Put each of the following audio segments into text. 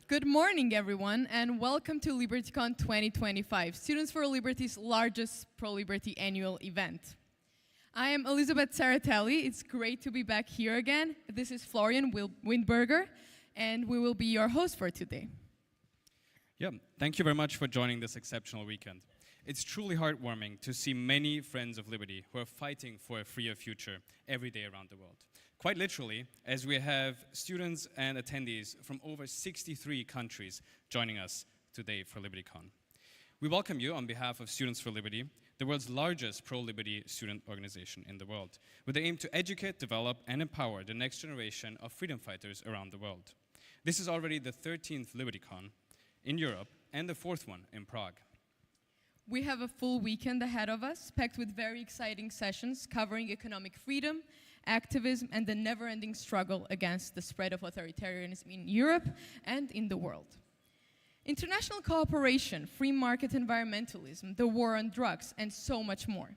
Good morning, everyone, and welcome to LibertyCon 2025, Students for Liberty's largest pro-liberty annual event. I am Elizabeth Saratelli. It's great to be back here again. This is Florian Windberger, and we will be your host for today. Yeah, thank you very much for joining this exceptional weekend. It's truly heartwarming to see many friends of liberty who are fighting for a freer future every day around the world. Quite literally, as we have students and attendees from over 63 countries joining us today for LibertyCon. We welcome you on behalf of Students for Liberty, the world's largest pro-liberty student organization in the world, with the aim to educate, develop, and empower the next generation of freedom fighters around the world. This is already the 13th LibertyCon in Europe and the 4th one in Prague. We have a full weekend ahead of us, packed with very exciting sessions covering economic freedom, activism, and the never-ending struggle against the spread of authoritarianism in Europe and in the world. International cooperation, free market environmentalism, the war on drugs, and so much more.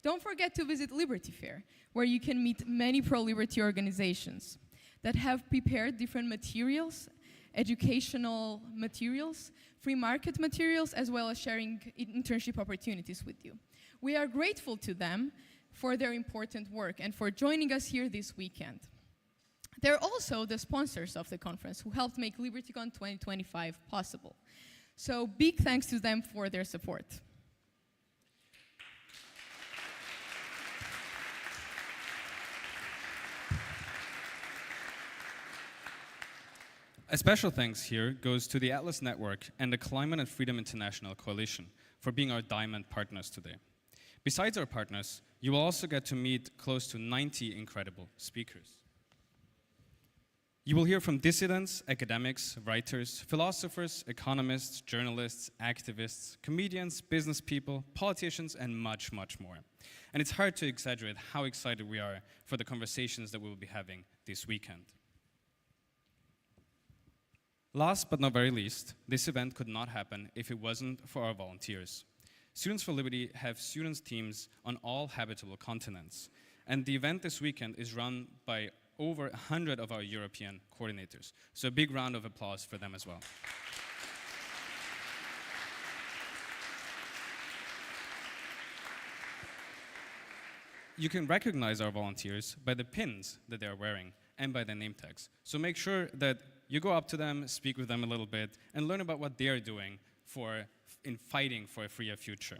Don't forget to visit Liberty Fair, where you can meet many pro-liberty organizations that have prepared different materials, educational materials, free market materials, as well as sharing internship opportunities with you. We are grateful to them for their important work and for joining us here this weekend. They're also the sponsors of the conference who helped make LibertyCon 2025 possible. So big thanks to them for their support. A special thanks here goes to the Atlas Network and the Climate and Freedom International Coalition for being our diamond partners today. Besides our partners, you will also get to meet close to 90 incredible speakers. You will hear from dissidents, academics, writers, philosophers, economists, journalists, activists, comedians, business people, politicians, and much, much more. And it's hard to exaggerate how excited we are for the conversations that we will be having this weekend. Last but not very least, this event could not happen if it wasn't for our volunteers. Students for Liberty have students' teams on all habitable continents, and the event this weekend is run by over 100 of our European coordinators. So a big round of applause for them as well. You can recognize our volunteers by the pins that they are wearing and by their name tags. So make sure that you go up to them, speak with them a little bit, and learn about what they are doing in fighting for a freer future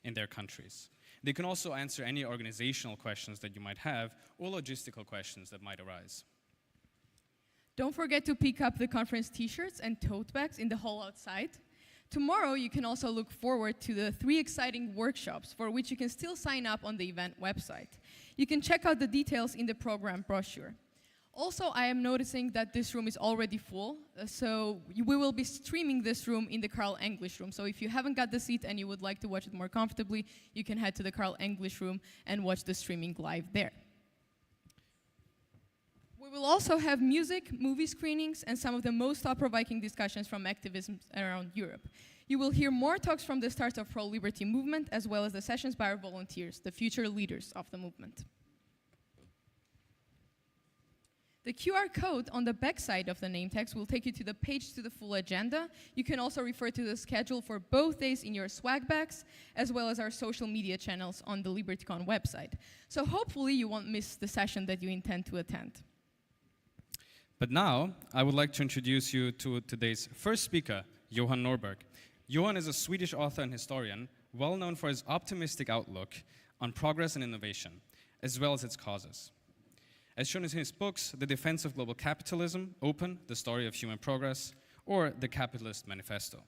in their countries. They can also answer any organizational questions that you might have or logistical questions that might arise. Don't forget to pick up the conference t-shirts and tote bags in the hall outside. Tomorrow, you can also look forward to the 3 exciting workshops for which you can still sign up on the event website. You can check out the details in the program brochure. Also, I am noticing that this room is already full, so we will be streaming this room in the Carl English room. So if you haven't got the seat and you would like to watch it more comfortably, you can head to the Carl English room and watch the streaming live there. We will also have music, movie screenings, and some of the most thought-provoking discussions from activism around Europe. You will hear more talks from the start of pro-liberty movement, as well as the sessions by our volunteers, the future leaders of the movement. The QR code on the back side of the name tags will take you to the page to the full agenda. You can also refer to the schedule for both days in your swag bags, as well as our social media channels on the LibertyCon website. So hopefully you won't miss the session that you intend to attend. But now, I would like to introduce you to today's first speaker, Johan Norberg. Johan is a Swedish author and historian, well known for his optimistic outlook on progress and innovation, as well as its causes. As shown in his books, The Defense of Global Capitalism, Open, The Story of Human Progress, or The Capitalist Manifesto.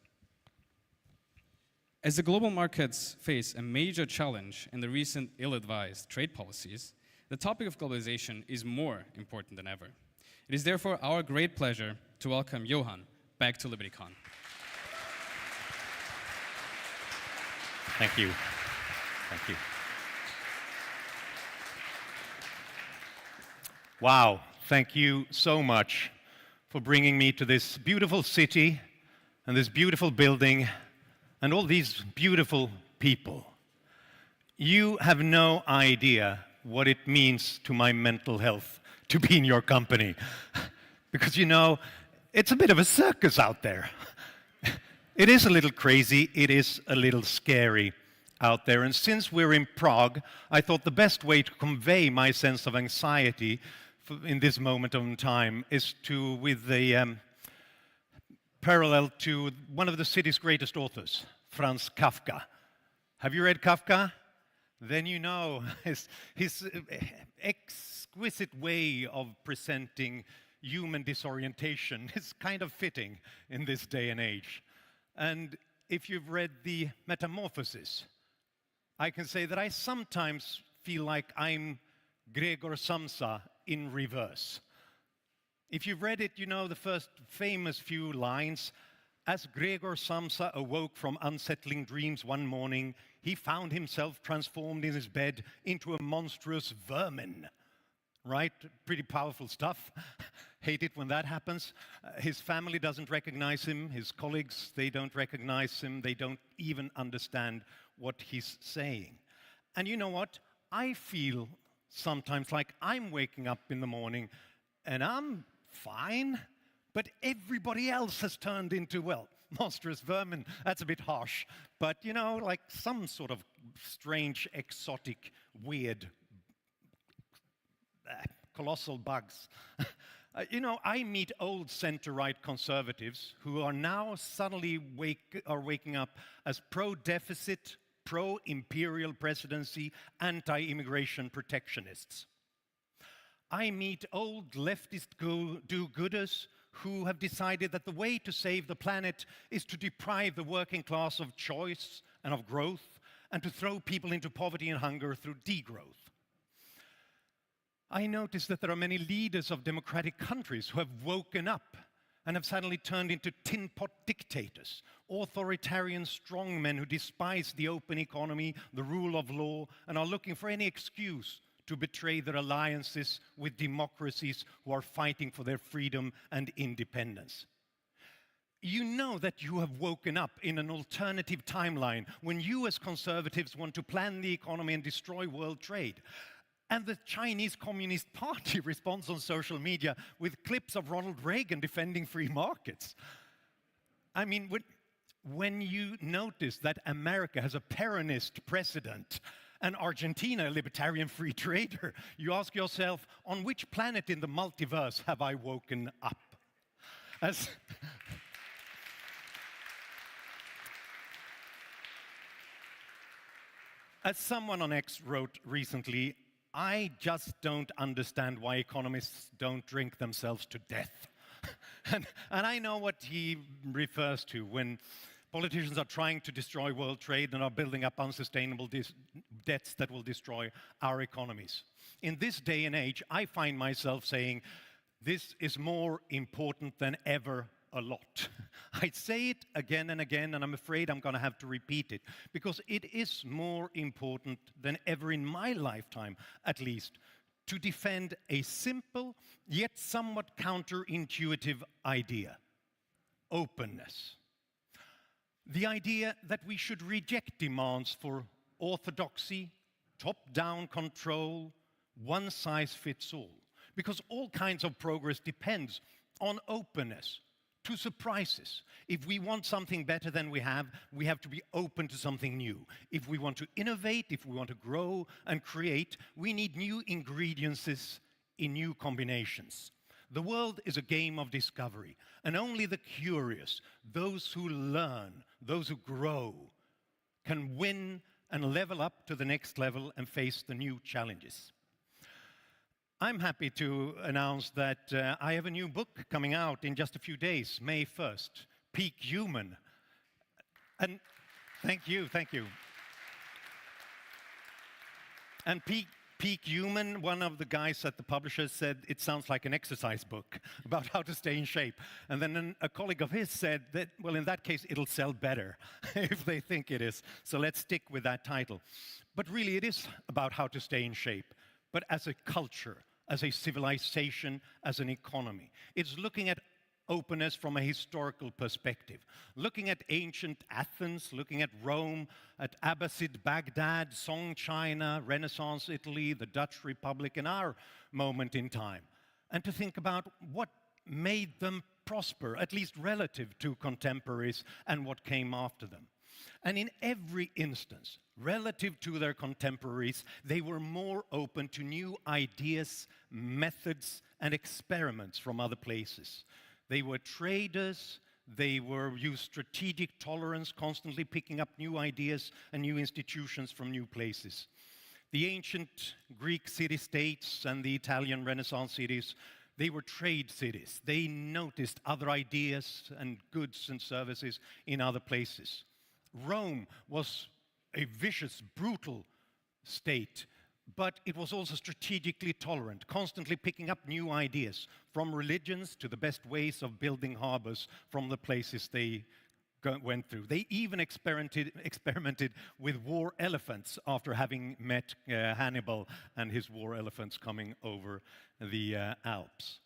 As the global markets face a major challenge in the recent ill-advised trade policies, the topic of globalization is more important than ever. It is therefore our great pleasure to welcome Johan back to LibertyCon. Thank you. Thank you. Wow, thank you so much for bringing me to this beautiful city and this beautiful building and all these beautiful people. You have no idea what it means to my mental health to be in your company. Because, you know, it's a bit of a circus out there. It is a little crazy, it is a little scary out there. And since we're in Prague, I thought the best way to convey my sense of anxiety in this moment of time is with the parallel to one of the city's greatest authors, Franz Kafka. Have you read Kafka? Then you know his exquisite way of presenting human disorientation is kind of fitting in this day and age. And if you've read The Metamorphosis, I can say that I sometimes feel like I'm Gregor Samsa in reverse. If you've read it, you know the first famous few lines. As Gregor Samsa awoke from unsettling dreams one morning, he found himself transformed in his bed into a monstrous vermin. Right? Pretty powerful stuff. Hate it when that happens. His family doesn't recognize him. His colleagues, they don't recognize him. They don't even understand what he's saying. And you know what? I feel sometimes like I'm waking up in the morning and I'm fine, but everybody else has turned into, well, monstrous vermin. That's a bit harsh. But, you know, like some sort of strange, exotic, weird colossal bugs. You know, I meet old center-right conservatives who are now suddenly waking up as pro-deficit, pro-imperial presidency, anti-immigration protectionists. I meet old leftist do-gooders who have decided that the way to save the planet is to deprive the working class of choice and of growth, and to throw people into poverty and hunger through degrowth. I notice that there are many leaders of democratic countries who have woken up and have suddenly turned into tin pot dictators, authoritarian strongmen who despise the open economy, the rule of law, and are looking for any excuse to betray their alliances with democracies who are fighting for their freedom and independence. You know that you have woken up in an alternative timeline when you as conservatives want to plan the economy and destroy world trade. And the Chinese Communist Party responds on social media with clips of Ronald Reagan defending free markets. I mean, when you notice that America has a Peronist president and Argentina a libertarian free trader, you ask yourself, on which planet in the multiverse have I woken up? As someone on X wrote recently, I just don't understand why economists don't drink themselves to death. and I know what he refers to when politicians are trying to destroy world trade and are building up unsustainable debts that will destroy our economies. In this day and age, I find myself saying, this is more important than ever a lot. I say it again and again, and I'm afraid I'm going to have to repeat it, because it is more important than ever in my lifetime, at least, to defend a simple, yet somewhat counterintuitive idea: openness. The idea that we should reject demands for orthodoxy, top-down control, one-size-fits-all, because all kinds of progress depends on openness to surprises. If we want something better than we have to be open to something new. If we want to innovate, if we want to grow and create, we need new ingredients in new combinations. The world is a game of discovery, and only the curious, those who learn, those who grow, can win and level up to the next level and face the new challenges. I'm happy to announce that I have a new book coming out in just a few days, May 1st, Peak Human. And thank you. And Peak Human, one of the guys at the publisher said it sounds like an exercise book about how to stay in shape. And then a colleague of his said that, well, in that case, it'll sell better if they think it is. So let's stick with that title. But really, it is about how to stay in shape, but as a culture, as a civilization, as an economy. It's looking at openness from a historical perspective, looking at ancient Athens, looking at Rome, at Abbasid Baghdad, Song China, Renaissance Italy, the Dutch Republic, in our moment in time, and to think about what made them prosper, at least relative to contemporaries and what came after them. And in every instance, relative to their contemporaries, they were more open to new ideas, methods, and experiments from other places. They were traders, they used strategic tolerance, constantly picking up new ideas and new institutions from new places. The ancient Greek city-states and the Italian Renaissance cities, they were trade cities. They noticed other ideas and goods and services in other places. Rome was a vicious, brutal state, but it was also strategically tolerant, constantly picking up new ideas, from religions to the best ways of building harbors from the places they went through. They even experimented with war elephants after having met Hannibal and his war elephants coming over the Alps.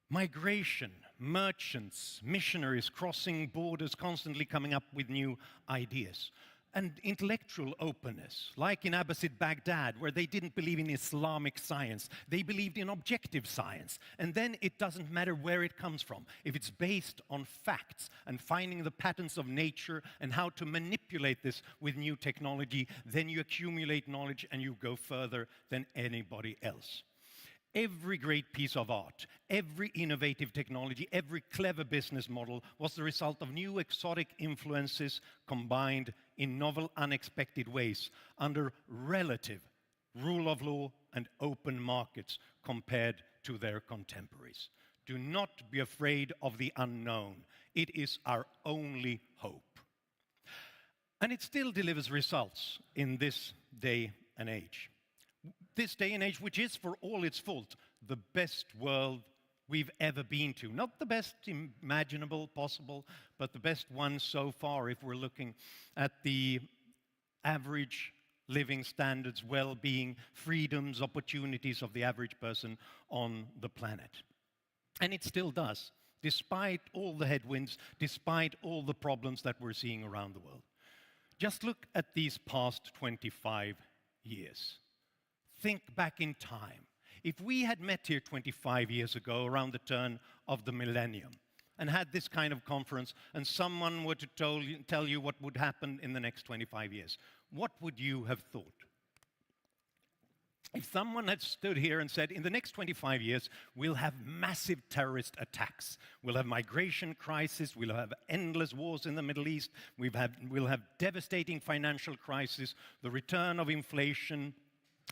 Migration, merchants, missionaries crossing borders, constantly coming up with new ideas. And intellectual openness, like in Abbasid Baghdad, where they didn't believe in Islamic science. They believed in objective science. And then it doesn't matter where it comes from. If it's based on facts and finding the patterns of nature and how to manipulate this with new technology, then you accumulate knowledge and you go further than anybody else. Every great piece of art, every innovative technology, every clever business model was the result of new exotic influences combined in novel, unexpected ways under relative rule of law and open markets compared to their contemporaries. Do not be afraid of the unknown. It is our only hope. And it still delivers results in this day and age. This day and age, which is, for all its fault, the best world we've ever been to. Not the best imaginable, possible, but the best one so far if we're looking at the average living standards, well-being, freedoms, opportunities of the average person on the planet. And it still does, despite all the headwinds, despite all the problems that we're seeing around the world. Just look at these past 25 years. Think back in time. If we had met here 25 years ago, around the turn of the millennium, and had this kind of conference, and someone were to tell you what would happen in the next 25 years, what would you have thought? If someone had stood here and said, in the next 25 years, we'll have massive terrorist attacks, we'll have migration crisis, we'll have endless wars in the Middle East, we'll have devastating financial crisis, the return of inflation,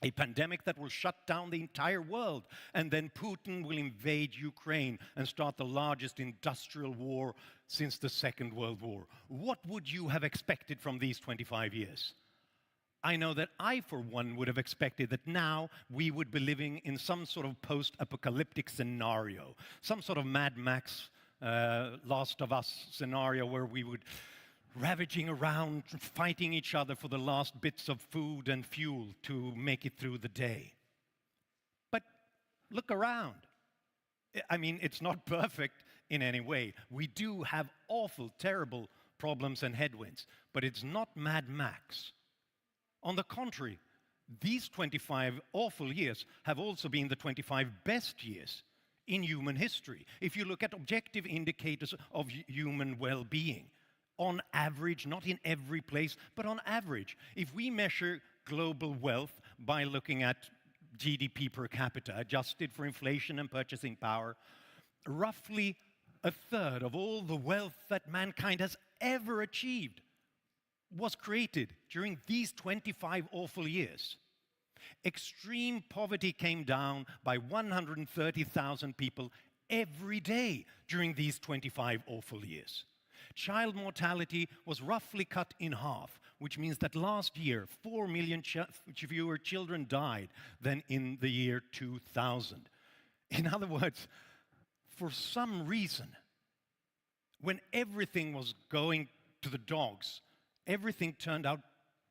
a pandemic that will shut down the entire world, and then Putin will invade Ukraine and start the largest industrial war since the Second World War. What would you have expected from these 25 years? I know that I, for one, would have expected that now we would be living in some sort of post-apocalyptic scenario, some sort of Mad Max, Last of Us scenario where we would ravaging around, fighting each other for the last bits of food and fuel to make it through the day. But look around. I mean, it's not perfect in any way. We do have awful, terrible problems and headwinds, but it's not Mad Max. On the contrary, these 25 awful years have also been the 25 best years in human history. If you look at objective indicators of human well-being, on average, not in every place, but on average. If we measure global wealth by looking at GDP per capita, adjusted for inflation and purchasing power, roughly a third of all the wealth that mankind has ever achieved was created during these 25 awful years. Extreme poverty came down by 130,000 people every day during these 25 awful years. Child mortality was roughly cut in half, which means that last year, 4 million fewer children died than in the year 2000. In other words, for some reason, when everything was going to the dogs, everything turned out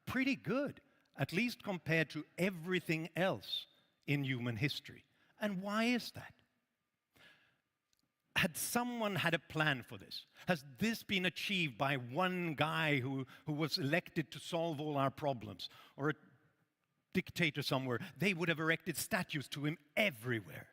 pretty good, at least compared to everything else in human history. And why is that? Had someone had a plan for this? Has this been achieved by one guy who was elected to solve all our problems? Or a dictator somewhere? They would have erected statues to him everywhere.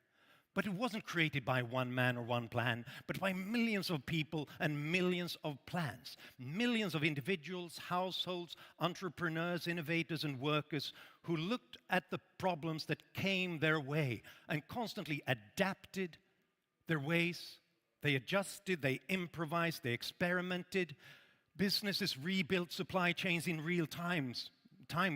But it wasn't created by one man or one plan, but by millions of people and millions of plans. Millions of individuals, households, entrepreneurs, innovators, and workers who looked at the problems that came their way and constantly adapted their ways. They adjusted, they improvised, they experimented. Businesses rebuilt supply chains in real time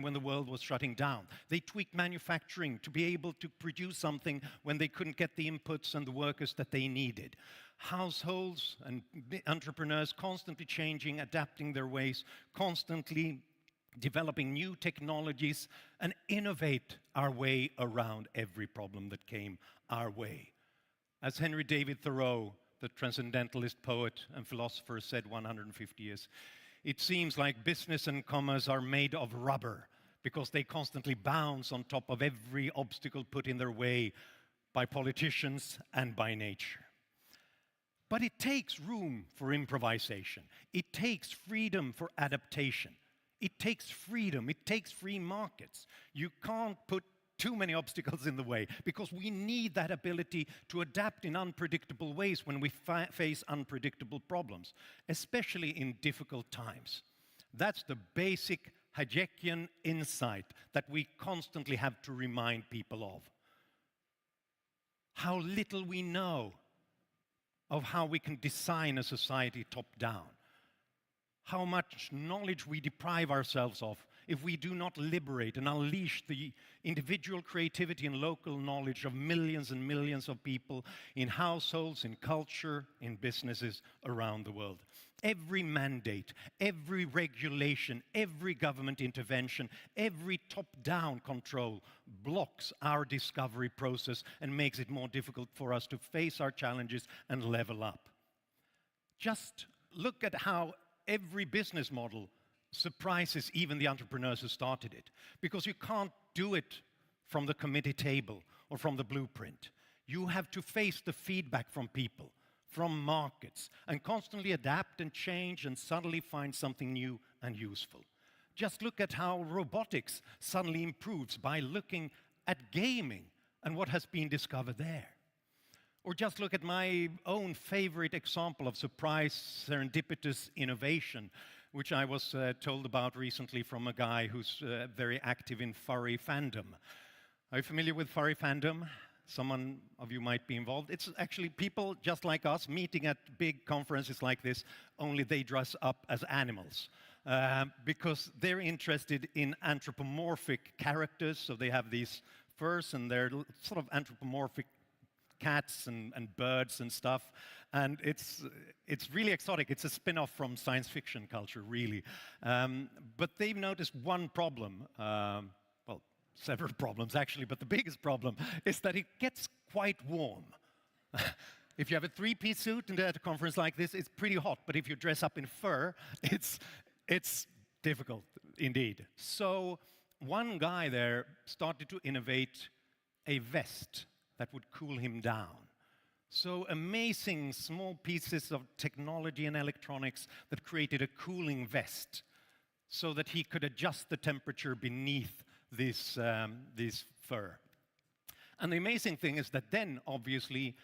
when the world was shutting down. They tweaked manufacturing to be able to produce something when they couldn't get the inputs and the workers that they needed. Households and entrepreneurs constantly changing, adapting their ways, constantly developing new technologies and innovate our way around every problem that came our way. As Henry David Thoreau, the transcendentalist poet and philosopher, said 150 years, it seems like business and commerce are made of rubber because they constantly bounce on top of every obstacle put in their way by politicians and by nature. But it takes room for improvisation. It takes freedom for adaptation. It takes freedom. It takes free markets. You can't put too many obstacles in the way because we need that ability to adapt in unpredictable ways when we face unpredictable problems, especially in difficult times. That's the basic Hayekian insight that we constantly have to remind people of. How little we know of how we can design a society top-down. How much knowledge we deprive ourselves of if we do not liberate and unleash the individual creativity and local knowledge of millions and millions of people in households, in culture, in businesses around the world. Every mandate, every regulation, every government intervention, every top-down control blocks our discovery process and makes it more difficult for us to face our challenges and level up. Just look at how every business model surprises even the entrepreneurs who started it. Because you can't do it from the committee table or from the blueprint. You have to face the feedback from people, from markets, and constantly adapt and change and suddenly find something new and useful. Just look at how robotics suddenly improves by looking at gaming and what has been discovered there. Or just look at my own favorite example of surprise serendipitous innovation, which I was told about recently from a guy who's very active in furry fandom. Are you familiar with furry fandom? Someone of you might be involved. It's actually people just like us meeting at big conferences like this, only they dress up as animals. Because they're interested in anthropomorphic characters, so they have these furs and they're sort of anthropomorphic cats and birds and stuff, and it's really exotic. It's a spin-off from science fiction culture, really. But they've noticed one problem, well, several problems actually, but the biggest problem is that it gets quite warm. If you have a three-piece suit and at a conference like this, it's pretty hot, but if you dress up in fur, it's difficult indeed. So one guy there started to innovate a vest that would cool him down. So amazing small pieces of technology and electronics that created a cooling vest so that he could adjust the temperature beneath this fur. And the amazing thing is that then, obviously,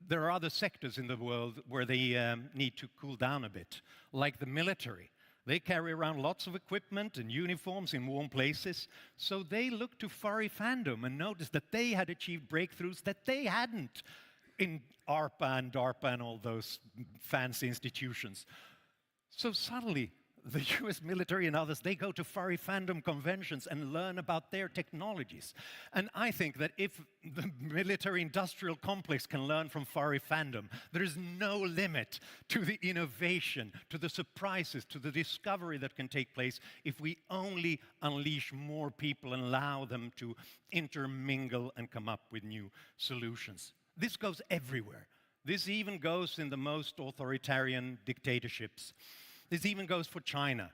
there are other sectors in the world where they need to cool down a bit, like the military. They carry around lots of equipment and uniforms in warm places, so they looked to furry fandom and noticed that they had achieved breakthroughs that they hadn't in ARPA and DARPA and all those fancy institutions. So suddenly, the US military and others, they go to furry fandom conventions and learn about their technologies. And I think that if the military-industrial complex can learn from furry fandom, there is no limit to the innovation, to the surprises, to the discovery that can take place if we only unleash more people and allow them to intermingle and come up with new solutions. This goes everywhere. This even goes in the most authoritarian dictatorships. This even goes for China.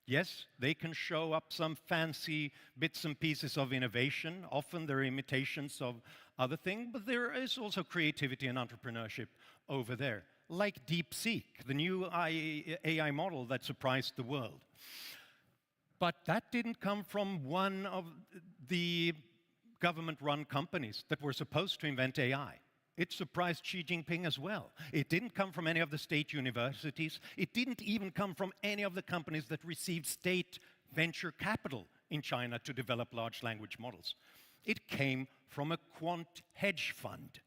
Yes, they can show up some fancy bits and pieces of innovation. Often they're imitations of other things, but there is also creativity and entrepreneurship over there. Like DeepSeek, the new AI model that surprised the world. But that didn't come from one of the government-run companies that were supposed to invent AI. It surprised Xi Jinping as well. It didn't come from any of the state universities. It didn't even come from any of the companies that received state venture capital in China to develop large language models. It came from a quant hedge fund,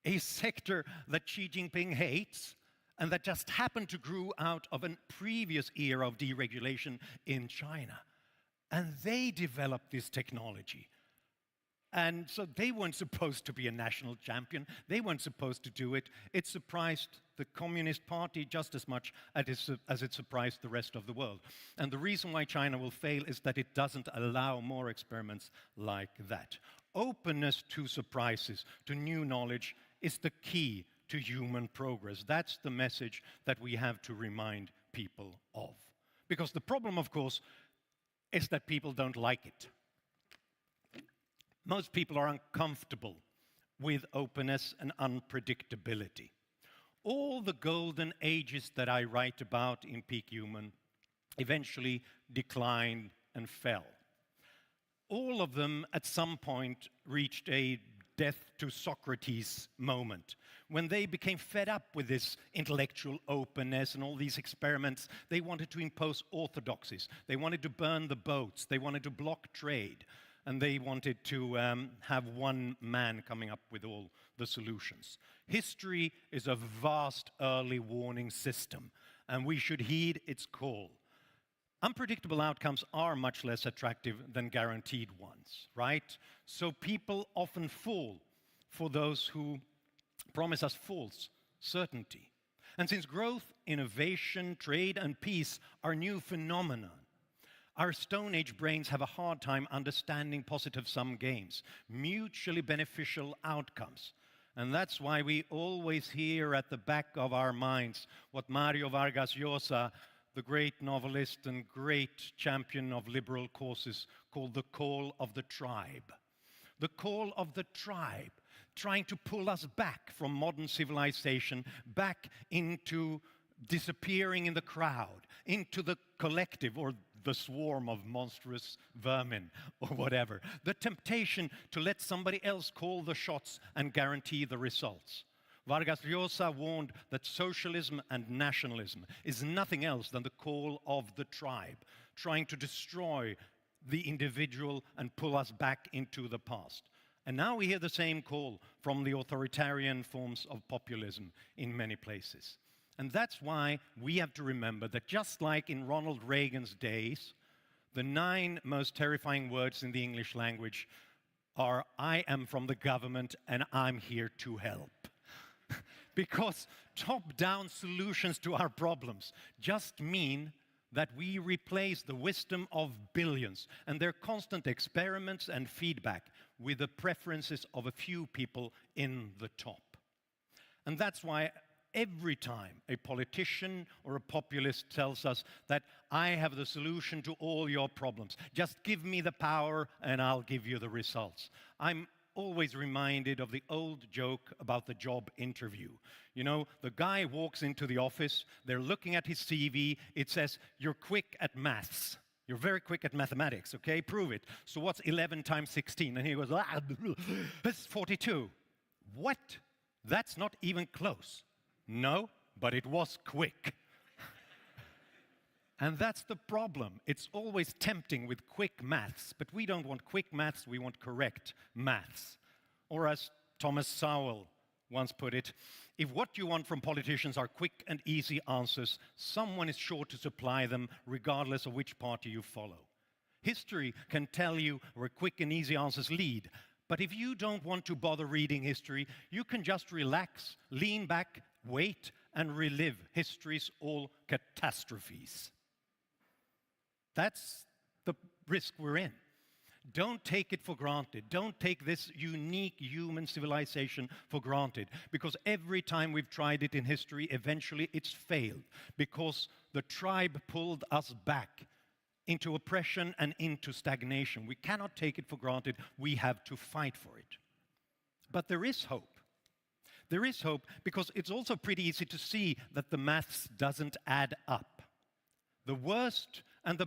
a sector that Xi Jinping hates and that just happened to grow out of a previous era of deregulation in China. And they developed this technology. And so they weren't supposed to be a national champion. They weren't supposed to do it. It surprised the Communist Party just as much as it surprised the rest of the world. And the reason why China will fail is that it doesn't allow more experiments like that. Openness to surprises, to new knowledge, is the key to human progress. That's the message that we have to remind people of. Because the problem, of course, is that people don't like it. Most people are uncomfortable with openness and unpredictability. All the golden ages that I write about in Peak Human eventually declined and fell. All of them at some point reached a death to Socrates moment. When they became fed up with this intellectual openness and all these experiments, they wanted to impose orthodoxies. They wanted to burn the boats. They wanted to block trade. And they wanted to have one man coming up with all the solutions. History is a vast early warning system, and we should heed its call. Unpredictable outcomes are much less attractive than guaranteed ones, right? So people often fall for those who promise us false certainty. And since growth, innovation, trade, and peace are new phenomena, our Stone Age brains have a hard time understanding positive-sum games, mutually beneficial outcomes. And that's why we always hear at the back of our minds what Mario Vargas Llosa, the great novelist and great champion of liberal causes, called the call of the tribe. The call of the tribe, trying to pull us back from modern civilization, back into disappearing in the crowd, into the collective or the swarm of monstrous vermin or whatever. The temptation to let somebody else call the shots and guarantee the results. Vargas Llosa warned that socialism and nationalism is nothing else than the call of the tribe, trying to destroy the individual and pull us back into the past. And now we hear the same call from the authoritarian forms of populism in many places. And that's why we have to remember that just like in Ronald Reagan's days, the 9 most terrifying words in the English language are, "I am from the government and I'm here to help." Because top-down solutions to our problems just mean that we replace the wisdom of billions and their constant experiments and feedback with the preferences of a few people in the top. And that's why every time a politician or a populist tells us that I have the solution to all your problems, just give me the power and I'll give you the results, I'm always reminded of the old joke about the job interview. You know, the guy walks into the office, they're looking at his CV, it says, "You're quick at maths. You're very quick at mathematics, okay? Prove it. So what's 11 times 16? And he goes, "That's 42. What? That's not even close. No, but it was quick." And that's the problem. It's always tempting with quick maths, but we don't want quick maths, we want correct maths. Or as Thomas Sowell once put it, if what you want from politicians are quick and easy answers, someone is sure to supply them regardless of which party you follow. History can tell you where quick and easy answers lead, but if you don't want to bother reading history, you can just relax, lean back, wait, and relive history's all catastrophes. That's the risk we're in. Don't take it for granted. Don't take this unique human civilization for granted, because every time we've tried it in history, eventually it's failed, because the tribe pulled us back into oppression and into stagnation. We cannot take it for granted. We have to fight for it. But there is hope. There is hope because it's also pretty easy to see that the maths doesn't add up. The worst and the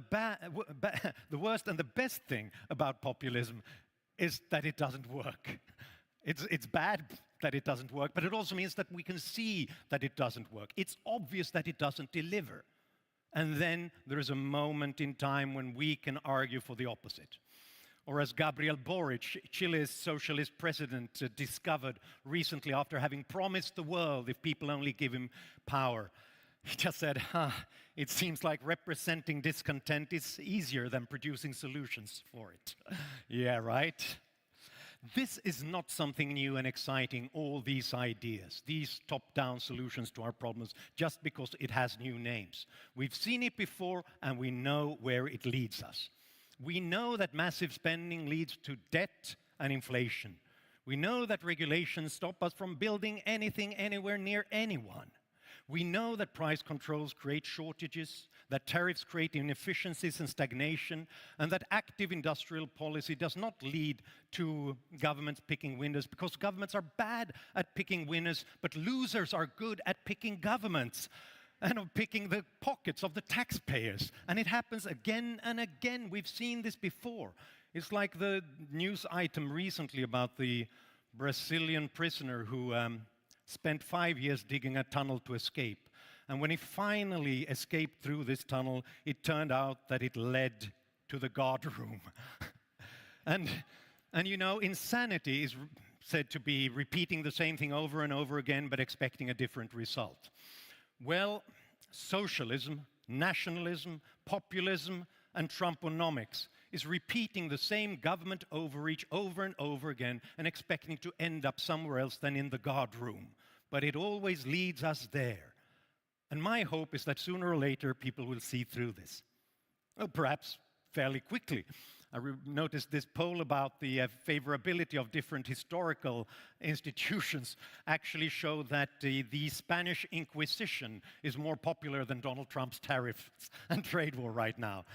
best thing about populism is that it doesn't work. It's bad that it doesn't work, but it also means that we can see that it doesn't work. It's obvious that it doesn't deliver. And then there is a moment in time when we can argue for the opposite. Or as Gabriel Boric, Chile's socialist president, discovered recently after having promised the world if people only give him power. He just said, it seems like representing discontent is easier than producing solutions for it. Yeah, right? This is not something new and exciting, all these ideas, these top-down solutions to our problems, just because it has new names. We've seen it before, and we know where it leads us. We know that massive spending leads to debt and inflation. We know that regulations stop us from building anything anywhere near anyone. We know that price controls create shortages, that tariffs create inefficiencies and stagnation, and that active industrial policy does not lead to governments picking winners, because governments are bad at picking winners, but losers are good at picking governments and of picking the pockets of the taxpayers. And it happens again and again. We've seen this before. It's like the news item recently about the Brazilian prisoner who spent 5 years digging a tunnel to escape. And when he finally escaped through this tunnel, it turned out that it led to the guard room. and you know, insanity is said to be repeating the same thing over and over again, but expecting a different result. Well, socialism, nationalism, populism, and Trumponomics is repeating the same government overreach over and over again and expecting to end up somewhere else than in the guard room. But it always leads us there. And my hope is that sooner or later people will see through this. Well, perhaps fairly quickly. I noticed this poll about the favorability of different historical institutions actually show that the Spanish Inquisition is more popular than Donald Trump's tariffs and trade war right now.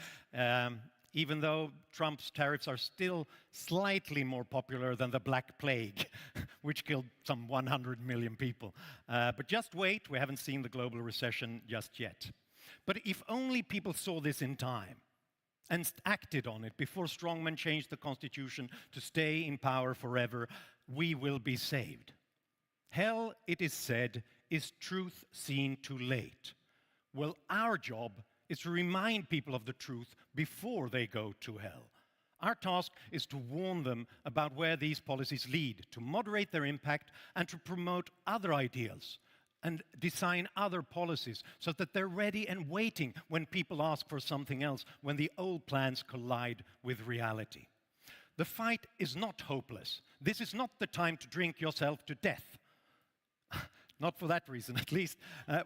Even though Trump's tariffs are still slightly more popular than the Black Plague, which killed some 100 million people. But just wait, we haven't seen the global recession just yet. But if only people saw this in time and acted on it before strongmen changed the constitution to stay in power forever, we will be saved. Hell, it is said, is truth seen too late. Well, our job is to remind people of the truth before they go to hell. Our task is to warn them about where these policies lead, to moderate their impact, and to promote other ideals and design other policies so that they're ready and waiting when people ask for something else, when the old plans collide with reality. The fight is not hopeless. This is not the time to drink yourself to death. Not for that reason, at least.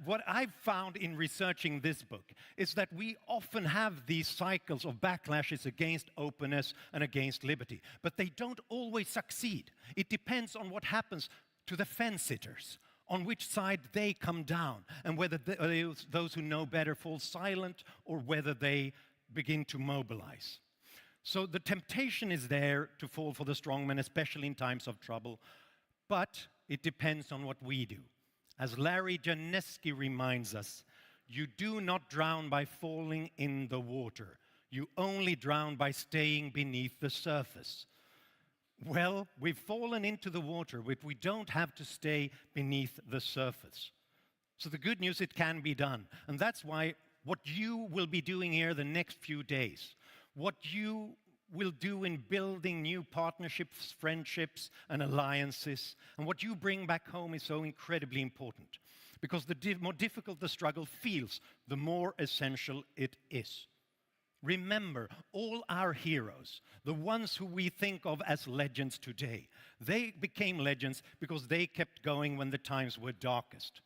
What I've found in researching this book is that we often have these cycles of backlashes against openness and against liberty, but they don't always succeed. It depends on what happens to the fence-sitters, on which side they come down, and whether those who know better fall silent or whether they begin to mobilize. So the temptation is there to fall for the strongmen, especially in times of trouble, but it depends on what we do. As Larry Janeski reminds us, you do not drown by falling in the water. You only drown by staying beneath the surface. Well, we've fallen into the water, but we don't have to stay beneath the surface. So the good news, it can be done. And that's why what you will be doing here the next few days, what you will do in building new partnerships, friendships, and alliances, and what you bring back home is so incredibly important. Because the more difficult the struggle feels, the more essential it is. Remember, all our heroes, the ones who we think of as legends today, they became legends because they kept going when the times were darkest.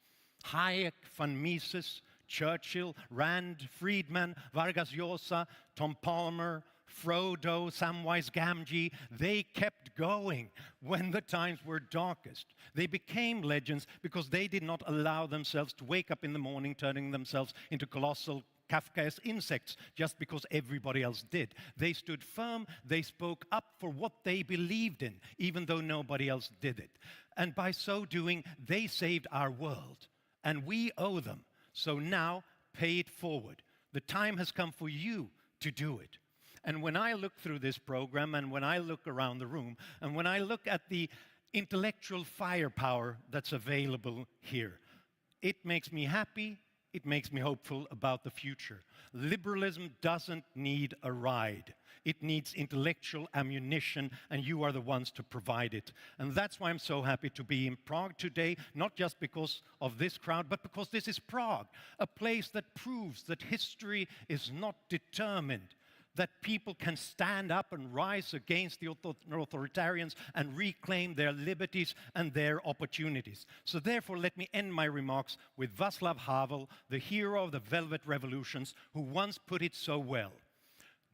Hayek, von Mises, Churchill, Rand, Friedman, Vargas Llosa, Tom Palmer, Frodo, Samwise Gamgee, they kept going when the times were darkest. They became legends because they did not allow themselves to wake up in the morning turning themselves into colossal Kafkaesque insects just because everybody else did. They stood firm, they spoke up for what they believed in, even though nobody else did it. And by so doing, they saved our world. And we owe them. So now, pay it forward. The time has come for you to do it. And when I look through this program, and when I look around the room, and when I look at the intellectual firepower that's available here, it makes me happy, it makes me hopeful about the future. Liberalism doesn't need a ride. It needs intellectual ammunition, and you are the ones to provide it. And that's why I'm so happy to be in Prague today, not just because of this crowd, but because this is Prague, a place that proves that history is not determined, that people can stand up and rise against the authoritarians and reclaim their liberties and their opportunities. So therefore, let me end my remarks with Václav Havel, the hero of the Velvet Revolutions, who once put it so well: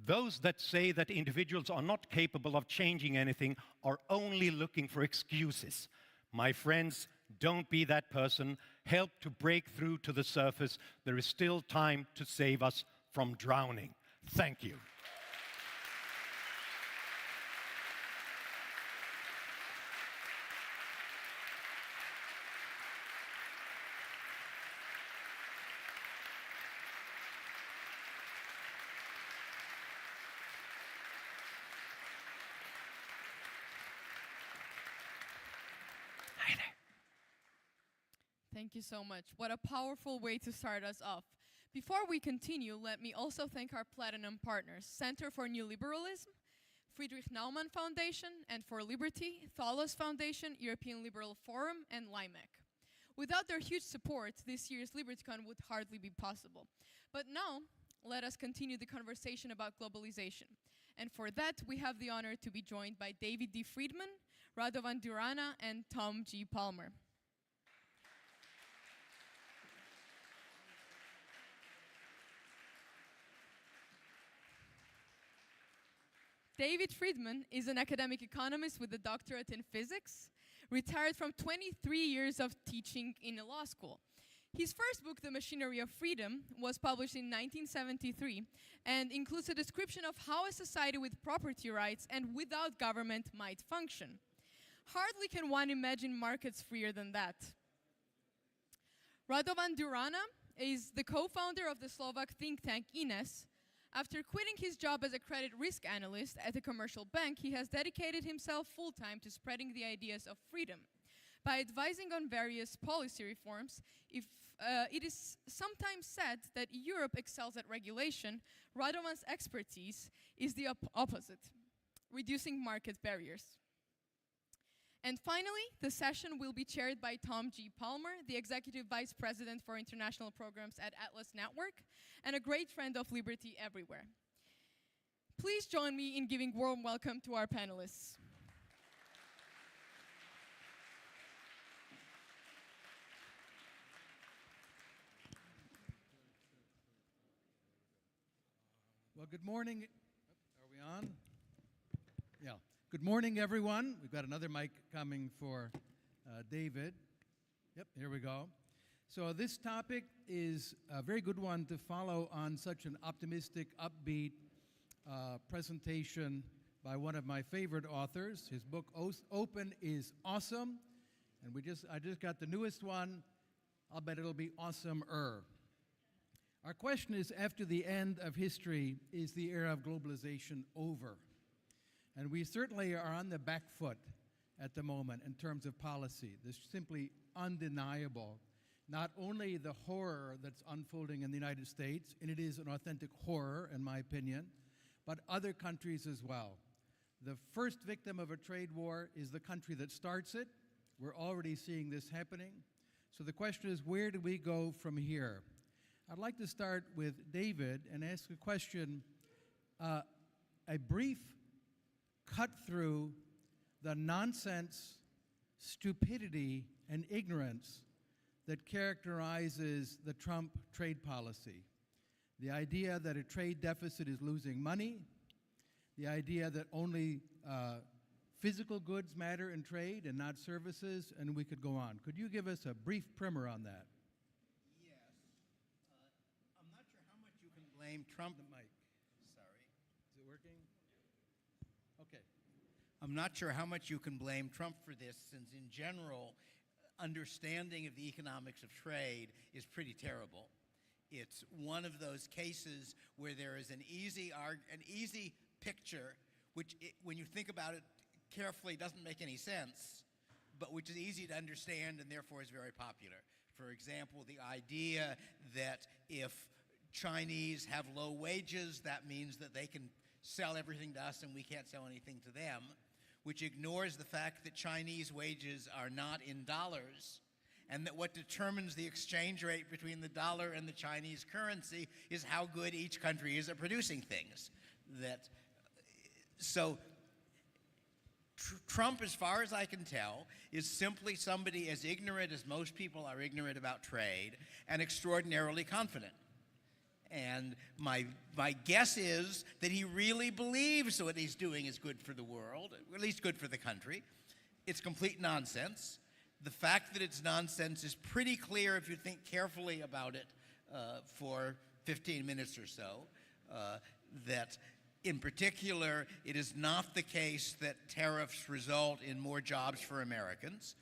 those that say that individuals are not capable of changing anything are only looking for excuses. My friends, don't be that person. Help to break through to the surface. There is still time to save us from drowning. Thank you. Thank you so much. What a powerful way to start us off. Before we continue, let me also thank our platinum partners, Center for New Liberalism, Friedrich Naumann Foundation, and for Liberty, Thalos Foundation, European Liberal Forum, and LIMEC. Without their huge support, this year's LibertyCon would hardly be possible. But now, let us continue the conversation about globalization. And for that, we have the honor to be joined by David D. Friedman, Radovan Durana, and Tom G. Palmer. David Friedman is an academic economist with a doctorate in physics, retired from 23 years of teaching in a law school. His first book, The Machinery of Freedom, was published in 1973 and includes a description of how a society with property rights and without government might function. Hardly can one imagine markets freer than that. Radovan Durana is the co-founder of the Slovak think tank Ines. After quitting his job as a credit risk analyst at a commercial bank, he has dedicated himself full-time to spreading the ideas of freedom. By advising on various policy reforms, it is sometimes said that Europe excels at regulation, Radovan's expertise is the opposite, reducing market barriers. And finally, the session will be chaired by Tom G. Palmer, the Executive Vice President for International Programs at Atlas Network, and a great friend of Liberty everywhere. Please join me in giving warm welcome to our panelists. Well, good morning. Are we on? Yeah. Good morning, everyone. We've got another mic coming for David. Yep, here we go. So this topic is a very good one to follow on such an optimistic, upbeat presentation by one of my favorite authors. His book, Open is Awesome. And I just got the newest one. I'll bet it'll be awesomer. Our question is, after the end of history, is the era of globalization over? And we certainly are on the back foot at the moment in terms of policy. This is simply undeniable. Not only the horror that's unfolding in the United States, and it is an authentic horror, in my opinion, but other countries as well. The first victim of a trade war is the country that starts it. We're already seeing this happening. So the question is, where do we go from here? I'd like to start with David and ask a question, a brief cut through the nonsense, stupidity, and ignorance that characterizes the Trump trade policy. The idea that a trade deficit is losing money, the idea that only physical goods matter in trade and not services, and we could go on. Could you give us a brief primer on that? Yes. I'm not sure how much you can blame Trump. The mic. Sorry. Is it working? Okay. I'm not sure how much you can blame Trump for this, since in general, understanding of the economics of trade is pretty terrible. It's one of those cases where there is an easy picture, which, when you think about it carefully, doesn't make any sense, but which is easy to understand and therefore is very popular. For example, the idea that if Chinese have low wages, that means that they can sell everything to us and we can't sell anything to them, which ignores the fact that Chinese wages are not in dollars, and that what determines the exchange rate between the dollar and the Chinese currency is how good each country is at producing things. So Trump, as far as I can tell, is simply somebody as ignorant as most people are ignorant about trade and extraordinarily confident. And my guess is that he really believes what he's doing is good for the world, or at least good for the country. It's complete nonsense. The fact that it's nonsense is pretty clear if you think carefully about it for 15 minutes or so. That in particular, it is not the case that tariffs result in more jobs for Americans.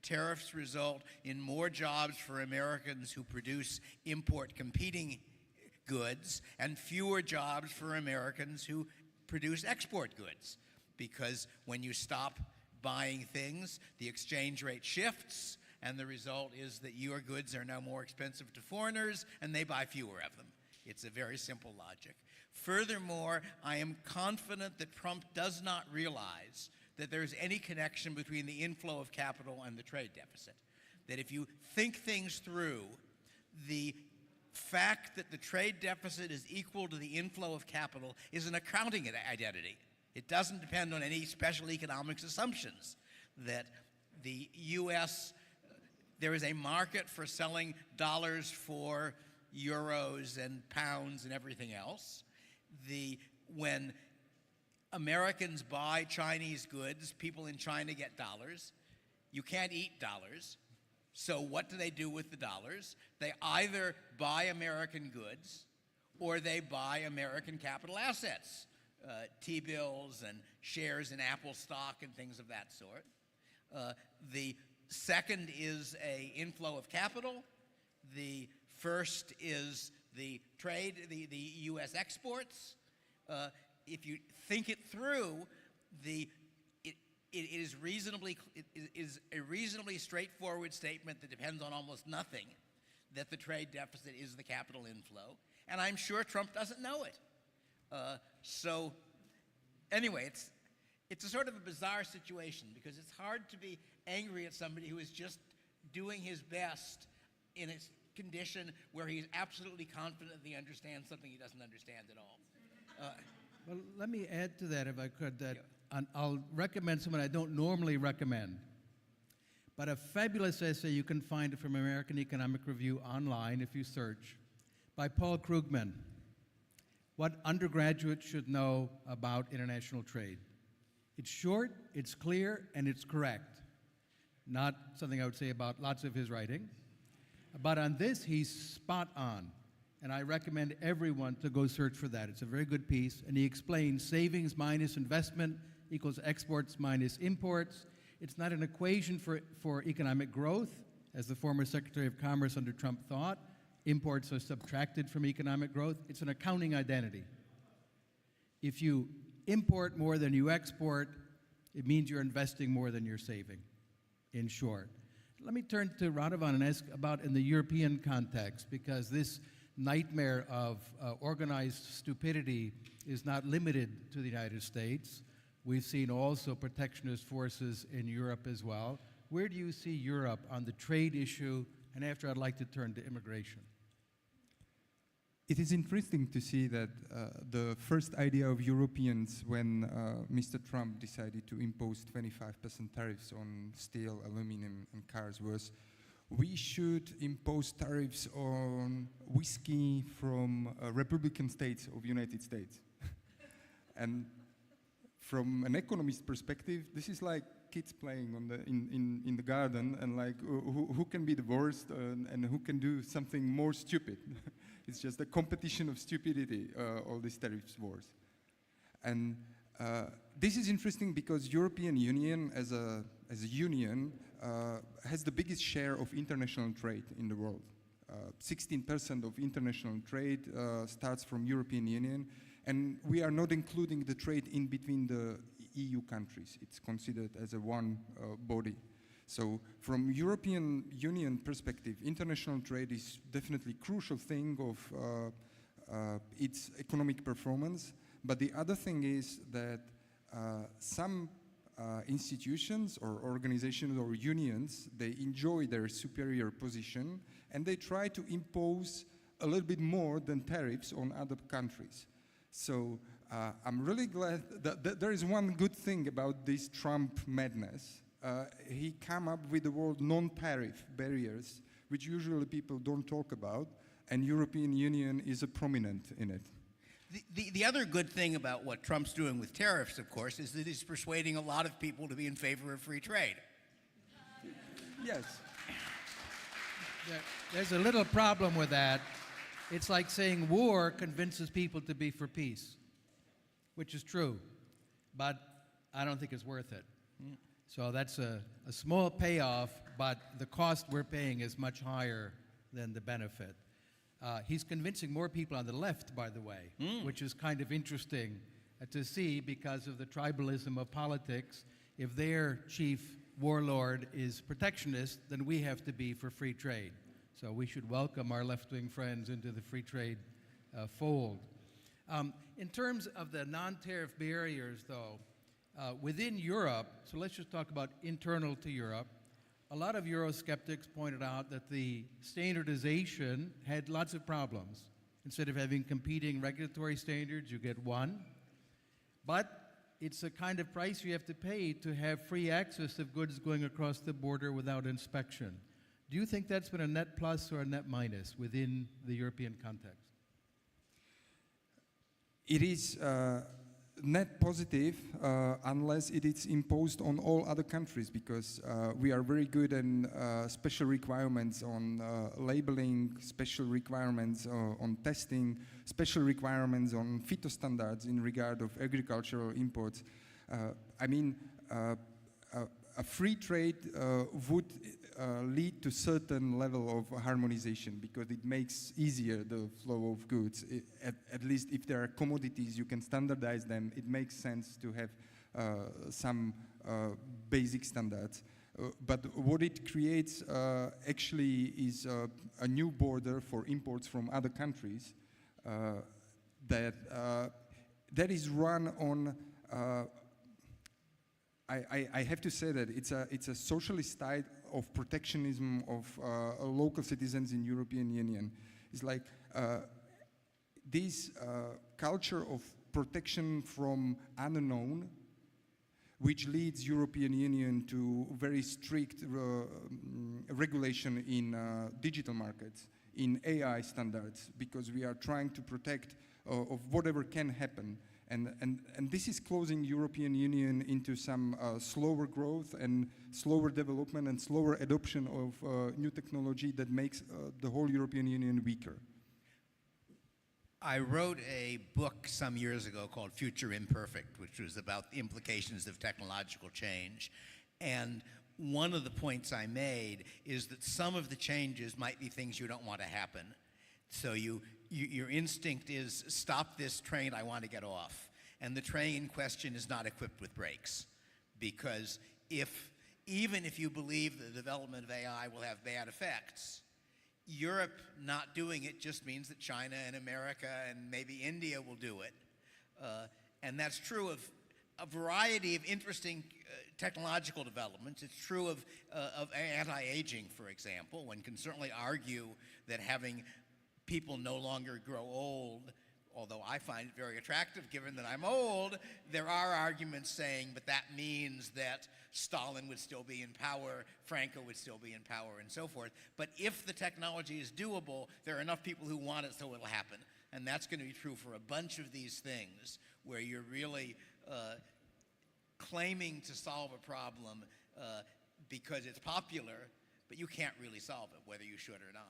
Tariffs result in more jobs for Americans who produce import competing goods and fewer jobs for Americans who produce export goods. Because when you stop buying things, the exchange rate shifts, and the result is that your goods are now more expensive to foreigners, and they buy fewer of them. It's a very simple logic. Furthermore, I am confident that Trump does not realize that there's any connection between the inflow of capital and the trade deficit. That if you think things through, the fact that the trade deficit is equal to the inflow of capital is an accounting identity. It doesn't depend on any special economics assumptions. That the U.S., there is a market for selling dollars for euros and pounds and everything else. When Americans buy Chinese goods, people in China get dollars. You can't eat dollars. So what do they do with the dollars? They either buy American goods or they buy American capital assets, T-bills and shares in Apple stock and things of that sort. The second is an inflow of capital. The first is the trade, the U.S. exports. If you think it through, it is a reasonably straightforward statement that depends on almost nothing, that the trade deficit is the capital inflow. And I'm sure Trump doesn't know it. So anyway, it's a sort of a bizarre situation, because it's hard to be angry at somebody who is just doing his best in a condition where he's absolutely confident that he understands something he doesn't understand at all. Well, let me add to that, if I could, that I'll recommend someone I don't normally recommend, but a fabulous essay you can find from American Economic Review online if you search, by Paul Krugman, What Undergraduates Should Know About International Trade. It's short, it's clear, and it's correct. Not something I would say about lots of his writing. But on this, he's spot on. And I recommend everyone to go search for that. It's a very good piece. And he explains savings minus investment equals exports minus imports. It's not an equation for economic growth, as the former Secretary of Commerce under Trump thought. Imports are subtracted from economic growth. It's an accounting identity. If you import more than you export, it means you're investing more than you're saving, in short. Let me turn to Radovan and ask about in the European context, because this nightmare of organized stupidity is not limited to the United States. We've seen also protectionist forces in Europe as well. Where do you see Europe on the trade issue? And after, I'd like to turn to immigration. It is interesting to see that the first idea of Europeans when Mr. Trump decided to impose 25% tariffs on steel, aluminum, and cars was, we should impose tariffs on whiskey from Republican states of the United States. And from an economist perspective, this is like kids playing on in the garden, and like who can be the worst and who can do something more stupid. It's just a competition of stupidity, all these tariffs wars. And this is interesting because European Union as a union has the biggest share of international trade in the world. 16% of international trade starts from European Union, and we are not including the trade in between the EU countries. It's considered as a one body. So from European Union perspective, international trade is definitely a crucial thing of its economic performance. But the other thing is that some institutions or organizations or unions, they enjoy their superior position and they try to impose a little bit more than tariffs on other countries. So I'm really glad that there is one good thing about this Trump madness. He came up with the word non-tariff barriers, which usually people don't talk about, and European Union is a prominent in it. The other good thing about what Trump's doing with tariffs, of course, is that he's persuading a lot of people to be in favor of free trade. Yes. There's a little problem with that. It's like saying war convinces people to be for peace, which is true, but I don't think it's worth it. So that's a small payoff, but the cost we're paying is much higher than the benefit. He's convincing more people on the left, by the way, which is kind of interesting to see because of the tribalism of politics. If their chief warlord is protectionist, then we have to be for free trade. So we should welcome our left-wing friends into the free trade fold. In terms of the non-tariff barriers, though, within Europe, so let's just talk about internal to Europe, a lot of Eurosceptics pointed out that the standardization had lots of problems. Instead of having competing regulatory standards, you get one. But it's a kind of price you have to pay to have free access of goods going across the border without inspection. Do you think that's been a net plus or a net minus within the European context? It is net positive unless it is imposed on all other countries, because we are very good in special requirements on labeling, special requirements on testing, special requirements on phytostandards in regard of agricultural imports. I mean, a free trade would lead to certain level of harmonization because it makes easier the flow of goods. At least if there are commodities, you can standardize them. It makes sense to have some basic standards. But what it creates actually is a new border for imports from other countries that is run on I have to say that it's a socialist type of protectionism of local citizens in European Union. It's like this culture of protection from unknown, which leads European Union to very strict regulation in digital markets, in AI standards, because we are trying to protect of whatever can happen. And this is closing European Union into some slower growth and slower development and slower adoption of new technology that makes the whole European Union weaker. I wrote a book some years ago called Future Imperfect, which was about the implications of technological change. And one of the points I made is that some of the changes might be things you don't want to happen. So your instinct is, stop this train, I want to get off. And the train in question is not equipped with brakes. Because even if you believe the development of AI will have bad effects, Europe not doing it just means that China and America and maybe India will do it. And that's true of a variety of interesting technological developments. It's true of anti-aging, for example. One can certainly argue that having people no longer grow old, although I find it very attractive given that I'm old, there are arguments saying, but that means that Stalin would still be in power, Franco would still be in power, and so forth. But if the technology is doable, there are enough people who want it, so it'll happen. And that's going to be true for a bunch of these things where you're really claiming to solve a problem because it's popular, but you can't really solve it, whether you should or not.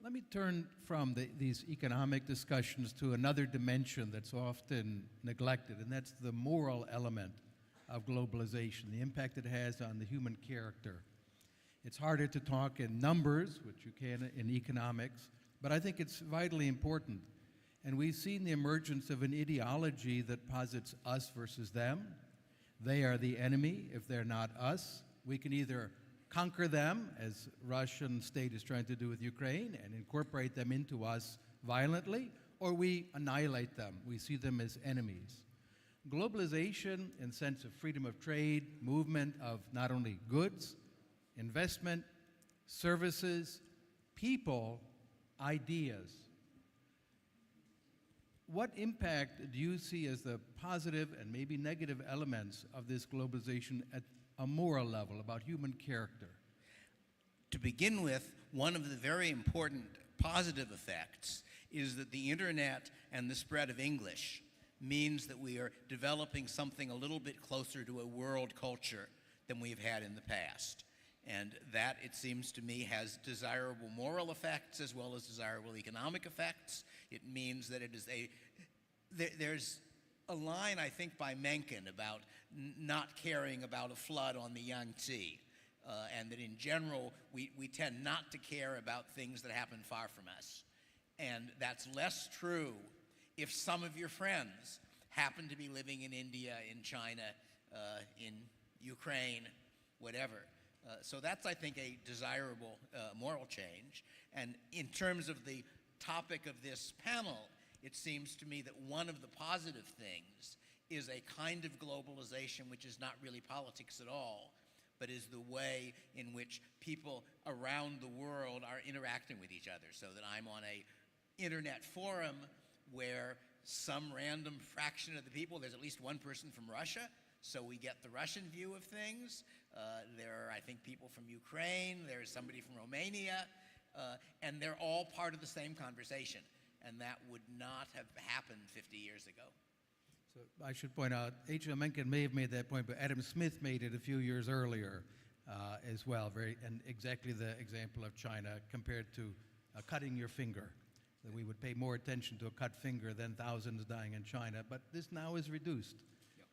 Let me turn from these economic discussions to another dimension that's often neglected, and that's the moral element of globalization, the impact it has on the human character. It's harder to talk in numbers, which you can in economics, but I think it's vitally important. And we've seen the emergence of an ideology that posits us versus them. They are the enemy if they're not us. We can either conquer them, as Russian state is trying to do with Ukraine, and incorporate them into us violently, or we annihilate them. We see them as enemies. Globalization, in the sense of freedom of trade, movement of not only goods, investment, services, people, ideas. What impact do you see as the positive and maybe negative elements of this globalization at a moral level, about human character? To begin with, one of the very important positive effects is that the internet and the spread of English means that we are developing something a little bit closer to a world culture than we've had in the past. And that, it seems to me, has desirable moral effects as well as desirable economic effects. It means that it is there's a line, I think, by Mencken about not caring about a flood on the Yangtze, and that in general, we tend not to care about things that happen far from us. And that's less true if some of your friends happen to be living in India, in China, in Ukraine, whatever. So that's, I think, a desirable moral change. And in terms of the topic of this panel, it seems to me that one of the positive things is a kind of globalization which is not really politics at all, but is the way in which people around the world are interacting with each other. So that I'm on a internet forum where some random fraction of the people, there's at least one person from Russia, so we get the Russian view of things. There are, I think, people from Ukraine, there's somebody from Romania, and they're all part of the same conversation. And that would not have happened 50 years ago. So I should point out, H.L. Mencken may have made that point, but Adam Smith made it a few years earlier as well, and exactly the example of China compared to cutting your finger. That we would pay more attention to a cut finger than thousands dying in China. But this now is reduced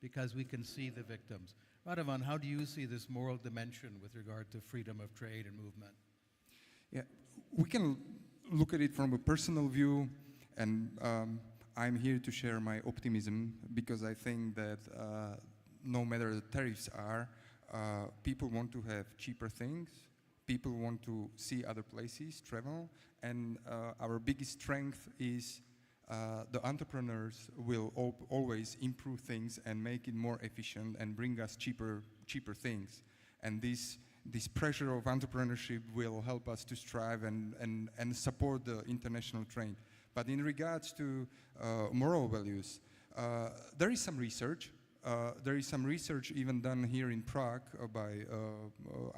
because we can see the victims. Radovan, how do you see this moral dimension with regard to freedom of trade and movement? Yeah, we can look at it from a personal view, and I'm here to share my optimism because I think that no matter the tariffs are, people want to have cheaper things, people want to see other places, travel, and our biggest strength is the entrepreneurs will always improve things and make it more efficient and bring us cheaper things. And this pressure of entrepreneurship will help us to strive and support the international trade. But in regards to moral values, there is some research. There is some research even done here in Prague by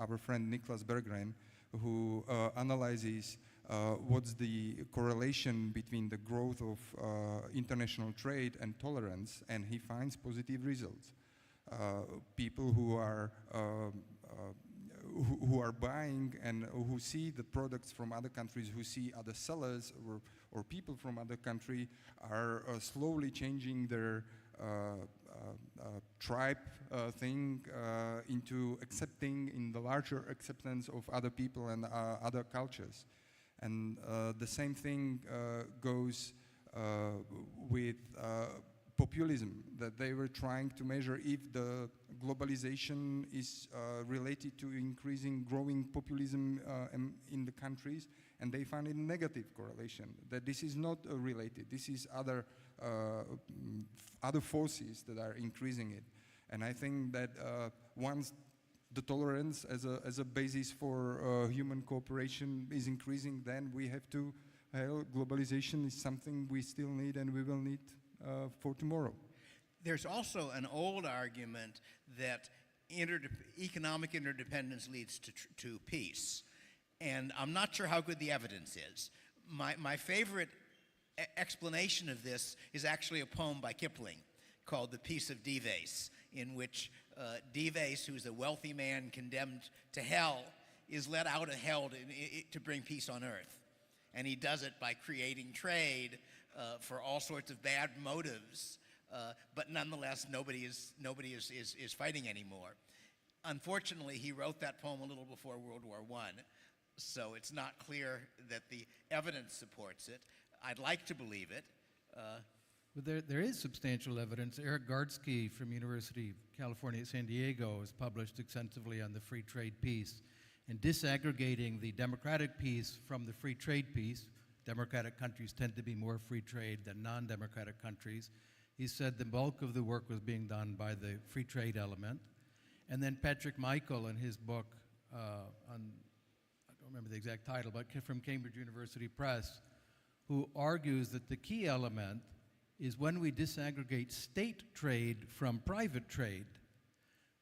our friend Niklas Berggren, who analyzes what's the correlation between the growth of international trade and tolerance, and he finds positive results. People who are buying and who see the products from other countries, who see other sellers or people from other country are slowly changing their tribe thing into accepting in the larger acceptance of other people and other cultures. And the same thing goes with populism, that they were trying to measure if the globalization is related to growing populism in the countries, and they found a negative correlation, that this is not related, this is other forces that are increasing it. And I think that once the tolerance as a basis for human cooperation is increasing, then we have to, globalization is something we still need and we will need for tomorrow. There's also an old argument that economic interdependence leads to peace. And I'm not sure how good the evidence is. My favorite explanation of this is actually a poem by Kipling called The Peace of Dives, in which Dives, who's a wealthy man condemned to hell, is let out of hell to bring peace on earth. And he does it by creating trade for all sorts of bad motives, but nonetheless, nobody is fighting anymore. Unfortunately, he wrote that poem a little before World War I, so it's not clear that the evidence supports it. I'd like to believe it. But there is substantial evidence. Eric Gardsky from University of California at San Diego has published extensively on the free trade piece and disaggregating the democratic piece from the free trade piece. Democratic countries tend to be more free trade than non-democratic countries. He said the bulk of the work was being done by the free trade element. And then Patrick Michael in his book I don't remember the exact title, but from Cambridge University Press, who argues that the key element is when we disaggregate state trade from private trade.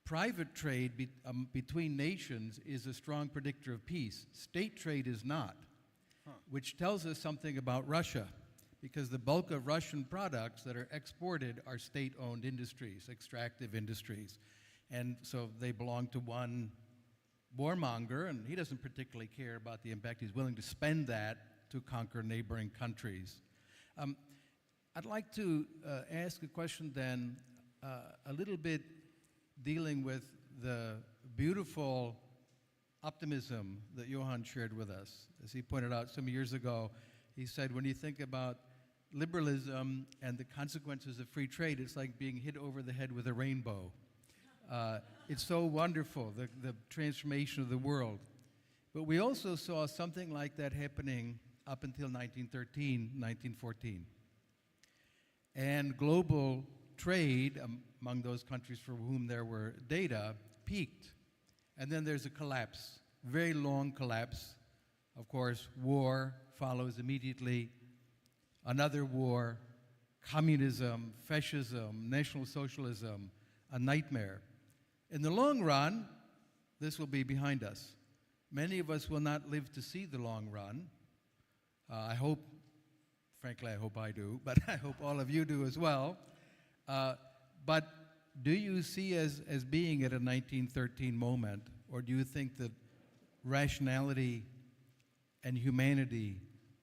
Private trade between nations is a strong predictor of peace. State trade is not, which tells us something about Russia, because the bulk of Russian products that are exported are state-owned industries, extractive industries. And so they belong to one warmonger, and he doesn't particularly care about the impact. He's willing to spend that to conquer neighboring countries. I'd like to ask a question then, a little bit dealing with the beautiful optimism that Johan shared with us. As he pointed out some years ago, he said, when you think about liberalism and the consequences of free trade, it's like being hit over the head with a rainbow. It's so wonderful, the transformation of the world. But we also saw something like that happening up until 1913, 1914. And global trade among those countries for whom there were data peaked. And then there's a collapse, very long collapse. Of course, war follows immediately, another war, communism, fascism, National Socialism, a nightmare. In the long run, this will be behind us. Many of us will not live to see the long run. I hope, frankly, I hope I do, but I hope all of you do as well. But do you see as being at a 1913 moment, or do you think that rationality and humanity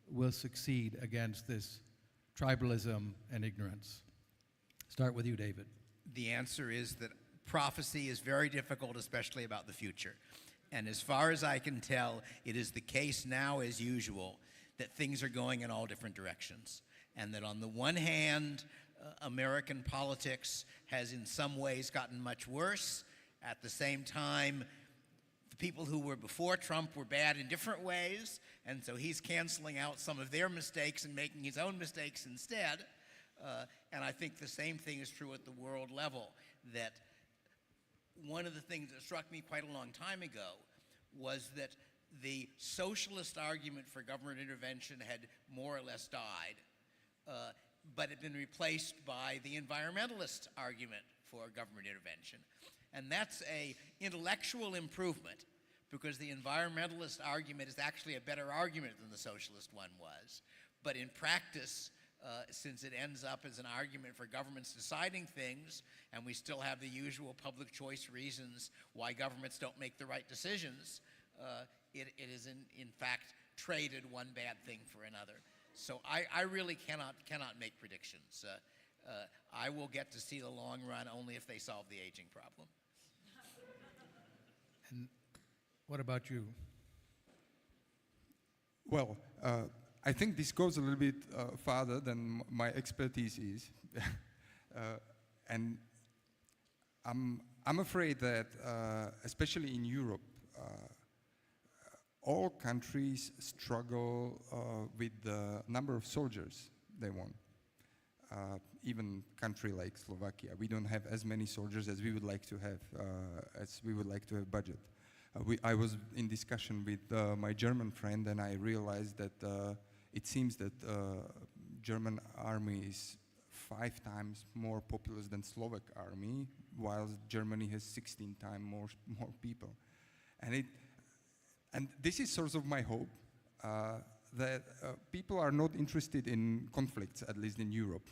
will succeed against this tribalism and ignorance? Start with you, David. The answer is that prophecy is very difficult, especially about the future. And as far as I can tell, it is the case now, as usual, that things are going in all different directions. And that on the one hand, American politics has in some ways gotten much worse. At the same time, the people who were before Trump were bad in different ways, and so he's canceling out some of their mistakes and making his own mistakes instead. And I think the same thing is true at the world level, that one of the things that struck me quite a long time ago was that the socialist argument for government intervention had more or less died, but had been replaced by the environmentalist argument for government intervention. And that's an intellectual improvement, because the environmentalist argument is actually a better argument than the socialist one was. But in practice, since it ends up as an argument for governments deciding things, and we still have the usual public choice reasons why governments don't make the right decisions, it is in fact traded one bad thing for another. So I really cannot make predictions. I will get to see the long run only if they solve the aging problem. And what about you? Well, I think this goes a little bit farther than my expertise is. And I'm afraid that, especially in Europe, all countries struggle with the number of soldiers they want. Even country like Slovakia, we don't have as many soldiers as we would like to have, budget. I was in discussion with my German friend, and I realized that it seems that German army is 5 times more populous than Slovak army, while Germany has 16 times more people. And this is sort of my hope, that people are not interested in conflicts, at least in Europe.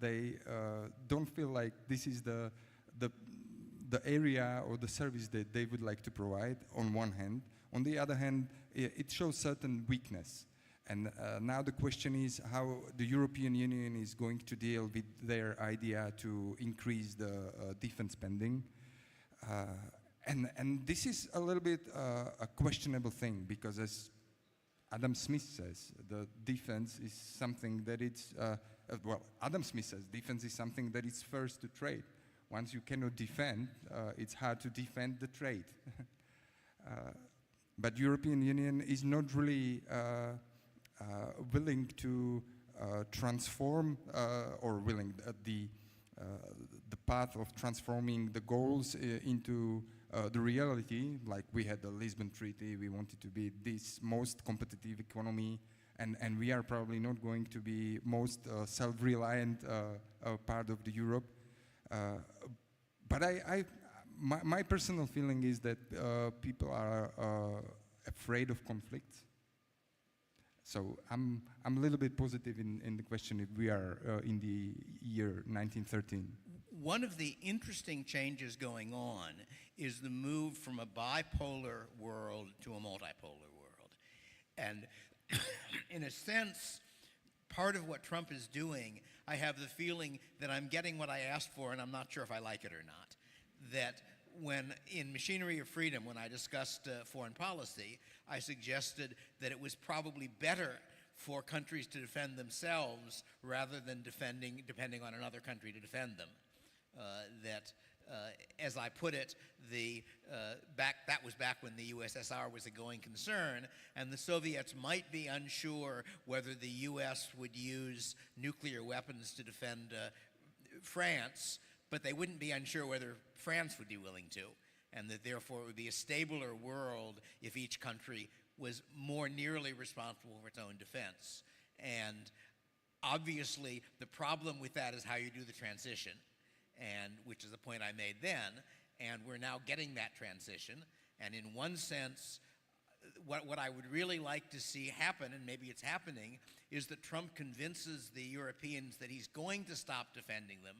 They don't feel like this is the area or the service that they would like to provide, on one hand. On the other hand, it shows certain weakness. And now the question is how the European Union is going to deal with their idea to increase the defense spending. And this is a little bit a questionable thing, because as Adam Smith says, the defense is something that it's, well, Adam Smith says defense is something that is first to trade. Once you cannot defend, it's hard to defend the trade. But European Union is not really willing to transform, or willing, the path of transforming the goals into the reality. Like we had the Lisbon Treaty, we wanted to be this most competitive economy, and we are probably not going to be most self-reliant part of the Europe. But my personal feeling is that people are afraid of conflict. So I'm a little bit positive in the question if we are in the year 1913. One of the interesting changes going on is the move from a bipolar world to a multipolar world. And in a sense, part of what Trump is doing, I have the feeling that I'm getting what I asked for, and I'm not sure if I like it or not. That when, in Machinery of Freedom, when I discussed foreign policy, I suggested that it was probably better for countries to defend themselves rather than depending on another country to defend them. As I put it, that was back when the USSR was a going concern, and the Soviets might be unsure whether the US would use nuclear weapons to defend France, but they wouldn't be unsure whether France would be willing to, and that therefore it would be a stabler world if each country was more nearly responsible for its own defense. And obviously, the problem with that is how you do the transition, and which is the point I made then, and we're now getting that transition. And in one sense, what I would really like to see happen, and maybe it's happening, is that Trump convinces the Europeans that he's going to stop defending them,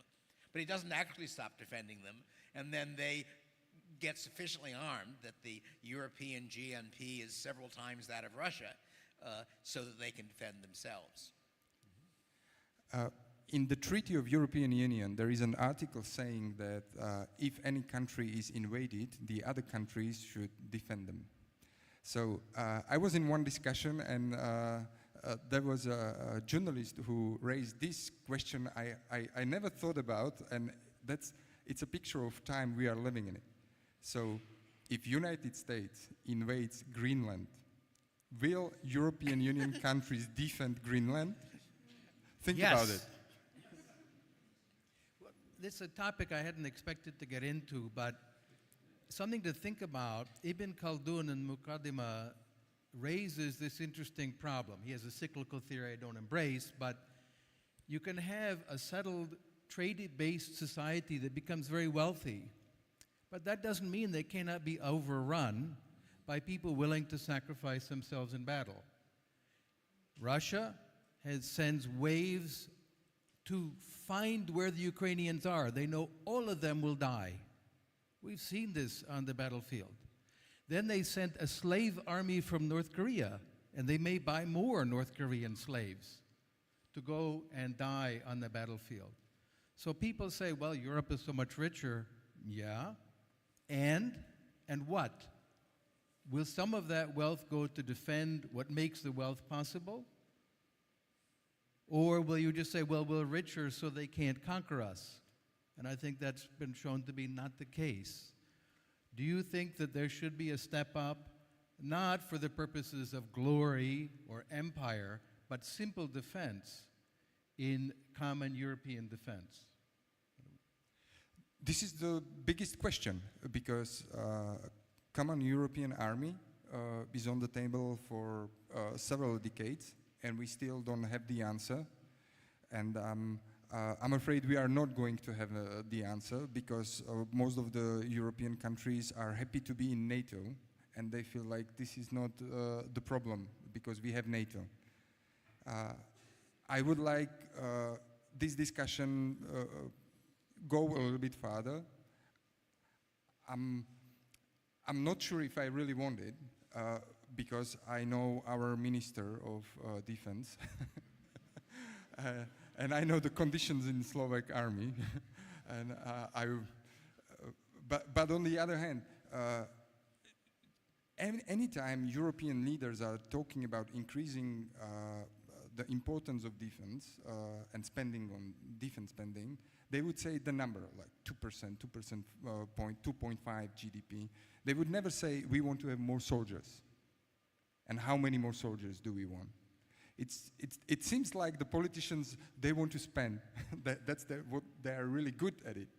but he doesn't actually stop defending them, and then they get sufficiently armed that the European GNP is several times that of Russia, so that they can defend themselves. In the Treaty of European Union, there is an article saying that if any country is invaded, the other countries should defend them. So I was in one discussion, and there was a journalist who raised this question I never thought about, and it's a picture of time we are living in it. So if United States invades Greenland, will European Union countries defend Greenland? Think about it. This is a topic I hadn't expected to get into, but something to think about. Ibn Khaldun in Muqaddimah raises this interesting problem. He has a cyclical theory I don't embrace, but you can have a settled trade-based society that becomes very wealthy, but that doesn't mean they cannot be overrun by people willing to sacrifice themselves in battle. Russia sends waves to find where the Ukrainians are. They know all of them will die. We've seen this on the battlefield. Then they sent a slave army from North Korea, and they may buy more North Korean slaves to go and die on the battlefield. So people say, well, Europe is so much richer. Yeah. And what? Will some of that wealth go to defend what makes the wealth possible? Or will you just say, well, we're richer so they can't conquer us? And I think that's been shown to be not the case. Do you think that there should be a step up, not for the purposes of glory or empire, but simple defense in common European defense? This is the biggest question, because common European army is on the table for several decades, and we still don't have the answer. And I'm afraid we are not going to have the answer, because most of the European countries are happy to be in NATO, and they feel like this is not the problem, because we have NATO. I would like this discussion go a little bit further. I'm not sure if I really want it, because I know our Minister of Defense, and I know the conditions in Slovak army, and but on the other hand, anytime European leaders are talking about increasing the importance of defense and spending on defense spending, they would say the number, like 2%, 2.5 GDP. They would never say, we want to have more soldiers. And how many more soldiers do we want? It seems like the politicians, they want to spend. That's what they are really good at it.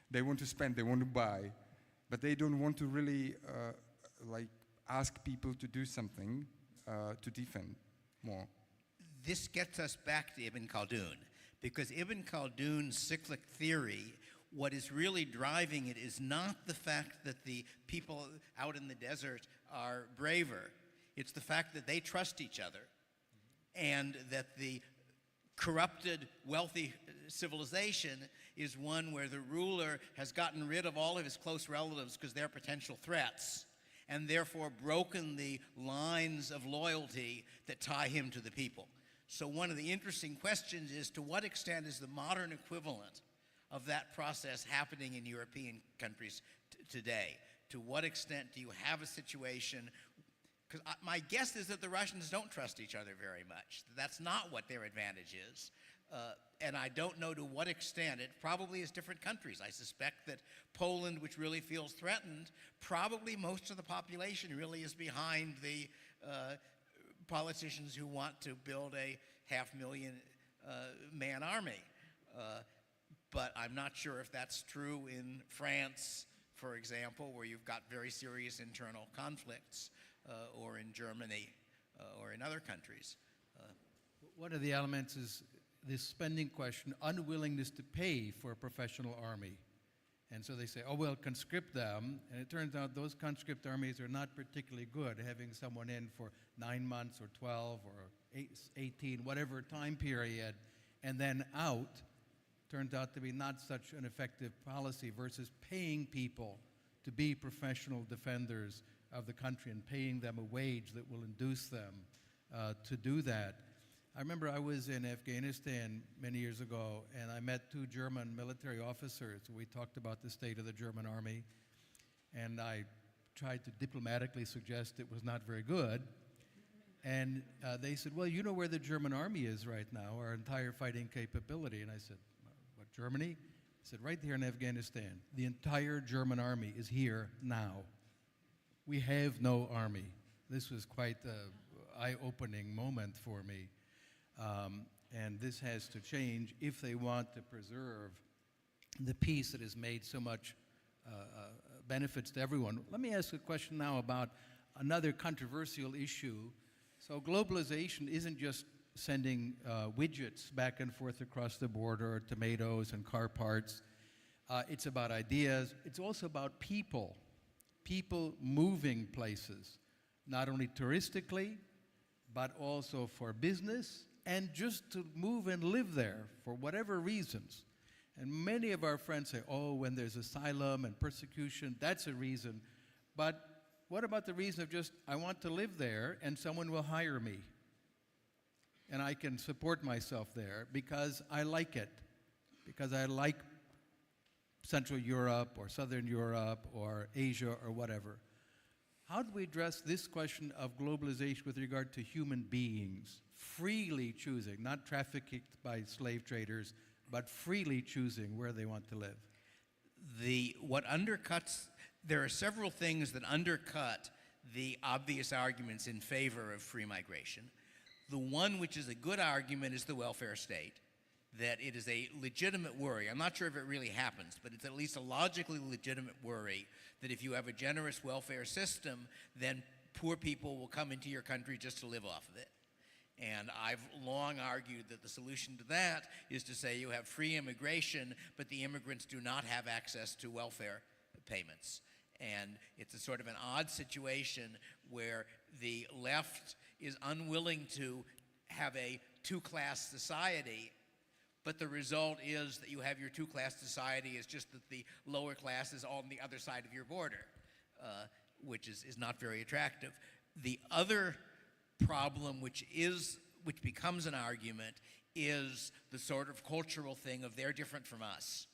They want to spend, they want to buy, but they don't want to really like ask people to do something to defend more. This gets us back to Ibn Khaldun, because Ibn Khaldun's cyclic theory, what is really driving it is not the fact that the people out in the desert are braver. It's the fact that they trust each other, and that the corrupted, wealthy civilization is one where the ruler has gotten rid of all of his close relatives because they're potential threats, and therefore broken the lines of loyalty that tie him to the people. So one of the interesting questions is, to what extent is the modern equivalent of that process happening in European countries today? To what extent do you have a situation? Because my guess is that the Russians don't trust each other very much. That's not what their advantage is. And I don't know to what extent. It probably is different countries. I suspect that Poland, which really feels threatened, probably most of the population really is behind the politicians who want to build a 500,000 man army. But I'm not sure if that's true in France, for example, where you've got very serious internal conflicts, or in Germany, or in other countries. One of the elements is this spending question, unwillingness to pay for a professional army. And so they say, oh, we'll conscript them. And it turns out those conscript armies are not particularly good, having someone in for 9 months or 12 or 18, whatever time period, and then out. Turns out to be not such an effective policy versus paying people to be professional defenders of the country and paying them a wage that will induce them to do that. I remember I was in Afghanistan many years ago, and I met 2 German military officers. We talked about the state of the German army, and I tried to diplomatically suggest it was not very good. And they said, well, you know where the German army is right now, our entire fighting capability. And I said, what, Germany? He said, right here in Afghanistan. The entire German army is here now. We have no army. This was quite an eye-opening moment for me. And this has to change if they want to preserve the peace that has made so much benefits to everyone. Let me ask a question now about another controversial issue. So globalization isn't just sending widgets back and forth across the border, or tomatoes and car parts. It's about ideas. It's also about people. People moving places, not only touristically, but also for business, and just to move and live there for whatever reasons. And many of our friends say, oh, when there's asylum and persecution, that's a reason. But what about the reason of just, I want to live there and someone will hire me, and I can support myself there because I like it, because I like Central Europe or Southern Europe or Asia or whatever. How do we address this question of globalization with regard to human beings freely choosing, not trafficked by slave traders, but freely choosing where they want to live? There are several things that undercut the obvious arguments in favor of free migration. The one which is a good argument is the welfare state, that it is a legitimate worry. I'm not sure if it really happens, but it's at least a logically legitimate worry that if you have a generous welfare system, then poor people will come into your country just to live off of it. And I've long argued that the solution to that is to say you have free immigration, but the immigrants do not have access to welfare payments. And it's a sort of an odd situation where the left is unwilling to have a two-class society, but the result is that you have your two-class society. It's just that the lower class is on the other side of your border, which is not very attractive. The other problem, which becomes an argument, is the sort of cultural thing of they're different from us.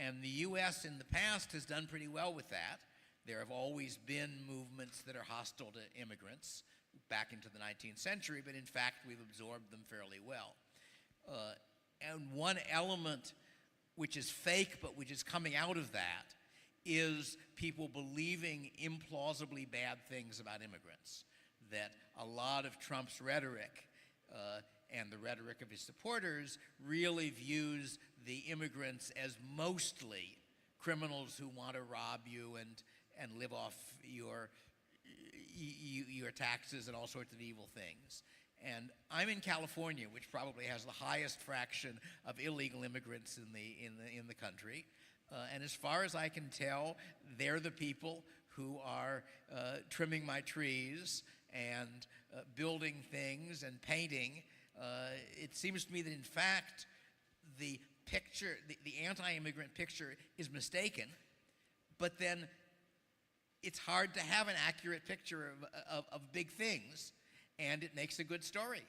And the U.S. in the past has done pretty well with that. There have always been movements that are hostile to immigrants back into the 19th century, but in fact, we've absorbed them fairly well. And one element which is fake, but which is coming out of that, is people believing implausibly bad things about immigrants. That a lot of Trump's rhetoric and the rhetoric of his supporters really views the immigrants as mostly criminals who want to rob you and live off your taxes and all sorts of evil things. And I'm in California, which probably has the highest fraction of illegal immigrants in the country. And as far as I can tell, they're the people who are trimming my trees and building things and painting. It seems to me that, in fact, the picture, the anti-immigrant picture is mistaken, but then it's hard to have an accurate picture of big things, and it makes a good story.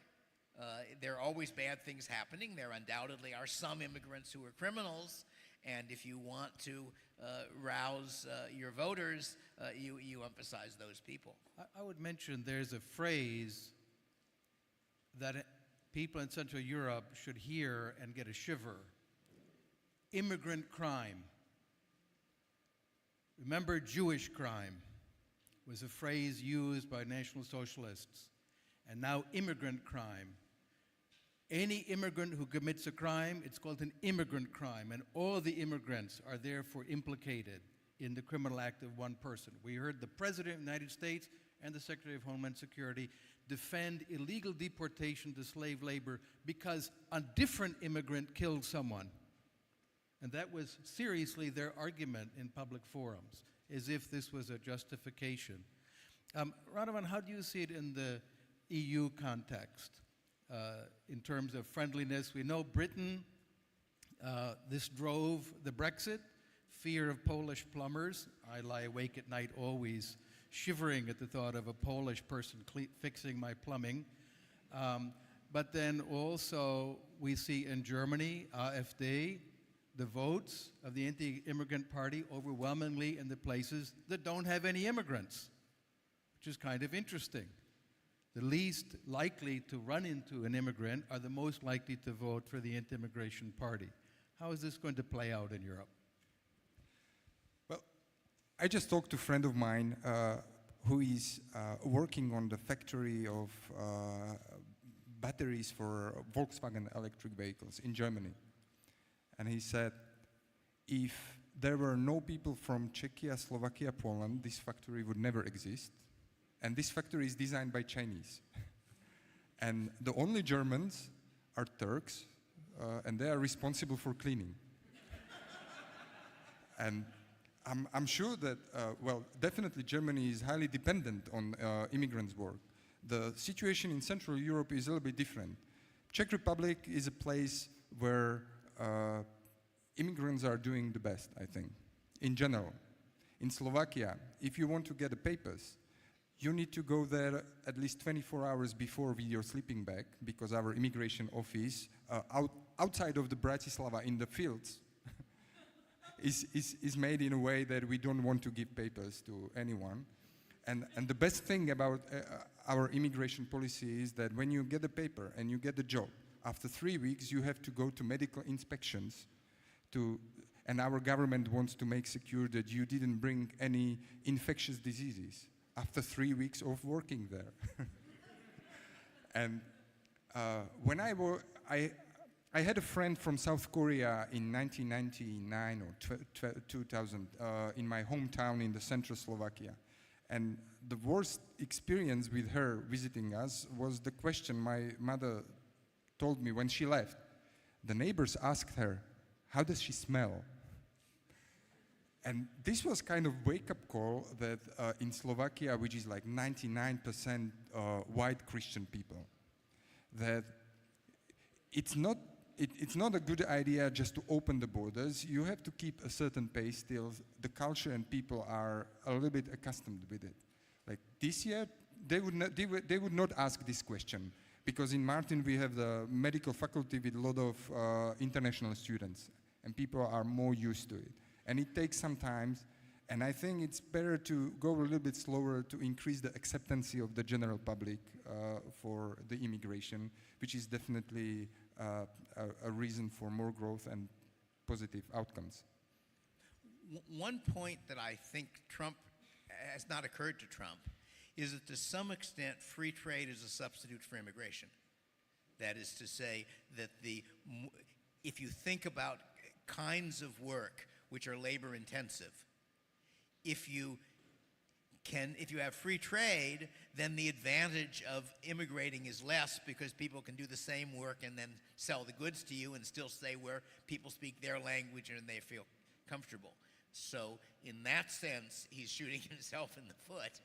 There are always bad things happening. There undoubtedly are some immigrants who are criminals, and if you want to rouse your voters, you emphasize those people. I would mention there's a phrase that people in Central Europe should hear and get a shiver. Immigrant crime. Remember, Jewish crime was a phrase used by National Socialists. And now immigrant crime. Any immigrant who commits a crime, it's called an immigrant crime, and all the immigrants are therefore implicated in the criminal act of one person. We heard the President of the United States and the Secretary of Homeland Security defend illegal deportation to slave labor because a different immigrant killed someone. And that was seriously their argument in public forums, as if this was a justification. Radovan, how do you see it in the EU context in terms of friendliness? We know Britain, this drove the Brexit, fear of Polish plumbers. I lie awake at night always shivering at the thought of a Polish person fixing my plumbing. But then also we see in Germany, AfD, the votes of the anti-immigrant party overwhelmingly in the places that don't have any immigrants, which is kind of interesting. The least likely to run into an immigrant are the most likely to vote for the anti-immigration party. How is this going to play out in Europe? Well, I just talked to a friend of mine who is working on the factory of batteries for Volkswagen electric vehicles in Germany. And he said, if there were no people from Czechia, Slovakia, Poland, this factory would never exist. And this factory is designed by Chinese. And the only Germans are Turks, and they are responsible for cleaning. And I'm sure that, well, definitely Germany is highly dependent on immigrants' work. The situation in Central Europe is a little bit different. Czech Republic is a place where immigrants are doing the best, I think, in general. In Slovakia, if you want to get the papers, you need to go there at least 24 hours before with your sleeping bag, because our immigration office, outside of the Bratislava in the fields, is made in a way that we don't want to give papers to anyone. And the best thing about our immigration policy is that when you get the paper and you get the job, after 3 weeks you have to go to medical inspections and our government wants to make secure that you didn't bring any infectious diseases after 3 weeks of working there. And when I had a friend from South Korea in 1999 or 2000 in my hometown in the central Slovakia. And the worst experience with her visiting us was the question my mother told me when she left. The neighbors asked her, how does she smell? And this was kind of wake-up call that in Slovakia, which is like 99% white Christian people, that it's not a good idea just to open the borders. You have to keep a certain pace till the culture and people are a little bit accustomed with it. Like this year, they would not ask this question, because in Martin we have the medical faculty with a lot of international students. and people are more used to it. And it takes some time, and I think it's better to go a little bit slower to increase the acceptance of the general public for the immigration, which is definitely a reason for more growth and positive outcomes. One point that I think has not occurred to Trump is that to some extent free trade is a substitute for immigration. That is to say that if you think about kinds of work which are labor intensive, if you have free trade, then the advantage of immigrating is less because people can do the same work and then sell the goods to you and still stay where people speak their language and they feel comfortable. So in that sense, he's shooting himself in the foot.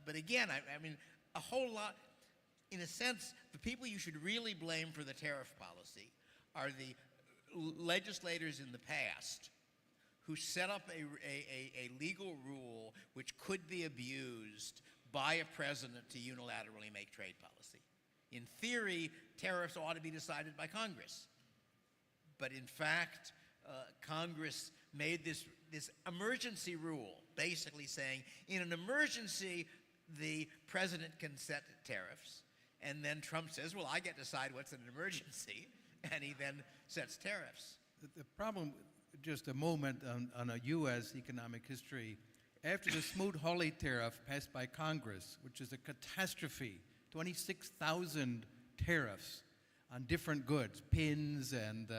But again, I mean, a whole lot, in a sense, the people you should really blame for the tariff policy are the legislators in the past who set up a legal rule which could be abused by a president to unilaterally make trade policy. In theory, tariffs ought to be decided by Congress. But in fact, Congress made this emergency rule, basically saying, in an emergency, the president can set tariffs. And then Trump says, well, I get to decide what's an emergency. And he then sets tariffs. The problem, just a moment on a U.S. economic history, after the Smoot-Hawley tariff passed by Congress, which is a catastrophe, 26,000 tariffs on different goods, pins and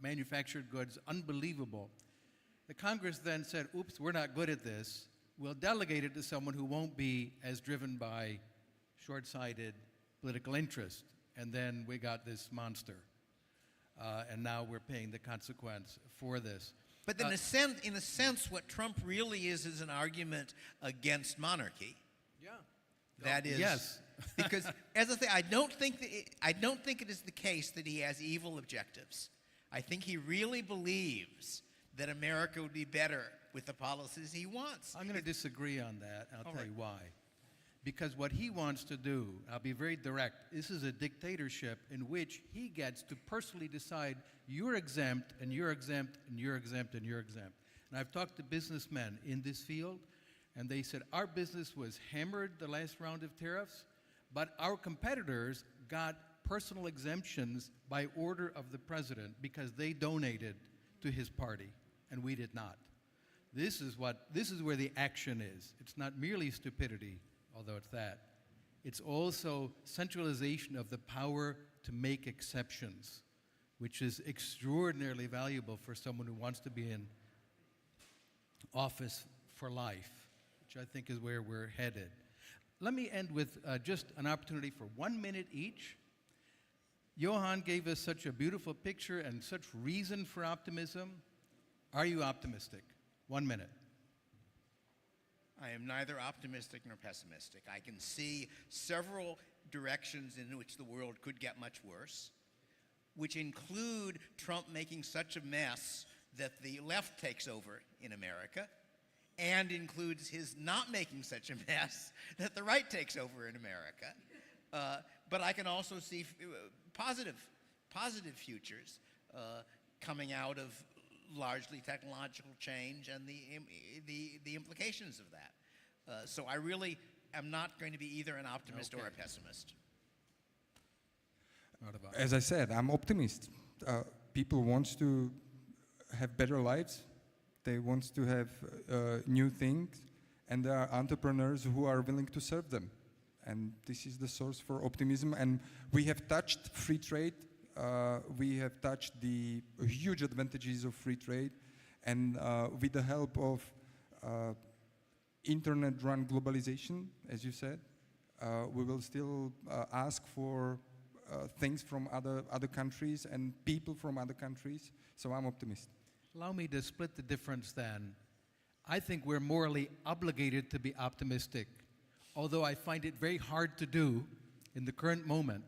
manufactured goods, unbelievable. The Congress then said, oops, we're not good at this. We'll delegate it to someone who won't be as driven by short-sighted political interest. And then we got this monster. And now we're paying the consequence for this. But in a sense, what Trump really is an argument against monarchy. Yeah. That is, yes. Because as I say, I don't think it is the case that he has evil objectives. I think he really believes that America would be better with the policies he wants. I'm going to disagree on that. I'll tell right. you why. Because what he wants to do, I'll be very direct, this is a dictatorship in which he gets to personally decide you're exempt, and you're exempt, and you're exempt, and you're exempt. And I've talked to businessmen in this field, and they said our business was hammered the last round of tariffs, but our competitors got personal exemptions by order of the president because they donated to his party, and we did not. This is where the action is. It's not merely stupidity, although it's that. It's also centralization of the power to make exceptions, which is extraordinarily valuable for someone who wants to be in office for life, which I think is where we're headed. Let me end with just an opportunity for 1 minute each. Johan gave us such a beautiful picture and such reason for optimism. Are you optimistic? 1 minute. I am neither optimistic nor pessimistic. I can see several directions in which the world could get much worse, which include Trump making such a mess that the left takes over in America, and includes his not making such a mess that the right takes over in America. But I can also see positive futures coming out of largely technological change and the implications of that. So I really am not going to be either an optimist or a pessimist. As I said, I'm optimist. People want to have better lives. They want to have new things, and there are entrepreneurs who are willing to serve them. And this is the source for optimism. And we have touched free trade. We have touched the huge advantages of free trade. And with the help of internet-run globalization, as you said, we will still ask for things from other countries and people from other countries. So I'm optimistic. Allow me to split the difference then. I think we're morally obligated to be optimistic, although I find it very hard to do in the current moment.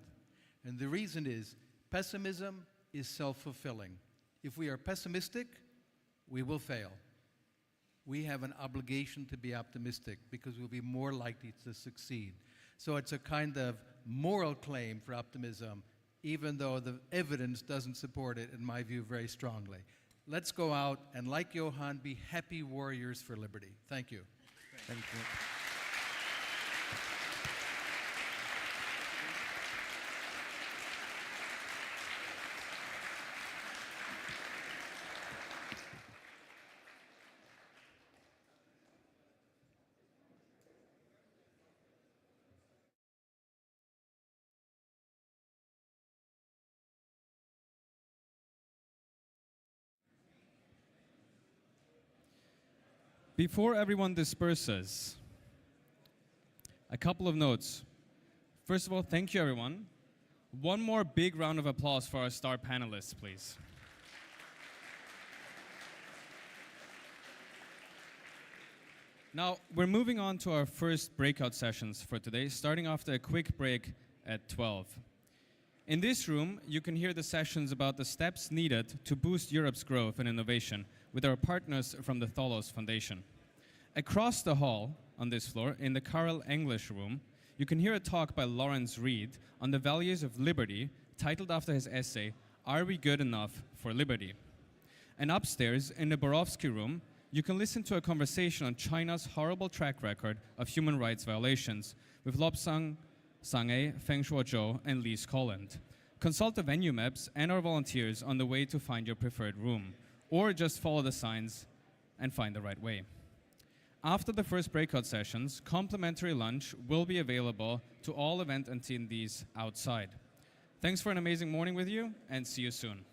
And the reason is pessimism is self-fulfilling. If we are pessimistic, we will fail. We have an obligation to be optimistic because we'll be more likely to succeed. So it's a kind of moral claim for optimism. even though the evidence doesn't support it, in my view, very strongly. Let's go out and, like Johann, be happy warriors for liberty. Thank you. Thank you. Before everyone disperses, a couple of notes. First of all, thank you, everyone. One more big round of applause for our star panelists, please. Now, we're moving on to our first breakout sessions for today, starting after a quick break at 12. In this room, you can hear the sessions about the steps needed to boost Europe's growth and innovation with our partners from the Tholos Foundation. Across the hall, on this floor, in the Karel English room, you can hear a talk by Lawrence Reed on the values of liberty, titled after his essay, Are We Good Enough for Liberty? And upstairs, in the Borowski room, you can listen to a conversation on China's horrible track record of human rights violations with Lobsang Sangye, Feng Shuozhou, and Lise Colland. Consult the venue maps and our volunteers on the way to find your preferred room, or just follow the signs and find the right way. After the first breakout sessions, complimentary lunch will be available to all event attendees outside. Thanks for an amazing morning with you, and see you soon.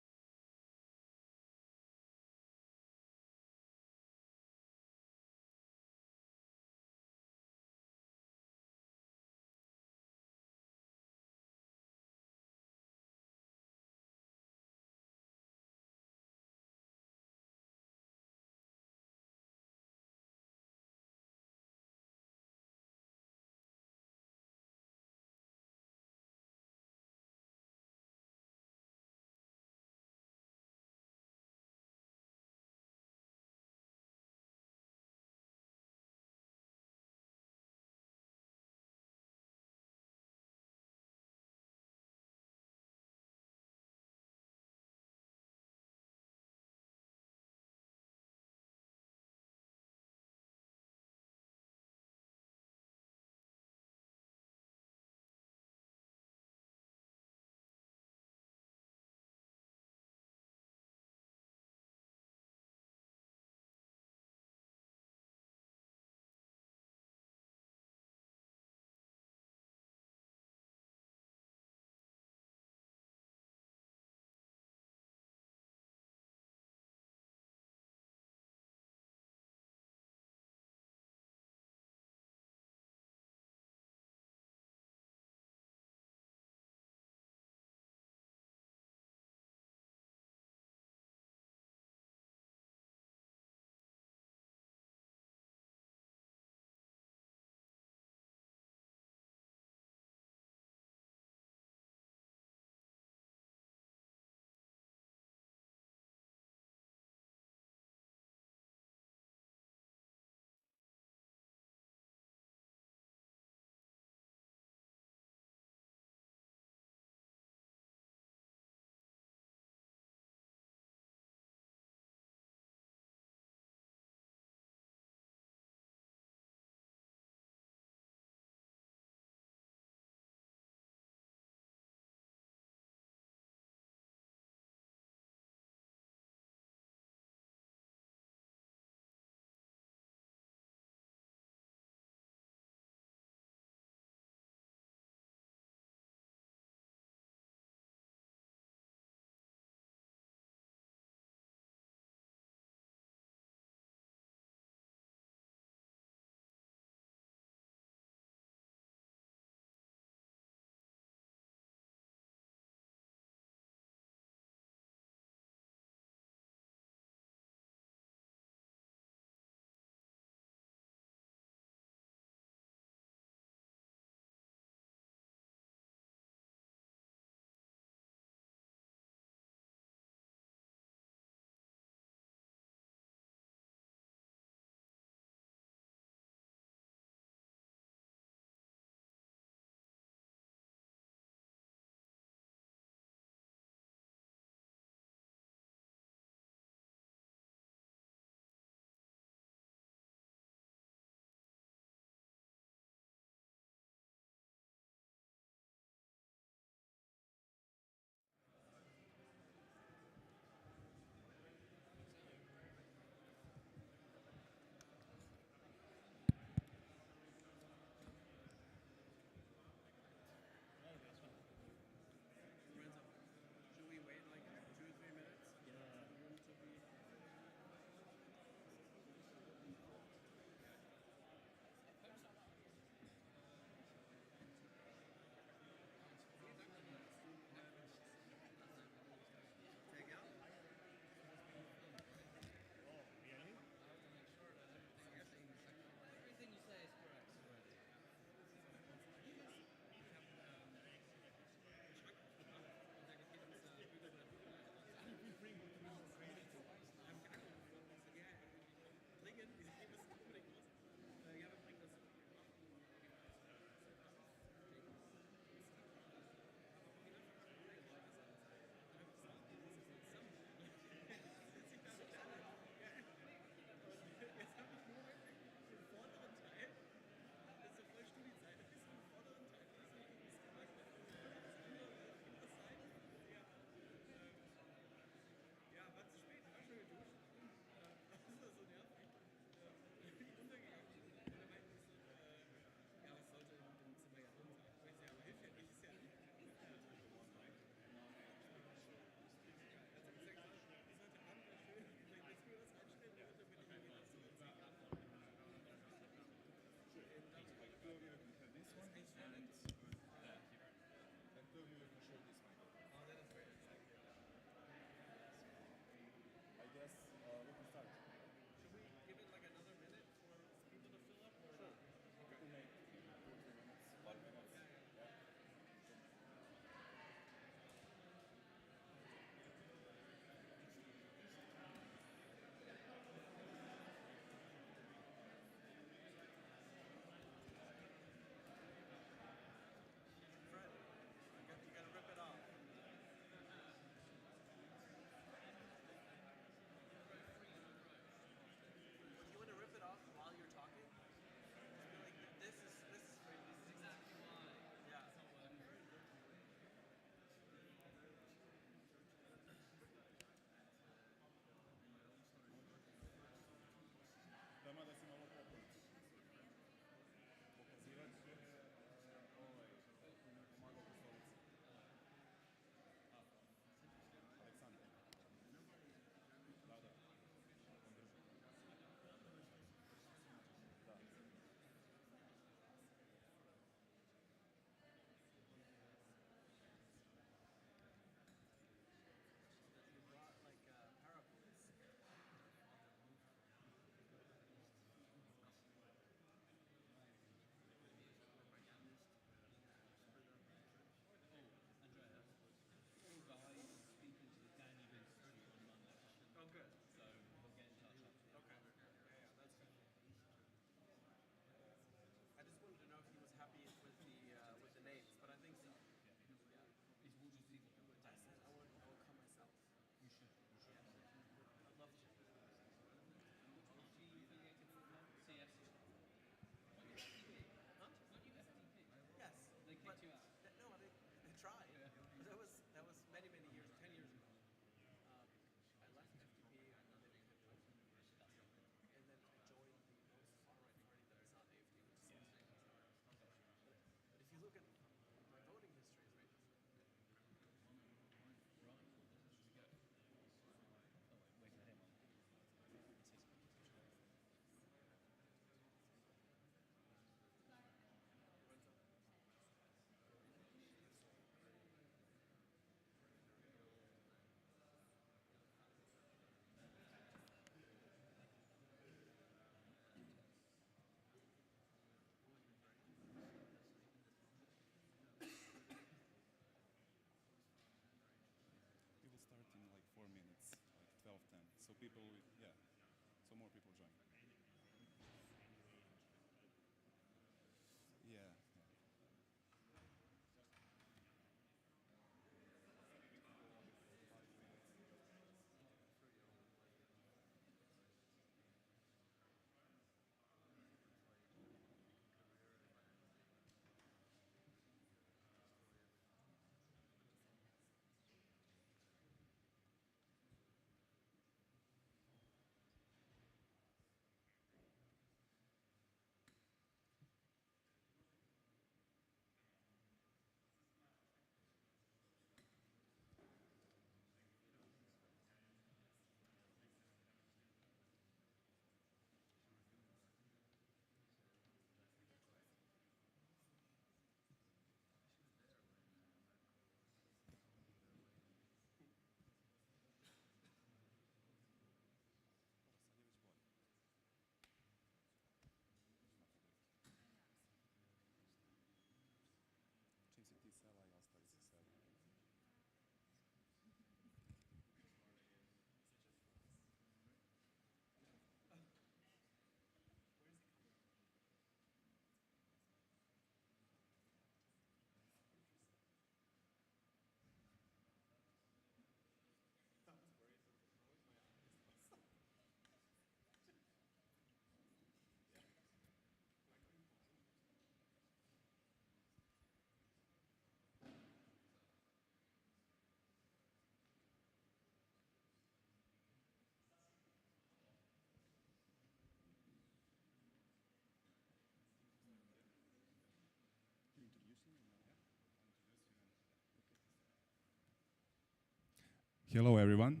Hello, everyone.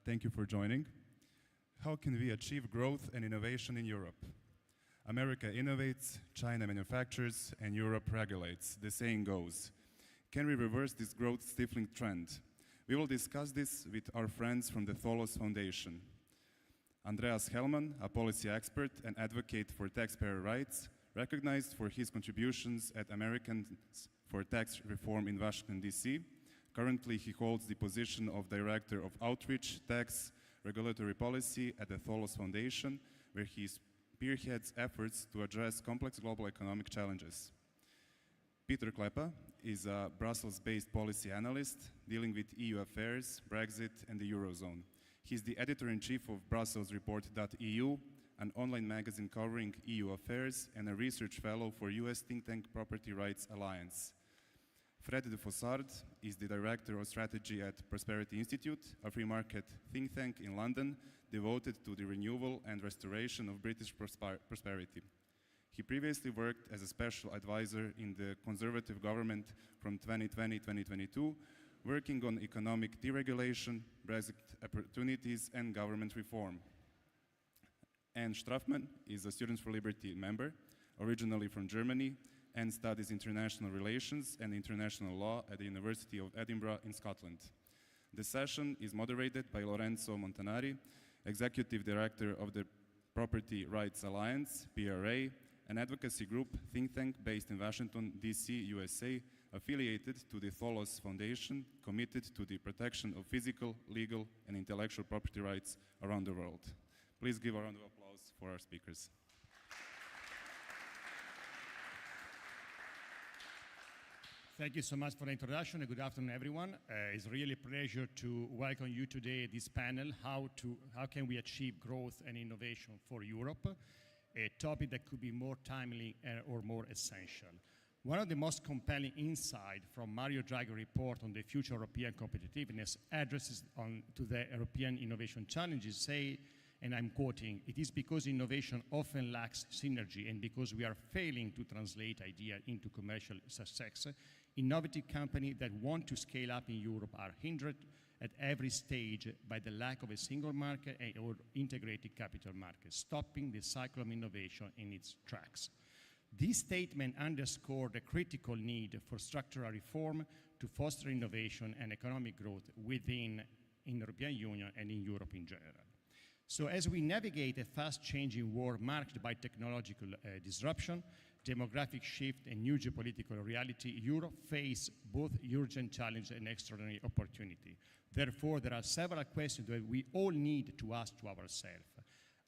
Thank you for joining. How can we achieve growth and innovation in Europe? America innovates, China manufactures, and Europe regulates. The saying goes. Can we reverse this growth-stifling trend? We will discuss this with our friends from the Tholos Foundation. Andreas Hellman, a policy expert and advocate for taxpayer rights, recognized for his contributions at Americans for Tax Reform in Washington, D.C. Currently, he holds the position of Director of Outreach, Tax, Regulatory Policy at the Tholos Foundation, where he spearheads efforts to address complex global economic challenges. Peter Klepa is a Brussels-based policy analyst dealing with EU affairs, Brexit, and the Eurozone. He's the editor-in-chief of BrusselsReport.eu, an online magazine covering EU affairs, and a research fellow for US think tank Property Rights Alliance. Fred de Fossard is the director of strategy at Prosperity Institute, a free market think tank in London devoted to the renewal and restoration of British prosperity. He previously worked as a special advisor in the Conservative government from 2020-2022, working on economic deregulation, Brexit opportunities, and government reform. Anne Strafman is a Students for Liberty member, originally from Germany, and studies international relations and international law at the University of Edinburgh in Scotland. The session is moderated by Lorenzo Montanari, Executive Director of the Property Rights Alliance, PRA, an advocacy group think tank based in Washington, D.C., USA, affiliated to the Tholos Foundation, committed to the protection of physical, legal, and intellectual property rights around the world. Please give a round of applause for our speakers. Thank you so much for the introduction, and good afternoon, everyone. It's really a pleasure to welcome you today at this panel, how can we achieve growth and innovation for Europe, a topic that could be more timely or more essential. One of the most compelling insights from Mario Draghi's report on the future European competitiveness addresses to the European innovation challenges, say, and I'm quoting, "It is because innovation often lacks synergy and because we are failing to translate ideas into commercial success, innovative companies that want to scale up in Europe are hindered at every stage by the lack of a single market or integrated capital market, stopping the cycle of innovation in its tracks." This statement underscored the critical need for structural reform to foster innovation and economic growth within the European Union and in Europe in general. So as we navigate a fast-changing world marked by technological disruption, demographic shift, and new geopolitical reality, Europe faces both urgent challenge and extraordinary opportunity. Therefore, there are several questions that we all need to ask to ourselves.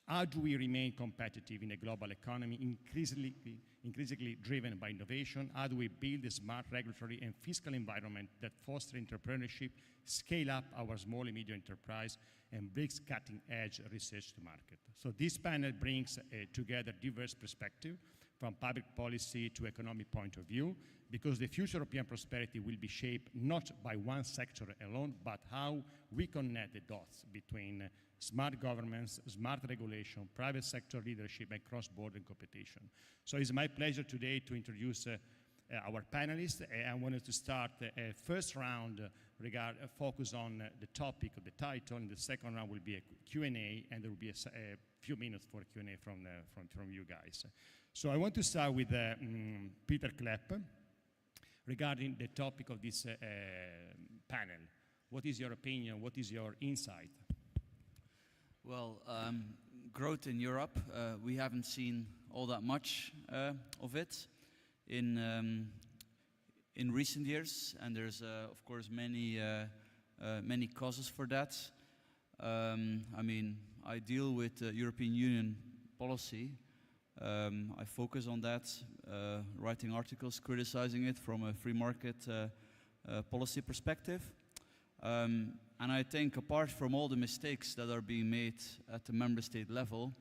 How do we remain competitive in a global economy increasingly driven by innovation? How do we build a smart regulatory and fiscal environment that foster entrepreneurship, scale up our small and medium enterprise, and brings cutting-edge research to market? So this panel brings together diverse perspectives from public policy to economic point of view, because the future European prosperity will be shaped not by one sector alone, but how we connect the dots between smart governments, smart regulation, private sector leadership, and cross-border competition. So it's my pleasure today to introduce our panelists. I wanted to start a first round focus on the topic of the title, and the second round will be a Q&A, and there will be a few minutes for Q&A from you guys. So I want to start with Peter Klepp regarding the topic of this panel. What is your opinion? What is your insight? Well, growth in Europe, we haven't seen all that much of it in recent years, and there's of course many causes for that. I mean, I deal with European Union policy. I focus on that, writing articles criticizing it from a free market policy perspective. And I think apart from all the mistakes that are being made at the member state level,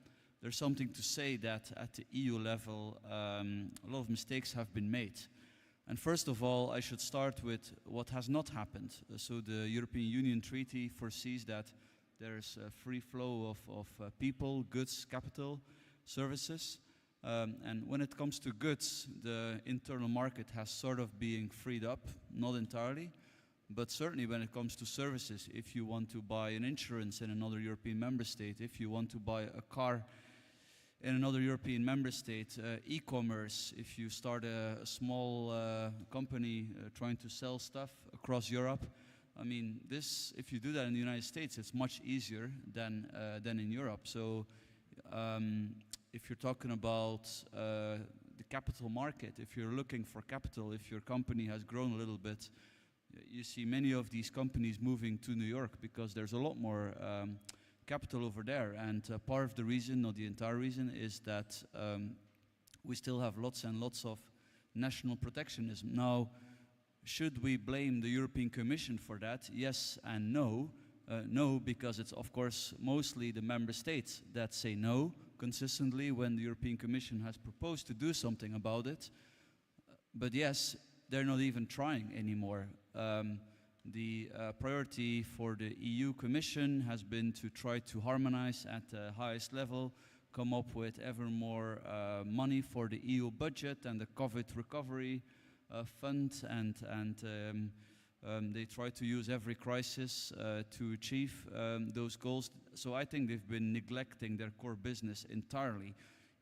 there's something to say that at the EU level, a lot of mistakes have been made. And first of all, I should start with what has not happened. So the European Union Treaty foresees that there's a free flow of people, goods, capital, services. And when it comes to goods, the internal market has sort of been freed up, not entirely. But certainly when it comes to services, if you want to buy an insurance in another European member state, if you want to buy a car in another European member state, e-commerce, if you start a small company trying to sell stuff across Europe, I mean, this, if you do that in the United States, it's much easier than in Europe. So if you're talking about the capital market, if you're looking for capital, if your company has grown a little bit, you see many of these companies moving to New York because there's a lot more capital over there. And part of the reason, not the entire reason, is that we still have lots and lots of national protectionism. Now, should we blame the European Commission for that? Yes and no. No, because it's of course mostly the member states that say no consistently when the European Commission has proposed to do something about it. But yes, they're not even trying anymore. The priority for the EU Commission has been to try to harmonize at the highest level, come up with ever more money for the EU budget and the COVID recovery fund, and they try to use every crisis to achieve those goals. So I think they've been neglecting their core business entirely.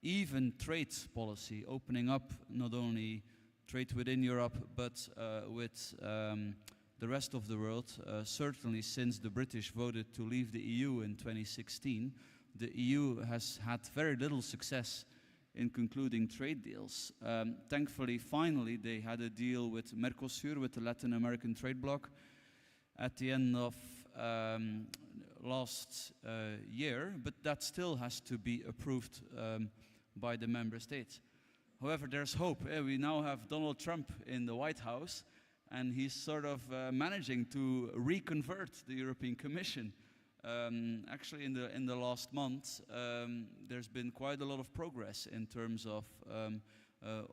Even trade policy, opening up not only trade within Europe, but with the rest of the world. Certainly since the British voted to leave the EU in 2016, the EU has had very little success in concluding trade deals. Thankfully, finally, they had a deal with Mercosur, with the Latin American trade bloc, at the end of last year, but that still has to be approved by the member states. However, there's hope. We now have Donald Trump in the White House, and he's sort of managing to reconvert the European Commission. Actually, in the last month, there's been quite a lot of progress in terms of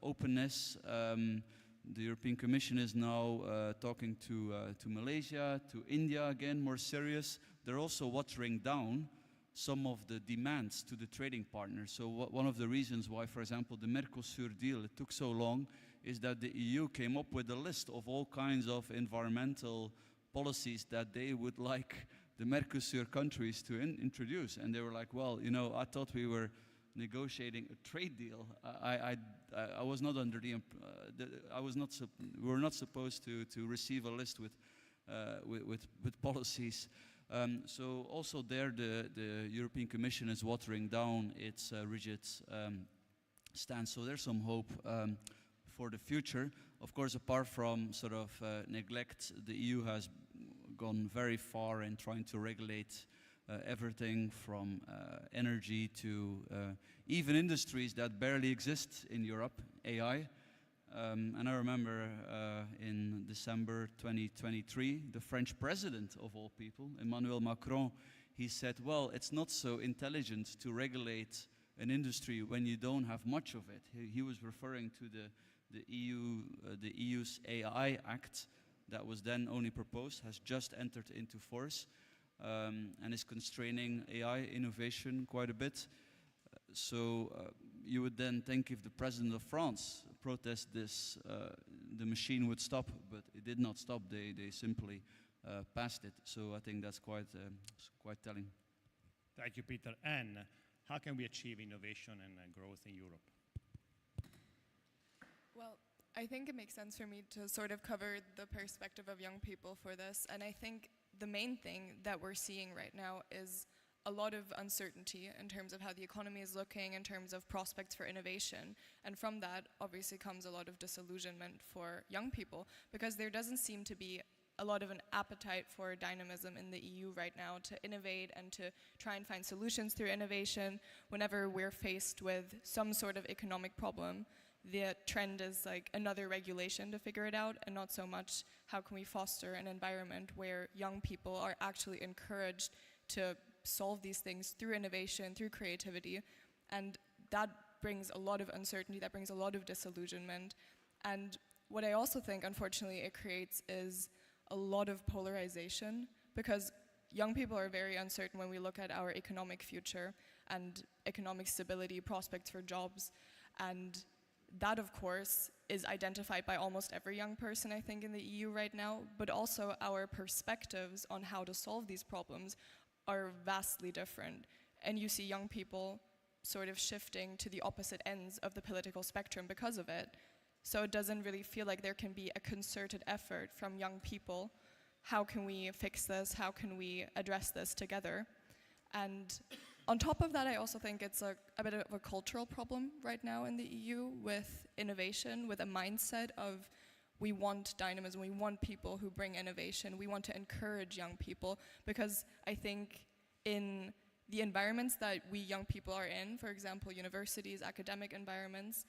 openness. The European Commission is now talking to Malaysia, to India again, more serious. They're also watering down some of the demands to the trading partners. So one of the reasons why, for example, the Mercosur deal, it took so long, is that the EU came up with a list of all kinds of environmental policies that they would like the Mercosur countries to introduce. And they were like, well, you know, I thought we were negotiating a trade deal. I was not under the, we were not supposed to receive a list with policies. So also there, the European Commission is watering down its rigid stance. So there's some hope for the future. Of course, apart from sort of neglect, the EU has gone very far in trying to regulate everything from energy to even industries that barely exist in Europe, AI. And I remember in December 2023, the French president of all people, Emmanuel Macron, he said, well, it's not so intelligent to regulate an industry when you don't have much of it. He was referring to the EU's AI Act that was then only proposed, has just entered into force, and is constraining AI innovation quite a bit. So you would then think if the president of France protest this, the machine would stop, but it did not stop. They simply passed it. So I think that's quite telling. Thank you, Peter. Anne, how can we achieve innovation and growth in Europe? Well, I think it makes sense for me to sort of cover the perspective of young people for this. And I think the main thing that we're seeing right now is a lot of uncertainty in terms of how the economy is looking, in terms of prospects for innovation. And from that, obviously, comes a lot of disillusionment for young people, because there doesn't seem to be a lot of an appetite for dynamism in the EU right now to innovate and to try and find solutions through innovation. Whenever we're faced with some sort of economic problem, the trend is like another regulation to figure it out, and not so much how can we foster an environment where young people are actually encouraged to solve these things through innovation, through creativity. And that brings a lot of uncertainty, that brings a lot of disillusionment. And what I also think, unfortunately, it creates is a lot of polarization, because young people are very uncertain when we look at our economic future and economic stability, prospects for jobs. And that, of course, is identified by almost every young person, I think, in the EU right now, but also our perspectives on how to solve these problems are vastly different. And you see young people sort of shifting to the opposite ends of the political spectrum because of it. So it doesn't really feel like there can be a concerted effort from young people. How can we fix this? How can we address this together? And on top of that, I also think it's a bit of a cultural problem right now in the EU with innovation, with a mindset of we want dynamism, we want people who bring innovation, we want to encourage young people, because I think in the environments that we young people are in, for example, universities, academic environments,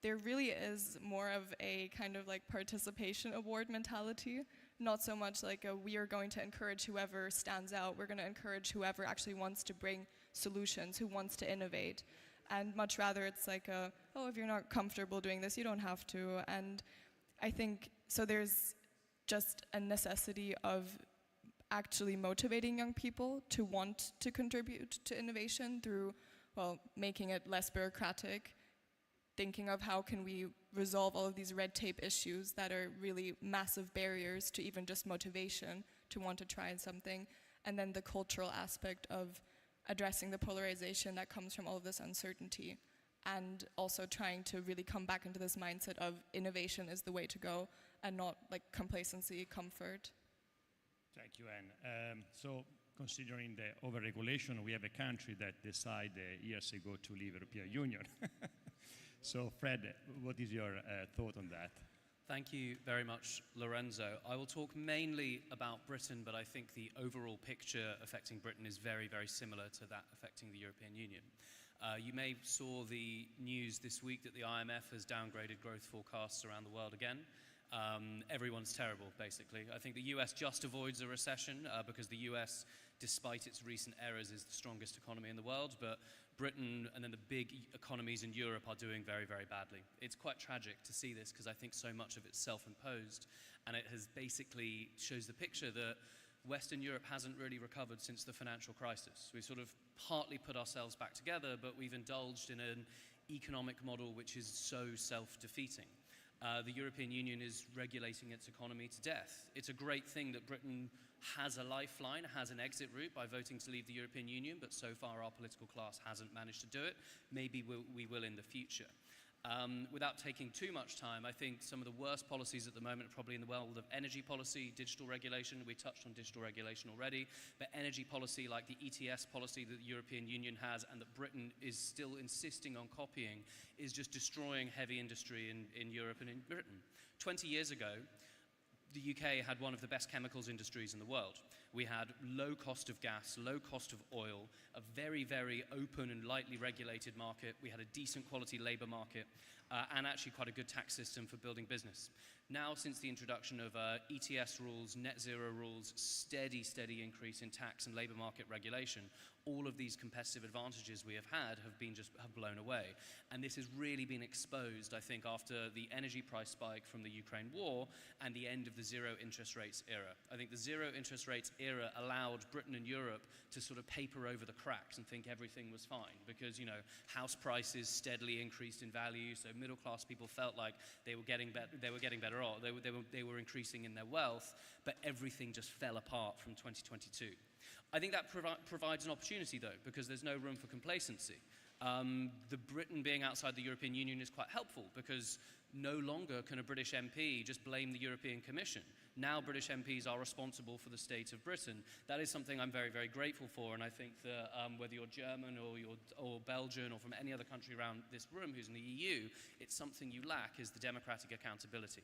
there really is more of a kind of like participation award mentality, not so much like we are going to encourage whoever stands out, we're going to encourage whoever actually wants to bring solutions, who wants to innovate. And much rather it's like, oh, if you're not comfortable doing this, you don't have to. And I think, so there's just a necessity of actually motivating young people to want to contribute to innovation through, well, making it less bureaucratic, thinking of how can we resolve all of these red tape issues that are really massive barriers to even just motivation to want to try something, and then the cultural aspect of addressing the polarization that comes from all of this uncertainty, and also trying to really come back into this mindset of innovation is the way to go and not like complacency, comfort. Thank you, Anne. So considering the overregulation, we have a country that decided years ago to leave European Union. So Fred, what is your thought on that? Thank you very much, Lorenzo. I will talk mainly about Britain, but I think the overall picture affecting Britain is very, very similar to that affecting the European Union. You may saw the news this week that the IMF has downgraded growth forecasts around the world again. Everyone's terrible, basically. I think the US just avoids a recession because the US, despite its recent errors, is the strongest economy in the world, but Britain and then the big economies in Europe are doing very, very badly. It's quite tragic to see this because I think so much of it's self-imposed, and it has basically shows the picture that Western Europe hasn't really recovered since the financial crisis. We've sort of partly put ourselves back together, but we've indulged in an economic model which is so self-defeating. The European Union is regulating its economy to death. It's a great thing that Britain has a lifeline, has an exit route by voting to leave the European Union, but so far our political class hasn't managed to do it. Maybe we will in the future. Without taking too much time, I think some of the worst policies at the moment are probably in the world of energy policy, digital regulation. We touched on digital regulation already, but energy policy like the ETS policy that the European Union has and that Britain is still insisting on copying is just destroying heavy industry in Europe and in Britain. 20 years ago, the UK had one of the best chemicals industries in the world. We had low cost of gas, low cost of oil, a very, very open and lightly regulated market. We had a decent quality labor market, and actually quite a good tax system for building business. Now, since the introduction of ETS rules, net zero rules, steady increase in tax and labor market regulation, all of these competitive advantages we have had have blown away. And this has really been exposed, I think, after the energy price spike from the Ukraine war and the end of the zero interest rates era. I think the zero interest rates era allowed Britain and Europe to sort of paper over the cracks and think everything was fine because, you know, house prices steadily increased in value, so middle class people felt like they were getting better off, they were increasing in their wealth, but everything just fell apart from 2022. I think that provides an opportunity, though, because there's no room for complacency. The Britain being outside the European Union is quite helpful because no longer can a British MP just blame the European Commission. Now British MPs are responsible for the state of Britain. That is something I'm very, very grateful for, and I think that whether you're German or Belgian or from any other country around this room who's in the EU, it's something you lack is the democratic accountability.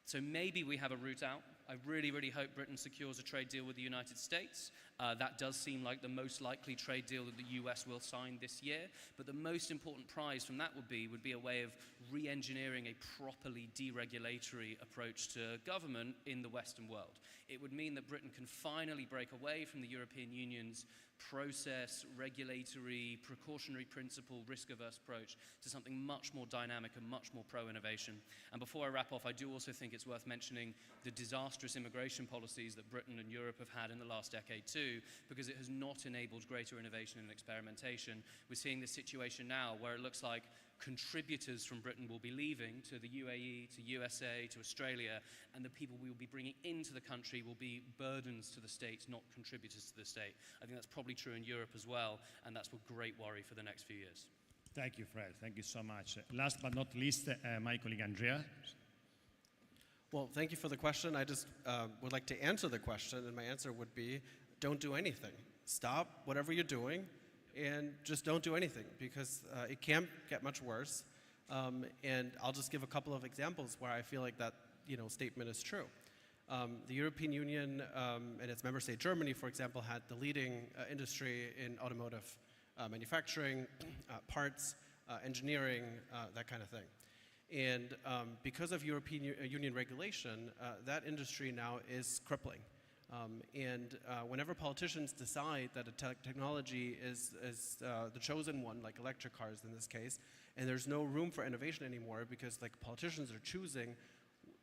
So maybe we have a route out. I really, really hope Britain secures a trade deal with the United States. That does seem like the most likely trade deal that the US will sign this year. But the most important prize from that would be a way of re-engineering a properly deregulatory approach to government in the Western world. It would mean that Britain can finally break away from the European Union's process, regulatory, precautionary principle, risk-averse approach to something much more dynamic and much more pro-innovation. And before I wrap off, I do also think it's worth mentioning the disastrous immigration policies that Britain and Europe have had in the last decade too, because it has not enabled greater innovation and experimentation. We're seeing this situation now where it looks like contributors from Britain will be leaving to the UAE, to USA, to Australia, and the people we will be bringing into the country will be burdens to the state, not contributors to the state. I think that's probably true in Europe as well, and that's a great worry for the next few years. Thank you, Fred. Thank you so much. Last but not least, my colleague Andrea. Well, thank you for the question. I just would like to answer the question, and my answer would be, don't do anything. Stop whatever you're doing, and just don't do anything, because it can't get much worse. And I'll just give a couple of examples where I feel like that statement is true. The European Union and its member state Germany, for example, had the leading industry in automotive manufacturing, parts, engineering, that kind of thing. And because of European Union regulation, that industry now is crippling. And whenever politicians decide that a technology is the chosen one, like electric cars in this case, and there's no room for innovation anymore because politicians are choosing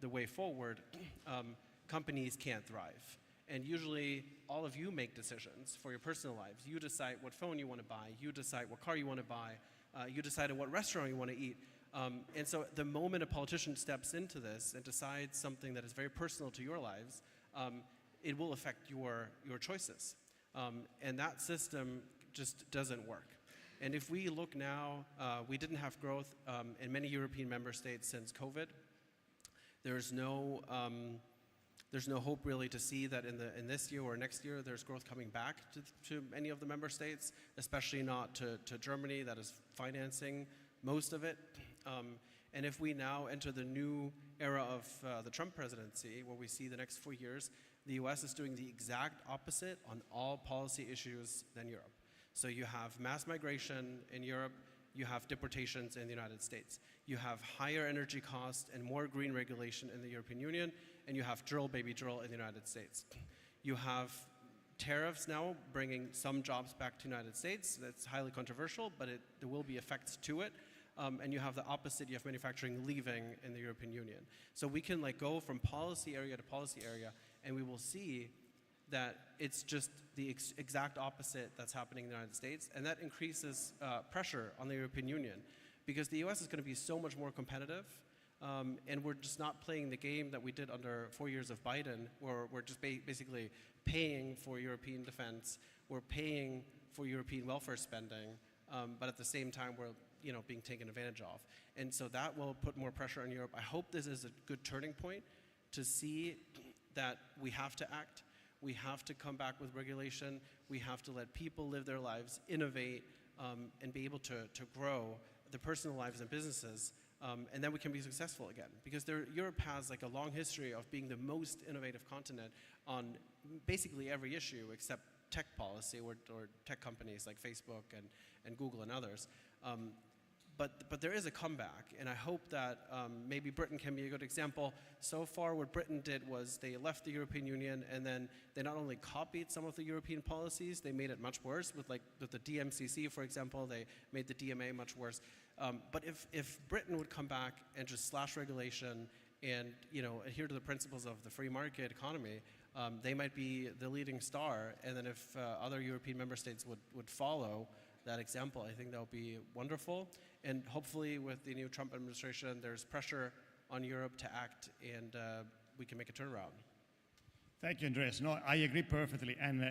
the way forward, companies can't thrive. And usually all of you make decisions for your personal lives. You decide what phone you want to buy, you decide what car you want to buy, you decide at what restaurant you want to eat. And so the moment a politician steps into this and decides something that is very personal to your lives, it will affect your choices. And that system just doesn't work. And if we look now, we didn't have growth in many European member states since COVID. There's no hope really to see that in this year or next year there's growth coming back to many of the member states, especially not to Germany that is financing most of it. And if we now enter the new era of the Trump presidency, where we see the next 4 years, the US is doing the exact opposite on all policy issues than Europe. So you have mass migration in Europe, you have deportations in the United States, you have higher energy costs and more green regulation in the European Union, and you have drill baby drill in the United States. You have tariffs now bringing some jobs back to the United States. That's highly controversial, but there will be effects to it. And you have the opposite, you have manufacturing leaving in the European Union. So we can go from policy area to policy area, and we will see that it's just the exact opposite that's happening in the United States, and that increases pressure on the European Union, because the US is going to be so much more competitive, and we're just not playing the game that we did under 4 years of Biden, where we're just basically paying for European defense, we're paying for European welfare spending, but at the same time we're being taken advantage of. And so that will put more pressure on Europe. I hope this is a good turning point to see that we have to act. We have to come back with regulation. We have to let people live their lives, innovate, and be able to grow their personal lives and businesses. And then we can be successful again. Because Europe has a long history of being the most innovative continent on basically every issue except tech policy or tech companies like Facebook and Google and others. But there is a comeback, and I hope that maybe Britain can be a good example. So far, what Britain did was they left the European Union, and then they not only copied some of the European policies, they made it much worse. With the DMCC, for example, they made the DMA much worse. But if Britain would come back and just slash regulation and adhere to the principles of the free market economy, they might be the leading star. And then if other European member states would follow that example, I think that would be wonderful. And hopefully with the new Trump administration, there's pressure on Europe to act, and we can make a turnaround. Thank you, Andreas. No, I agree perfectly. And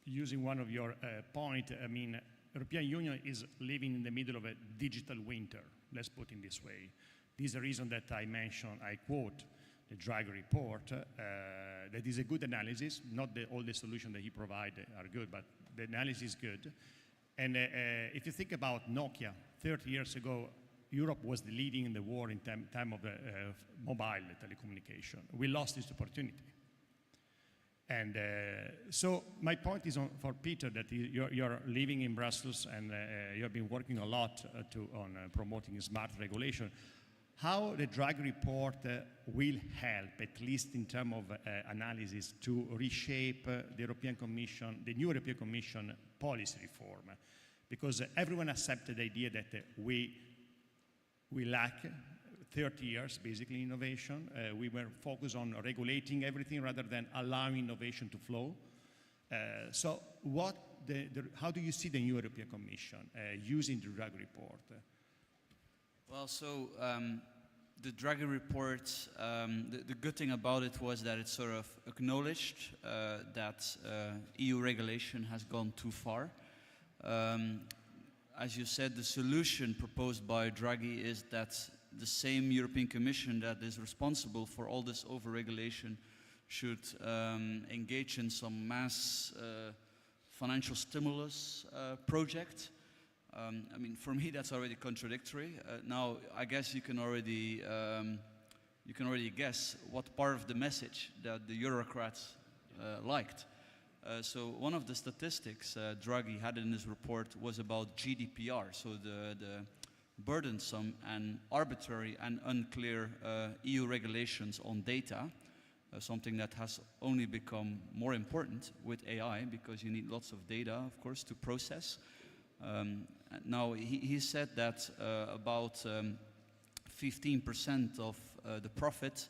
using one of your points, I mean, European Union is living in the middle of a digital winter, let's put it this way. This is the reason that I mentioned, I quote, the Draghi report, that is a good analysis. Not all the solutions that he provided are good, but the analysis is good. And if you think about Nokia, 30 years ago, Europe was leading in the world in time of mobile telecommunication. We lost this opportunity. And so my point is for Peter, that you're living in Brussels and you have been working a lot on promoting smart regulation. How the Draghi report will help, at least in terms of analysis, to reshape the European Commission, the new European Commission policy reform? Because everyone accepted the idea that we lack 30 years, basically, innovation. We were focused on regulating everything rather than allowing innovation to flow. So what how do you see the new European Commission using the drug report? Well, so the Draghi report, the good thing about it was that it sort of acknowledged that EU regulation has gone too far. As you said, the solution proposed by Draghi is that the same European Commission that is responsible for all this overregulation should engage in some mass financial stimulus project. I mean, for me, that's already contradictory. Now, I guess you can already guess what part of the message that the Eurocrats liked. So one of the statistics Draghi had in his report was about GDPR, so the burdensome and arbitrary and unclear EU regulations on data, something that has only become more important with AI because you need lots of data, of course, to process. Now, he said that about 15% of the profit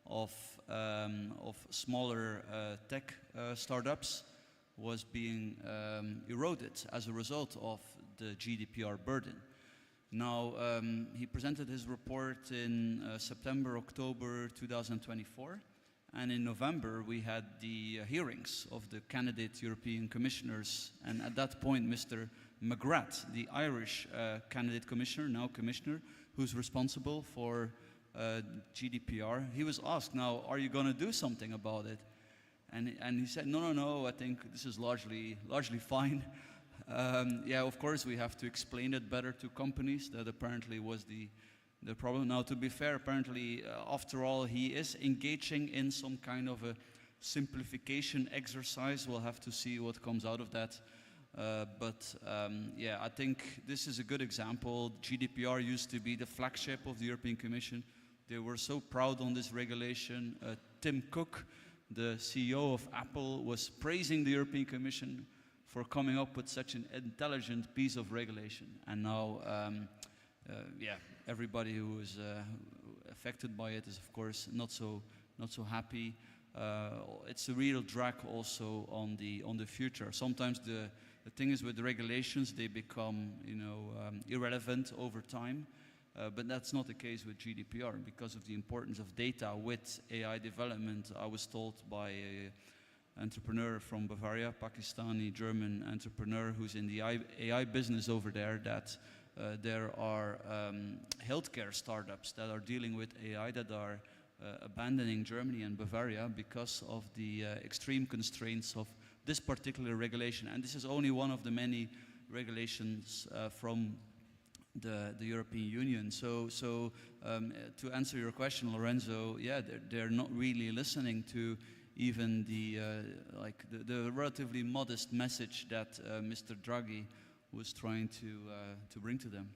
of smaller tech startups was being eroded as a result of the GDPR burden. Now, he presented his report in September, October 2024, and in November we had the hearings of the candidate European commissioners, and at that point Mr. McGrath, the Irish candidate commissioner, now commissioner, who's responsible for GDPR, he was asked, now, are you going to do something about it? And he said, no, I think this is largely fine. Yeah, of course, we have to explain it better to companies. That apparently was the problem. Now, to be fair, apparently, after all, he is engaging in some kind of a simplification exercise. We'll have to see what comes out of that. Yeah, I think this is a good example. GDPR used to be the flagship of the European Commission. They were so proud on this regulation. Tim Cook, the CEO of Apple, was praising the European Commission for coming up with such an intelligent piece of regulation. And now, yeah, everybody who is affected by it is, of course, not so happy. It's a real drag also on the future. Sometimes the thing is with the regulations, they become, irrelevant over time. But that's not the case with GDPR because of the importance of data with AI development. I was told by an entrepreneur from Bavaria, Pakistani-German entrepreneur who's in the AI business over there, that there are healthcare startups that are dealing with AI that are abandoning Germany and Bavaria because of the extreme constraints of this particular regulation. And this is only one of the many regulations from the European Union. So to answer your question, Lorenzo, yeah, they're not really listening to even the relatively modest message that Mr. Draghi was trying to bring to them.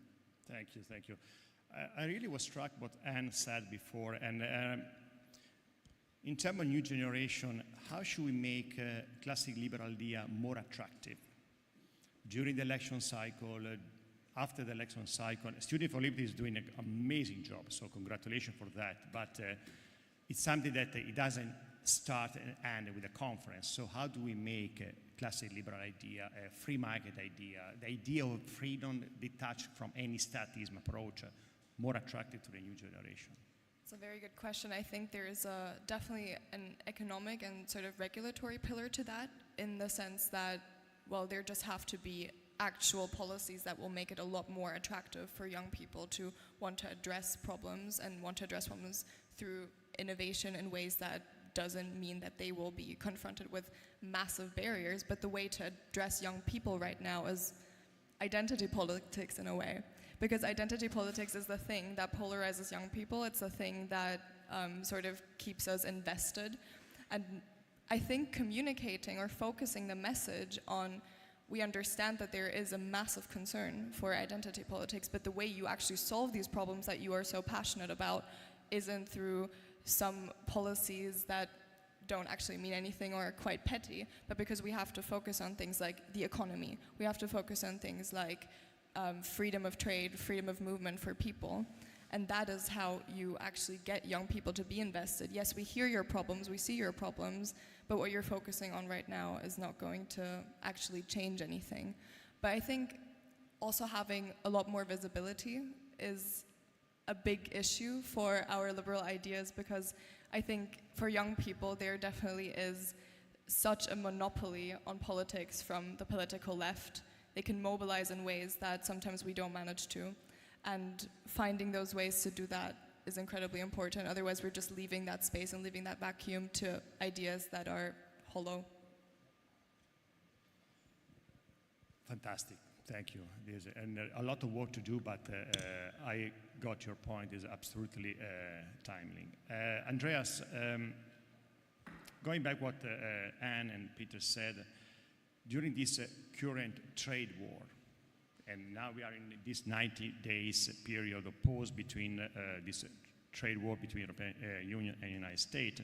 Thank you. I really was struck what Anne said before, and in terms of new generation, how should we make classic liberal idea more attractive? During the election cycle, after the election cycle, Student for Liberty is doing an amazing job, so congratulations for that. But it's something that it doesn't start and end with a conference. So how do we make a classic liberal idea, a free market idea, the idea of freedom detached from any statism approach, more attractive to the new generation? It's a very good question. I think there is definitely an economic and sort of regulatory pillar to that, in the sense that, well, there just have to be actual policies that will make it a lot more attractive for young people to want to address problems and want to address problems through innovation in ways that doesn't mean that they will be confronted with massive barriers. But the way to address young people right now is identity politics in a way. Because identity politics is the thing that polarizes young people. It's the thing that sort of keeps us invested. And I think communicating or focusing the message on, we understand that there is a massive concern for identity politics, but the way you actually solve these problems that you are so passionate about isn't through some policies that don't actually mean anything or are quite petty, but because we have to focus on things like the economy. We have to focus on things like freedom of trade, freedom of movement for people. And that is how you actually get young people to be invested. Yes, we hear your problems, we see your problems, but what you're focusing on right now is not going to actually change anything. But I think also having a lot more visibility is a big issue for our liberal ideas, because I think for young people there definitely is such a monopoly on politics from the political left. They can mobilize in ways that sometimes we don't manage to. And finding those ways to do that is incredibly important. Otherwise, we're just leaving that space and leaving that vacuum to ideas that are hollow. Fantastic. Thank you. There's a lot of work to do, but I got your point. Is absolutely timely. Andreas, going back what Anne and Peter said, during this current trade war, and now we are in this 90 days period of pause between this trade war between European Union and United States,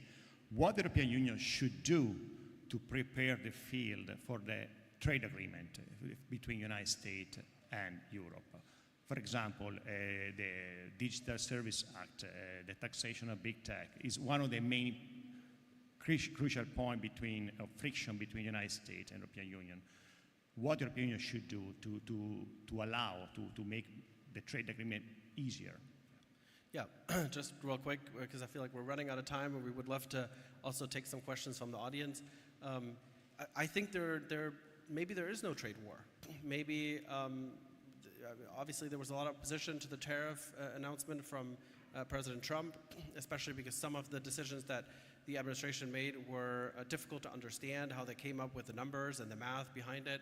what the European Union should do to prepare the field for the trade agreement between United States and Europe. For example, the Digital Service Act, the taxation of big tech, is one of the main crucial points of friction between United States and European Union. What the European Union should do to allow, to make the trade agreement easier. Yeah, just real quick, because I feel like we're running out of time, and we would love to also take some questions from the audience. I think maybe there is no trade war. Maybe, obviously there was a lot of opposition to the tariff announcement from President Trump, especially because some of the decisions that the administration made were difficult to understand, how they came up with the numbers and the math behind it.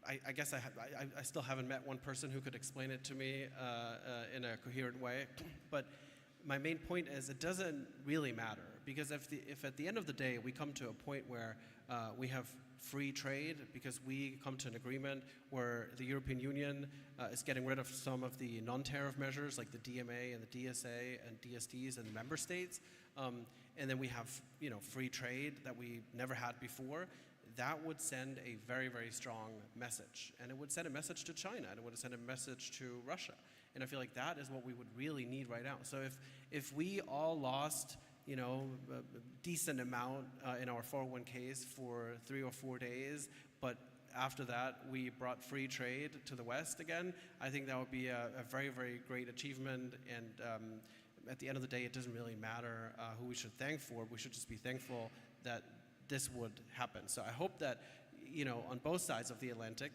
I guess I still haven't met one person who could explain it to me in a coherent way. But my main point is it doesn't really matter, because if at the end of the day we come to a point where we have free trade, because we come to an agreement where the European Union is getting rid of some of the non-tariff measures like the DMA and the DSA and DSTs and member states, and then we have free trade that we never had before, that would send a very, very strong message. And it would send a message to China, and it would send a message to Russia. And I feel like that is what we would really need right now. So if we all lost a decent amount in our 401ks for 3 or 4 days, but after that we brought free trade to the West again, I think that would be a very, very great achievement. And at the end of the day, it doesn't really matter who we should thank for. We should just be thankful that this would happen. So I hope that on both sides of the Atlantic,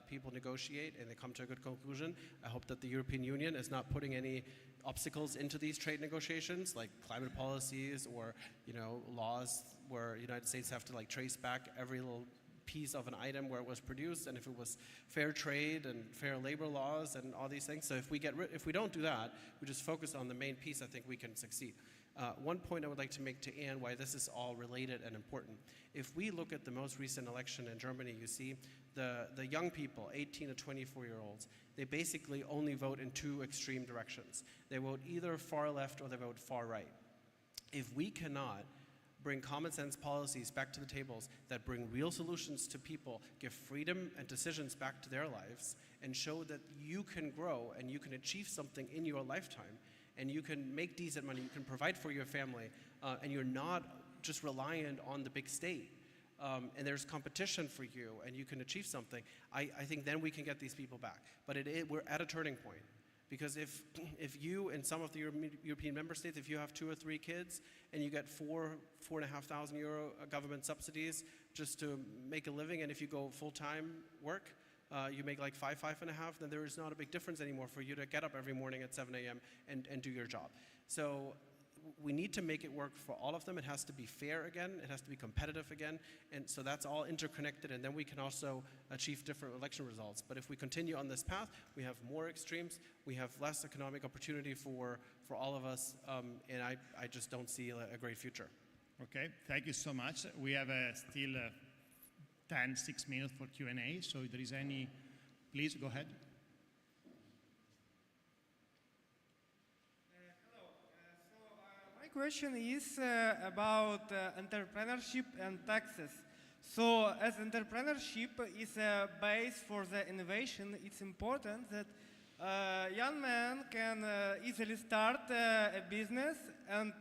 people negotiate and they come to a good conclusion. I hope that the European Union is not putting any obstacles into these trade negotiations, like climate policies or laws where the United States have to trace back every little piece of an item where it was produced, and if it was fair trade and fair labor laws and all these things. So if we don't do that, we just focus on the main piece, I think we can succeed. One point I would like to make to Anne, why this is all related and important. If we look at the most recent election in Germany, you see the young people, 18 to 24-year-olds, they basically only vote in two extreme directions. They vote either far left or they vote far right. If we cannot bring common sense policies back to the tables that bring real solutions to people, give freedom and decisions back to their lives, and show that you can grow and you can achieve something in your lifetime, and you can make decent money, you can provide for your family, and you're not just reliant on the big state, and there's competition for you, and you can achieve something, I think then we can get these people back. But we're at a turning point. Because if you, in some of the European member states, if you have 2 or 3 kids and you get €4,500 government subsidies just to make a living, and if you go full-time work, you make like 5.5, then there is not a big difference anymore for you to get up every morning at 7 a.m. and do your job. So we need to make it work for all of them. It has to be fair again. It has to be competitive again. And so that's all interconnected, and then we can also achieve different election results. But if we continue on this path, we have more extremes, we have less economic opportunity for all of us, and I just don't see a great future. Okay, thank you so much. We have still 6 minutes for Q&A, so if there is any, please go ahead. My question is about entrepreneurship and taxes. So as entrepreneurship is a base for the innovation, it's important that Young man can easily start a business and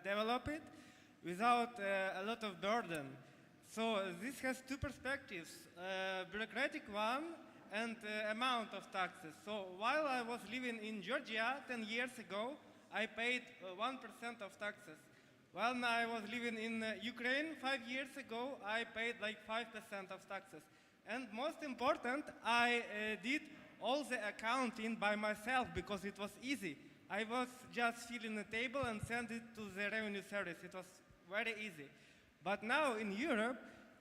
develop it without a lot of burden. So this has two perspectives, bureaucratic one and amount of taxes. So while I was living in Georgia 10 years ago, I paid 1% of taxes. When I was living in Ukraine 5 years ago, I paid like 5% of taxes. And most important, I did all the accounting by myself because it was easy. I was just filling the table and send it to the revenue service. It was very easy. But now in Europe,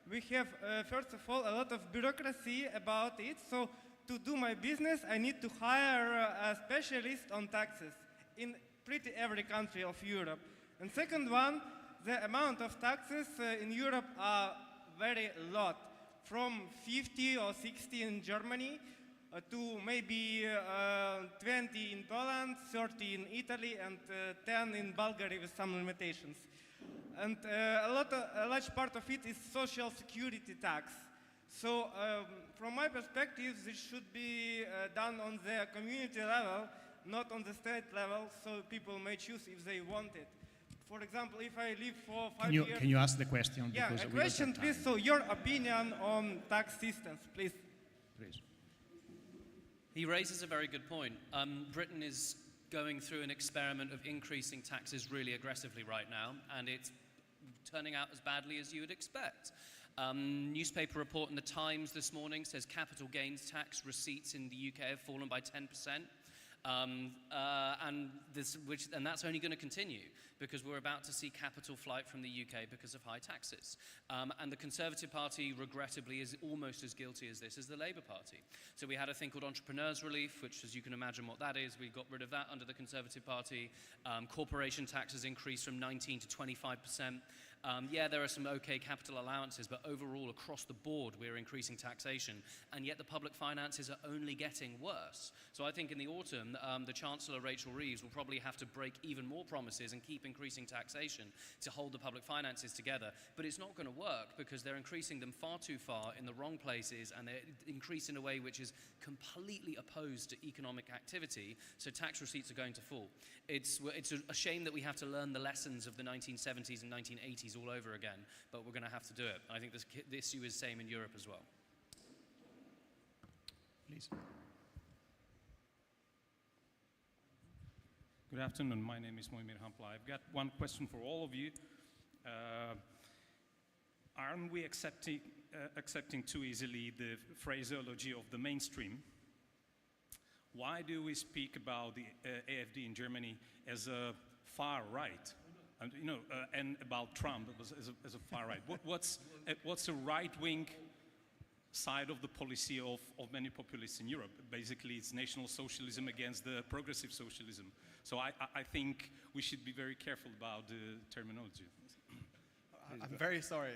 we have, first of all, a lot of bureaucracy about it. So to do my business, I need to hire a specialist on taxes in pretty every country of Europe. And second one, the amount of taxes in Europe are very lot, from 50 or 60 in Germany to maybe 20 in Poland, 30 in Italy, and 10 in Bulgaria with some limitations. And a large part of it is social security tax. So from my perspective, this should be done on the community level, not on the state level, so people may choose if they want it. For example, if I live for 5 years... Can you ask the question? Yeah, because a we don't question, have time. please. So your opinion on tax systems, please. Please. He raises a very good point. Britain is going through an experiment of increasing taxes really aggressively right now, and it's turning out as badly as you would expect. Newspaper report in the Times this morning says capital gains tax receipts in the UK have fallen by 10%. And that's only going to continue because we're about to see capital flight from the UK because of high taxes. And the Conservative Party, regrettably, is almost as guilty as this as the Labour Party. So we had a thing called Entrepreneurs Relief, which, as you can imagine what that is, we got rid of that under the Conservative Party. Corporation taxes increased from 19 to 25%. Yeah, there are some okay capital allowances, but overall, across the board, we're increasing taxation, and yet the public finances are only getting worse. So I think in the autumn, the Chancellor, Rachel Reeves, will probably have to break even more promises and keep increasing taxation to hold the public finances together. But it's not going to work because they're increasing them far too far in the wrong places, and they're increasing in a way which is completely opposed to economic activity, so tax receipts are going to fall. It's a shame that we have to learn the lessons of the 1970s and 1980s all over again, but we're going to have to do it. I think the issue is the same in Europe as well. Please. Good afternoon. My name is Moimir Hampla. I've got one question for all of you. Aren't we accepting too easily the phraseology of the mainstream? Why do we speak about the AfD in Germany as a far right? And about Trump as a far right. What's the right-wing side of the policy of many populists in Europe? Basically, it's national socialism against the progressive socialism. So I think we should be very careful about the terminology. I'm very sorry.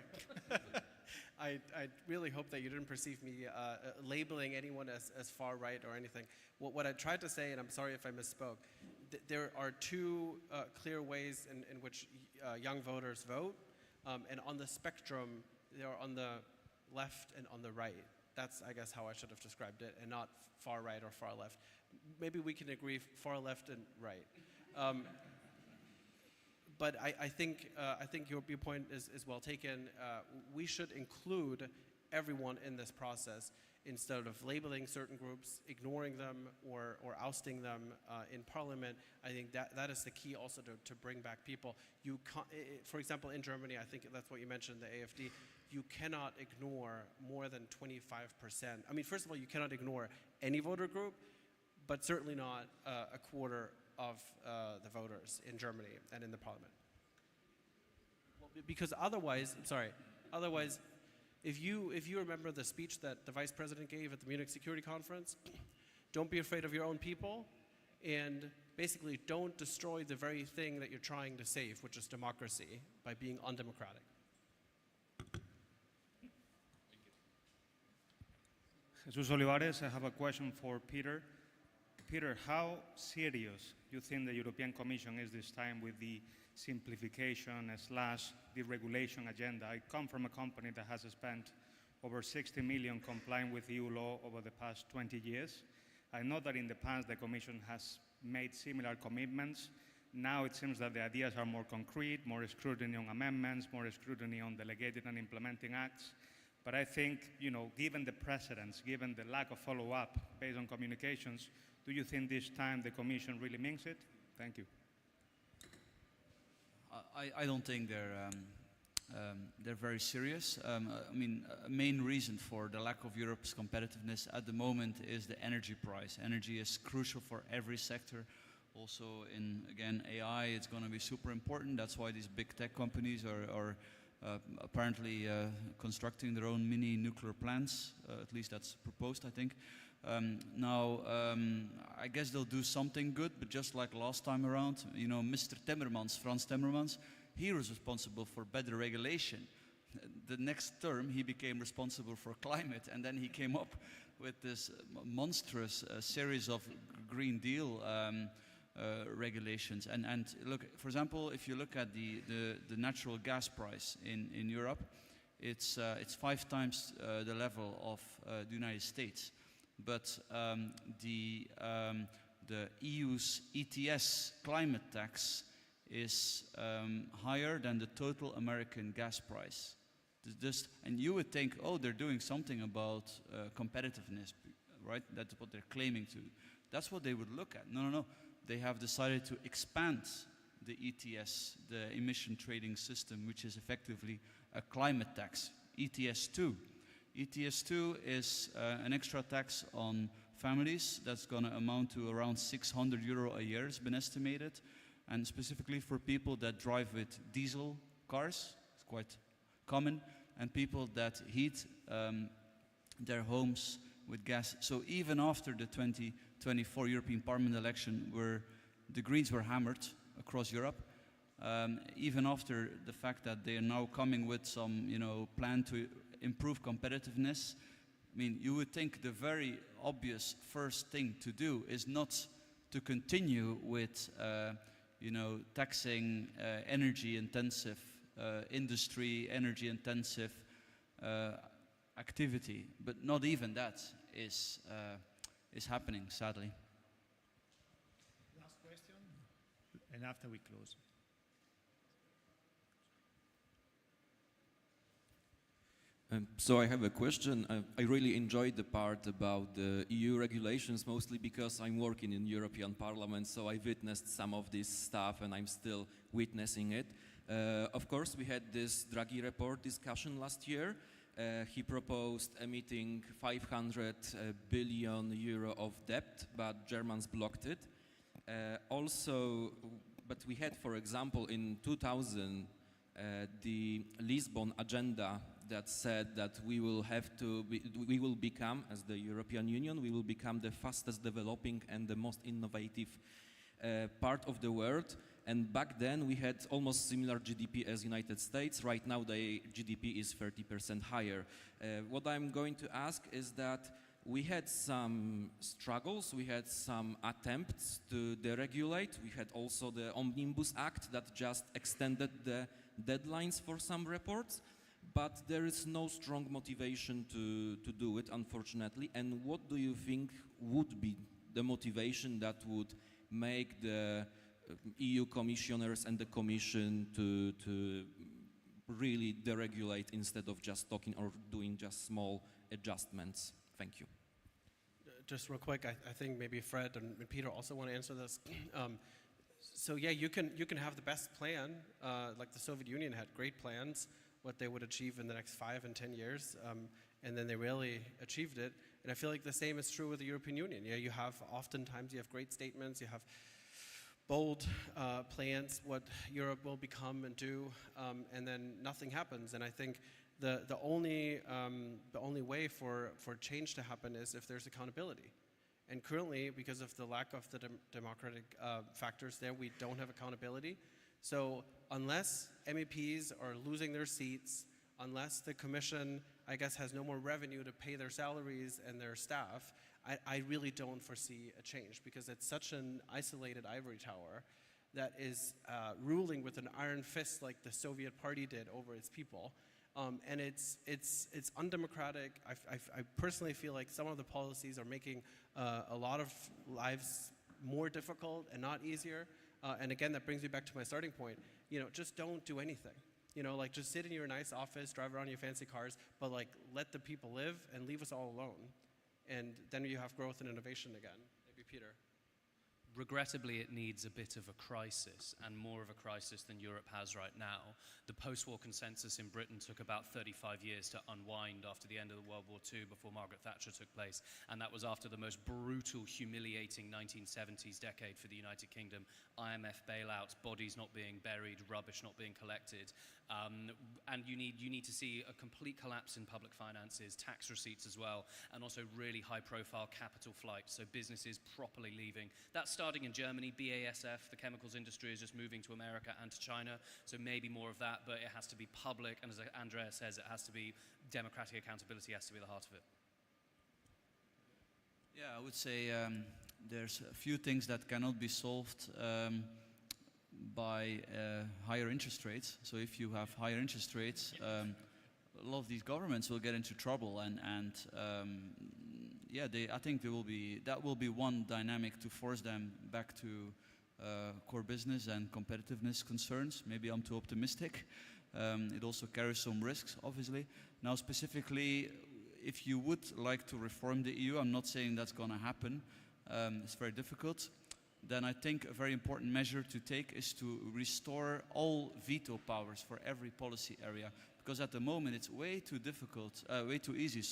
I really hope that you didn't perceive me labeling anyone as far right or anything. What I tried to say, and I'm sorry if I misspoke, there are two clear ways in which young voters vote, and on the spectrum, they are on the left and on the right. That's, I guess, how I should have described it, and not far right or far left. Maybe we can agree far left and right. But I think your point is well taken. We should include everyone in this process instead of labeling certain groups, ignoring them, or ousting them in Parliament. I think that is the key also to bring back people. For example, in Germany, I think that's what you mentioned, the AfD, you cannot ignore more than 25%. I mean, first of all, you cannot ignore any voter group, but certainly not a quarter of the voters in Germany and in the Parliament. Well, because otherwise, if you remember the speech that the Vice President gave at the Munich Security Conference, don't be afraid of your own people, and basically don't destroy the very thing that you're trying to save, which is democracy, by being undemocratic. Jesus Olivares, I have a question for Peter. Peter, how serious do you think the European Commission is this time with the simplification / deregulation agenda? I come from a company that has spent over 60 million complying with EU law over the past 20 years. I know that in the past the Commission has made similar commitments. Now it seems that the ideas are more concrete, more scrutiny on amendments, more scrutiny on delegated and implementing acts. But I think, given the precedents, given the lack of follow-up based on communications, do you think this time the Commission really means it? Thank you. I don't think they're very serious. I mean, a main reason for the lack of Europe's competitiveness at the moment is the energy price. Energy is crucial for every sector. Also in, again, AI, it's going to be super important. That's why these big tech companies are apparently constructing their own mini nuclear plants. At least that's proposed, I think. Now, I guess they'll do something good, but just like last time around, Mr. Timmermans, Frans Timmermans, he was responsible for better regulation. The next term, he became responsible for climate, and then he came up with this monstrous series of Green Deal regulations. And look, for example, if you look at the natural gas price in Europe, it's 5 times the level of the United States. But the EU's ETS climate tax is higher than the total American gas price. And you would think, oh, they're doing something about competitiveness, right? That's what they're claiming to. That's what they would look at. No. They have decided to expand the ETS, the emission trading system, which is effectively a climate tax, ETS2. ETS2 is an extra tax on families that's going to amount to around €600 a year, it's been estimated, and specifically for people that drive with diesel cars, it's quite common, and people that heat their homes with gas. So even after the 2024 European Parliament election, where the Greens were hammered across Europe, even after the fact that they are now coming with some, plan to improve competitiveness, I mean, you would think the very obvious first thing to do is not to continue with, taxing energy-intensive industry, energy-intensive activity, but not even that is happening, sadly. Last question, and after we close. So I have a question. I really enjoyed the part about the EU regulations, mostly because I'm working in European Parliament, so I witnessed some of this stuff and I'm still witnessing it. Of course, we had this Draghi report discussion last year. He proposed emitting 500 billion euro of debt, but Germans blocked it. But we had, for example, in 2000, the Lisbon agenda that said that we will become, as the European Union, we will become the fastest developing and the most innovative part of the world. And back then we had almost similar GDP as United States. Right now the GDP is 30% higher. What I'm going to ask is that we had some struggles, we had some attempts to deregulate. We had also the Omnibus Act that just extended the deadlines for some reports. But there is no strong motivation to do it, unfortunately. And what do you think would be the motivation that would make the EU commissioners and the Commission to really deregulate instead of just talking or doing just small adjustments? Thank you. Just real quick, I think maybe Fred and Peter also want to answer this. So yeah, you can have the best plan, like the Soviet Union had great plans, what they would achieve in the next 5 and 10 years, and then they really achieved it. And I feel like the same is true with the European Union. Yeah, oftentimes you have great statements, you have bold plans, what Europe will become and do, and then nothing happens. And I think the only way for change to happen is if there's accountability. And currently, because of the lack of the democratic factors there, we don't have accountability. So unless MEPs are losing their seats, unless the Commission, I guess, has no more revenue to pay their salaries and their staff, I really don't foresee a change, because it's such an isolated ivory tower that is ruling with an iron fist like the Soviet Party did over its people. And it's undemocratic. I personally feel like some of the policies are making a lot of lives more difficult and not easier. And again, that brings me back to my starting point. Just don't do anything. Like just sit in your nice office, drive around in your fancy cars, but like let the people live and leave us all alone. And then you have growth and innovation again. Maybe Peter. Regrettably, it needs a bit of a crisis, and more of a crisis than Europe has right now. The post-war consensus in Britain took about 35 years to unwind after the end of the World War II, before Margaret Thatcher took place, and that was after the most brutal, humiliating 1970s decade for the United Kingdom. IMF bailouts, bodies not being buried, rubbish not being collected, and you need to see a complete collapse in public finances, tax receipts as well, and also really high-profile capital flight, so businesses properly leaving. That's starting in Germany. BASF, the chemicals industry, is just moving to America and to China, so maybe more of that, but it has to be public, and as Andrea says, it has to be democratic accountability, has to be the heart of it. Yeah, I would say there's a few things that cannot be solved by higher interest rates. So if you have higher interest rates, a lot of these governments will get into trouble, and yeah, I think that will be one dynamic to force them back to core business and competitiveness concerns. Maybe I'm too optimistic. It also carries some risks, obviously. Now, specifically, if you would like to reform the EU, I'm not saying that's going to happen. It's very difficult. Then I think a very important measure to take is to restore all veto powers for every policy area, because at the moment it's way too easy,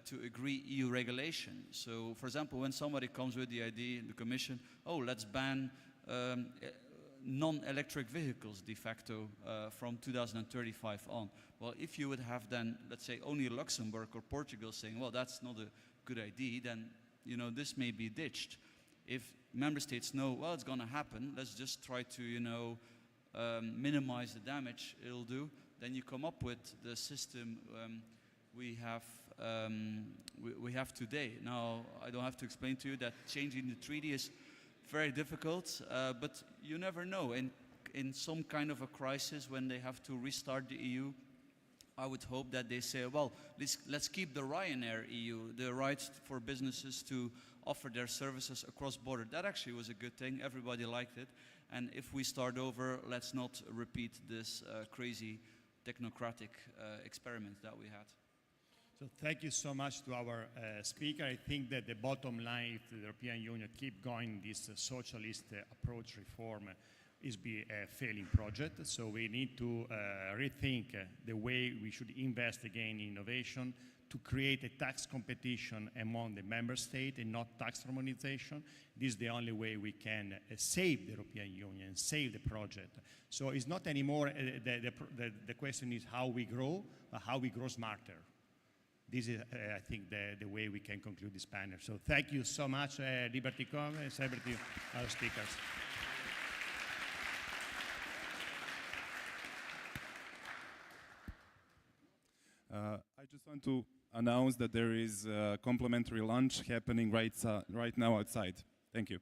to agree EU regulation. So, for example, when somebody comes with the idea in the Commission, oh, let's ban non-electric vehicles de facto from 2035 on. Well, if you would have then, let's say, only Luxembourg or Portugal saying, well, that's not a good idea, then this may be ditched. If member states know, well, it's going to happen, let's just try to minimize the damage it'll do, then you come up with the system we have today. Now, I don't have to explain to you that changing the treaty is very difficult, but you never know. In some kind of a crisis, when they have to restart the EU, I would hope that they say, well, let's keep the Ryanair EU, the right for businesses to offer their services across border. That actually was a good thing. Everybody liked it. And if we start over, let's not repeat this crazy technocratic experiment that we had. So thank you so much to our speaker. I think that the bottom line, if the European Union keep going this socialist approach reform, is be a failing project. So we need to rethink the way we should invest again in innovation, to create a tax competition among the member states and not tax harmonization. This is the only way we can save the European Union, save the project. So it's not anymore, the question is how we grow, but how we grow smarter. This is, I think, the way we can conclude this panel. So thank you so much, LibertyCon, and celebrity our speakers. I just want to announce that there is a complimentary lunch happening right now outside. Thank you.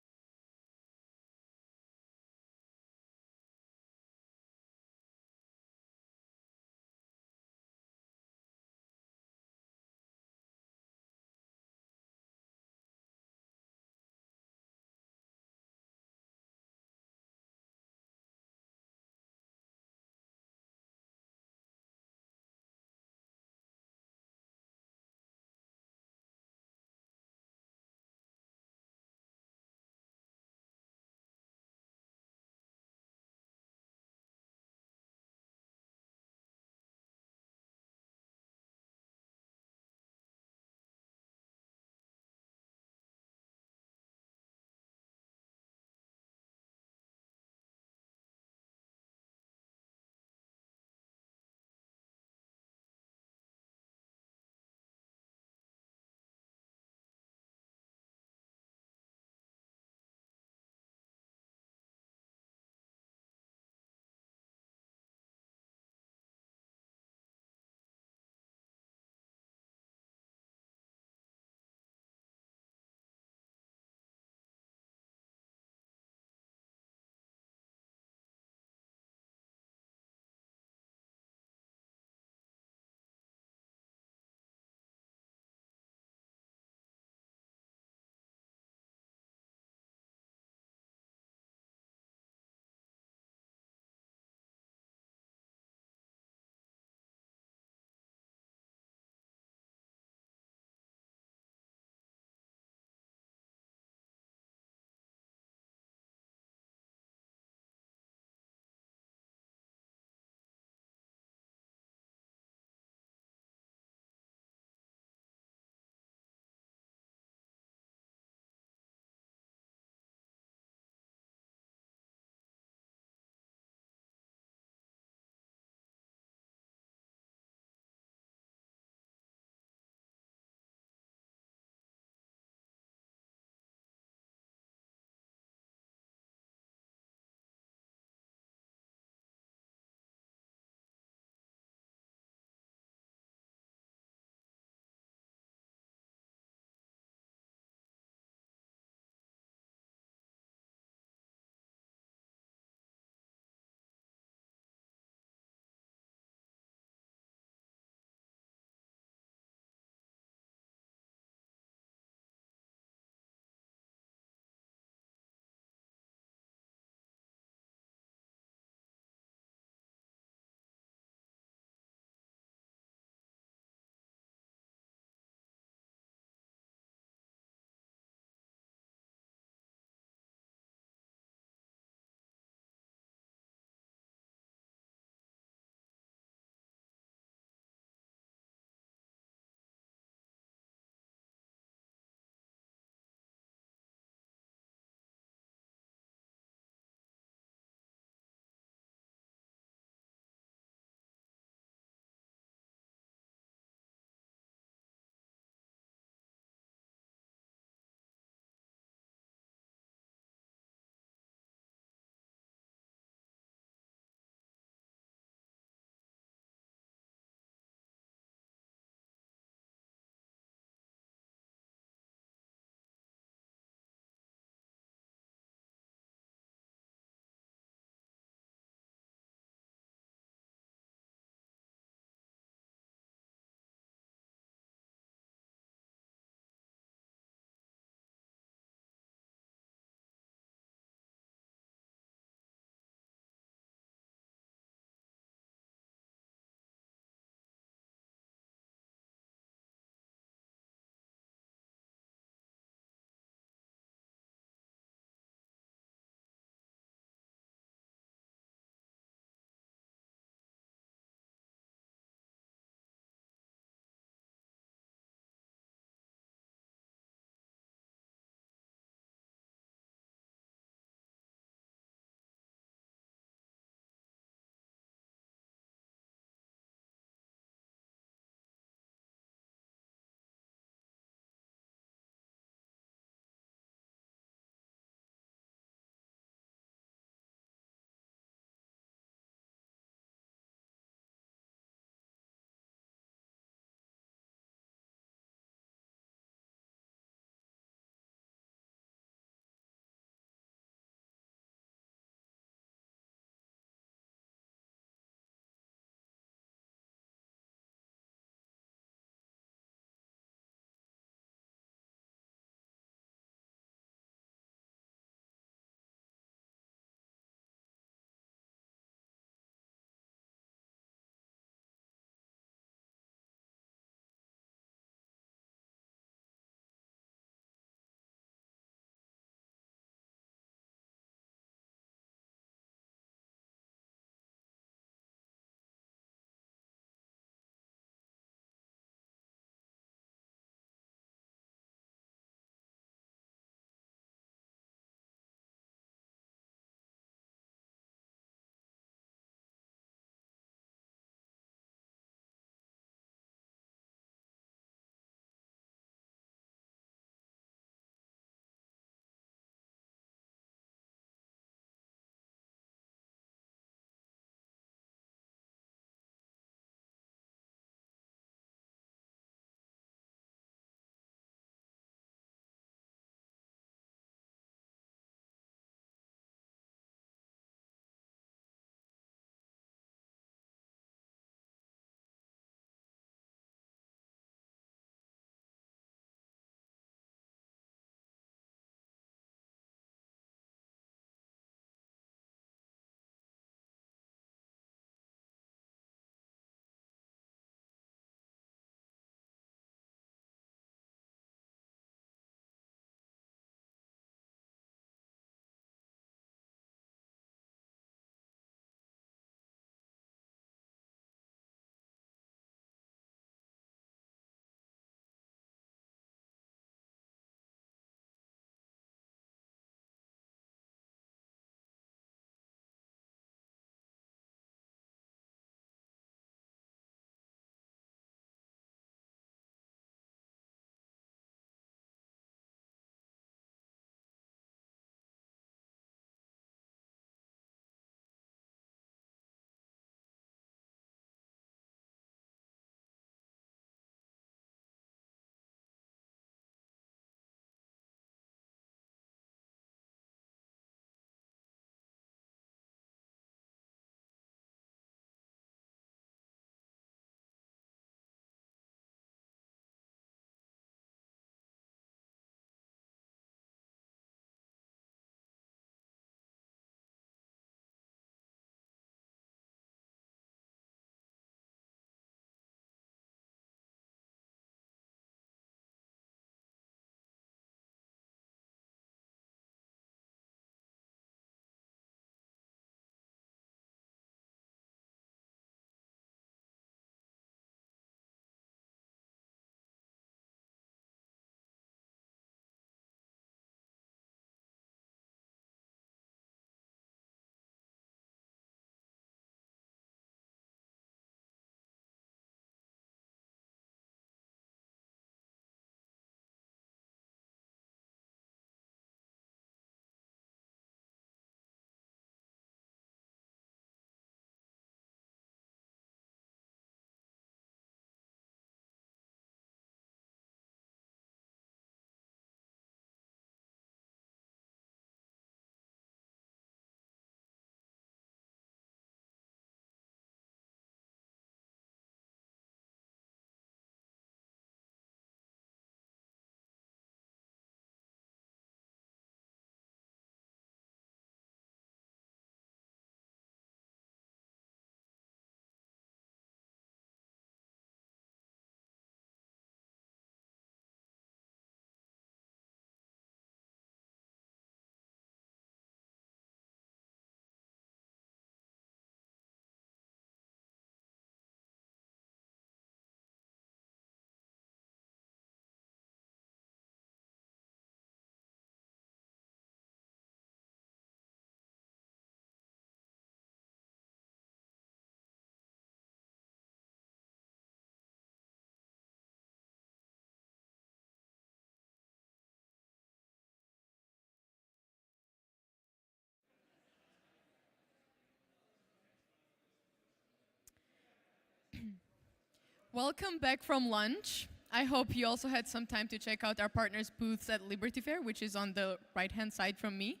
Welcome back from lunch. I hope you also had some time to check out our partners' booths at Liberty Fair, which is on the right-hand side from me,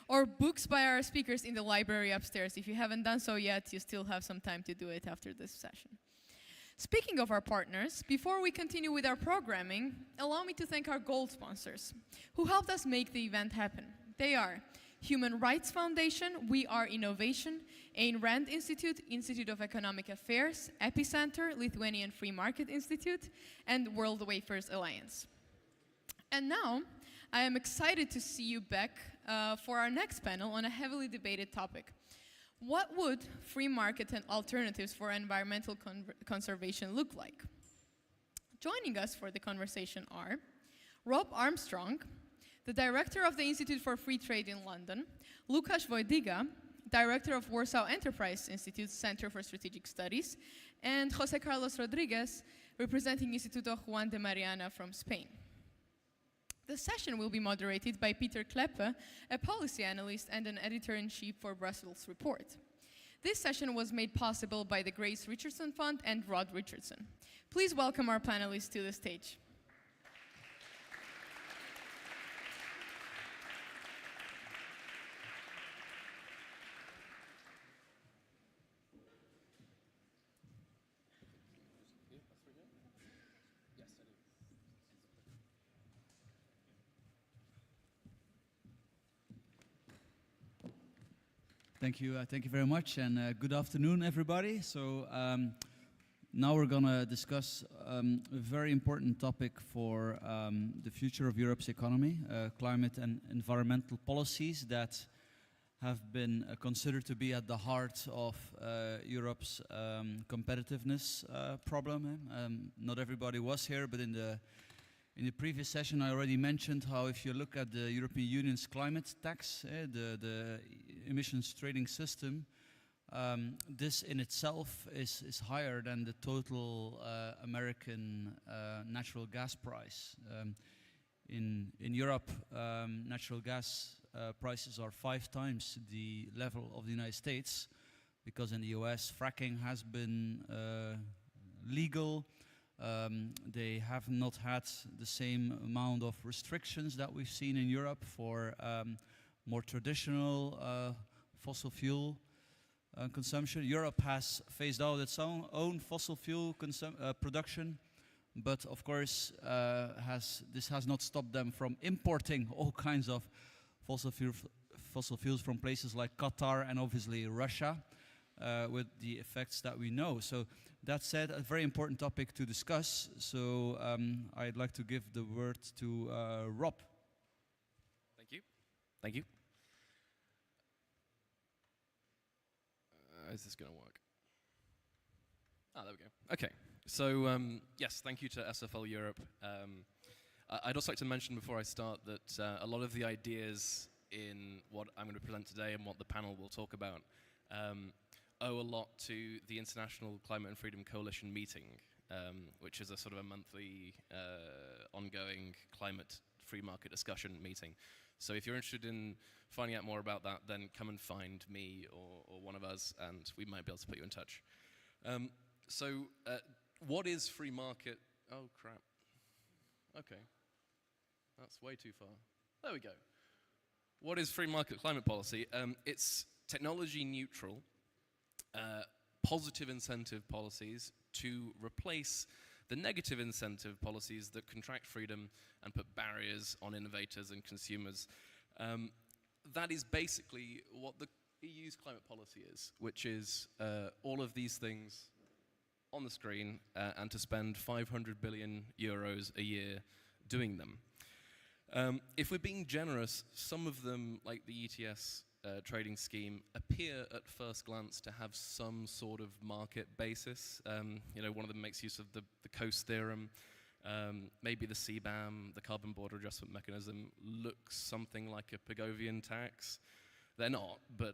or books by our speakers in the library upstairs. If you haven't done so yet, you still have some time to do it after this session. Speaking of our partners, before we continue with our programming, allow me to thank our gold sponsors, who helped us make the event happen. They are Human Rights Foundation, We Are Innovation, Ayn Rand Institute, Institute of Economic Affairs, Epicenter, Lithuanian Free Market Institute, and World Wafers Alliance. And now, I am excited to see you back for our next panel on a heavily debated topic. What would free market and alternatives for environmental conservation look like? Joining us for the conversation are Rob Armstrong, the director of the Institute for Free Trade in London, Lukasz Wojdyga, director of Warsaw Enterprise Institute's Center for Strategic Studies, and José Carlos Rodriguez, representing Instituto Juan de Mariana from Spain. The session will be moderated by Peter Kleppe, a policy analyst and an editor-in-chief for Brussels Report. This session was made possible by the Grace Richardson Fund and Rod Richardson. Please welcome our panelists to the stage. Thank you very much, and good afternoon, everybody. So now we're going to discuss a very important topic for the future of Europe's economy, climate and environmental policies that have been considered to be at the heart of Europe's competitiveness problem. Not everybody was here, but in the previous session, I already mentioned how if you look at the European Union's climate tax, the emissions trading system, this in itself is higher than the total American natural gas price. In Europe, natural gas prices are 5 times the level of the United States, because in the US, fracking has been legal. They have not had the same amount of restrictions that we've seen in Europe for more traditional fossil fuel consumption. Europe has phased out its own fossil fuel production, but of course this has not stopped them from importing all kinds of fossil fuels from places like Qatar and obviously Russia, with the effects that we know. So that said, a very important topic to discuss. So I'd like to give the word to Rob. Thank you. Thank you. Is this going to work? Ah, there we go. Okay. So yes, thank you to SFL Europe. I'd also like to mention before I start that a lot of the ideas in what I'm going to present today and what the panel will talk about owe a lot to the International Climate and Freedom Coalition meeting, which is a sort of a monthly ongoing climate free market discussion meeting. So if you're interested in finding out more about that, then come and find me or one of us, and we might be able to put you in touch. What is free market? Oh, crap. Okay. That's way too far. There we go. What is free market climate policy? It's technology neutral, positive incentive policies to replace the negative incentive policies that contract freedom and put barriers on innovators and consumers. That is basically what the EU's climate policy is, which is all of these things on the screen and to spend 500 billion euros a year doing them. If we're being generous, some of them, like the ETS trading scheme, appear at first glance to have some sort of market basis. One of them makes use of the Coase theorem. Maybe the CBAM, the Carbon Border Adjustment Mechanism, looks something like a Pigovian tax. They're not, but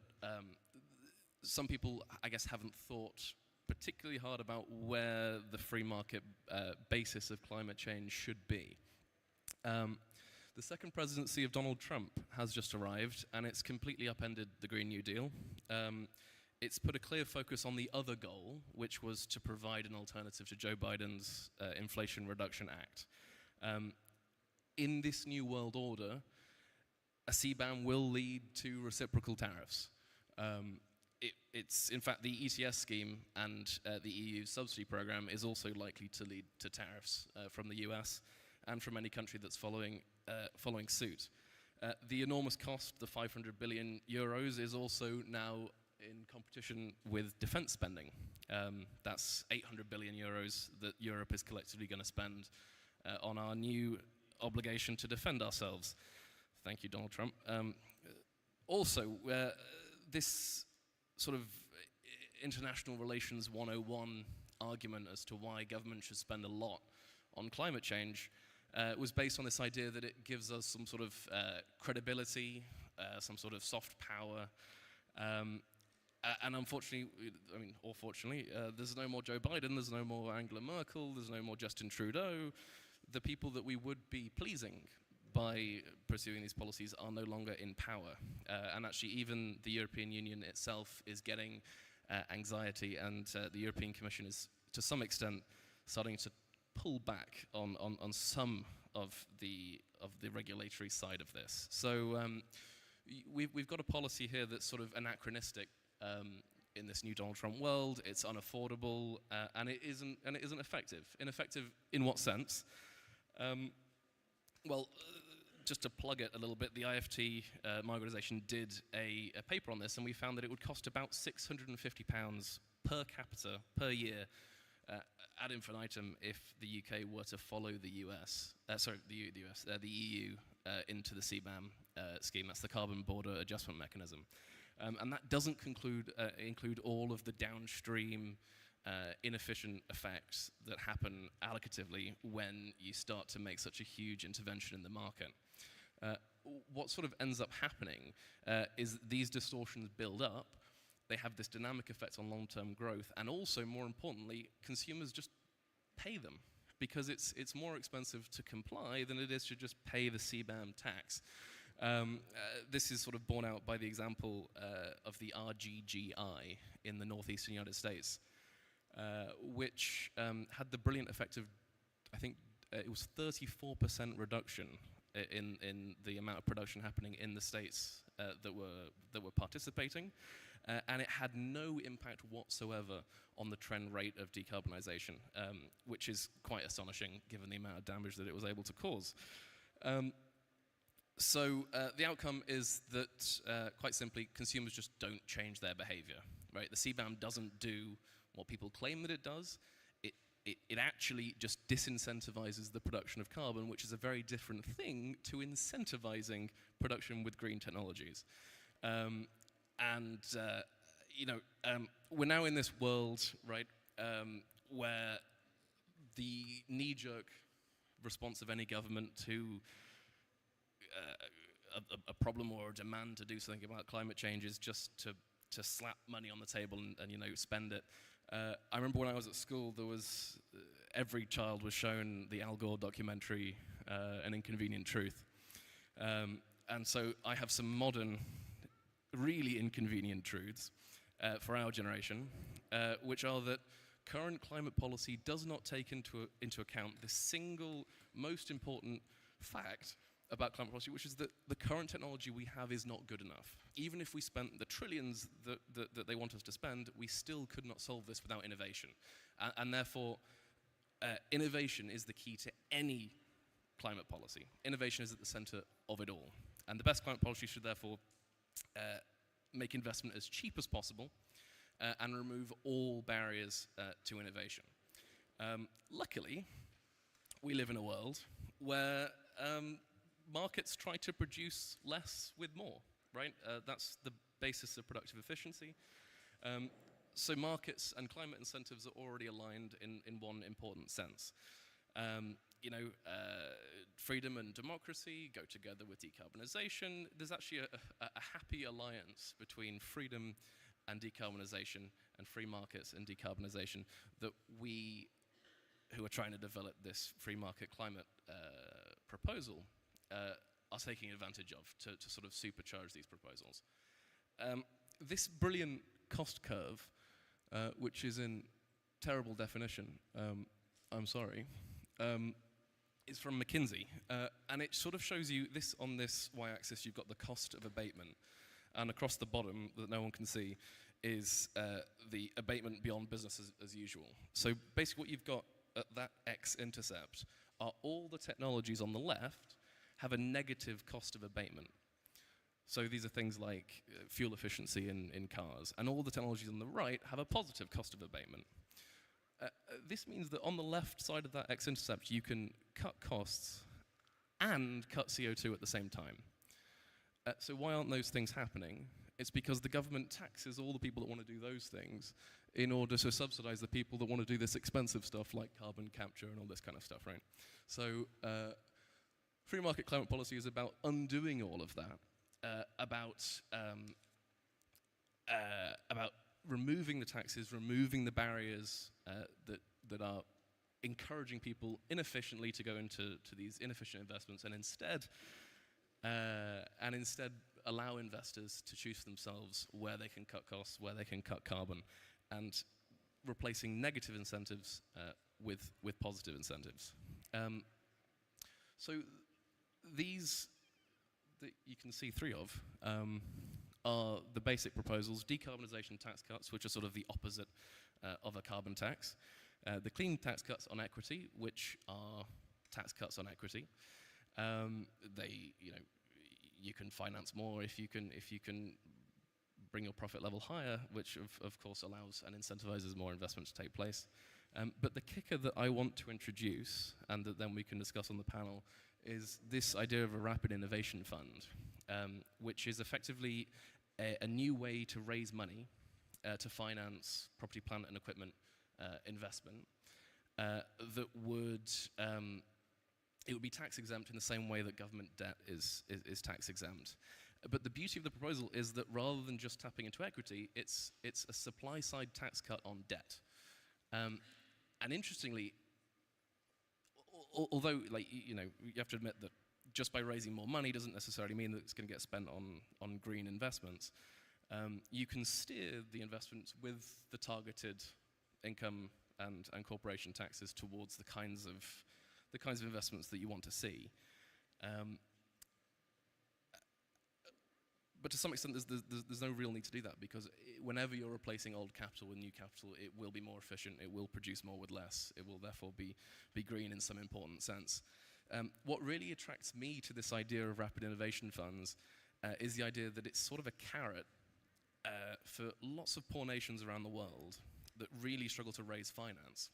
some people, I guess, haven't thought particularly hard about where the free market basis of climate change should be. The second presidency of Donald Trump has just arrived, and it's completely upended the Green New Deal. it's put a clear focus on the other goal, which was to provide an alternative to Joe Biden's Inflation Reduction Act. In this new world order, a CBAM will lead to reciprocal tariffs. It's, in fact, the ETS scheme and the EU subsidy program is also likely to lead to tariffs from the US and from any country that's following suit. The enormous cost, the 500 billion euros, is also now in competition with defense spending. That's 800 billion euros that Europe is collectively going to spend on our new obligation to defend ourselves. Thank you, Donald Trump. Also, this sort of international relations 101 argument as to why government should spend a lot on climate change was based on this idea that it gives us some sort of credibility, some sort of soft power. And unfortunately, I mean, or fortunately, there's no more Joe Biden, there's no more Angela Merkel, there's no more Justin Trudeau. The people that we would be pleasing by pursuing these policies are no longer in power. And actually, even the European Union itself is getting anxiety, and the European Commission is, to some extent, starting to pull back on some of the regulatory side of this. So we've got a policy here that's sort of anachronistic in this new Donald Trump world. It's unaffordable, and it isn't effective. Ineffective in what sense? Well, just to plug it a little bit, the IFT, my organisation, did a paper on this, and we found that it would cost about £650 per capita per year ad infinitum if the UK were to follow the the EU into the CBAM scheme. That's the Carbon Border Adjustment Mechanism. And that doesn't include all of the downstream inefficient effects that happen allocatively when you start to make such a huge intervention in the market. What sort of ends up happening is these distortions build up. They have this dynamic effect on long-term growth, and also, more importantly, consumers just pay them because it's more expensive to comply than it is to just pay the CBAM tax. This is sort of borne out by the example of the RGGI in the northeastern United States, which had the brilliant effect of, I think it was 34% reduction in the amount of production happening in the states that were participating, and it had no impact whatsoever on the trend rate of decarbonisation, which is quite astonishing given the amount of damage that it was able to cause. So the outcome is that, quite simply, consumers just don't change their behavior, right? The CBAM doesn't do what people claim that it does. It actually just disincentivizes the production of carbon, which is a very different thing to incentivizing production with green technologies. We're now in this world, right, where the knee-jerk response of any government to a problem or a demand to do something about climate change is just to slap money on the table and spend it. I remember when I was at school, there was every child was shown the Al Gore documentary, An Inconvenient Truth. And so I have some modern, really inconvenient truths for our generation, which are that current climate policy does not take into account the single most important fact about climate policy, which is that the current technology we have is not good enough. Even if we spent the trillions that they want us to spend, we still could not solve this without innovation. And therefore, innovation is the key to any climate policy. Innovation is at the center of it all. And the best climate policy should therefore make investment as cheap as possible and remove all barriers to innovation. Luckily, we live in a world where markets try to produce less with more, right? That's the basis of productive efficiency. So markets and climate incentives are already aligned in one important sense. Freedom and democracy go together with decarbonization. There's actually a happy alliance between freedom and decarbonization and free markets and decarbonization that we, who are trying to develop this free market climate proposal, are taking advantage of to sort of supercharge these proposals. This brilliant cost curve, which is in terrible definition, I'm sorry, is from McKinsey. And it sort of shows you this on this y-axis, you've got the cost of abatement. And across the bottom, that no one can see, is the abatement beyond business as usual. So basically what you've got at that x-intercept are all the technologies on the left have a negative cost of abatement. So these are things like fuel efficiency in cars, and all the technologies on the right have a positive cost of abatement. This means that on the left side of that x-intercept, you can cut costs and cut CO2 at the same time. So why aren't those things happening? It's because the government taxes all the people that want to do those things in order to subsidize the people that want to do this expensive stuff like carbon capture and all this kind of stuff, right? So free market climate policy is about undoing all of that, about removing the taxes, removing the barriers that are encouraging people inefficiently to go into these inefficient investments, and instead allow investors to choose for themselves where they can cut costs, where they can cut carbon, and replacing negative incentives with positive incentives. So these that you can see three of are the basic proposals: decarbonisation tax cuts, which are sort of the opposite of a carbon tax; the clean tax cuts on equity, which are tax cuts on equity. You can finance more if you can bring your profit level higher, which of course allows and incentivizes more investment to take place. But the kicker that I want to introduce, and that then we can discuss on the panel, is this idea of a rapid innovation fund, which is effectively a new way to raise money to finance property, plant, and equipment investment that would it would be tax exempt in the same way that government debt is tax exempt. But the beauty of the proposal is that rather than just tapping into equity, it's a supply side tax cut on debt. And interestingly, although you have to admit that just by raising more money doesn't necessarily mean that it's going to get spent on green investments. You can steer the investments with the targeted income and corporation taxes towards the kinds of investments that you want to see. But to some extent, there's no real need to do that, because whenever you're replacing old capital with new capital, it will be more efficient, it will produce more with less, it will therefore be green in some important sense. What really attracts me to this idea of rapid innovation funds is the idea that it's sort of a carrot for lots of poor nations around the world that really struggle to raise finance.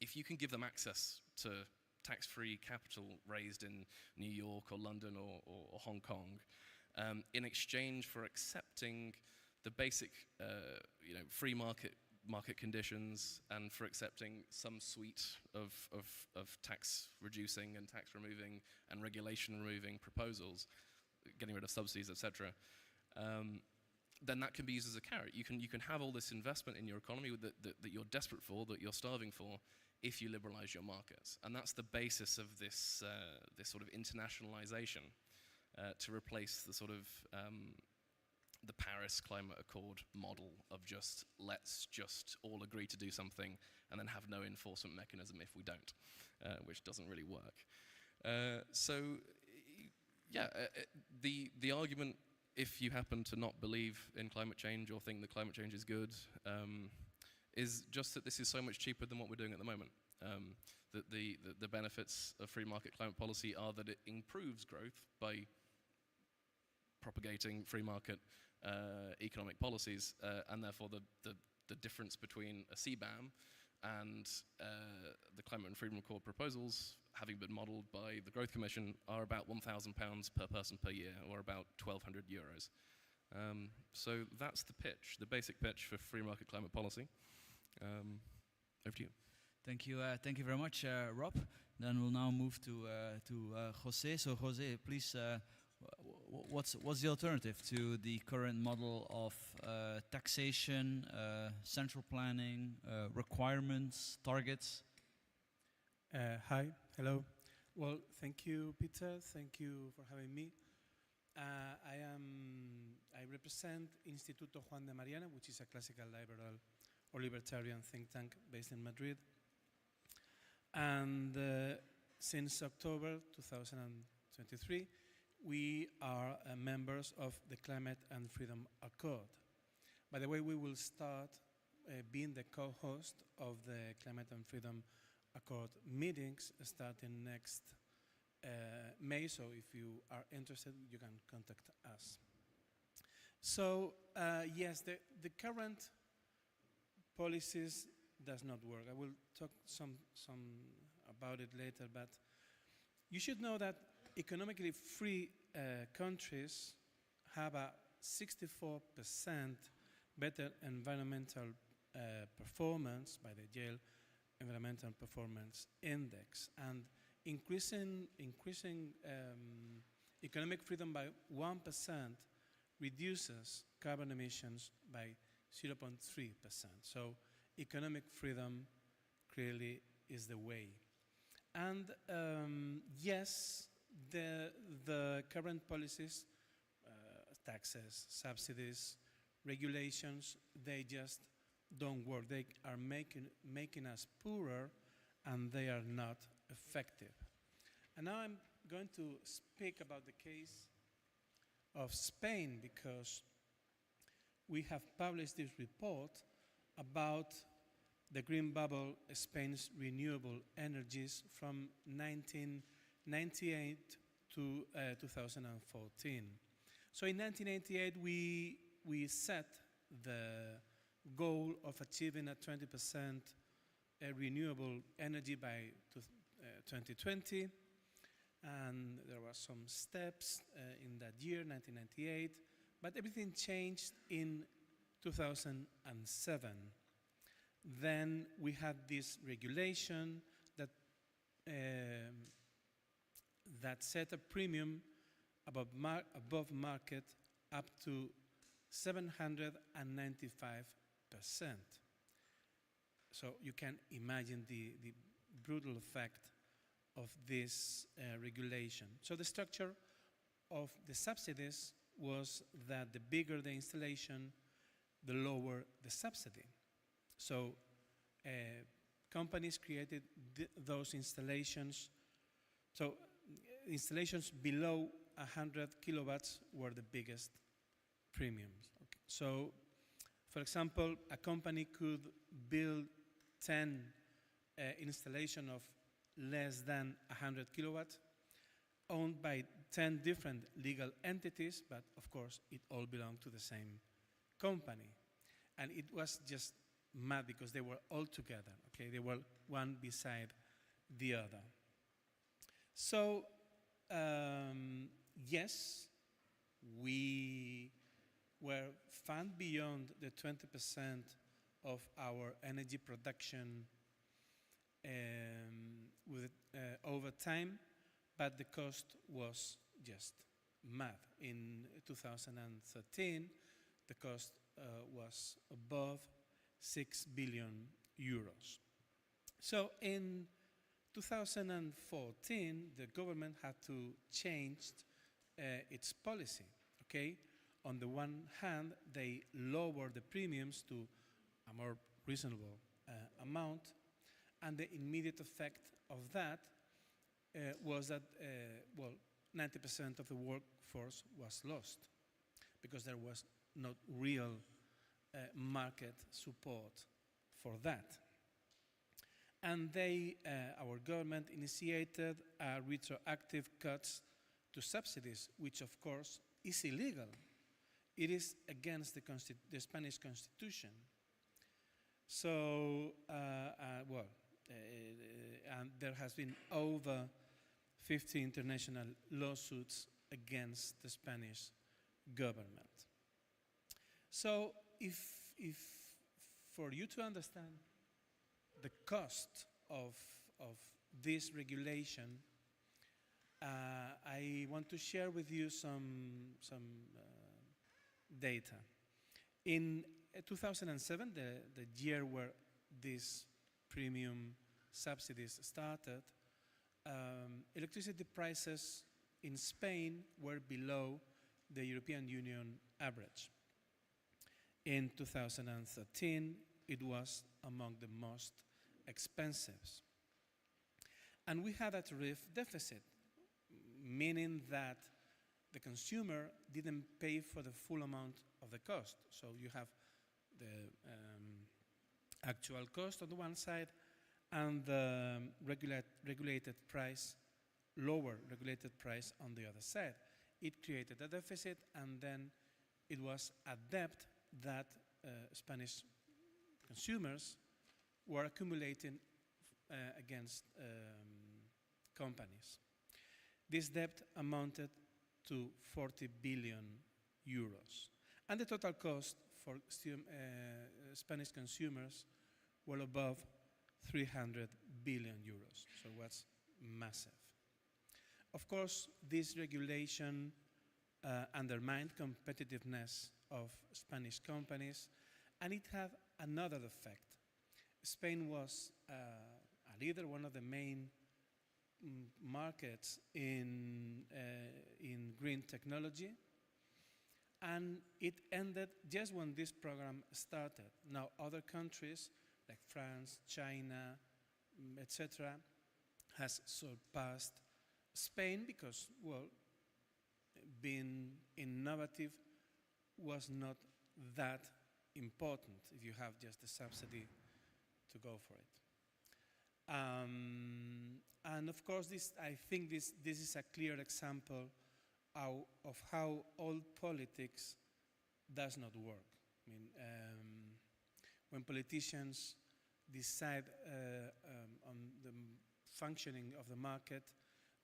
If you can give them access to tax-free capital raised in New York or London or Hong Kong, in exchange for accepting the basic free market conditions, and for accepting some suite of tax reducing and tax removing and regulation removing proposals, getting rid of subsidies, etc., then that can be used as a carrot. You can have all this investment in your economy that you're desperate for, that you're starving for, if you liberalize your markets. And that's the basis of this sort of internationalization to replace the sort of the Paris Climate Accord model of let's just all agree to do something and then have no enforcement mechanism if we don't, which doesn't really work. The argument, if you happen to not believe in climate change or think that climate change is good, is just that this is so much cheaper than what we're doing at the moment. That the benefits of free market climate policy are that it improves growth by propagating free market economic policies, and therefore the difference between a CBAM and the Climate and Freedom Accord proposals, having been modelled by the Growth Commission, are about £1,000 per person per year, or about 1,200 euros. So that's the pitch, the basic pitch for free market climate policy. Over to you. Thank you very much, Rob. Then we'll now move to Jose. So Jose, please, what's the alternative to the current model of taxation, central planning, requirements, targets? Hi, hello. Well, thank you, Peter. Thank you for having me. I represent Instituto Juan de Mariana, which is a classical liberal or libertarian think tank based in Madrid. And since October 2023, we are members of the Climate and Freedom Accord. By the way, we will start being the co-host of the Climate and Freedom Accord meetings starting next May, so if you are interested, you can contact us. So, yes, the current policies does not work. I will talk some about it later, but you should know that economically free countries have a 64% better environmental performance by the Yale Environmental Performance Index, and increasing economic freedom by 1% reduces carbon emissions by 0.3%. So economic freedom clearly is the way. And yes, the current policies, taxes, subsidies, regulations, they just don't work. They are making us poorer, and they are not effective. And now I'm going to speak about the case of Spain, because we have published this report about the green bubble, Spain's renewable energies from 1998 to 2014. So in 1998, we set the goal of achieving a 20% renewable energy by 2020. And there were some steps in that year, 1998, but everything changed in 2007. Then we had this regulation that that set a premium above market up to 795%. So you can imagine the brutal effect of this regulation. So the structure of the subsidies was that the bigger the installation, the lower the subsidy. So companies created those installations. So installations below 100 kilowatts were the biggest premiums. Okay. So, for example, a company could build 10 installation of less than 100 kilowatts, owned by 10 different legal entities, but of course it all belonged to the same company. And it was just mad because they were all together, okay? They were one beside the other. So, yes, we were far beyond the 20% of our energy production over time, but the cost was just mad. In 2013, the cost was above 6 billion euros. So in 2014, the government had to change its policy, okay? On the one hand, they lowered the premiums to a more reasonable amount, and the immediate effect of that was that, 90% of the workforce was lost because there was not real market support for that. And our government initiated retroactive cuts to subsidies, which of course is illegal. It is against the Spanish Constitution. So, and there has been over 50 international lawsuits against the Spanish government. So, if for you to understand the cost of this regulation, I want to share with you some data. In 2007, the year where these premium subsidies started, electricity prices in Spain were below the European Union average. In 2013, it was among the most expensive. And we had a tariff deficit, meaning that the consumer didn't pay for the full amount of the cost. So you have the actual cost on the one side and the regulated price, lower regulated price on the other side. It created a deficit, and then it was a debt that Spanish consumers were accumulating against companies. This debt amounted to 40 billion euros. And the total cost for Spanish consumers were above 300 billion euros. So it was massive. Of course, this regulation undermined competitiveness of Spanish companies, and it had another effect. Spain was a leader, one of the main markets in green technology, and it ended just when this program started. Now other countries like France, China, etc., has surpassed Spain because, well, being innovative was not that important if you have just the subsidy to go for it. And of course, I think this is a clear example of how old politics does not work. I mean, when politicians decide on the functioning of the market,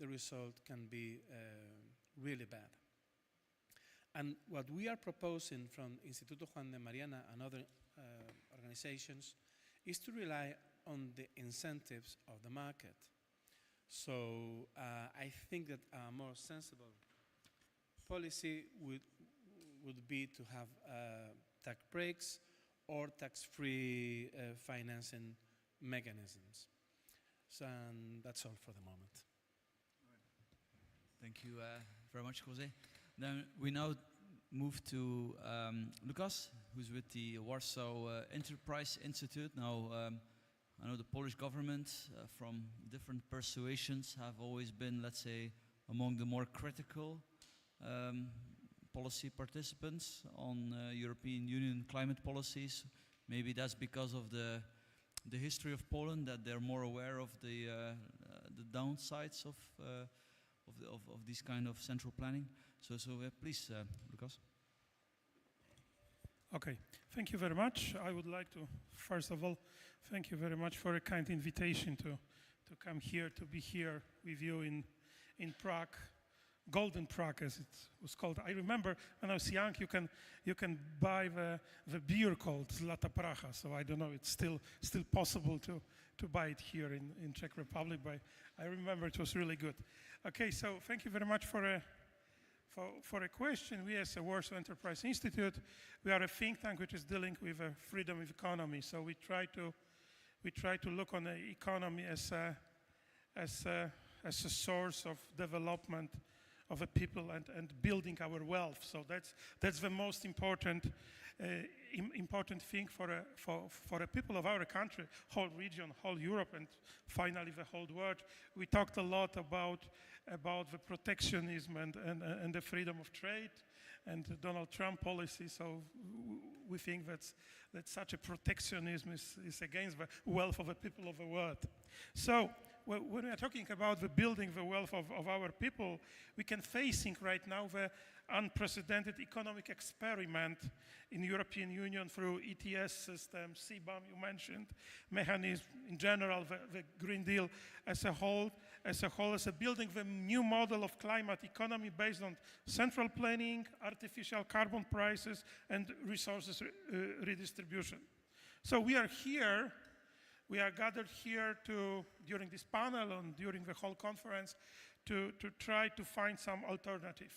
the result can be really bad. And what we are proposing from Instituto Juan de Mariana and other organizations is to rely on the incentives of the market. So I think that a more sensible policy would be to have tax breaks or tax-free financing mechanisms. So that's all for the moment. Thank you very much, Jose. Then we now move to Lucas, who's with the Warsaw Enterprise Institute. Now, I know the Polish government, from different persuasions, have always been, let's say, among the more critical policy participants on European Union climate policies. Maybe that's because of the history of Poland, that they're more aware of the downsides of this kind of central planning. So please, Lucas. Okay, thank you very much. I would like to, first of all, thank you very much for a kind invitation to come here, to be here with you in Prague, Golden Prague as it was called. I remember when I was young, you can buy the beer called Zlata Praha, so I don't know, it's still possible to buy it here in Czech Republic, but I remember it was really good. Okay, so thank you very much for a question. We as a Warsaw Enterprise Institute, we are a think tank which is dealing with freedom of economy. So we try to look on the economy as a source of development of a people and building our wealth. So that's the most important thing for a people of our country, whole region, whole Europe, and finally the whole world. We talked a lot about the protectionism and the freedom of trade and the Donald Trump policy. So we think that such a protectionism is against the wealth of the people of the world. So when we are talking about the building the wealth of our people, we can facing right now the unprecedented economic experiment in European Union through ETS system, CBAM you mentioned, mechanism in general, the Green Deal as a whole, as a building the new model of climate economy based on central planning, artificial carbon prices, and resources redistribution. So we are here. We are gathered here during this panel and during the whole conference to try to find some alternative.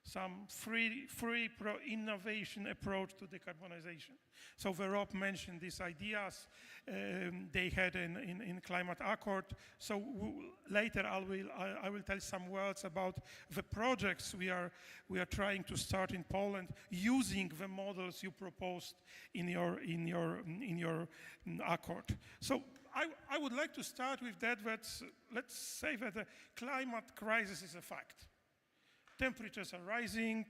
some free pro-innovation approach to decarbonization. So Europe mentioned these ideas they had in climate accord. So later I will tell some words about the projects we are trying to start in Poland using the models you proposed in your accord. So I would like to start with that. Let's say that the climate crisis is a fact. Temperatures are rising,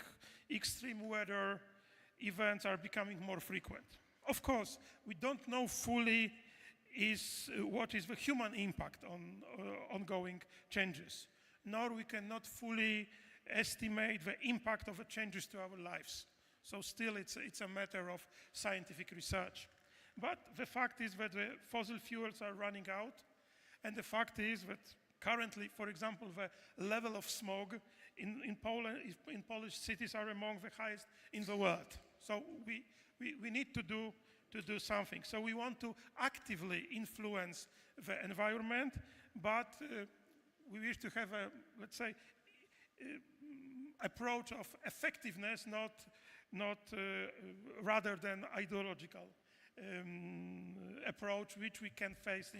extreme weather events are becoming more frequent. Of course, we don't know fully what is the human impact on ongoing changes, nor we cannot fully estimate the impact of the changes to our lives. So still it's a matter of scientific research. But the fact is that the fossil fuels are running out, and the fact is that currently, for example, the level of smog in Poland, in Polish cities are among the highest in the world. So we need to do something. So we want to actively influence the environment, but we wish to have a, let's say, approach of effectiveness, not rather than ideological approach which we can face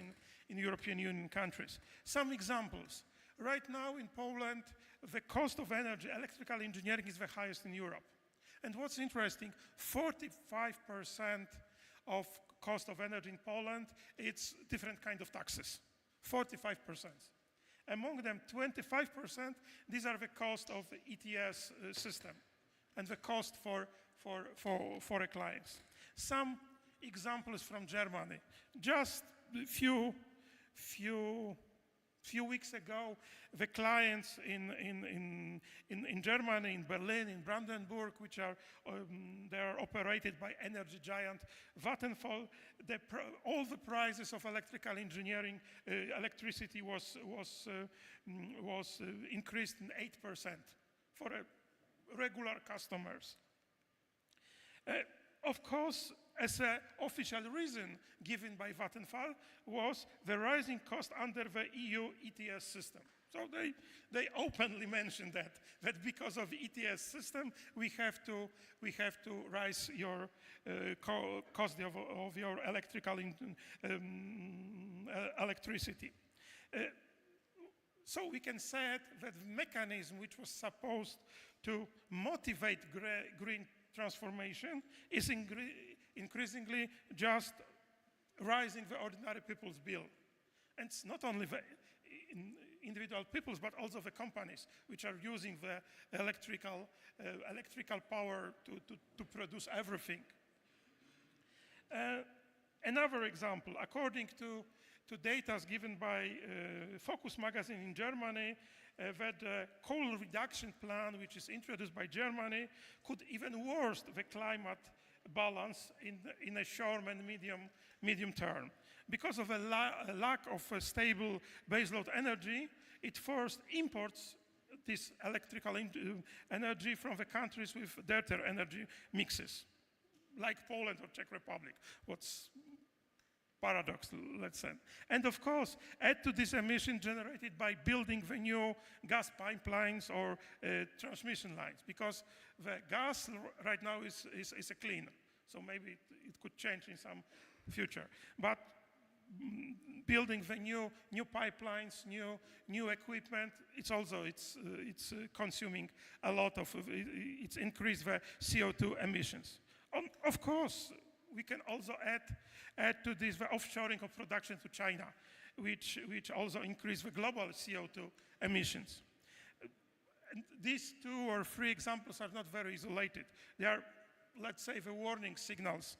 in European Union countries. Some examples. Right now in Poland, the cost of energy, electrical engineering is the highest in Europe. And what's interesting, 45% of cost of energy in Poland, it's different kind of taxes, 45%. Among them, 25%, these are the cost of the ETS system and the cost for a clients. Some examples from Germany. Just a few weeks ago, the clients in Germany, in Berlin, in Brandenburg, which are they are operated by energy giant Vattenfall, all the prices of electrical engineering, electricity was increased in 8% for regular customers. Of course, as an official reason given by Vattenfall was the rising cost under the EU ETS system. So they openly mentioned that because of the ETS system, we have to rise your cost of your electricity. So we can say that the mechanism which was supposed to motivate green transformation is increasingly just rising the ordinary people's bill. And it's not only the individual peoples, but also the companies which are using the electrical power to produce everything. Another example, according to data given by Focus magazine in Germany, that the coal reduction plan, which is introduced by Germany, could even worsen the climate balance in a short and medium term. Because of a lack of a stable baseload energy, it first imports this electrical energy from the countries with dirtier energy mixes, like Poland or Czech Republic. What's paradox, let's say. And of course, add to this emission generated by building the new gas pipelines or transmission lines, because the gas right now is a clean, so maybe it could change in some future. But building the new pipelines, new equipment, it's consuming a lot of, it's increased the CO2 emissions. Of course, we can also add to this the offshoring of production to China, which also increase the global CO2 emissions. And these 2 or 3 examples are not very isolated. They are, let's say, the warning signals.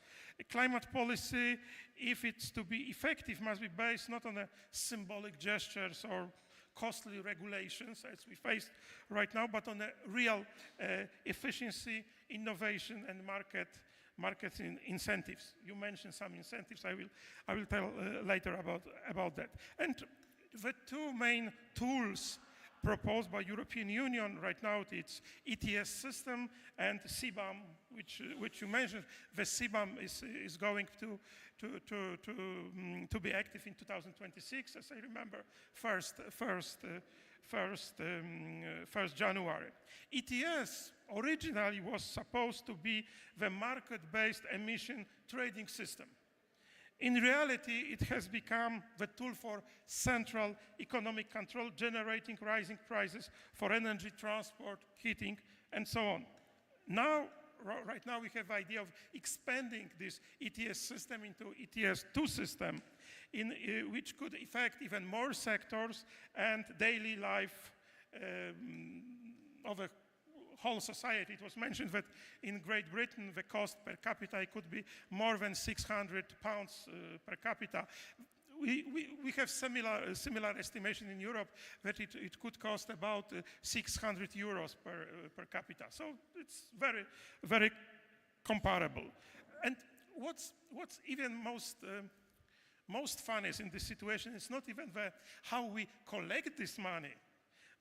Climate policy, if it's to be effective, must be based not on symbolic gestures or costly regulations, as we face right now, but on a real efficiency, innovation, and market incentives. You mentioned some incentives. I will tell later about that. And the 2 main tools proposed by European Union right now, it's ETS system and CBAM, which you mentioned. The CBAM is going to be active in 2026, as I remember. First 1st January. ETS originally was supposed to be the market-based emission trading system. In reality, it has become the tool for central economic control, generating rising prices for energy, transport, heating, and so on. Now, right now we have the idea of expanding this ETS system into ETS2 system, which could affect even more sectors and daily life of a whole society. It was mentioned that in Great Britain, the cost per capita could be more than £600 per capita. We have similar estimation in Europe that it could cost about 600 euros per capita. So it's very, very comparable. And what's even most fun is in this situation, it's not even how we collect this money,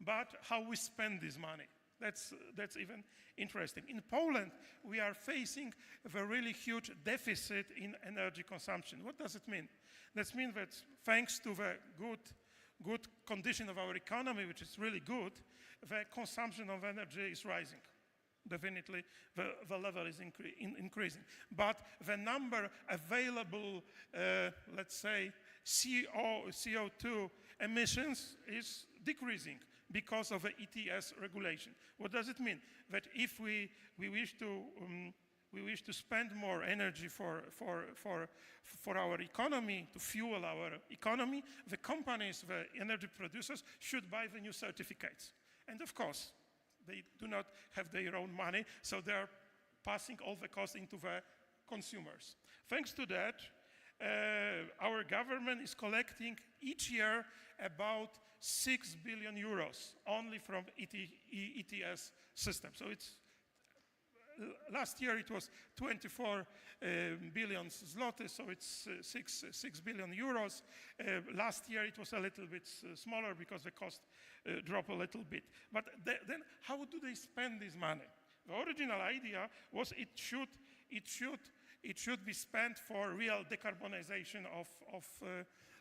but how we spend this money. That's even interesting. In Poland, we are facing a really huge deficit in energy consumption. What does it mean? That means that thanks to the good condition of our economy, which is really good, the consumption of energy is rising. Definitely, the level is increasing. But the number available, let's say, CO2 emissions is decreasing because of the ETS regulation. What does it mean? That if we wish to spend more energy for our economy, to fuel our economy, the companies, the energy producers, should buy the new certificates. And of course, they do not have their own money, so they are passing all the costs into the consumers. Thanks to that, our government is collecting each year about 6 billion euros only from ETS system. So it's last year it was 24 billion zloty, so it's 6 billion euros. Last year it was a little bit smaller because the cost dropped a little bit. But then how do they spend this money? The original idea was it should be spent for real decarbonization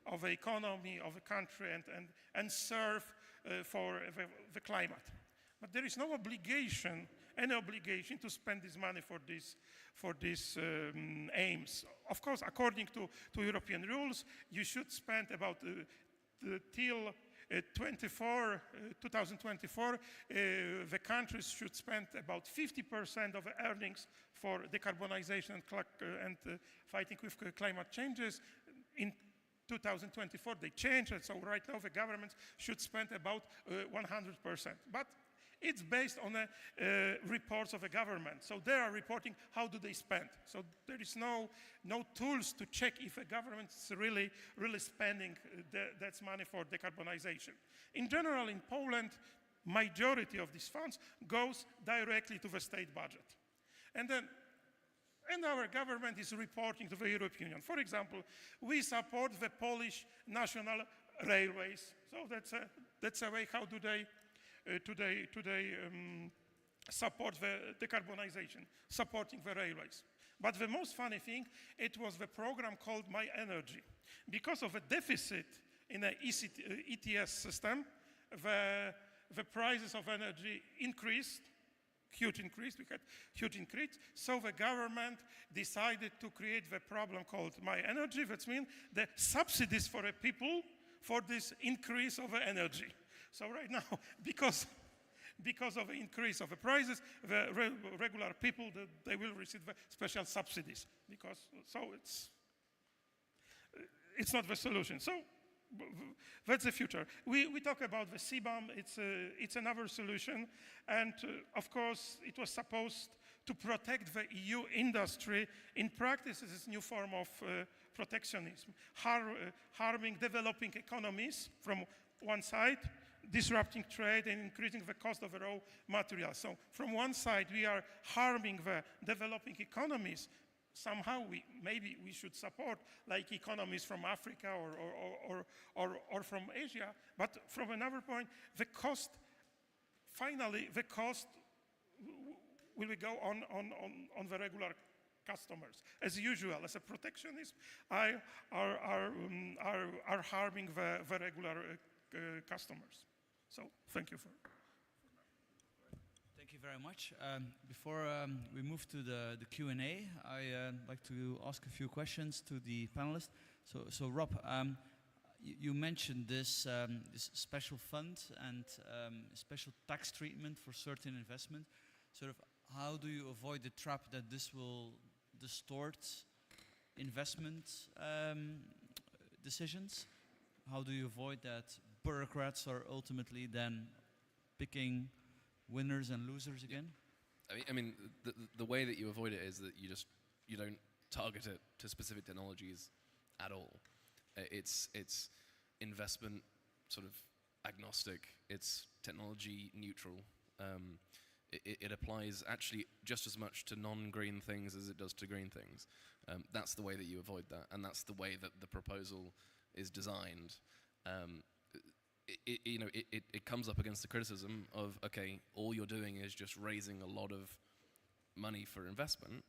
of the economy, of the country, and serve for the climate. But there is no obligation, any obligation to spend this money for these aims. Of course, according to European rules, you should spend about till 2024, the countries should spend about 50% of the earnings for decarbonization and fighting with climate changes. In 2024, they changed it, so right now the government should spend about 100%. But it's based on reports of the government. So they are reporting how do they spend. So there is no tools to check if a government is really spending that money for decarbonization. In general, in Poland, majority of these funds goes directly to the state budget. And our government is reporting to the European Union. For example, we support the Polish national railways. So that's a way how do they support the decarbonization, supporting the railways. But the most funny thing, it was the program called My Energy. Because of a deficit in the ETS system, the prices of energy increased, huge increase, we had huge increase. So the government decided to create the program called My Energy, that means the subsidies for the people for this increase of energy. So right now, because of the increase of the prices, the regular people, they will receive the special subsidies. So it's not the solution. So that's the future. We talk about the CBAM, it's another solution. And of course, it was supposed to protect the EU industry. In practice, it's a new form of protectionism, harming developing economies from one side, disrupting trade and increasing the cost of the raw materials. So from one side, we are harming the developing economies. Somehow maybe we should support like economies from Africa or from Asia. But from another point, the cost will go on the regular customers. As usual, as a protectionist, are harming the regular customers. So thank you for. Thank you very much. Before we move to the Q&A, I'd like to ask a few questions to the panelists. So Rob, you mentioned this special fund and special tax treatment for certain investment. Sort of, how do you avoid the trap that this will distort investment decisions? How do you avoid that bureaucrats are ultimately then picking winners and losers again? I mean, the way that you avoid it is that you don't target it to specific technologies at all. It's investment sort of agnostic. It's technology neutral. It applies actually just as much to non-green things as it does to green things. That's the way that you avoid that, and that's the way that the proposal is designed. It comes up against the criticism of, okay, all you're doing is just raising a lot of money for investment,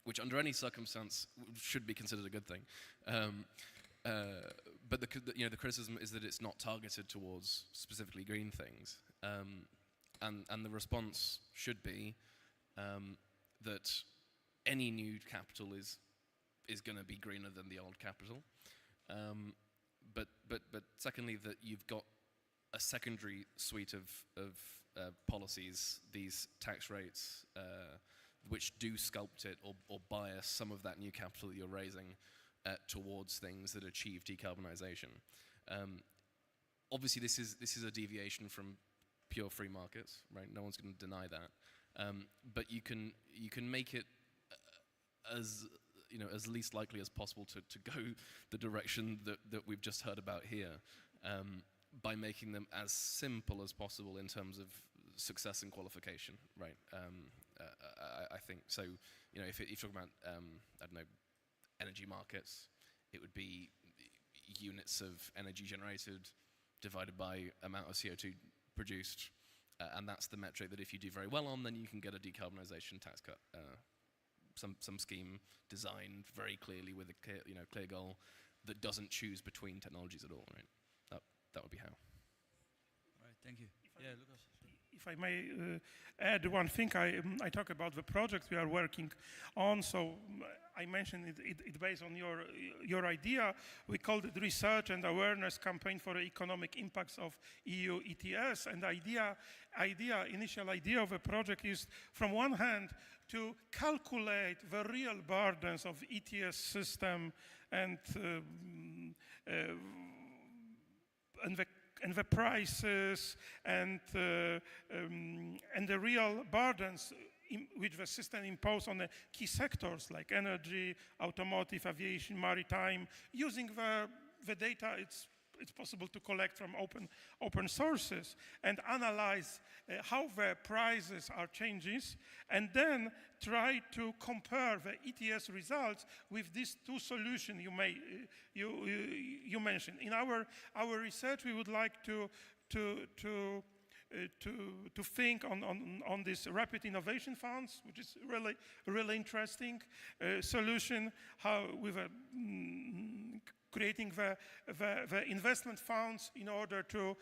which under any circumstance should be considered a good thing. But the criticism is that it's not targeted towards specifically green things. And the response should be that any new capital is going to be greener than the old capital. But secondly, that you've got a secondary suite of policies, these tax rates, which do sculpt it or bias some of that new capital that you're raising towards things that achieve decarbonisation. Obviously, this is a deviation from pure free markets, right? No one's going to deny that. But you can make it as least likely as possible to go the direction that we've just heard about here, by making them as simple as possible in terms of success and qualification, right? I think so. If you're talking about I don't know, energy markets, it would be units of energy generated divided by amount of CO2 produced, and that's the metric that if you do very well on, then you can get a decarbonisation tax cut. Some scheme designed very clearly with a clear goal that doesn't choose between technologies at all, right? That would be how. Right, thank you. Yeah, Lucas. If I may add one thing, I talk about the project we are working on. So I mentioned it based on your idea. We called it Research and Awareness Campaign for the Economic Impacts of EU ETS. And the initial idea of a project is, from one hand, to calculate the real burdens of ETS system and the prices and the real burdens which the system imposed on the key sectors like energy, automotive, aviation, maritime. Using the data it's possible to collect from open sources and analyze how the prices are changing, and then try to compare the ETS results with these two solutions you mentioned. In our research, we would like to think on this rapid innovation funds, which is really interesting solution. How with a creating the investment funds in order to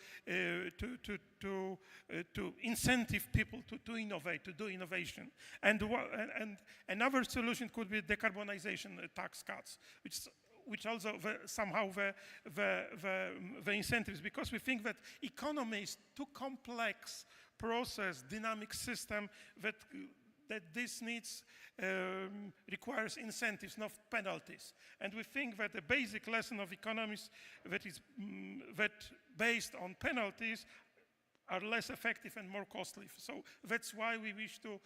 incentive people to innovate, to do innovation. And another solution could be decarbonization tax cuts, which also somehow the incentives, because we think that economy is too complex process, dynamic system, that this requires incentives, not penalties. And we think that the basic lesson of economics that based on penalties are less effective and more costly. So that's why we wish to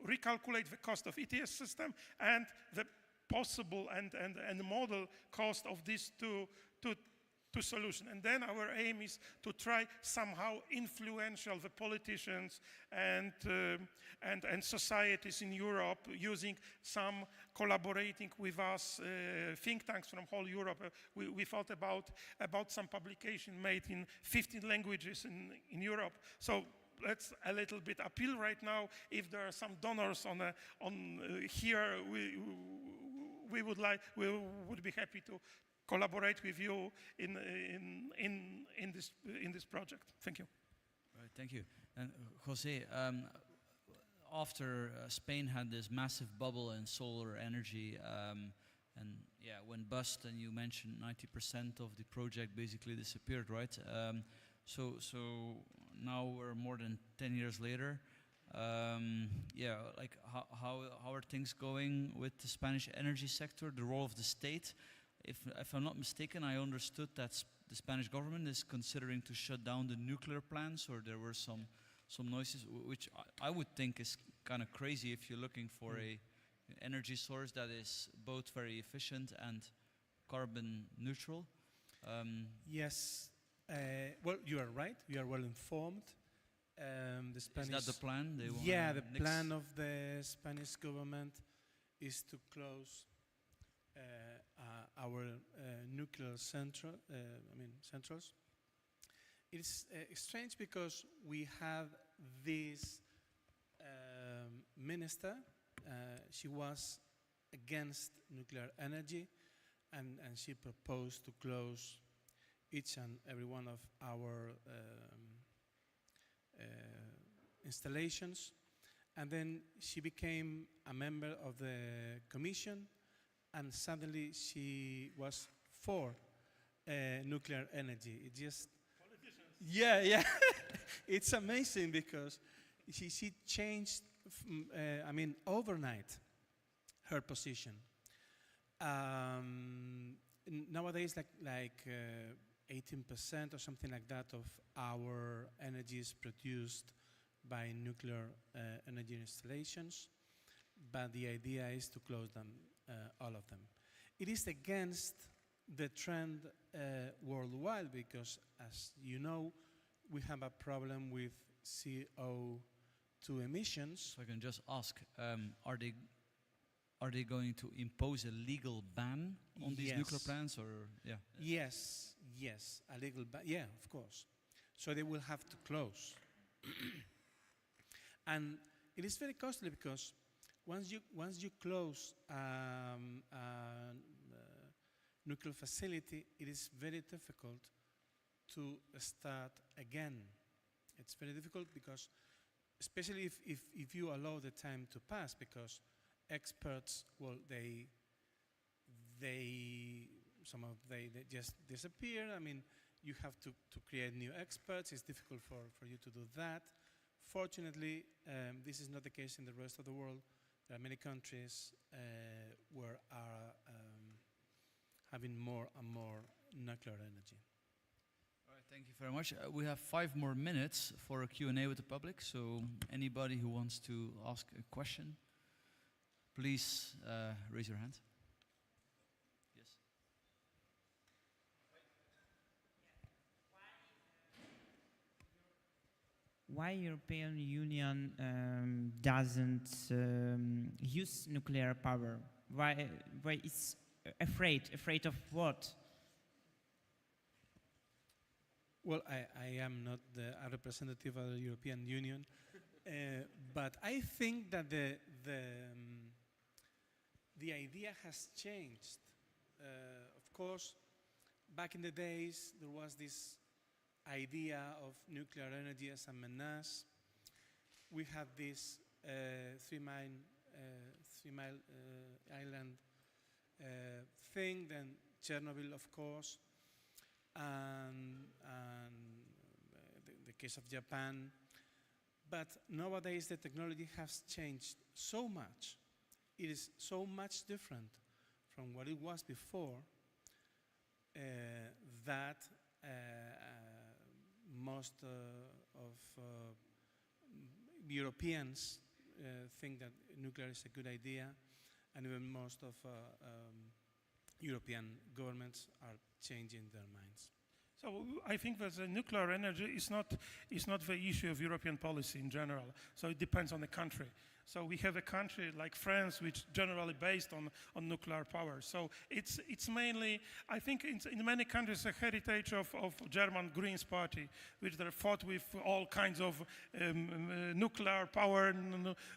recalculate the cost of ETS system and the possible and model cost of these two solutions. And then our aim is to try somehow influential the politicians and societies in Europe, using some collaborating with us think tanks from whole Europe. We thought about some publication made in 15 languages in Europe. So let's a little bit appeal right now. If there are some donors on here, we would be happy collaborate with you in this project. Thank you. Right, thank you. And Jose, after Spain had this massive bubble in solar energy, and yeah, went bust, and you mentioned 90% of the project basically disappeared, right? So now we're more than 10 years later. Yeah, like how are things going with the Spanish energy sector, the role of the state? If I'm not mistaken, I understood that the Spanish government is considering to shut down the nuclear plants, or there were some noises, which I would think is kind of crazy if you're looking for a energy source that is both very efficient and carbon neutral. Yes. Well, you are right. You are well informed. The Spanish, is that the plan? Yeah, the plan of the Spanish government is to close our nuclear centrals. It's strange because we have this minister. She was against nuclear energy, and she proposed to close each and every one of our installations. And then she became a member of the commission, and suddenly she was for nuclear energy. It just, yeah. It's amazing because she changed, overnight, her position. Nowadays, like 18% or something like that of our energy is produced by nuclear energy installations, but the idea is to close them, all of them. It is against the trend worldwide because, as you know, we have a problem with CO2 emissions. So I can just ask, are they going to impose a legal ban on these nuclear plants, or yeah? Yes, a legal ban. Yeah, of course. So they will have to close, and it is very costly because once you close a nuclear facility, it is very difficult to start again. It's very difficult because, especially if you allow the time to pass, because experts, well, they just disappear. I mean, you have to create new experts. It's difficult for you to do that. Fortunately, this is not the case in the rest of the world. There are many countries where are having more and more nuclear energy. All right, thank you very much. We have 5 more minutes for a Q&A with the public, so anybody who wants to ask a question, please raise your hand. Yes. Why European Union doesn't use nuclear power? Why it's afraid of what? Well, I am not a representative of the European Union, but I think that the idea has changed. Of course, back in the days, there was this idea of nuclear energy as a menace. We had this 3 Mile Island thing, then Chernobyl, of course, and the case of Japan. But nowadays the technology has changed so much. It is so much different from what it was before that most of Europeans think that nuclear is a good idea, and even most of European governments are changing their minds. So I think that the nuclear energy is not the issue of European policy in general. So it depends on the country. So we have a country like France, which generally based on nuclear power. So it's mainly, I think in many countries, a heritage of German Greens Party, which they fought with all kinds of nuclear power,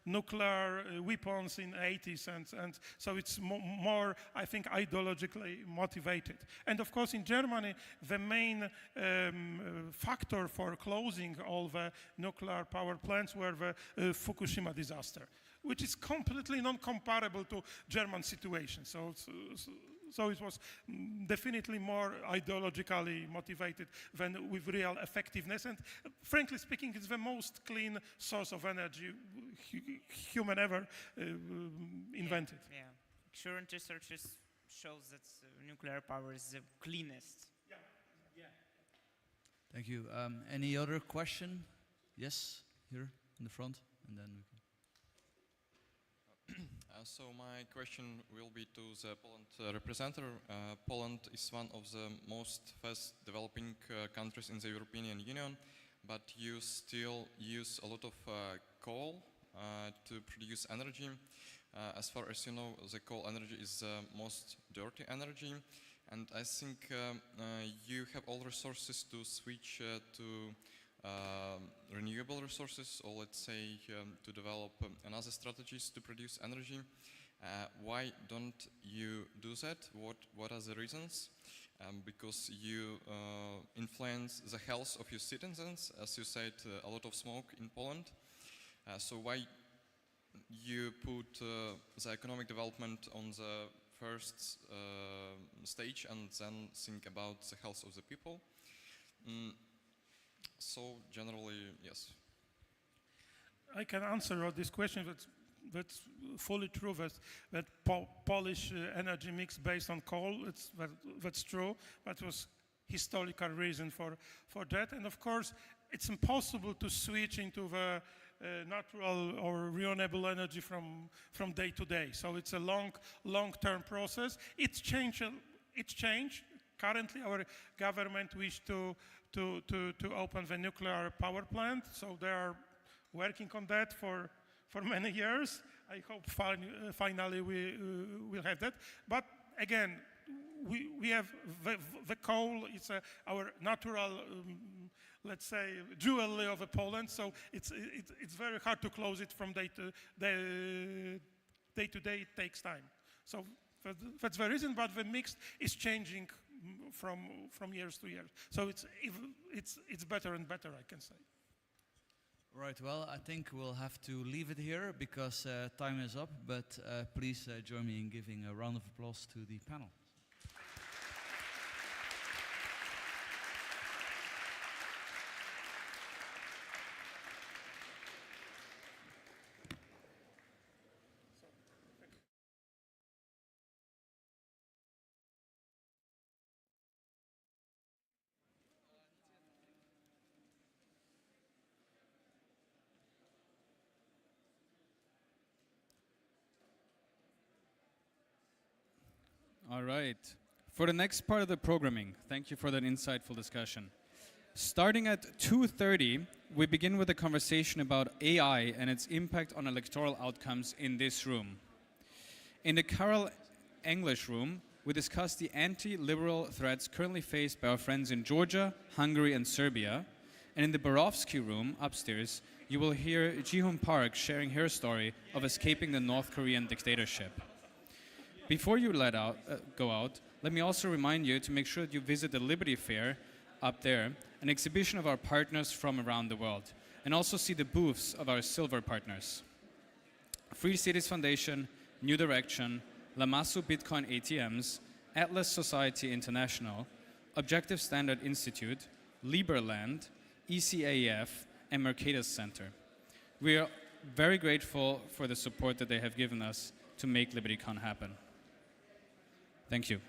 nuclear weapons in the 80s. And so it's more, I think, ideologically motivated. And of course, in Germany, the main factor for closing all the nuclear power plants were the Fukushima disaster, which is completely non-comparable to German situation. So it was definitely more ideologically motivated than with real effectiveness. And frankly speaking, it's the most clean source of energy human ever invented. Yeah. Current research shows that nuclear power is the cleanest. Yeah. Thank you. Any other question? Yes, here in the front, and then we can. So my question will be to the Poland representative. Poland is one of the most fast developing countries in the European Union, but you still use a lot of coal to produce energy. As far as you know, the coal energy is the most dirty energy, and I think you have all resources to switch to renewable resources, or let's say to develop another strategies to produce energy. Why don't you do that? What are the reasons? Because you influence the health of your citizens, as you said, a lot of smoke in Poland. So why you put the economic development on the first stage and then think about the health of the people? So generally, yes. I can answer all this question. That's fully true. That Polish energy mix based on coal. That's true. That was historical reason for that. And of course, it's impossible to switch into the natural or renewable energy from day to day. So it's a long-term process. It's changed. Currently, our government wish to open the nuclear power plant. So they are working on that for many years. I hope finally we will have that. But again, we have the coal. It's our natural, let's say, jewel of Poland. So it's very hard to close it from day to day. It takes time. So that's the reason. But the mix is changing from years to years. So it's better and better, I can say. Right, well, I think we'll have to leave it here because time is up, but please join me in giving a round of applause to the panel. All right. For the next part of the programming, thank you for that insightful discussion. Starting at 2:30, we begin with a conversation about AI and its impact on electoral outcomes in this room. In the Carol English room, we discuss the anti-liberal threats currently faced by our friends in Georgia, Hungary, and Serbia. And in the Borovsky room upstairs, you will hear Ji-Hoon Park sharing her story of escaping the North Korean dictatorship. Before you go out, let me also remind you to make sure that you visit the Liberty Fair up there, an exhibition of our partners from around the world, and also see the booths of our silver partners. Free Cities Foundation, New Direction, Lamasu Bitcoin ATMs, Atlas Society International, Objective Standard Institute, Liberland, ECAEF, and Mercatus Center. We are very grateful for the support that they have given us to make LibertyCon happen. Thank you.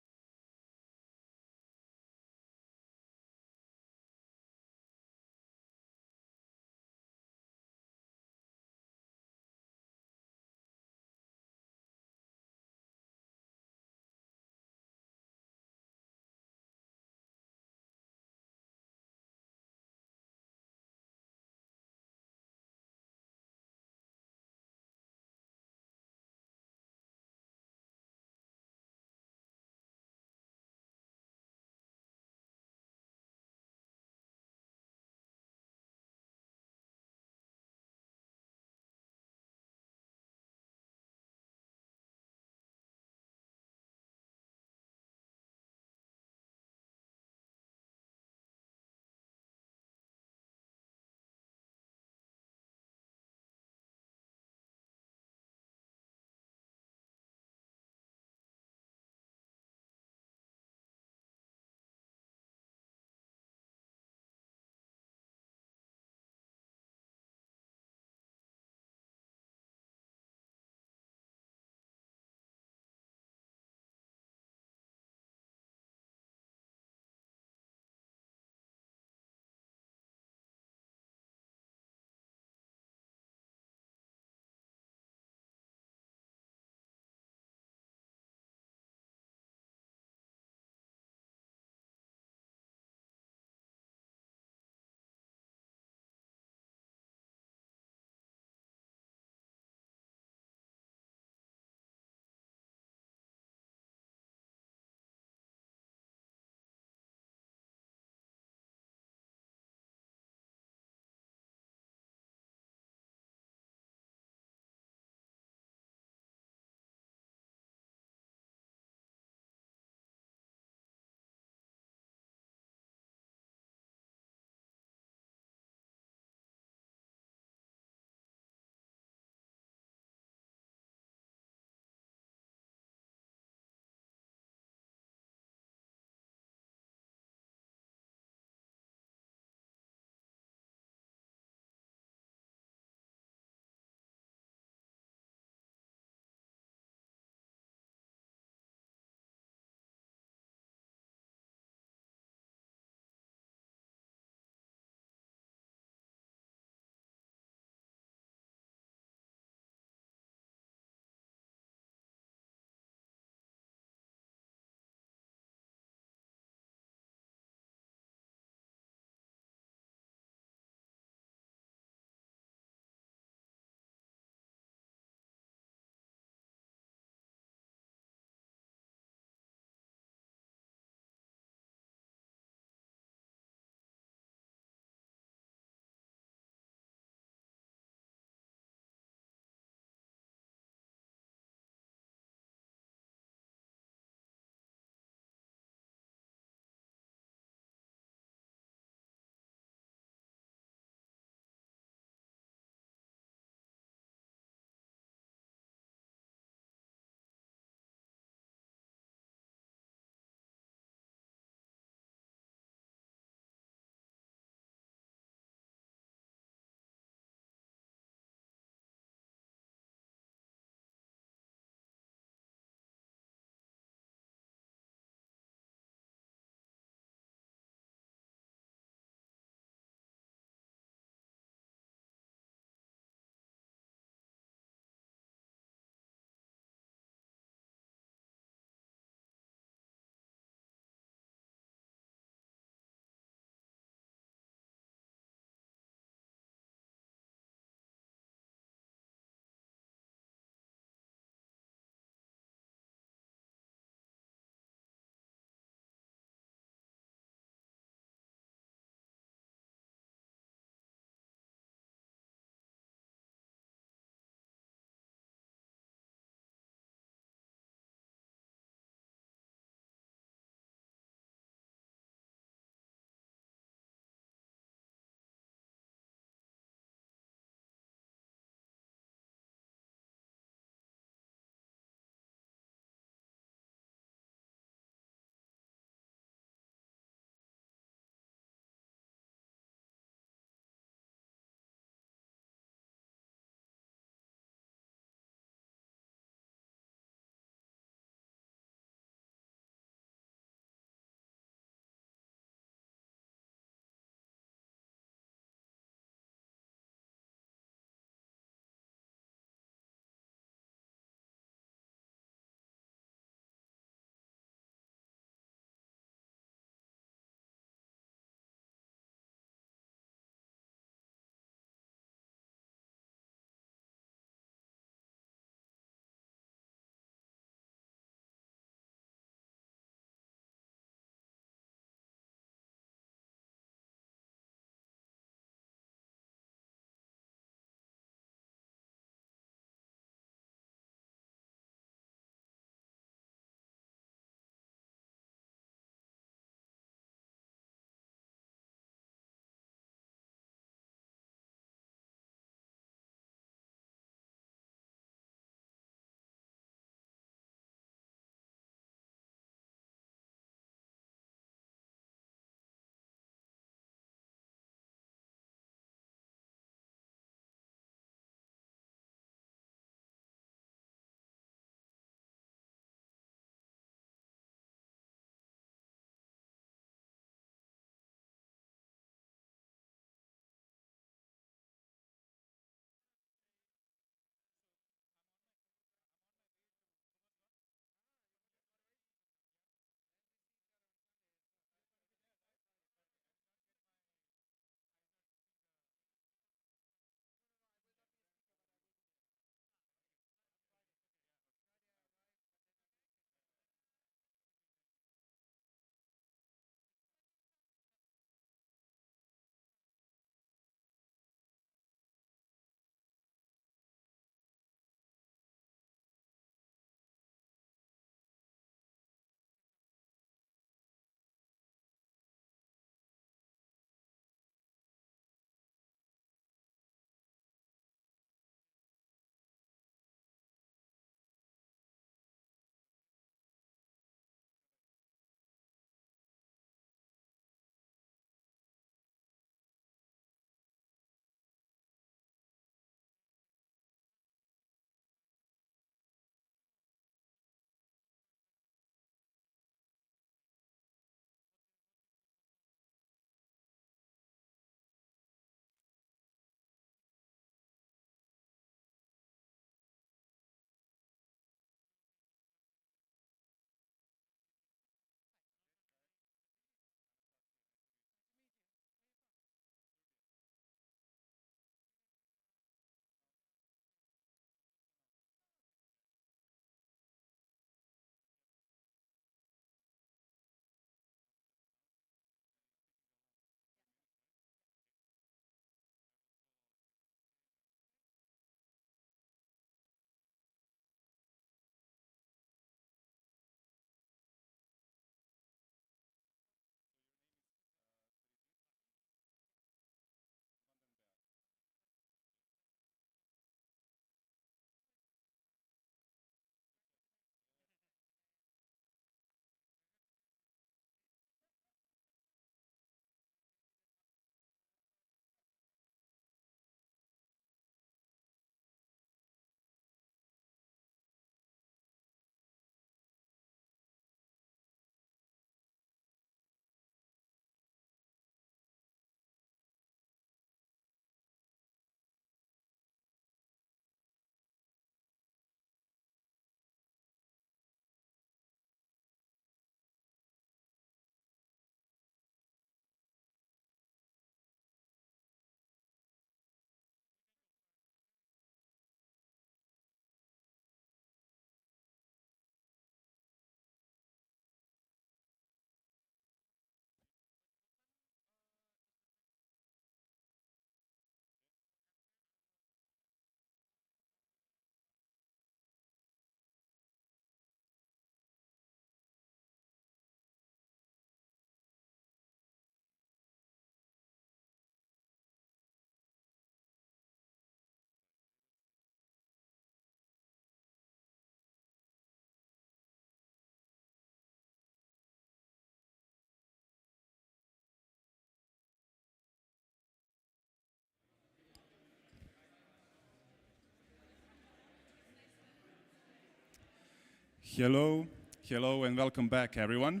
Hello, hello, and welcome back, everyone.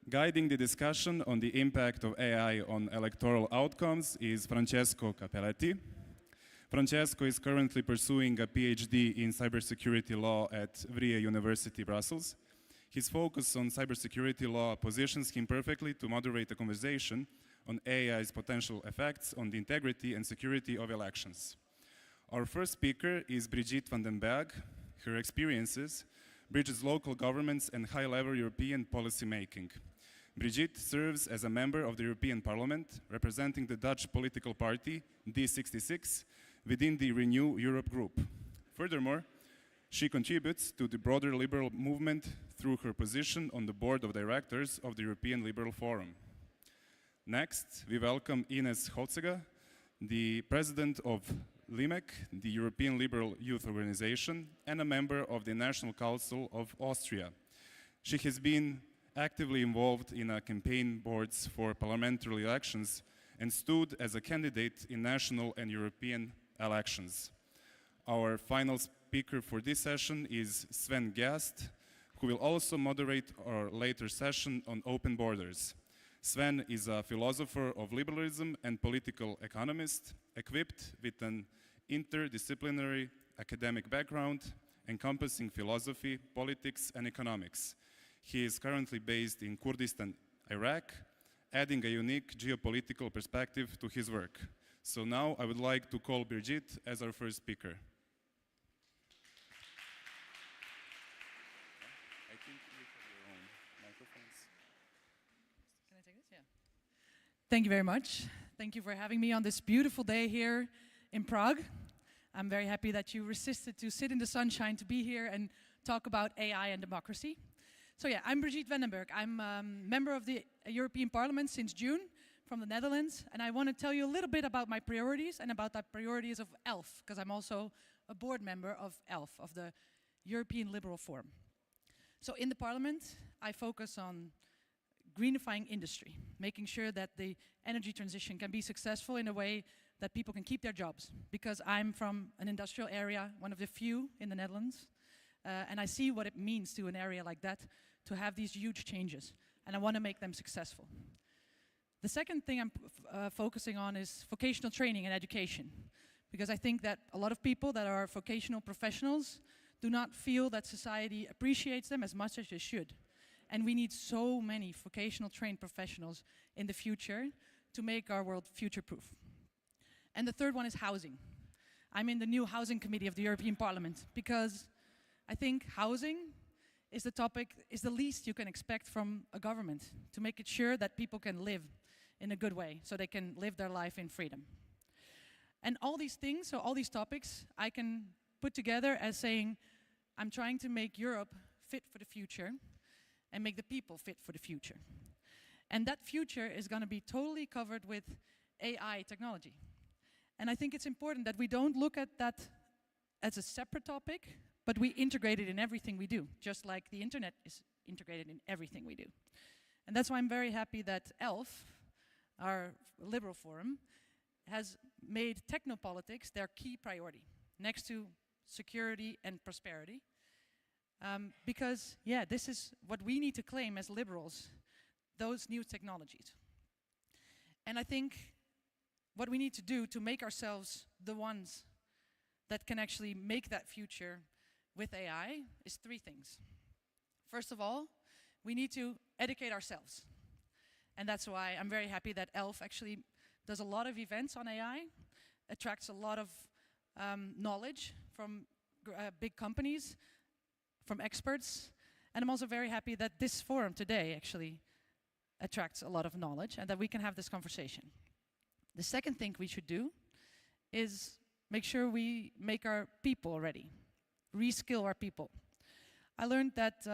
Guiding the discussion on the impact of AI on electoral outcomes is Francesco Capelletti. Francesco is currently pursuing a PhD in cybersecurity law at Vrije University, Brussels. His focus on cybersecurity law positions him perfectly to moderate a conversation on AI's potential effects on the integrity and security of elections. Our first speaker is Brigitte van den Berg. Her experiences bridges local governments and high-level European policy making. Brigitte serves as a member of the European Parliament, representing the Dutch political party D66 within the Renew Europe group. Furthermore, she contributes to the broader liberal movement through her position on the board of directors of the European Liberal Forum. Next, we welcome Ines Holzega, the president of LIMEC, the European Liberal Youth Organization, and a member of the National Council of Austria. She has been actively involved in campaign boards for parliamentary elections and stood as a candidate in national and European elections. Our final speaker for this session is Sven Gast, who will also moderate our later session on open borders. Sven is a philosopher of liberalism and political economist, equipped with an interdisciplinary academic background encompassing philosophy, politics, and economics. He is currently based in Kurdistan, Iraq, adding a unique geopolitical perspective to his work. So now I would like to call Brigitte as our first speaker. I think you have your own microphones. Can I take this? Yeah. Thank you very much. Thank you for having me on this beautiful day here in Prague. I'm very happy that you resisted to sit in the sunshine to be here and talk about AI and democracy. So yeah, I'm Brigitte van den Berg. I'm a member of the European Parliament since June from the Netherlands, and I want to tell you a little bit about my priorities and about the priorities of ELF, because I'm also a board member of ELF, of the European Liberal Forum. So in the Parliament, I focus on greenifying industry, making sure that the energy transition can be successful in a way that people can keep their jobs, because I'm from an industrial area, one of the few in the Netherlands, and I see what it means to an area like that to have these huge changes, and I want to make them successful. The second thing I'm focusing on is vocational training and education, because I think that a lot of people that are vocational professionals do not feel that society appreciates them as much as they should. And we need so many vocational trained professionals in the future to make our world future-proof. And the third one is housing. I'm in the new housing committee of the European Parliament because I think housing is the topic, is the least you can expect from a government to make it sure that people can live in a good way, so they can live their life in freedom. And all these things, so all these topics, I can put together as saying, I'm trying to make Europe fit for the future and make the people fit for the future. And that future is going to be totally covered with AI technology. And I think it's important that we don't look at that as a separate topic, but we integrate it in everything we do, just like the internet is integrated in everything we do. And that's why I'm very happy that ELF, our Liberal Forum, has made technopolitics their key priority, next to security and prosperity. Because, yeah, this is what we need to claim as liberals, those new technologies. And I think what we need to do to make ourselves the ones that can actually make that future with AI is three things. First of all, we need to educate ourselves. And that's why I'm very happy that ELF actually does a lot of events on AI, attracts a lot of knowledge from big companies, from experts. And I'm also very happy that this forum today actually attracts a lot of knowledge and that we can have this conversation. The second thing we should do is make sure we make our people ready, reskill our people. I learned that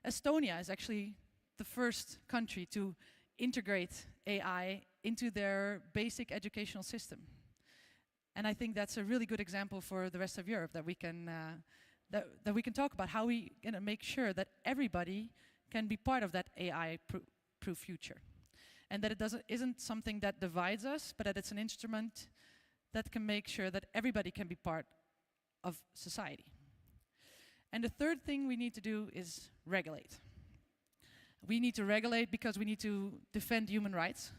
Estonia is actually the first country to integrate AI into their basic educational system. And I think that's a really good example for the rest of Europe that we can that we can talk about how we make sure that everybody can be part of that AI-proof future. And that it isn't something that divides us, but that it's an instrument that can make sure that everybody can be part of society. And the third thing we need to do is regulate. We need to regulate because we need to defend human rights.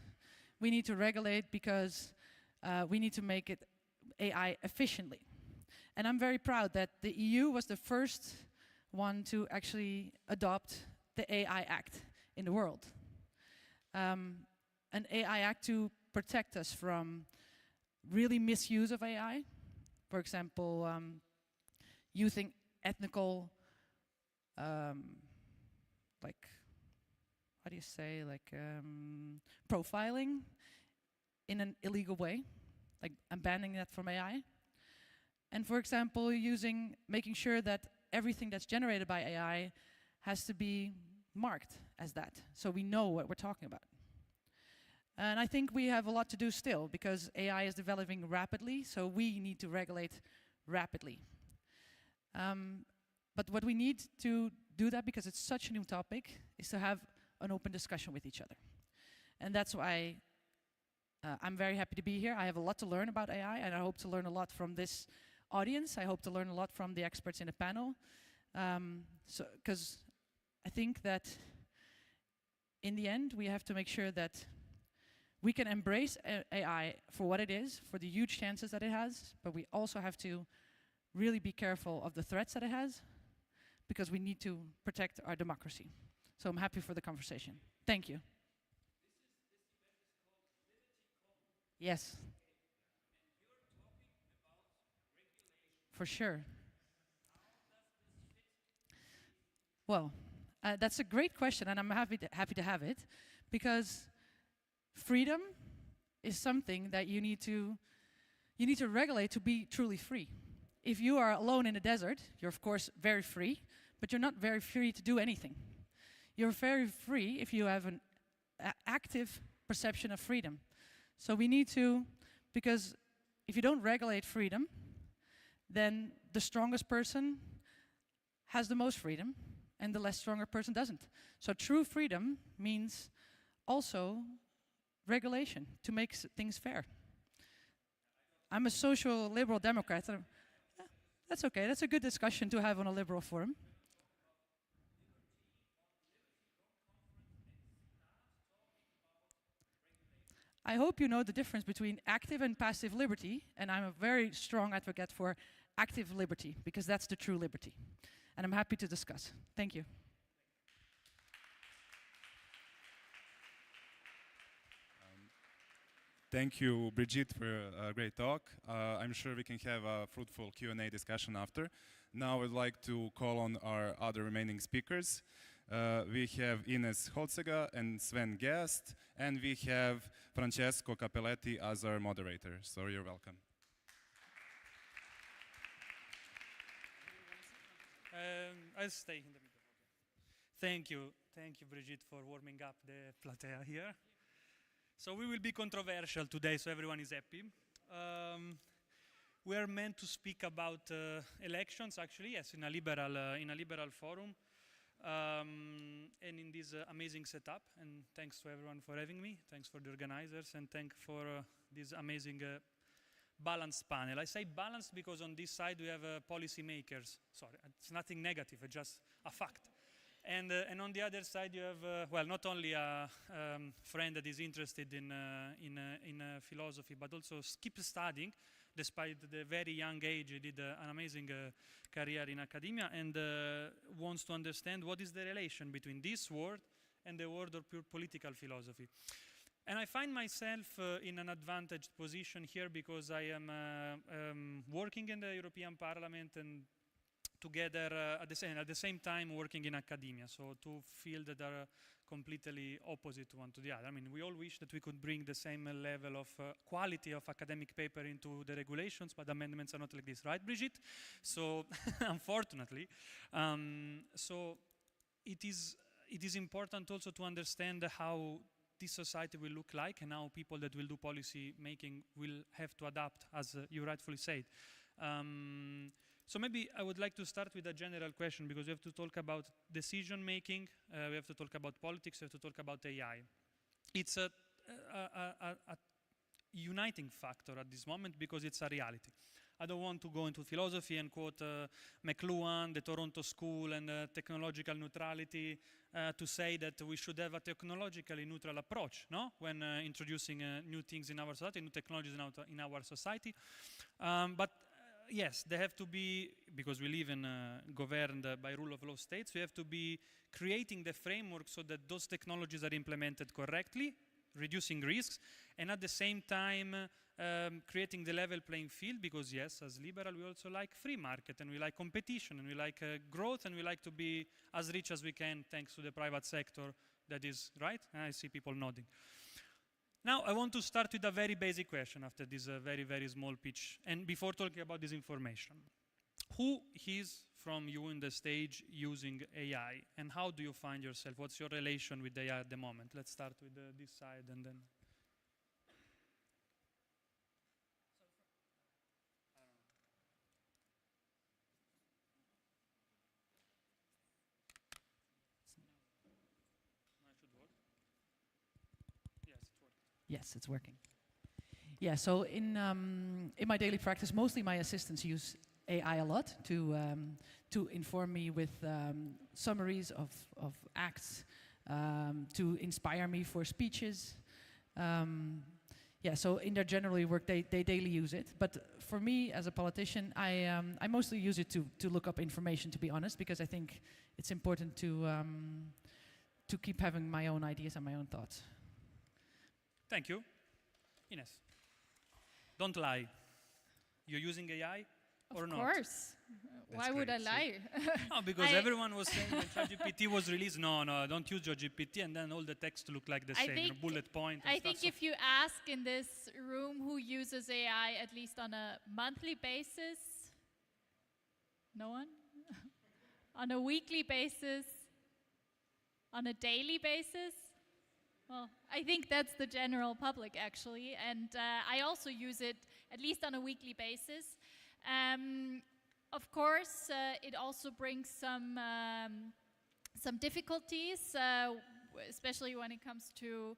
We need to regulate because we need to make it AI efficiently. And I'm very proud that the EU was the first one to actually adopt the AI Act in the world. An AI Act to protect us from really misuse of AI. For example, using ethnical, like, how do you say, like profiling in an illegal way, like abandoning that from AI. And for example, making sure that everything that's generated by AI has to be marked as that, so we know what we're talking about. And I think we have a lot to do still, because AI is developing rapidly, so we need to regulate rapidly. But what we need to do that, because it's such a new topic, is to have an open discussion with each other. And that's why I'm very happy to be here. I have a lot to learn about AI, and I hope to learn a lot from this audience. I hope to learn a lot from the experts in the panel. Because I think that in the end, we have to make sure that we can embrace AI for what it is, for the huge chances that it has, but we also have to really be careful of the threats that it has, because we need to protect our democracy. So I'm happy for the conversation. Thank you. Yes. For sure. Well, that's a great question, and I'm happy to have it, because freedom is something that you need to regulate to be truly free. If you are alone in a desert, you're of course very free, but you're not very free to do anything. You're very free if you have an active perception of freedom. So we need to, because if you don't regulate freedom, then the strongest person has the most freedom, and the less stronger person doesn't. So true freedom means also regulation to make things fair. I'm a social liberal Democrat. That's okay, that's a good discussion to have on a liberal forum. I hope you know the difference between active and passive liberty, and I'm a very strong advocate for active liberty, because that's the true liberty. And I'm happy to discuss. Thank you. Thank you, Brigitte, for a great talk. I'm sure we can have a fruitful Q&A discussion after. Now I'd like to call on our other remaining speakers. We have Ines Holzega and Sven Gast, and we have Francesco Capelletti as our moderator. So you're welcome. I'll stay in the middle. Thank you, Brigitte, for warming up the platea here. So we will be controversial today, so everyone is happy. We are meant to speak about elections, actually, yes, in a liberal forum, and in this amazing setup. And thanks to everyone for having me. Thanks for the organizers, and thanks for this amazing balanced panel. I say balanced because on this side we have policy makers. Sorry, it's nothing negative, it's just a fact. And on the other side you have, well, not only a friend that is interested in philosophy, but also keeps studying, despite the very young age. He did an amazing career in academia, and wants to understand what is the relation between this world and the world of pure political philosophy. And I find myself in an advantaged position here, because I am working in the European Parliament, and together at the same time working in academia. So two fields that are completely opposite one to the other. I mean, we all wish that we could bring the same level of quality of academic paper into the regulations, but amendments are not like this, right, Brigitte? So, unfortunately. So it is important also to understand how this society will look like, and how people that will do policy making will have to adapt, as you rightfully said. So maybe I would like to start with a general question, because we have to talk about decision making, we have to talk about politics, we have to talk about AI. It's a uniting factor at this moment, because it's a reality. I don't want to go into philosophy and quote McLuhan, the Toronto School, and technological neutrality to say that we should have a technologically neutral approach, no? When introducing new things in our society, new technologies in our society. But yes, they have to be, because we live in governed by rule of law states, we have to be creating the framework so that those technologies are implemented correctly, reducing risks, and at the same time creating the level playing field, because yes, as liberal we also like free market, and we like competition, and we like growth, and we like to be as rich as we can thanks to the private sector. That is right. I see people nodding. Now I want to start with a very basic question after this very, very small pitch, and before talking about this information. Who is from you in the stage using AI, and how do you find yourself? What's your relation with AI at the moment? Let's start with this side and then. Yes, it's working. Yeah, so in my daily practice, mostly my assistants use AI a lot to inform me with summaries of acts, to inspire me for speeches. Yeah, so in their general work, they daily use it. But for me, as a politician, I mostly use it to look up information, to be honest, because I think it's important to keep having my own ideas and my own thoughts. Thank you. Ines, don't lie. You're using AI or not? Of course. Why would I lie? No, because everyone was saying when ChatGPT was released, no, don't use your GPT, and then all the text look like the same, bullet point and I stuff. think if you ask in this room who uses AI at least on a monthly basis, no one? On a weekly basis? On a daily basis? Well, I think that's the general public, actually, and I also use it at least on a weekly basis. Of course, it also brings some difficulties, especially when it comes to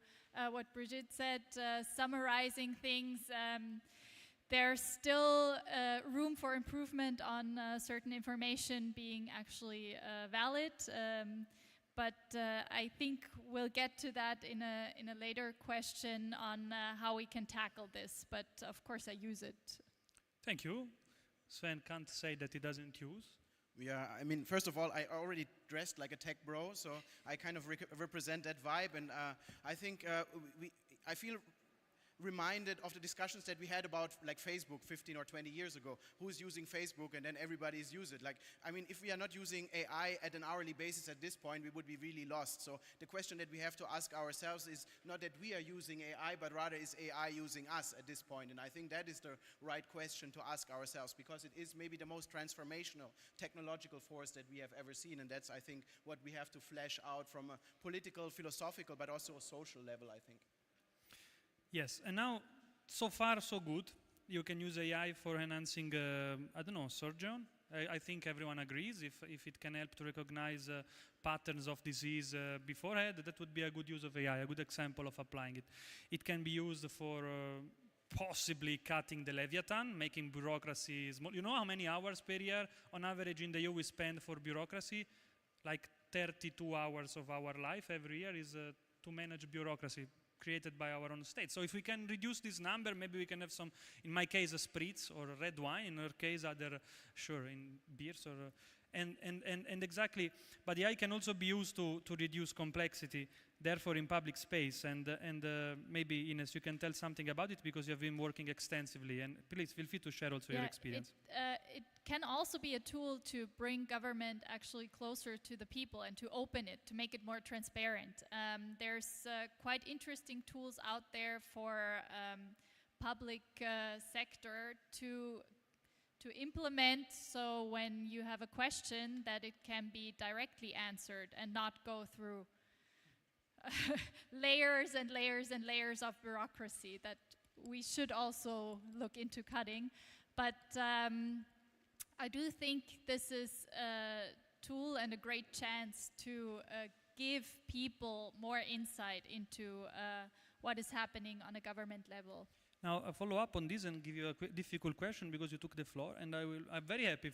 what Brigitte said, summarizing things. There's still room for improvement on certain information being actually valid. But I think we'll get to that in a later question on how we can tackle this. But of course, I use it. Thank you. Sven can't say that he doesn't use. Yeah, I mean, first of all, I already dressed like a tech bro, so I kind of represent that vibe. And I think I feel reminded of the discussions that we had about like Facebook 15 or 20 years ago. Who's using Facebook, and then everybody's use it. Like, I mean, if we are not using AI at an hourly basis at this point, we would be really lost. So the question that we have to ask ourselves is not that we are using AI, but rather is AI using us at this point? And I think that is the right question to ask ourselves, because it is maybe the most transformational technological force that we have ever seen. And that's, I think, what we have to flesh out from a political, philosophical, but also a social level, I think. Yes, and now, so far so good. You can use AI for enhancing, I don't know, surgeon. I think everyone agrees. If it can help to recognize patterns of disease beforehand, that would be a good use of AI, a good example of applying it. It can be used for possibly cutting the Leviathan, making bureaucracy small. You know how many hours per year, on average, in the EU we spend for bureaucracy? Like 32 hours of our life every year is to manage bureaucracy created by our own state. So if we can reduce this number, maybe we can have some, in my case, a spritz or red wine, in her case, other, sure, in beers or, and exactly, but AI can also be used to reduce complexity, therefore in public space, and maybe, Ines, you can tell something about it because you have been working extensively, and please feel free to share also your experience. It can also be a tool to bring government actually closer to the people and to open it, to make it more transparent. There's quite interesting tools out there for public sector to implement, so when you have a question that it can be directly answered and not go through layers and layers and layers of bureaucracy that we should also look into cutting. But I do think this is a tool and a great chance to give people more insight into what is happening on a government level. Now, a follow up on this and give you a difficult question because you took the floor, and I'm very happy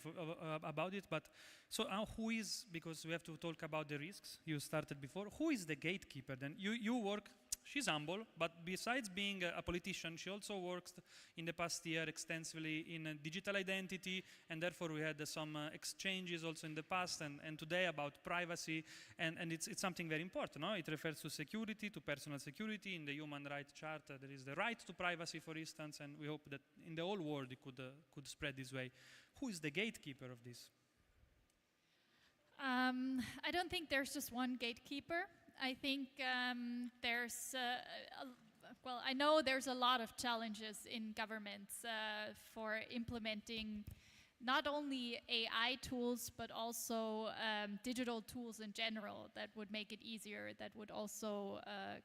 about it. But so, who is, because we have to talk about the risks you started before, who is the gatekeeper then? You work, she's humble, but besides being a politician, she also works in the past year extensively in digital identity, and therefore we had some exchanges also in the past and today about privacy, and it's something very important. No? It refers to security, to personal security. In the Human Rights Charter, there is the right to privacy, for instance, and we hope that in the whole world it could spread this way. Who is the gatekeeper of this? I don't think there's just one gatekeeper. I think well, I know there's a lot of challenges in governments for implementing not only AI tools, but also digital tools in general that would make it easier, that would also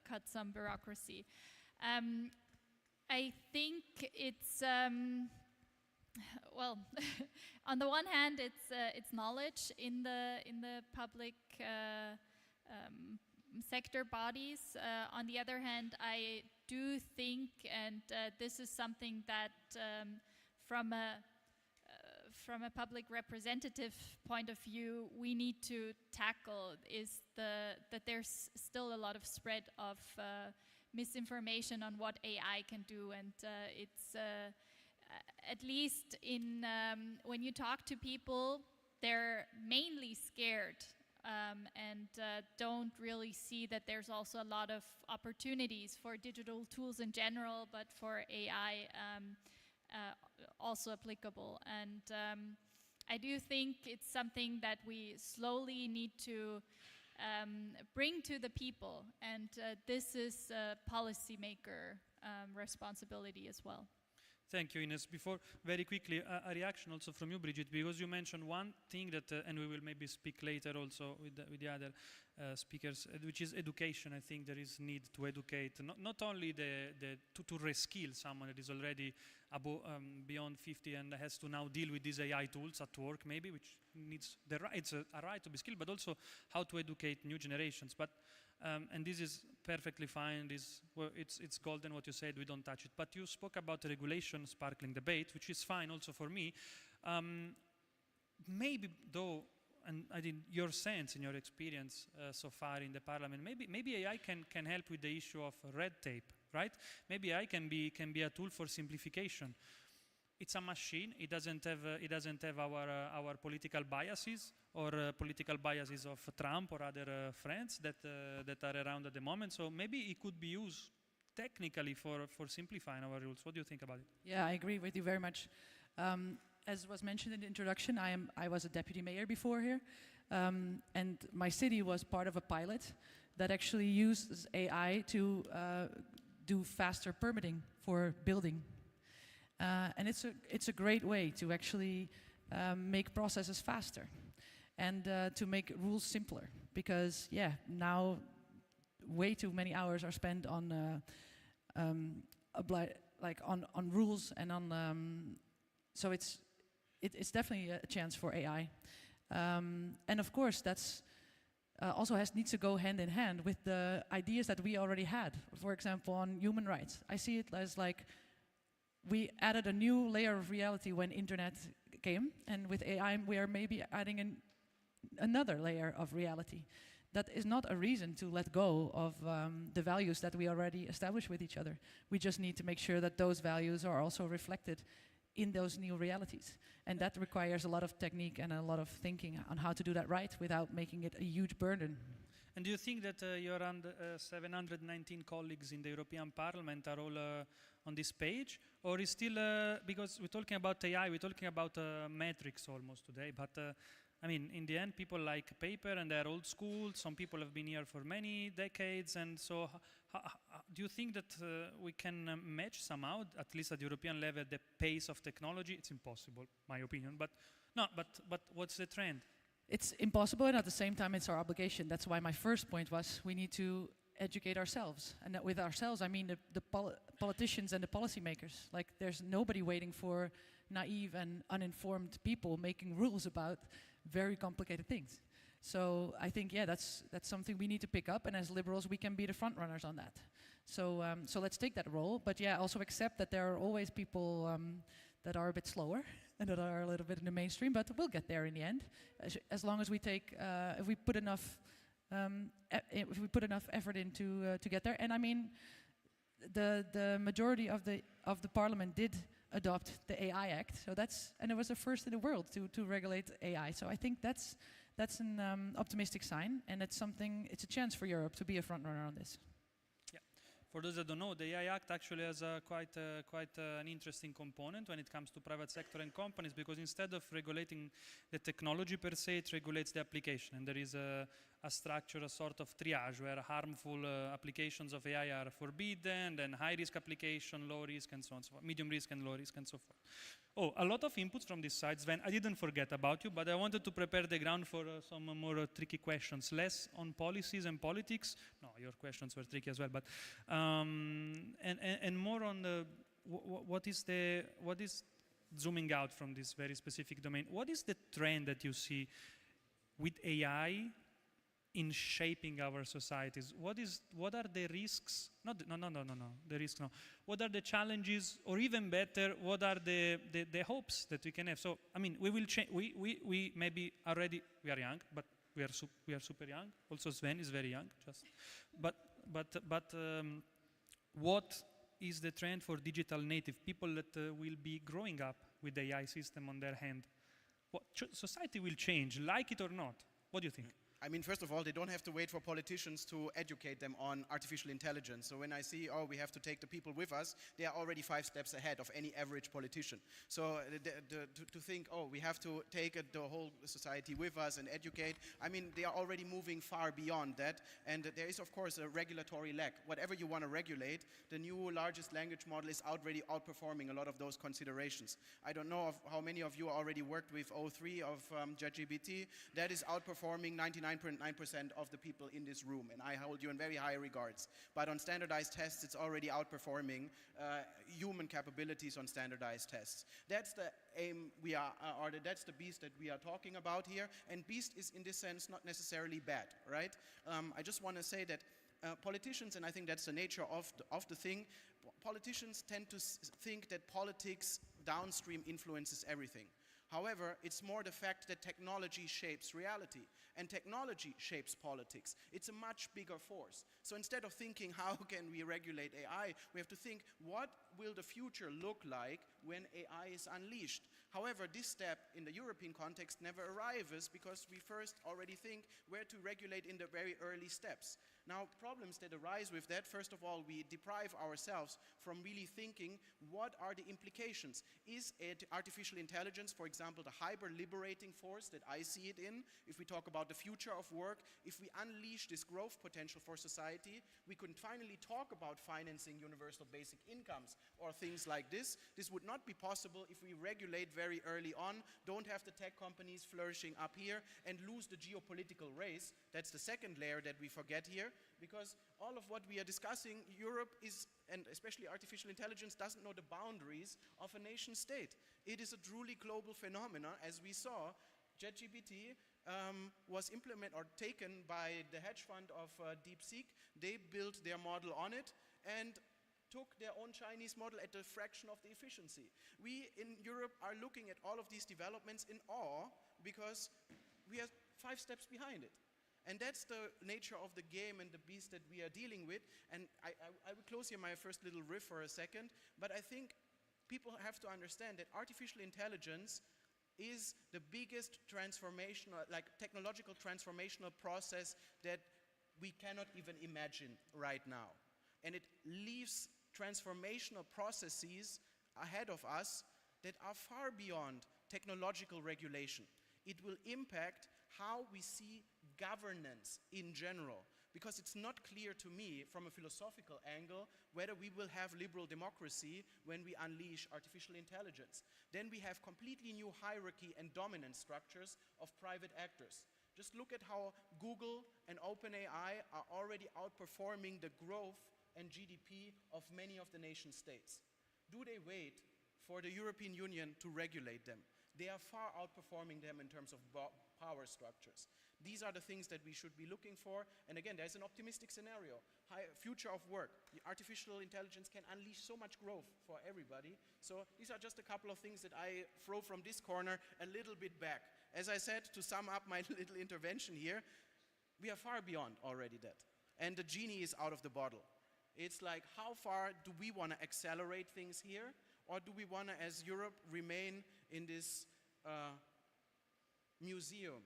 cut some bureaucracy. I think it's, well, on the one hand, it's knowledge in the public sector bodies. On the other hand, I do think, and this is something that from a public representative point of view, we need to tackle, is that there's still a lot of spread of misinformation on what AI can do, and it's at least in when you talk to people, they're mainly scared and don't really see that there's also a lot of opportunities for digital tools in general, but for AI also applicable. And I do think it's something that we slowly need to bring to the people, and this is a policymaker responsibility as well. Thank you, Ines. Before, very quickly, a reaction also from you, Brigitte, because you mentioned one thing that, and we will maybe speak later also with the other speakers, which is education. I think there is need to educate, not only to reskill someone that is already beyond 50 and has to now deal with these AI tools at work, maybe, which needs it's a right to be skilled, but also how to educate new generations. But and this is perfectly fine. It's golden what you said. We don't touch it. But you spoke about regulation sparkling debate, which is fine also for me. Maybe though, and I think your sense in your experience so far in the parliament, maybe AI can help with the issue of red tape, right? Maybe AI can be a tool for simplification. It's a machine. It doesn't have our political biases or political biases of Trump or other friends that are around at the moment. So maybe it could be used technically for simplifying our rules. What do you think about it? Yeah, I agree with you very much. As was mentioned in the introduction, I was a deputy mayor before here, and my city was part of a pilot that actually uses AI to do faster permitting for building. And it's a great way to actually make processes faster and to make rules simpler, because now way too many hours are spent on on rules and on so it's definitely a chance for AI, and of course that's also needs to go hand in hand with the ideas that we already had. For example, on human rights, I see it as like we added a new layer of reality when internet came, and with AI we are maybe adding another layer of reality. That is not a reason to let go of the values that we already established with each other. We just need to make sure that those values are also reflected in those new realities. And that requires a lot of technique and a lot of thinking on how to do that right without making it a huge burden. And do you think that your 719 colleagues in the European Parliament are all on this page? Or is still, because we're talking about AI, we're talking about metrics almost today, but I mean, in the end, people like paper and they're old school. Some people have been here for many decades. And so do you think that we can match somehow, at least at the European level, the pace of technology? It's impossible, my opinion. But no, but what's the trend? It's impossible, and at the same time, it's our obligation. That's why my first point was we need to educate ourselves. And that with ourselves, I mean the politicians and the policymakers. Like, there's nobody waiting for naive and uninformed people making rules about very complicated things. So I think, that's something we need to pick up, and as liberals, we can be the front runners on that. So let's take that role, but yeah, also accept that there are always people that are a bit slower and that are a little bit in the mainstream, but we'll get there in the end, as long as we take, if we put enough effort into to get there. And I mean, the majority of the parliament did adopt the AI Act, so and it was the first in the world to regulate AI. So I think that's an optimistic sign, and it's a chance for Europe to be a front runner on this. For those that don't know, the AI Act actually has quite an interesting component when it comes to private sector and companies, because instead of regulating the technology per se, it regulates the application. And there is a structure, a sort of triage, where harmful applications of AI are forbidden, then high-risk application, low risk, and so on and so forth, medium risk and low risk, and so forth. Oh, a lot of inputs from this side, Sven. I didn't forget about you, but I wanted to prepare the ground for some more tricky questions. Less on policies and politics. No, your questions were tricky as well, but and more on the what is zooming out from this very specific domain. What is the trend that you see with AI in shaping our societies? What are the risks? The risks, no. What are the challenges, or even better, what are the hopes that we can have? So, I mean, we will change. We maybe already, we are young, but we are super young. Also, Sven is very young. But what is the trend for digital native people that will be growing up with the AI system on their hand? What society will change, like it or not? What do you think? I mean, first of all, they don't have to wait for politicians to educate them on artificial intelligence. So when I see, oh, we have to take the people with us, they are already 5 steps ahead of any average politician. So to think, oh, we have to take the whole society with us and educate, I mean, they are already moving far beyond that. And there is, of course, a regulatory lack. Whatever you want to regulate, the new largest language model is already outperforming a lot of those considerations. I don't know how many of you already worked with O3 of ChatGPT. That is outperforming 99.9% of the people in this room, and I hold you in very high regards. But on standardized tests, it's already outperforming human capabilities on standardized tests. That's the aim that's the beast that we are talking about here, and beast is in this sense not necessarily bad, right? I just want to say that politicians, and I think that's the nature of the thing, politicians tend to think that politics downstream influences everything. However, it's more the fact that technology shapes reality, and technology shapes politics. It's a much bigger force. So instead of thinking, how can we regulate AI, we have to think, what will the future look like when AI is unleashed? However, this step in the European context never arrives, because we first already think where to regulate in the very early steps. Now, problems that arise with that, first of all, we deprive ourselves from really thinking, what are the implications? Is artificial intelligence, for example, the hyper-liberating force that I see it in? If we talk about the future of work, if we unleash this growth potential for society, we could finally talk about financing universal basic incomes or things like this. This would not be possible if we regulate very early on, don't have the tech companies flourishing up here, and lose the geopolitical race. That's the second layer that we forget here, because all of what we are discussing, Europe is, and especially artificial intelligence, doesn't know the boundaries of a nation state. It is a truly global phenomenon. As we saw, ChatGPT was implemented or taken by the hedge fund of DeepSeek. They built their model on it and took their own Chinese model at a fraction of the efficiency. We in Europe are looking at all of these developments in awe, because we are 5 steps behind it. And that's the nature of the game and the beast that we are dealing with. And I will close here my first little riff for a second, but I think people have to understand that artificial intelligence is the biggest transformational, like technological transformational process that we cannot even imagine right now. And it leaves transformational processes ahead of us that are far beyond technological regulation. It will impact how we see governance in general, because it's not clear to me from a philosophical angle whether we will have liberal democracy when we unleash artificial intelligence. Then we have completely new hierarchy and dominance structures of private actors. Just look at how Google and OpenAI are already outperforming the growth and GDP of many of the nation states. Do they wait for the European Union to regulate them? They are far outperforming them in terms of power structures. These are the things that we should be looking for. And again, there's an optimistic scenario. Future of work. The artificial intelligence can unleash so much growth for everybody. So these are just a couple of things that I throw from this corner a little bit back. As I said, to sum up my little intervention here, we are far beyond already that. And the genie is out of the bottle. It's like, how far do we want to accelerate things here? Or do we want to, as Europe, remain in this museum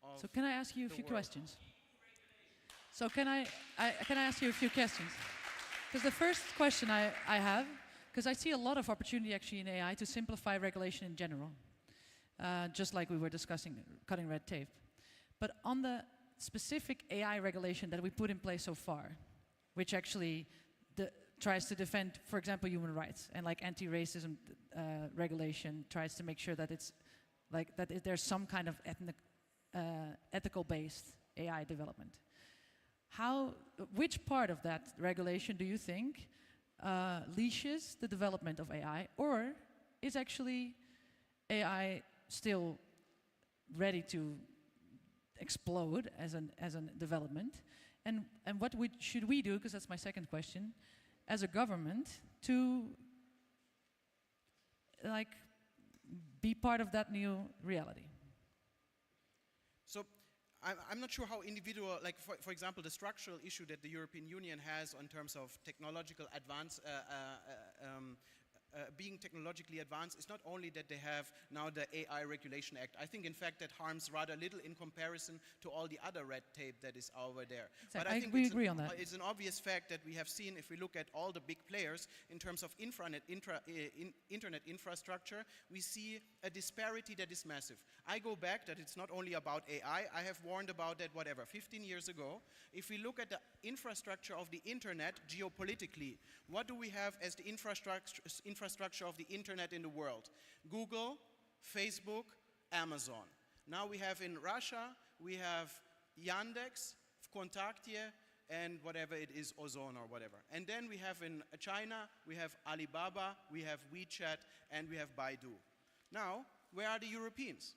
of So can I ask you a the few world? questions? So can I ask you a few questions? Because the first question I have, because I see a lot of opportunity actually in AI to simplify regulation in general, just like we were discussing cutting red tape. But on the specific AI regulation that we put in place so far, which actually tries to defend, for example, human rights, and like anti-racism regulation tries to make sure that it's like that there's some kind of ethical-based AI development. Which part of that regulation do you think leashes the development of AI, or is actually AI still ready to explode as a development? And what should we do, because that's my second question, as a government to like be part of that new reality? So I'm not sure how individual, like for example, the structural issue that the European Union has in terms of technological advance, being technologically advanced, is not only that they have now the AI Regulation Act. I think, in fact, that harms rather little in comparison to all the other red tape that is over there. Exactly. But I think We agree on that. It's an obvious fact that we have seen, if we look at all the big players in terms of internet infrastructure, we see a disparity that is massive. I go back that it's not only about AI. I have warned about that, 15 years ago. If we look at the infrastructure of the internet geopolitically, what do we have as the infrastructure of the internet in the world? Google, Facebook, Amazon. Now we have in Russia, we have Yandex, Kontakte, and whatever it is, Ozon or whatever. And then we have in China, we have Alibaba, we have WeChat, and we have Baidu. Now, where are the Europeans?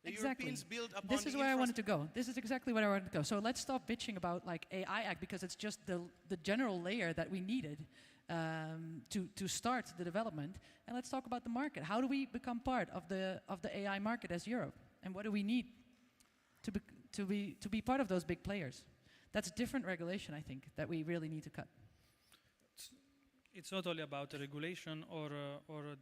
The Europeans build upon This is where I wanted to go. This is exactly where I wanted to go. So let's stop bitching about like AI Act, because it's just the general layer that we needed to start the development. And let's talk about the market. How do we become part of the AI market as Europe? And what do we need to be part of those big players? That's different regulation, I think, that we really need to cut. It's not only about the regulation or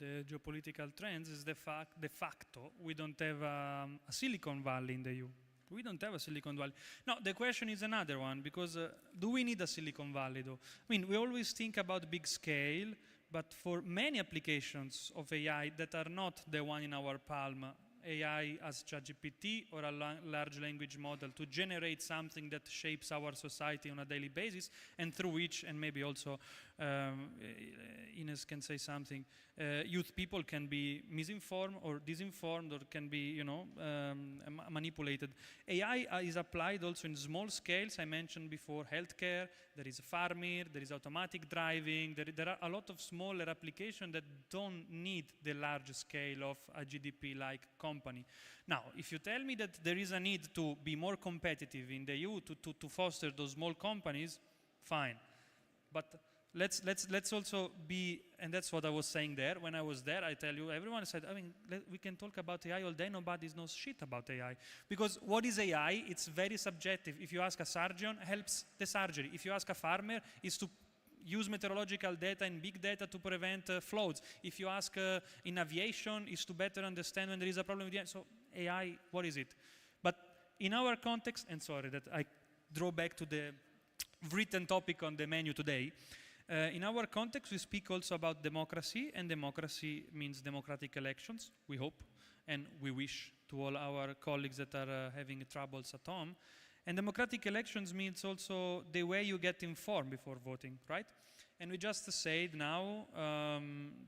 the geopolitical trends. It's de facto we don't have a Silicon Valley in the EU. We don't have a Silicon Valley. Now, the question is another one, because do we need a Silicon Valley, though? I mean, we always think about big scale, but for many applications of AI that are not the one in our palm, AI as ChatGPT or a large language model to generate something that shapes our society on a daily basis, and through which, and maybe also Ines can say something, youth people can be misinformed or disinformed, or can be, manipulated. AI is applied also in small scales. I mentioned before healthcare, there is farming, there is automatic driving, there are a lot of smaller applications that don't need the large scale of a GDP-like company. Now, if you tell me that there is a need to be more competitive in the EU to foster those small companies, fine. But let's also be, and that's what I was saying there. When I was there, I tell you, everyone said, I mean, we can talk about AI all day, nobody knows shit about AI. Because what is AI? It's very subjective. If you ask a surgeon, helps the surgery. If you ask a farmer, it's to use meteorological data and big data to prevent floods. If you ask in aviation, it's to better understand when there is a problem with the so AI, what is it? But in our context, and sorry that I draw back to the written topic on the menu today, in our context, we speak also about democracy, and democracy means democratic elections, we hope, and we wish to all our colleagues that are having troubles at home. And democratic elections means also the way you get informed before voting, right? And we just said now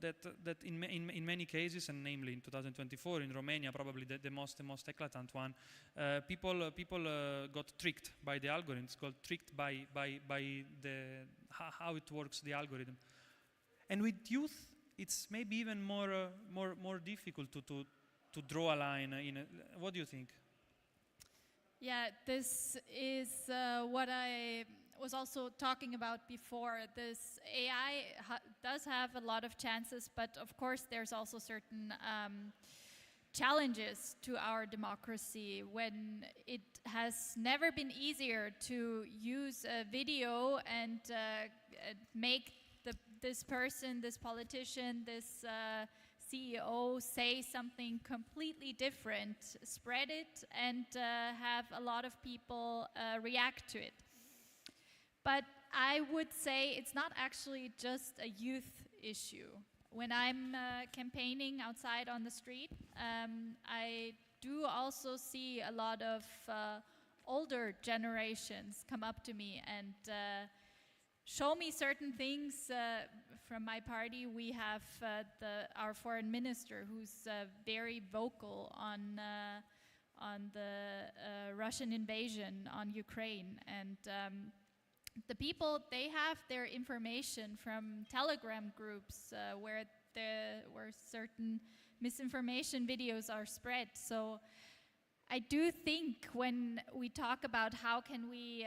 that in many cases, and namely in 2024 in Romania, probably the most eclatant one, people got tricked by the algorithms, got tricked by how it works, the algorithm. And with youth, it's maybe even more difficult to draw a line. What do you think? Yeah, this is what I was also talking about before. This AI does have a lot of chances, but of course there's also certain challenges to our democracy when it has never been easier to use a video and make this person, this politician, this CEO say something completely different, spread it, and have a lot of people react to it. But I would say it's not actually just a youth issue. When I'm campaigning outside on the street, I do also see a lot of older generations come up to me and show me certain things. From my party, we have our foreign minister who's very vocal on the Russian invasion on Ukraine. And the people, they have their information from Telegram groups where certain misinformation videos are spread. So I do think when we talk about how can we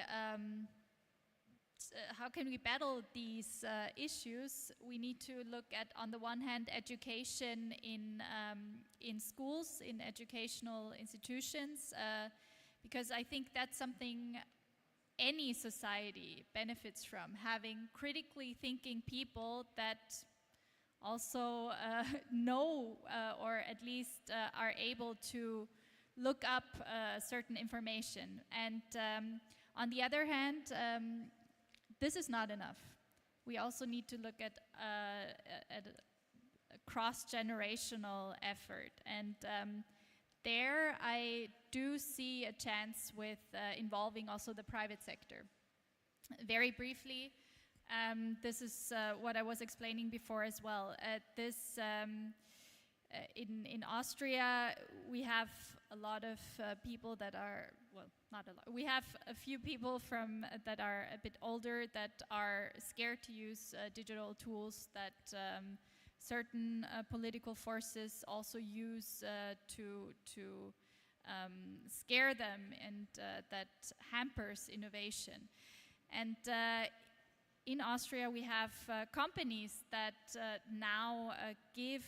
battle these issues, we need to look at, on the one hand, education in schools, in educational institutions, because I think that's something any society benefits from, having critically thinking people that also know or at least are able to look up certain information. And on the other hand, this is not enough. We also need to look at a cross-generational effort. And there I do see a chance with involving also the private sector. Very briefly, this is what I was explaining before as well. In Austria, we have a lot of people that are, well, not a lot. We have a few people that are a bit older that are scared to use digital tools that certain political forces also use to scare them, and that hampers innovation. And in Austria, we have companies that now give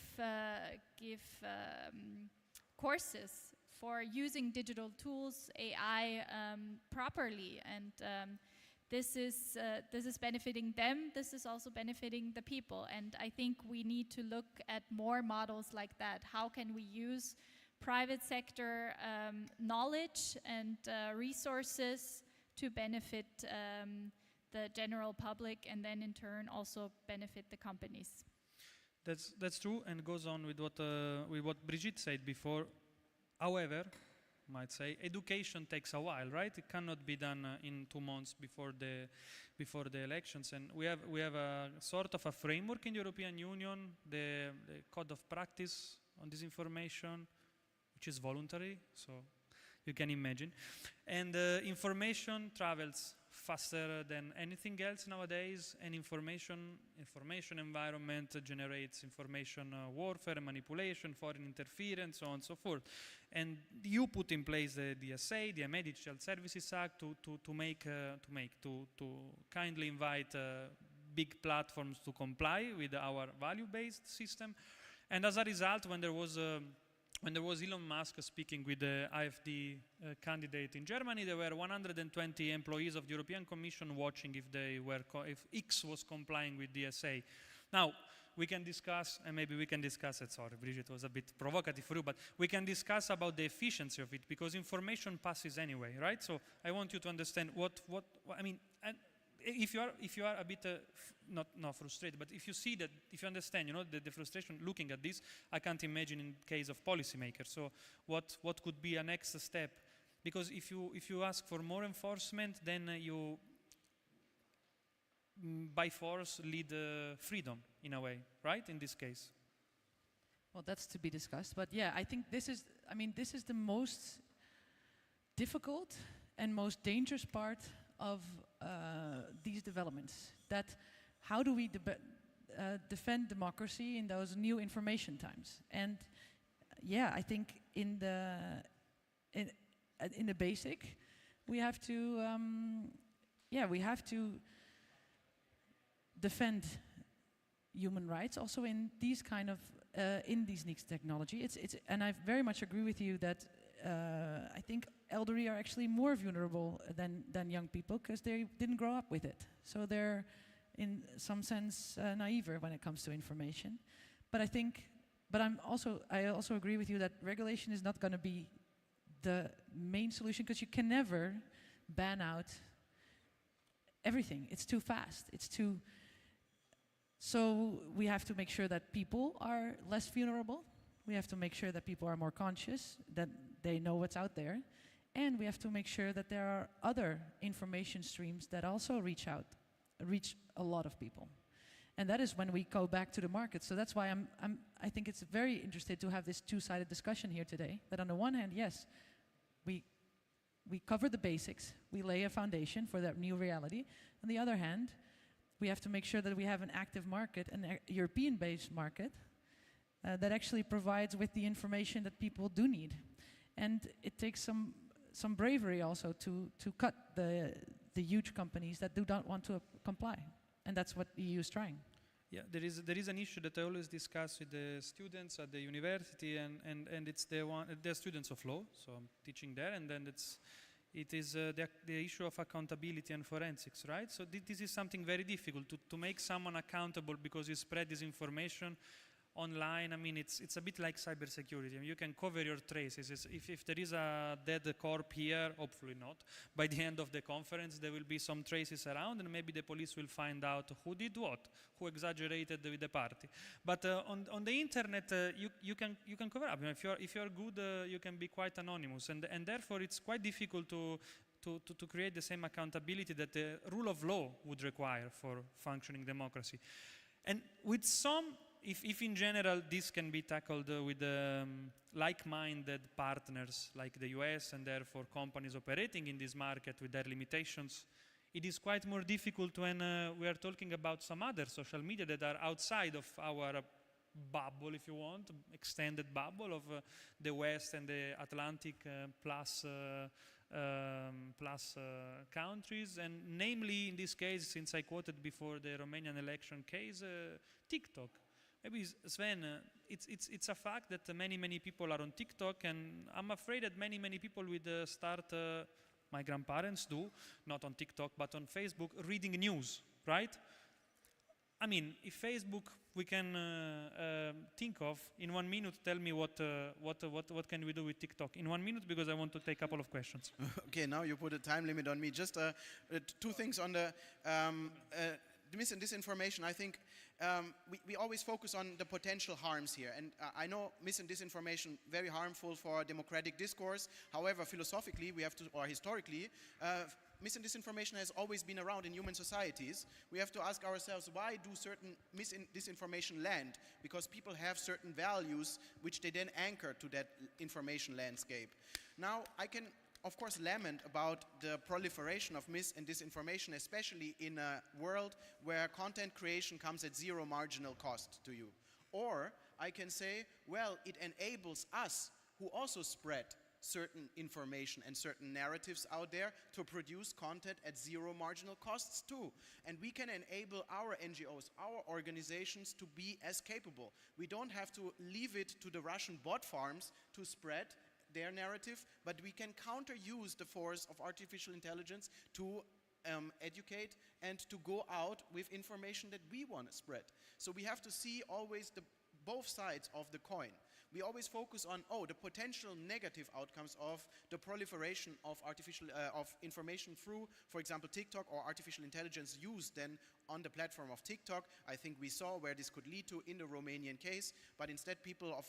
courses for using digital tools, AI, properly, and this is benefiting them. This is also benefiting the people, and I think we need to look at more models like that. How can we use private sector knowledge and resources to benefit the general public, and then in turn also benefit the companies? That's true, and goes on with what Brigitte said before. However, might say education takes a while, right? It cannot be done in 2 months before the elections, and we have a sort of a framework in the European Union, the code of practice on disinformation, which is voluntary, so you can imagine. And information travels faster than anything else nowadays, and information environment generates information warfare, manipulation, foreign interference, so on and so forth. And you put in place the DSA, the DMA, Digital Services Act, to kindly invite big platforms to comply with our value-based system. And as a result, when there was Elon Musk speaking with the AfD candidate in Germany, there were 120 employees of the European Commission watching if X was complying with DSA. Now, we can discuss, and maybe we can discuss it, sorry, Brigitte, was a bit provocative for you, but we can discuss about the efficiency of it, because information passes anyway, right? So I want you to understand I mean, and if you are a bit not frustrated, but if you understand, the frustration looking at this, I can't imagine in case of policymakers. So what could be a next step? Because if you ask for more enforcement, then you by force lead freedom in a way, right? In this case. Well, that's to be discussed, but yeah, I think this is the most difficult and most dangerous part of these developments. That how do we defend democracy in those new information times? And yeah, I think in the basic, we have to, we have to defend human rights also in these kind of in these next technology. And I very much agree with you that I think elderly are actually more vulnerable than young people because they didn't grow up with it. So they're in some sense naive when it comes to information. But I also agree with you that regulation is not going to be the main solution because you can never ban out everything. It's too fast. So we have to make sure that people are less vulnerable. We have to make sure that people are more conscious, that they know what's out there. And we have to make sure that there are other information streams that also reach a lot of people. And that is when we go back to the market. So that's why I think it's very interesting to have this two-sided discussion here today. That on the one hand, yes, we cover the basics, we lay a foundation for that new reality. On the other hand, we have to make sure that we have an active market, an European-based market, that actually provides with the information that people do need. And it takes some bravery also to cut the huge companies that do not want to comply. And that's what the EU is trying. Yeah, there is an issue that I always discuss with the students at the university, and it's they're students of law, so I'm teaching there, and then it is the issue of accountability and forensics, right? So this is something very difficult to make someone accountable because you spread this information online. I mean, it's a bit like cybersecurity. I mean, you can cover your traces. If there is a dead corpse here, hopefully not, by the end of the conference, there will be some traces around, and maybe the police will find out who did what, who exaggerated with the party. But on the internet, you can cover up. You know, if you're good, you can be quite anonymous, and therefore it's quite difficult to create the same accountability that the rule of law would require for functioning democracy. And with some, if in general this can be tackled with like-minded partners like the US and therefore companies operating in this market with their limitations, it is quite more difficult when we are talking about some other social media that are outside of our bubble, if you want, extended bubble of the West and the Atlantic plus countries, and namely in this case, since I quoted before the Romanian election case, TikTok. Maybe Sven, it's a fact that many people are on TikTok, and I'm afraid that many people will start, my grandparents do, not on TikTok, but on Facebook, reading news, right? I mean, if Facebook we can think of, in 1 minute, tell me what can we do with TikTok? In 1 minute, because I want to take a couple of questions. Okay, now you put a time limit on me. Just two things on the mis and disinformation. I think we always focus on the potential harms here. And I know mis and disinformation very harmful for democratic discourse. However, philosophically, we have to, or historically, mis and disinformation has always been around in human societies. We have to ask ourselves, why do certain mis and disinformation land? Because people have certain values which they then anchor to that information landscape. Now, I can of course lament about the proliferation of mis and disinformation, especially in a world where content creation comes at zero marginal cost to you. Or I can say, well, it enables us who also spread certain information and certain narratives out there to produce content at zero marginal costs too. And we can enable our NGOs, our organizations to be as capable. We don't have to leave it to the Russian bot farms to spread their narrative, but we can counter-use the force of artificial intelligence to educate and to go out with information that we want to spread. So we have to see always both sides of the coin. We always focus on, the potential negative outcomes of the proliferation of of information through, for example, TikTok, or artificial intelligence used then on the platform of TikTok. I think we saw where this could lead to in the Romanian case, but instead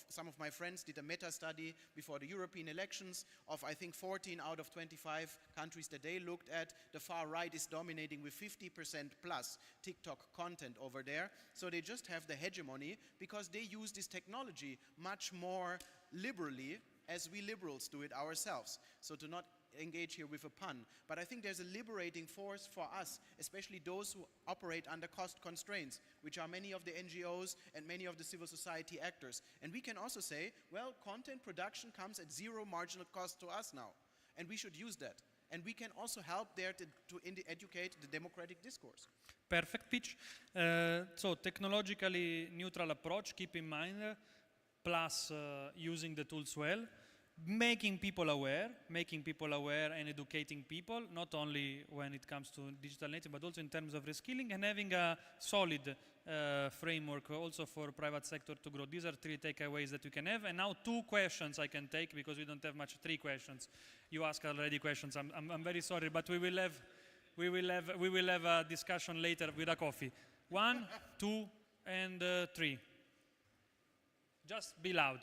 some of my friends did a meta study before the European elections of, I think, 14 out of 25 countries that they looked at. The far right is dominating with 50% plus TikTok content over there. So they just have the hegemony because they use this technology much more liberally as we liberals do it ourselves. So to not engage here with a pun, but I think there's a liberating force for us, especially those who operate under cost constraints, which are many of the NGOs and many of the civil society actors. And we can also say, well, content production comes at zero marginal cost to us now. and we should use that. And we can also help there to educate the democratic discourse. Perfect pitch. So technologically neutral approach, keep in mind, plus using the tools well, making people aware and educating people, not only when it comes to digital native, but also in terms of reskilling, and having a solid framework also for private sector to grow. These are 3 takeaways that we can have. And now 2 questions I can take, because we don't have much. 3 questions. You ask already questions. I'm very sorry, but we will have a discussion later with a coffee. 1, 2, and 3. Just be loud.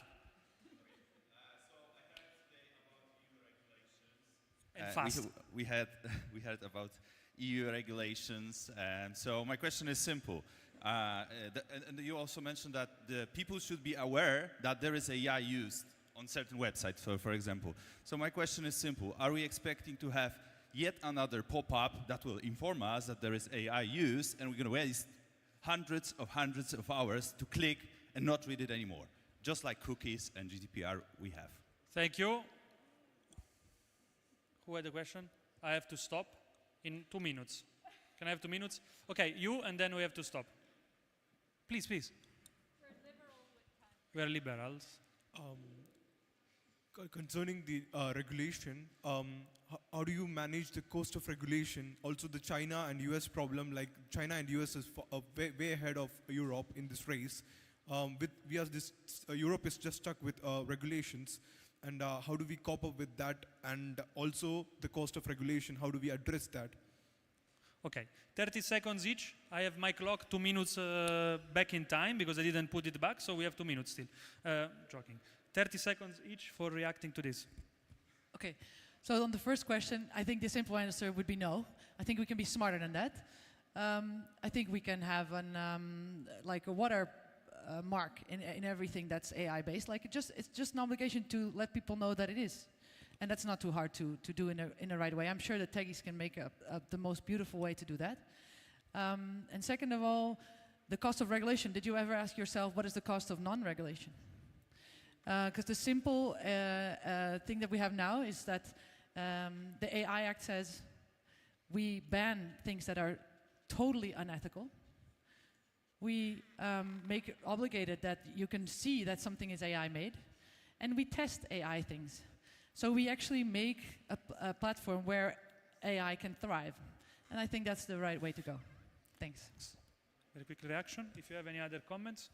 And fast. We heard about EU regulations, and so my question is simple. And you also mentioned that the people should be aware that there is AI used on certain websites, for example. So my question is simple. Are we expecting to have yet another pop-up that will inform us that there is AI used, and we're going to waste hundreds of hours to click and not read it anymore, just like cookies and GDPR we have? Thank you. Who had a question? I have to stop in 2 minutes. Can I have 2 minutes? Okay, you, and then we have to stop. Please, please. We're liberals. Concerning the regulation, how do you manage the cost of regulation? Also the China and US problem, like China and US is way ahead of Europe in this race. Europe is just stuck with regulations. And how do we cope up with that? And also the cost of regulation, how do we address that? Okay, 30 seconds each. I have my clock 2 minutes back in time because I didn't put it back, so we have 2 minutes still. Joking. 30 seconds each for reacting to this. Okay, so on the first question, I think the simple answer would be no. I think we can be smarter than that. I think we can have like a water mark in everything that's AI based. Like it's just an obligation to let people know that it is, and that's not too hard to do in the right way. I'm sure that techies can make the most beautiful way to do that. And second of all, the cost of regulation. Did you ever ask yourself what is the cost of non-regulation? Because the simple thing that we have now is that the AI Act says we ban things that are totally unethical. We make it obligated that you can see that something is AI made, and we test AI things. So we actually make a platform where AI can thrive, and I think that's the right way to go. Thanks. Very quick reaction, if you have any other comments.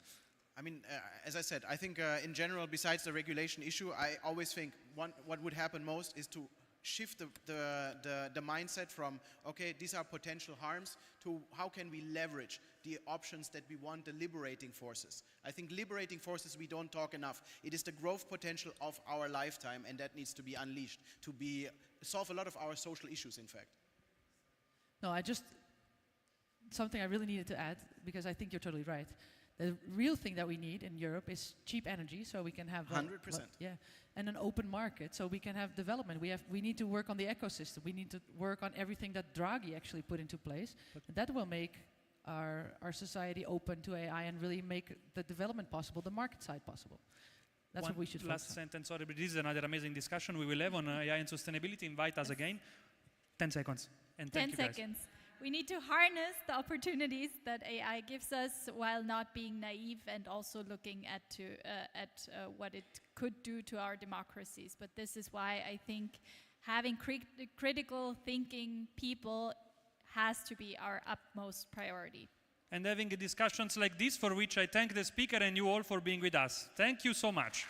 I mean, as I said, I think in general, besides the regulation issue, I always think what would happen most is to shift the mindset from, okay, these are potential harms, to how can we leverage the options that we want, the liberating forces. I think liberating forces we don't talk enough. It is the growth potential of our lifetime, and that needs to be unleashed to solve a lot of our social issues, in fact. No, something I really needed to add, because I think you're totally right. The real thing that we need in Europe is cheap energy, so we can have 100%. And an open market, so we can have development. We need to work on the ecosystem. We need to work on everything that Draghi actually put into place. And that will make our society open to AI and really make the development possible, the market side possible. That's what we should focus on. Last sentence, sorry, but this is another amazing discussion we will have on AI and sustainability. Invite us again. 10 seconds. And thank you guys. 10 seconds. We need to harness the opportunities that AI gives us while not being naive and also looking at what it could do to our democracies. But this is why I think having critical thinking people has to be our utmost priority. And having discussions like this, for which I thank the speaker and you all for being with us. Thank you so much.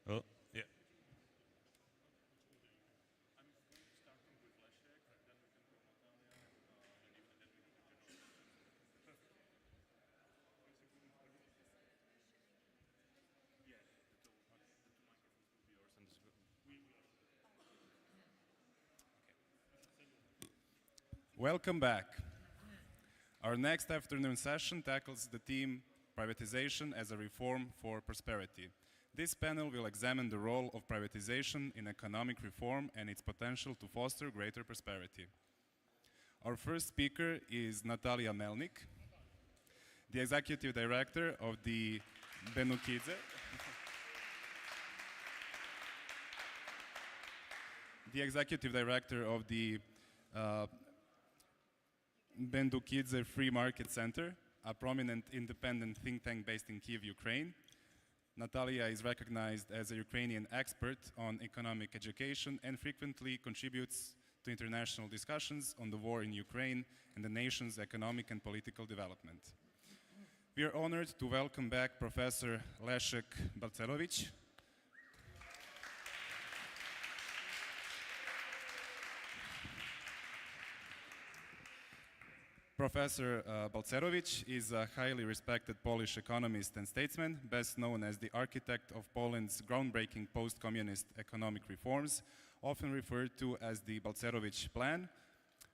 Oh, yeah. Welcome back. Our next afternoon session tackles the theme Privatization as a Reform for Prosperity. This panel will examine the role of privatization in economic reform and its potential to foster greater prosperity. Our first speaker is Natalia Melnik, the Executive Director of the Benukidze. The Executive Director of the Benukidze Free Market Center, a prominent independent think tank based in Kyiv, Ukraine. Natalia is recognized as a Ukrainian expert on economic education and frequently contributes to international discussions on the war in Ukraine and the nation's economic and political development. We are honored to welcome back Professor Leszek Balcerowicz. Professor Balcerowicz is a highly respected Polish economist and statesman, best known as the architect of Poland's groundbreaking post-communist economic reforms, often referred to as the Balcerowicz Plan,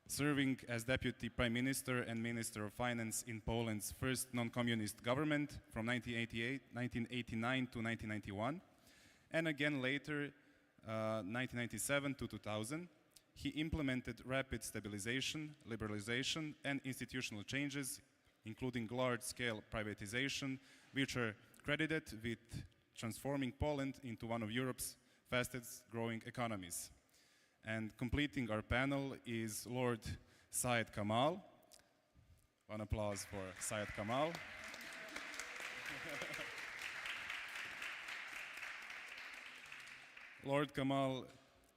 serving as Deputy Prime Minister and Minister of Finance in Poland's first non-communist government from 1989 to 1991, and again later, 1997 to 2000. He implemented rapid stabilization, liberalization, and institutional changes, including large-scale privatization, which are credited with transforming Poland into one of Europe's fastest-growing economies. And completing our panel is Lord Syed Kamal. One applause for Syed Kamal. Lord Kamal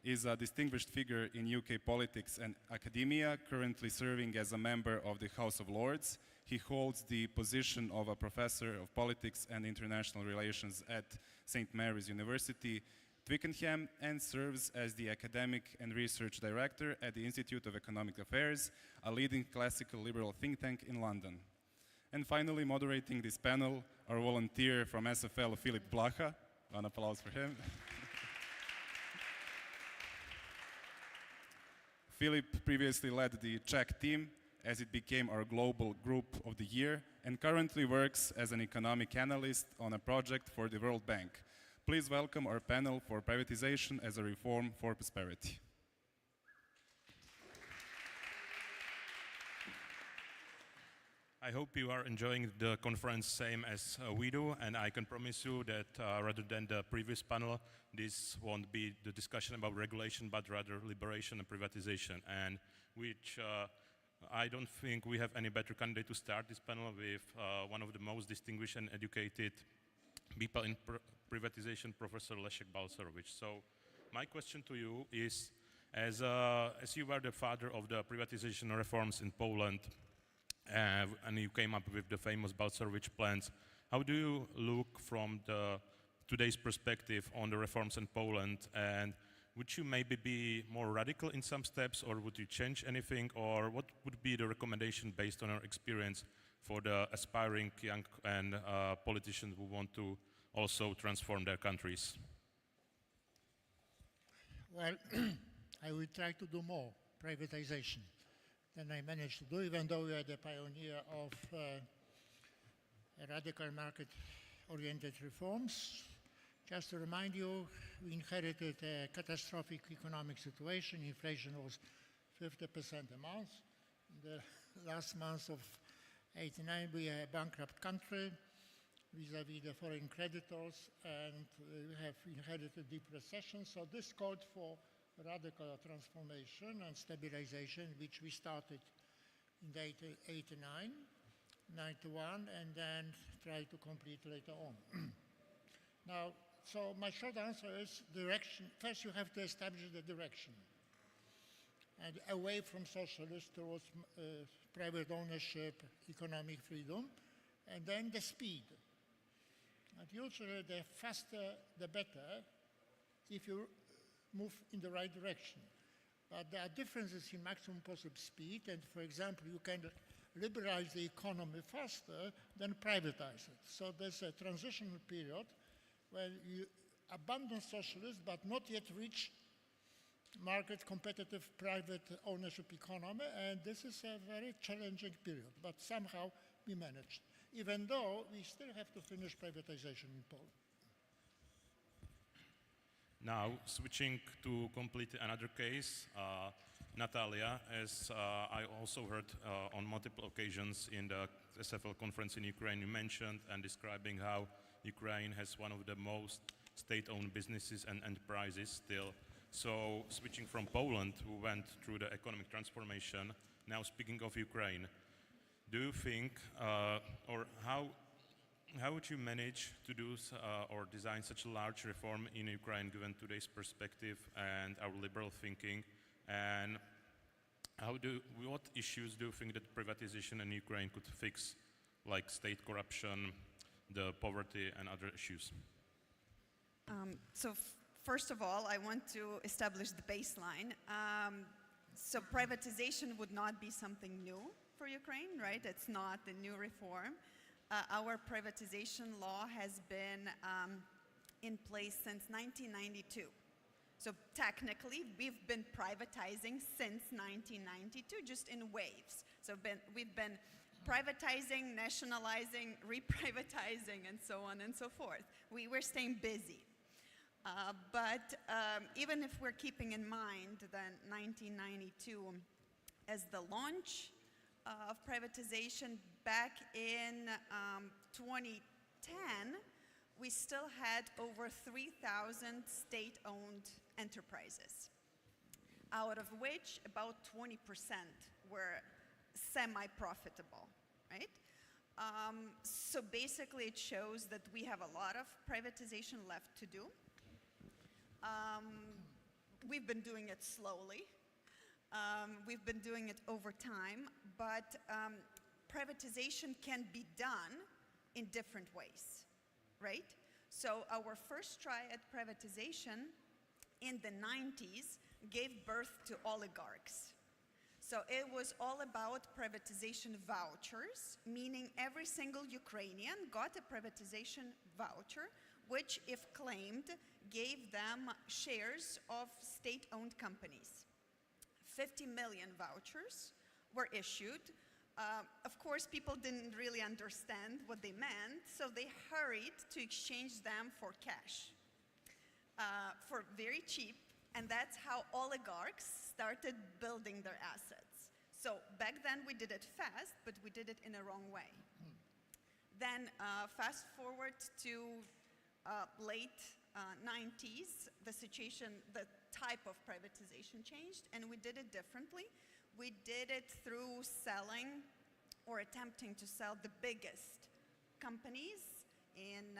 is a distinguished figure in UK politics and academia, currently serving as a member of the House of Lords. He holds the position of a professor of politics and international relations at St. Mary's University, Twickenham, and serves as the academic and research director at the Institute of Economic Affairs, a leading classical liberal think tank in London. And finally, moderating this panel, our volunteer from SFL, Filip Blacha. One applause for him. Filip previously led the Czech team as it became our global group of the year and currently works as an economic analyst on a project for the World Bank. Please welcome our panel for Privatization as a Reform for Prosperity. I hope you are enjoying the conference same as we do, and I can promise you that rather than the previous panel, this won't be the discussion about regulation, but rather liberation and privatization, and which I don't think we have any better candidate to start this panel with one of the most distinguished and educated people in privatization, Professor Leszek Balcerowicz. So my question to you is, as you were the father of the privatization reforms in Poland, and you came up with the famous Balcerowicz plans, how do you look from today's perspective on the reforms in Poland, and would you maybe be more radical in some steps, or would you change anything, or what would be the recommendation based on your experience for the aspiring young and politicians who want to also transform their countries? Well, I will try to do more privatization than I managed to do, even though we are the pioneer of radical market-oriented reforms. Just to remind you, we inherited a catastrophic economic situation. Inflation was 50% a month. In the last month of '89, we are a bankrupt country. vis-à-vis the foreign creditors, and we have inherited deep recession. So this called for radical transformation and stabilization, which we started in 89, 91, and then try to complete later on. Now, so my short answer is direction. First, you have to establish the direction, and away from socialist towards private ownership, economic freedom, and then the speed. And usually the faster the better if you move in the right direction. But there are differences in maximum possible speed, and for example, you can liberalize the economy faster than privatize it. So there's a transitional period where you abandon socialism but not yet reach market competitive private ownership economy, and this is a very challenging period, but somehow we managed, even though we still have to finish privatization in Poland. Now, switching to completely another case, Natalia, as I also heard on multiple occasions in the SFL conference in Ukraine, you mentioned and describing how Ukraine has one of the most state-owned businesses and enterprises still. So, switching from Poland, who went through the economic transformation, now speaking of Ukraine, do you think, or how would you manage to do or design such a large reform in Ukraine given today's perspective and our liberal thinking? And what issues do you think that privatization in Ukraine could fix, like state corruption, the poverty, and other issues? First of all, I want to establish the baseline. So privatization would not be something new for Ukraine, right? It's not a new reform. Our privatization law has been in place since 1992. So technically, we've been privatizing since 1992, just in waves. So we've been privatizing, nationalizing, reprivatizing, and so on and so forth. We're staying busy. But even if we're keeping in mind that 1992 as the launch of privatization, back in 2010, we still had over 3,000 state-owned enterprises, out of which about 20% were semi-profitable, right? So basically it shows that we have a lot of privatization left to do. We've been doing it slowly. We've been doing it over time, but privatization can be done in different ways, right? So our first try at privatization in the 90s gave birth to oligarchs. So it was all about privatization vouchers, meaning every single Ukrainian got a privatization voucher, which, if claimed, gave them shares of state-owned companies. 50 million vouchers were issued. Of course, people didn't really understand what they meant, so they hurried to exchange them for cash for very cheap, and that's how oligarchs started building their assets. So back then we did it fast, but we did it in a wrong way. Then fast forward to late 90s, the situation, the type of privatization changed, and we did it differently. We did it through selling or attempting to sell the biggest companies in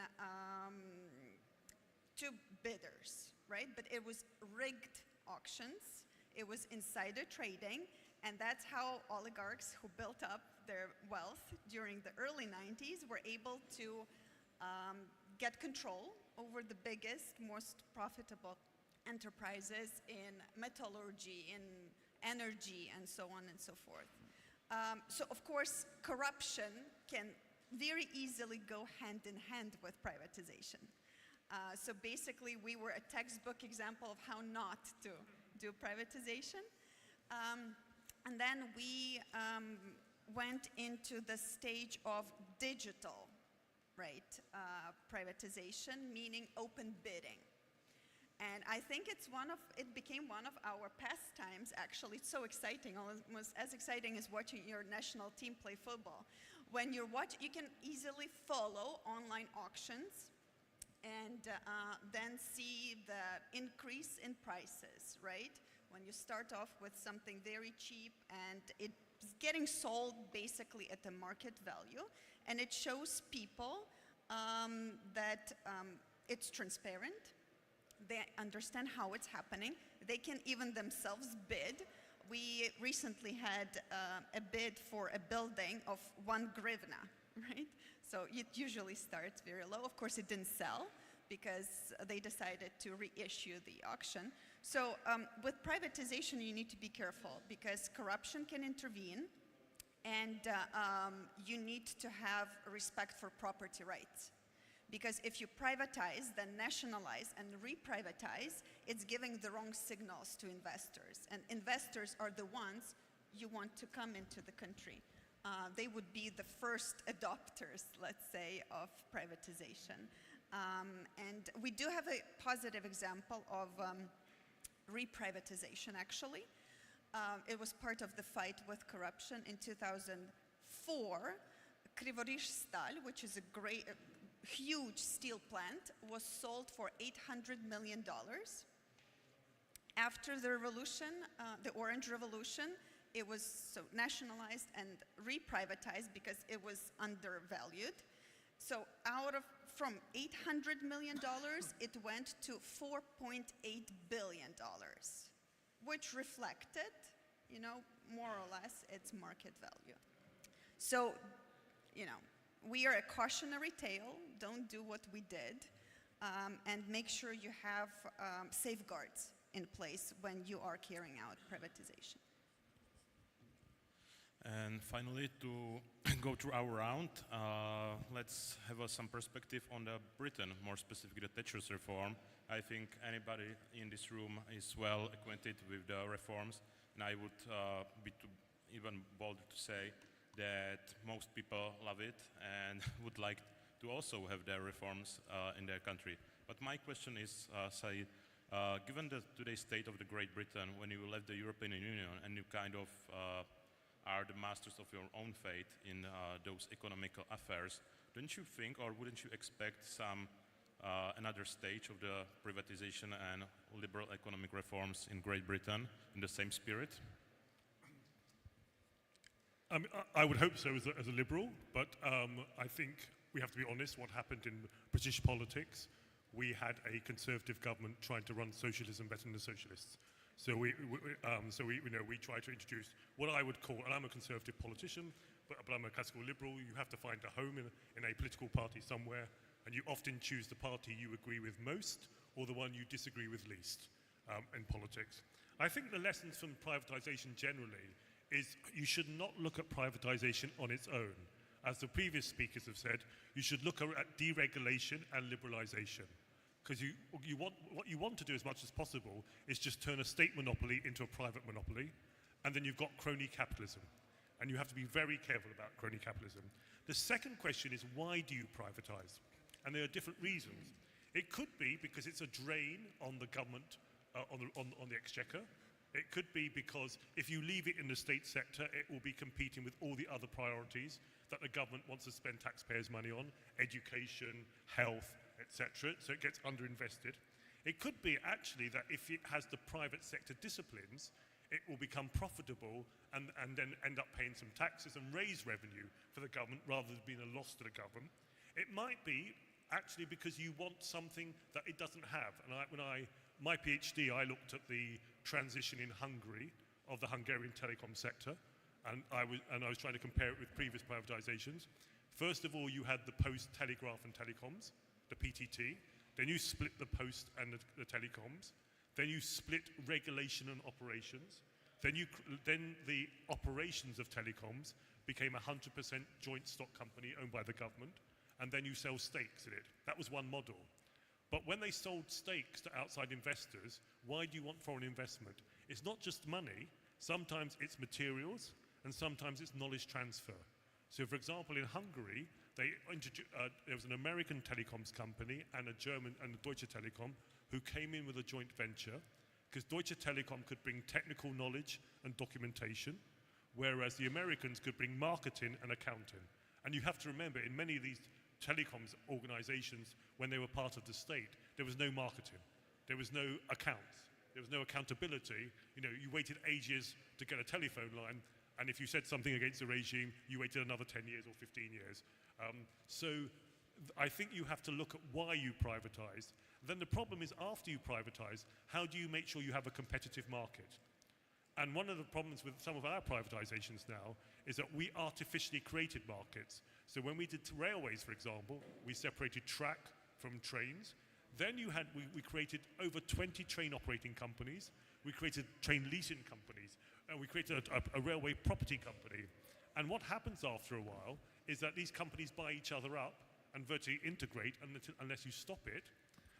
to bidders, right? But it was rigged auctions, it was insider trading, and that's how oligarchs who built up their wealth during the early 90s were able to get control over the biggest, most profitable enterprises in metallurgy, in energy, and so on and so forth. So of course, corruption can very easily go hand in hand with privatization. So basically, we were a textbook example of how not to do privatization. And then we went into the stage of digital, right, privatization, meaning open bidding. And I think it became one of our pastimes, actually. It's so exciting, almost as exciting as watching your national team play football. when you're watching, you can easily follow online auctions and then see the increase in prices, right? When you start off with something very cheap and it's getting sold basically at the market value, and it shows people that it's transparent. They understand how it's happening. They can even themselves bid. We recently had a bid for a building of 1 grivna, right? So it usually starts very low. Of course, it didn't sell because they decided to reissue the auction. So with privatization, you need to be careful because corruption can intervene, and you need to have respect for property rights. Because if you privatize, then nationalize and reprivatize, it's giving the wrong signals to investors. And investors are the ones you want to come into the country. They would be the first adopters, let's say, of privatization. And we do have a positive example of reprivatization, actually. It was part of the fight with corruption in 2004. Krivorišstal, which is a great, huge steel plant, was sold for $800 million. After the revolution, the Orange Revolution, it was so nationalized and reprivatized because it was undervalued. So from $800 million, it went to $4.8 billion, which reflected, more or less its market value. So, we are a cautionary tale. Don't do what we did, and make sure you have safeguards in place when you are carrying out privatization. And finally, to go through our round, let's have some perspective on Britain, more specifically the Thatcher's reform. I think anybody in this room is well acquainted with the reforms, and I would be even bold to say that most people love it and would like to also have their reforms in their country. But my question is, Said, given today's state of the Great Britain, when you left the European Union and you kind of are the masters of your own fate in those economical affairs, don't you think, or wouldn't you expect some another stage of the privatization and liberal economic reforms in Great Britain in the same spirit? I would hope so as a liberal, but I think we have to be honest. What happened in British politics, we had a conservative government trying to run socialism better than the socialists. So we try to introduce what I would call, and I'm a conservative politician, but I'm a classical liberal. You have to find a home in a political party somewhere, and you often choose the party you agree with most or the one you disagree with least in politics. I think the lessons from privatization generally is you should not look at privatization on its own. As the previous speakers have said, you should look at deregulation and liberalization. Because what you want to do as much as possible is just turn a state monopoly into a private monopoly, and then you've got crony capitalism. And you have to be very careful about crony capitalism. The second question is, why do you privatize? And there are different reasons. It could be because it's a drain on the government, on the exchequer. It could be because if you leave it in the state sector, it will be competing with all the other priorities that the government wants to spend taxpayers' money on, education, health, etc. So it gets underinvested. It could be actually that if it has the private sector disciplines, it will become profitable and then end up paying some taxes and raise revenue for the government rather than being a loss to the government. It might be actually because you want something that it doesn't have. And my PhD, I looked at the transition in Hungary of the Hungarian telecom sector, and I was trying to compare it with previous privatizations. First of all, you had the Post Telegraph and Telecoms, the PTT. Then you split the Post and the telecoms. Then you split regulation and operations. Then the operations of telecoms became a 100% joint stock company owned by the government, and then you sell stakes in it. That was one model. But when they sold stakes to outside investors, why do you want foreign investment? It's not just money. Sometimes it's materials, and sometimes it's knowledge transfer. So, for example, in Hungary, there was an American telecoms company and a German and a Deutsche Telekom who came in with a joint venture because Deutsche Telekom could bring technical knowledge and documentation, whereas the Americans could bring marketing and accounting. And you have to remember, in many of these telecoms organizations, when they were part of the state, there was no marketing. There was no accounts. There was no accountability. You know, you waited ages to get a telephone line, and if you said something against the regime, you waited another 10 years or 15 years. I think you have to look at why you privatized. Then the problem is, after you privatize, how do you make sure you have a competitive market? And one of the problems with some of our privatizations now is that we artificially created markets. So when we did railways, for example, we separated track from trains. Then we created over 20 train operating companies. We created train leasing companies. And we created a railway property company. And what happens after a while is that these companies buy each other up and vertically integrate unless you stop it.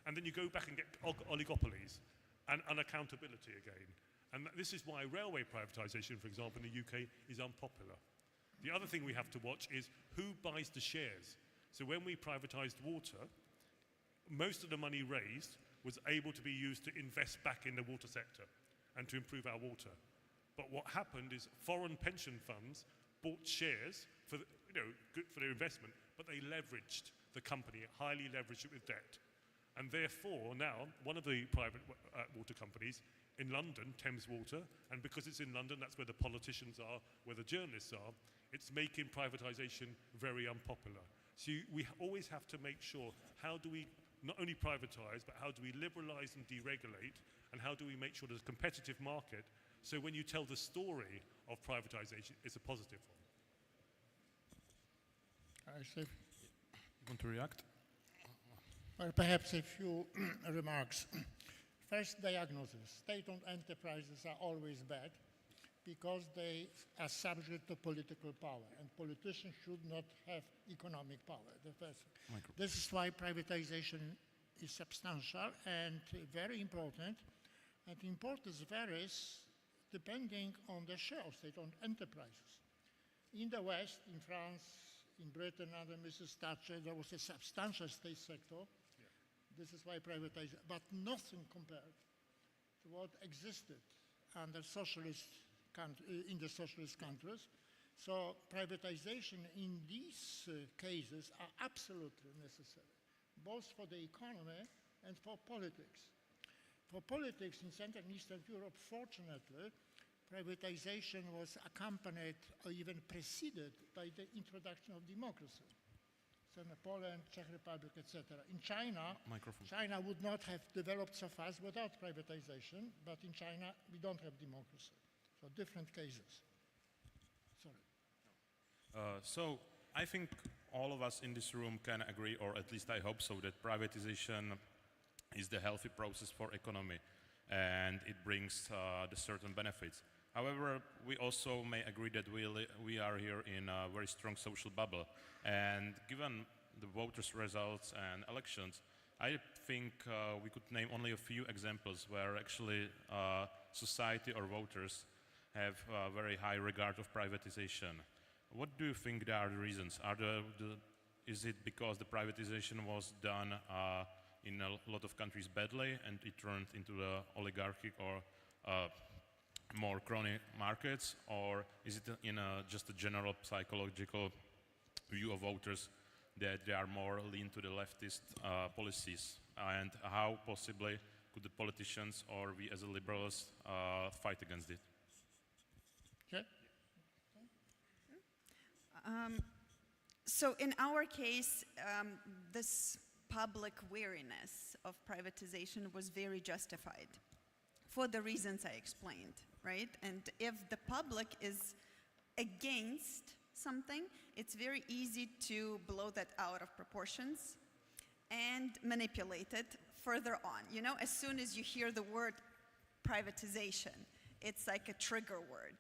And then you go back and get oligopolies and unaccountability again. And this is why railway privatization, for example, in the UK is unpopular. The other thing we have to watch is who buys the shares. So when we privatized water, most of the money raised was able to be used to invest back in the water sector and to improve our water. But what happened is foreign pension funds bought shares for good for their investment, but they leveraged the company, highly leveraged it with debt. And therefore, now, one of the private water companies in London, Thames Water, and because it's in London, that's where the politicians are, where the journalists are, it's making privatization very unpopular. So we always have to make sure, how do we not only privatize, but how do we liberalize and deregulate, and how do we make sure there's a competitive market, so when you tell the story of privatization, it's a positive one. I see. You want to react? Well, perhaps a few remarks. First, diagnosis. State-owned enterprises are always bad because they are subject to political power, and politicians should not have economic power. This is why privatization is substantial and very important, and importance varies depending on the share of state-owned enterprises. In the West, in France, in Britain, under Mrs. Thatcher, there was a substantial state sector. This is why privatization, but nothing compared to what existed under in the socialist countries. So privatization in these cases are absolutely necessary, both for the economy and for politics. For politics in Central and Eastern Europe, fortunately, privatization was accompanied or even preceded by the introduction of democracy. So in Poland, Czech Republic, etc. In China, China would not have developed so fast without privatization, but in China, we don't have democracy. So different cases. Sorry. So I think all of us in this room can agree, or at least I hope so, that privatization is the healthy process for economy, and it brings the certain benefits. However, we also may agree that we are here in a very strong social bubble, and given the voters' results and elections, I think we could name only a few examples where actually society or voters have a very high regard of privatization. What do you think are the reasons? Is it because the privatization was done in a lot of countries badly and it turned into the oligarchic or more crony markets, or is it in just a general psychological view of voters that they are more lean to the leftist policies? And how possibly could the politicians or we as liberals fight against it? Okay. So in our case, this public weariness of privatization was very justified for the reasons I explained, right? And if the public is against something, it's very easy to blow that out of proportions and manipulate it further on. You know, as soon as you hear the word privatization, it's like a trigger word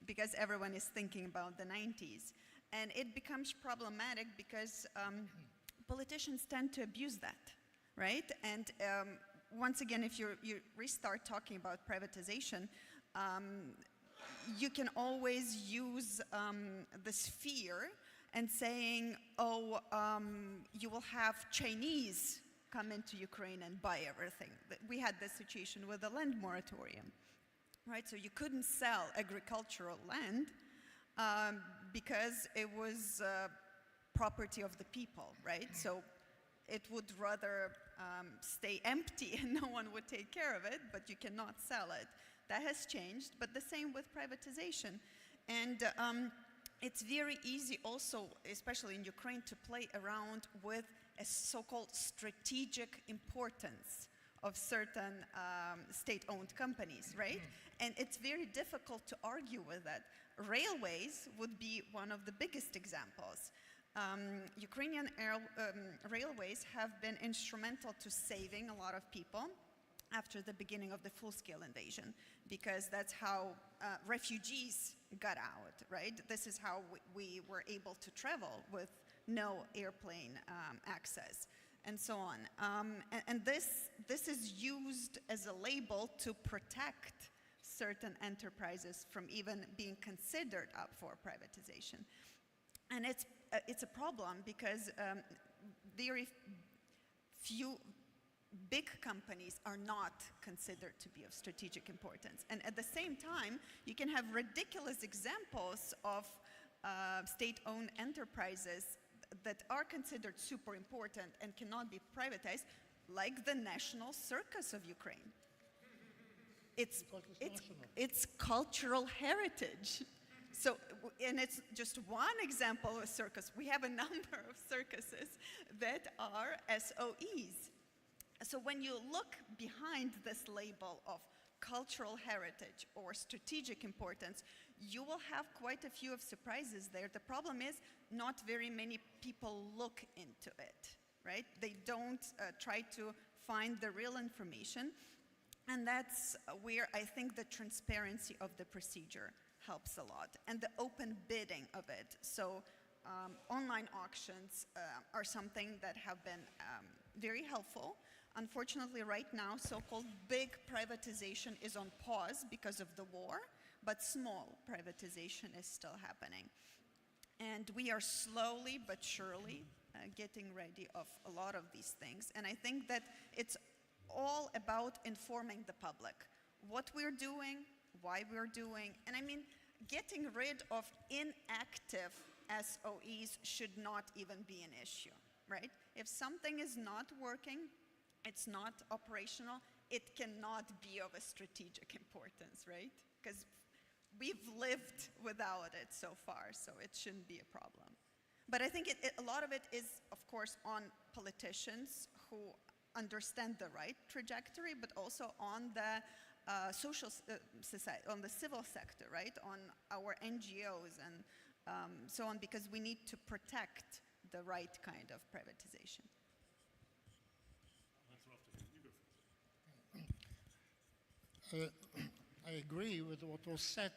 because everyone is thinking about the 90s. And it becomes problematic because politicians tend to abuse that, right? And once again, if you restart talking about privatization, you can always use this fear and saying, oh, you will have Chinese come into Ukraine and buy everything. We had this situation with the land moratorium, right? So you couldn't sell agricultural land because it was property of the people, right? So it would rather stay empty and no one would take care of it, but you cannot sell it. That has changed, but the same with privatization. And it's very easy also, especially in Ukraine, to play around with a so-called strategic importance of certain state-owned companies, right? And it's very difficult to argue with that. Railways would be one of the biggest examples. Ukrainian railways have been instrumental to saving a lot of people after the beginning of the full-scale invasion, because that's how refugees got out, right? This is how we were able to travel with no airplane access, and so on. And this is used as a label to protect certain enterprises from even being considered up for privatization. And it's a problem because very few big companies are not considered to be of strategic importance. And at the same time, you can have ridiculous examples of state-owned enterprises that are considered super important and cannot be privatized, like the National Circus of Ukraine. It's cultural heritage. So, and it's just one example of a circus. We have a number of circuses that are SOEs. So when you look behind this label of cultural heritage or strategic importance, you will have quite a few of surprises there. The problem is not very many people look into it, right? They don't try to find the real information. And that's where I think the transparency of the procedure helps a lot, and the open bidding of it. So online auctions are something that have been very helpful. Unfortunately, right now, so-called big privatization is on pause because of the war, but small privatization is still happening. And we are slowly but surely getting ready of a lot of these things. And I think that it's all about informing the public what we're doing, why we're doing. And I mean, getting rid of inactive SOEs should not even be an issue, right? If something is not working, it's not operational, it cannot be of a strategic importance, right? Because we've lived without it so far, so it shouldn't be a problem. But I think a lot of it is, of course, on politicians who understand the right trajectory, but also on the social society, on the civil sector, right? On our NGOs and so on, because we need to protect the right kind of privatization. I agree with what was said,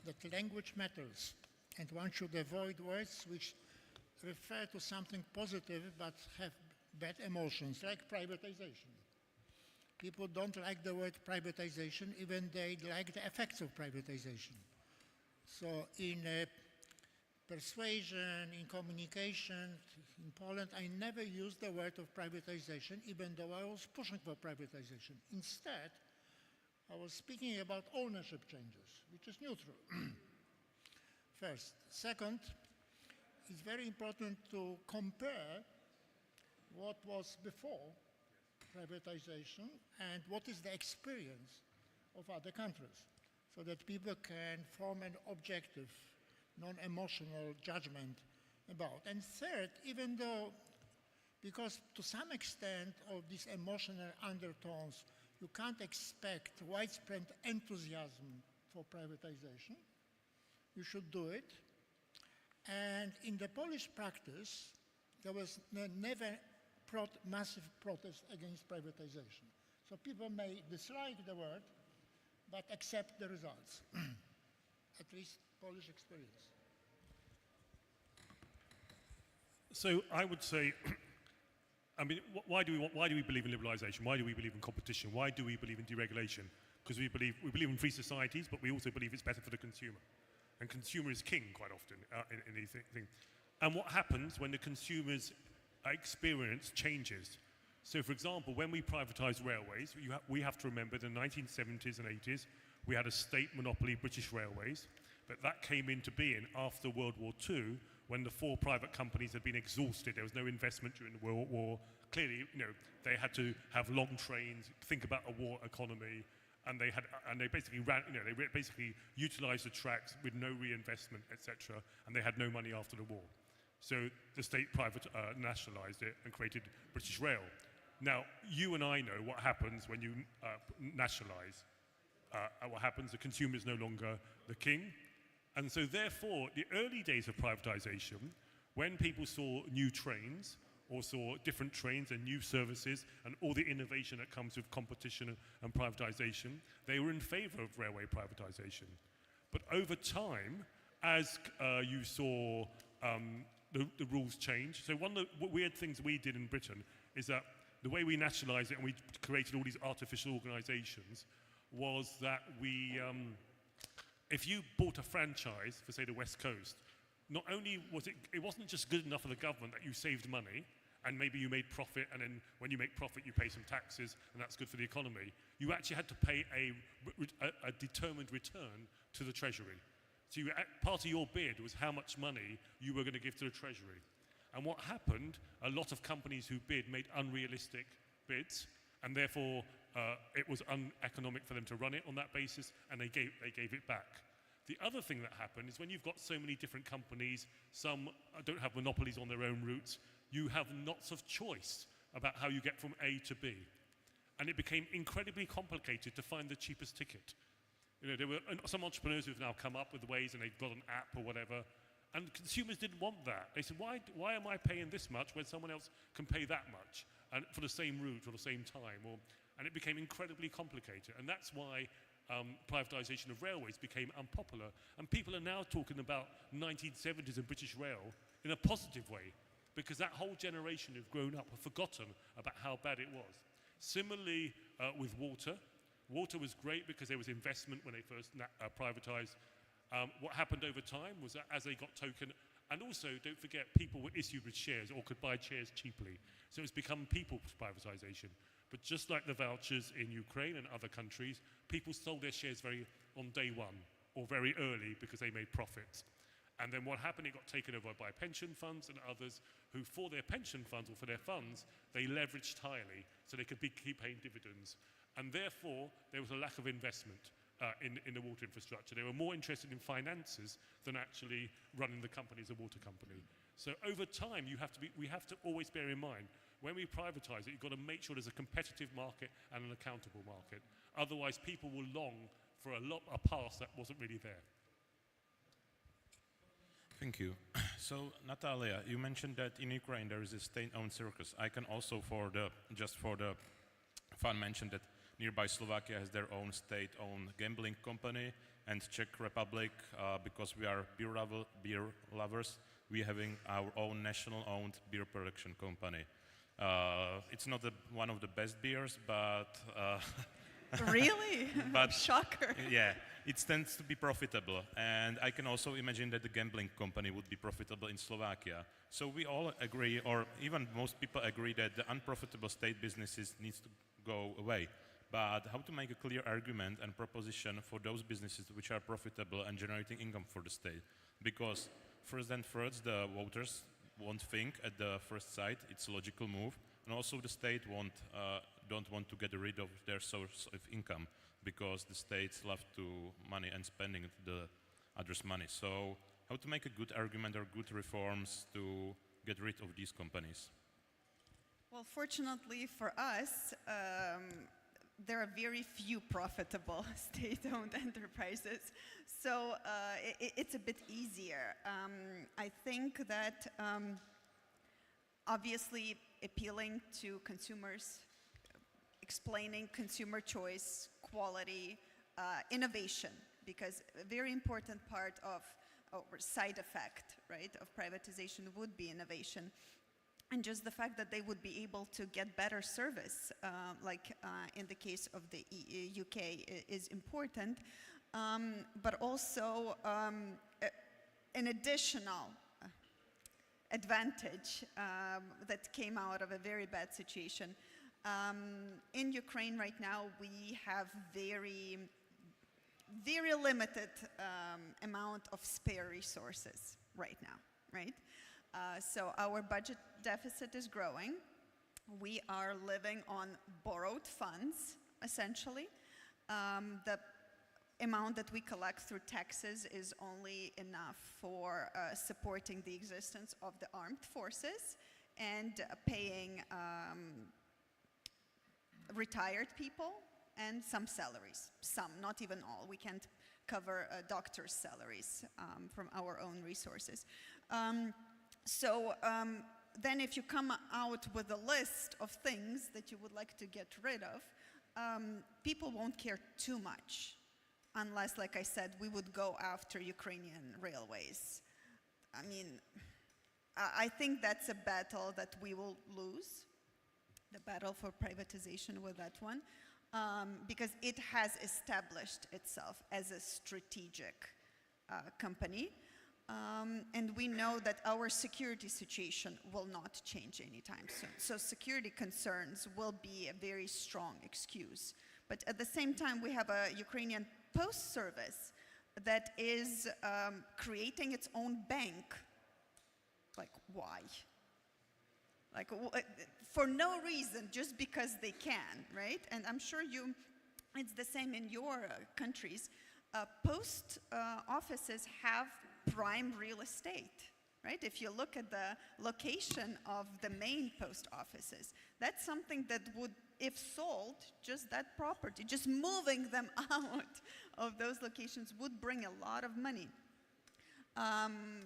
that language matters, and one should avoid words which refer to something positive but have bad emotions, like privatization. People don't like the word privatization, even they like the effects of privatization. So in persuasion, in communication, in Poland, I never used the word of privatization, even though I was pushing for privatization. Instead, I was speaking about ownership changes, which is neutral. First. Second, it's very important to compare what was before privatization and what is the experience of other countries, so that people can form an objective, non-emotional judgment about. And third, even though, because to some extent of these emotional undertones, you can't expect widespread enthusiasm for privatization, you should do it. And in the Polish practice, there was never massive protest against privatization. So people may dislike the word, but accept the results, at least Polish experience. So I would say, I mean, why do we believe in liberalisation? Why do we believe in competition? Why do we believe in deregulation? Because we believe in free societies, but we also believe it's better for the consumer. And consumer is king quite often in these things. And what happens when the consumer's experience changes? So, for example, when we privatised railways, we have to remember the 1970s and 80s, we had a state monopoly, British Railways, but that came into being after World War II, when the 4 private companies had been exhausted. There was no investment during the World War. Clearly, they had to have long trains, think about a war economy, and they basically they basically utilized the tracks with no reinvestment, etc. And they had no money after the war. So the state nationalized it and created British Rail. Now, you and I know what happens when you nationalize. What happens, the consumer is no longer the king. And so therefore, the early days of privatization, when people saw new trains or saw different trains and new services and all the innovation that comes with competition and privatization, they were in favor of railway privatization. But over time, as you saw the rules change, so one of the weird things we did in Britain is that the way we nationalized it and we created all these artificial organizations was that we, if you bought a franchise for, say, the West Coast, not only was it wasn't just good enough for the government that you saved money and maybe you made profit, and then when you make profit you pay some taxes and that's good for the economy. You actually had to pay a determined return to the Treasury. So part of your bid was how much money you were going to give to the Treasury. And what happened, a lot of companies who bid made unrealistic bids, and therefore it was uneconomic for them to run it on that basis, and they gave it back. The other thing that happened is when you've got so many different companies, some don't have monopolies on their own routes, you have lots of choice about how you get from A to B. And it became incredibly complicated to find the cheapest ticket. There were some entrepreneurs who've now come up with ways, and they've got an app or whatever, and consumers didn't want that. They said, why am I paying this much when someone else can pay that much and for the same route or the same time? And it became incredibly complicated. And that's why privatization of railways became unpopular. And people are now talking about 1970s and British Rail in a positive way, because that whole generation who've grown up have forgotten about how bad it was. Similarly with water. Water was great because there was investment when they first privatized. What happened over time was that as they got token, and also don't forget, people were issued with shares or could buy shares cheaply. So it's become people's privatization. But just like the vouchers in Ukraine and other countries, people sold their shares on day one or very early because they made profits. And then what happened, it got taken over by pension funds and others who, for their pension funds or for their funds, they leveraged highly so they could keep paying dividends. And therefore, there was a lack of investment in the water infrastructure. They were more interested in finances than actually running the company as a water company. So over time, we have to always bear in mind, when we privatize it, you've got to make sure there's a competitive market and an accountable market. Otherwise, people will long for a past that wasn't really there. Thank you. So, Natalia, you mentioned that in Ukraine there is a state-owned circus. I can also, just for the fun, mention that nearby Slovakia has their own state-owned gambling company, and Czech Republic, because we are beer lovers, we're having our own national-owned beer production company. It's not one of the best beers, but... Really? But, shocker. Yeah, it tends to be profitable. And I can also imagine that the gambling company would be profitable in Slovakia. So we all agree, or even most people agree, that the unprofitable state businesses needs to go away. But how to make a clear argument and proposition for those businesses which are profitable and generating income for the state? Because first and first, the voters won't think at the first sight it's a logical move, and also the state don't want to get rid of their source of income, because the states love to money and spending the others' money. So how to make a good argument or good reforms to get rid of these companies? Well, fortunately for us, there are very few profitable state-owned enterprises, so it's a bit easier. I think that obviously appealing to consumers, explaining consumer choice, quality, innovation, because a very important part of, or side effect, right, of privatization would be innovation. And just the fact that they would be able to get better service, like in the case of the UK, is important. But also an additional advantage that came out of a very bad situation. In Ukraine right now, we have very limited amount of spare resources right now. right? So our budget deficit is growing. We are living on borrowed funds, essentially. The amount that we collect through taxes is only enough for supporting the existence of the armed forces and paying retired people and some salaries. Some, not even all. We can't cover doctors' salaries from our own resources. Then if you come out with a list of things that you would like to get rid of, people won't care too much unless, like I said, we would go after Ukrainian railways. I mean, I think that's a battle that we will lose, the battle for privatization with that one, because it has established itself as a strategic company. And we know that our security situation will not change anytime soon. So security concerns will be a very strong excuse. But at the same time, we have a Ukrainian post service that is creating its own bank. Like, why? Like, for no reason, just because they can, right? And I'm sure it's the same in your countries. Post offices have prime real estate, right? If you look at the location of the main post offices, that's something that would, if sold, just that property, just moving them out of those locations would bring a lot of money.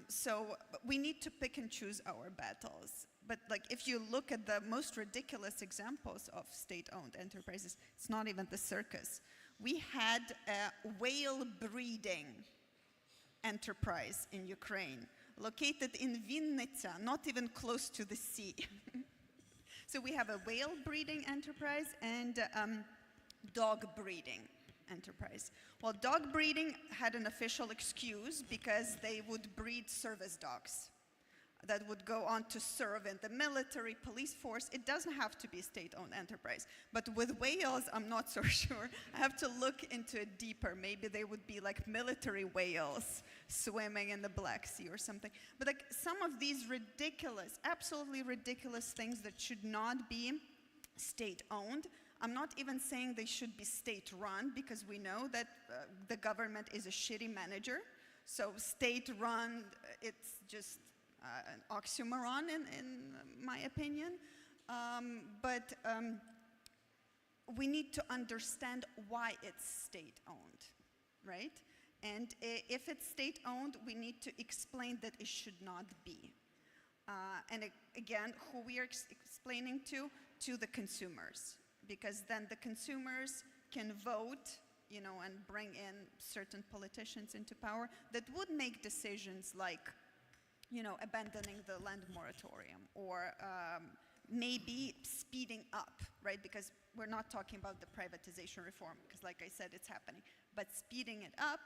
So we need to pick and choose our battles. But like, if you look at the most ridiculous examples of state-owned enterprises, it's not even the circus. We had a whale breeding enterprise in Ukraine, located in Vinnytsia, not even close to the sea. So we have a whale breeding enterprise and dog breeding enterprise. Well, dog breeding had an official excuse because they would breed service dogs that would go on to serve in the military, police force. It doesn't have to be a state-owned enterprise. But with whales, I'm not so sure. I have to look into it deeper. Maybe they would be like military whales swimming in the Black Sea or something. But like some of these ridiculous, absolutely ridiculous things that should not be state-owned, I'm not even saying they should be state-run, because we know that the government is a shitty manager. So state-run, it's just an oxymoron in my opinion. But we need to understand why it's state-owned, right? And if it's state-owned, we need to explain that it should not be. And again, who we are explaining to the consumers, because then the consumers can vote, you know, and bring in certain politicians into power that would make decisions like, you know, abandoning the land moratorium or maybe speeding up, right? Because we're not talking about the privatization reform, because like I said, it's happening. But speeding it up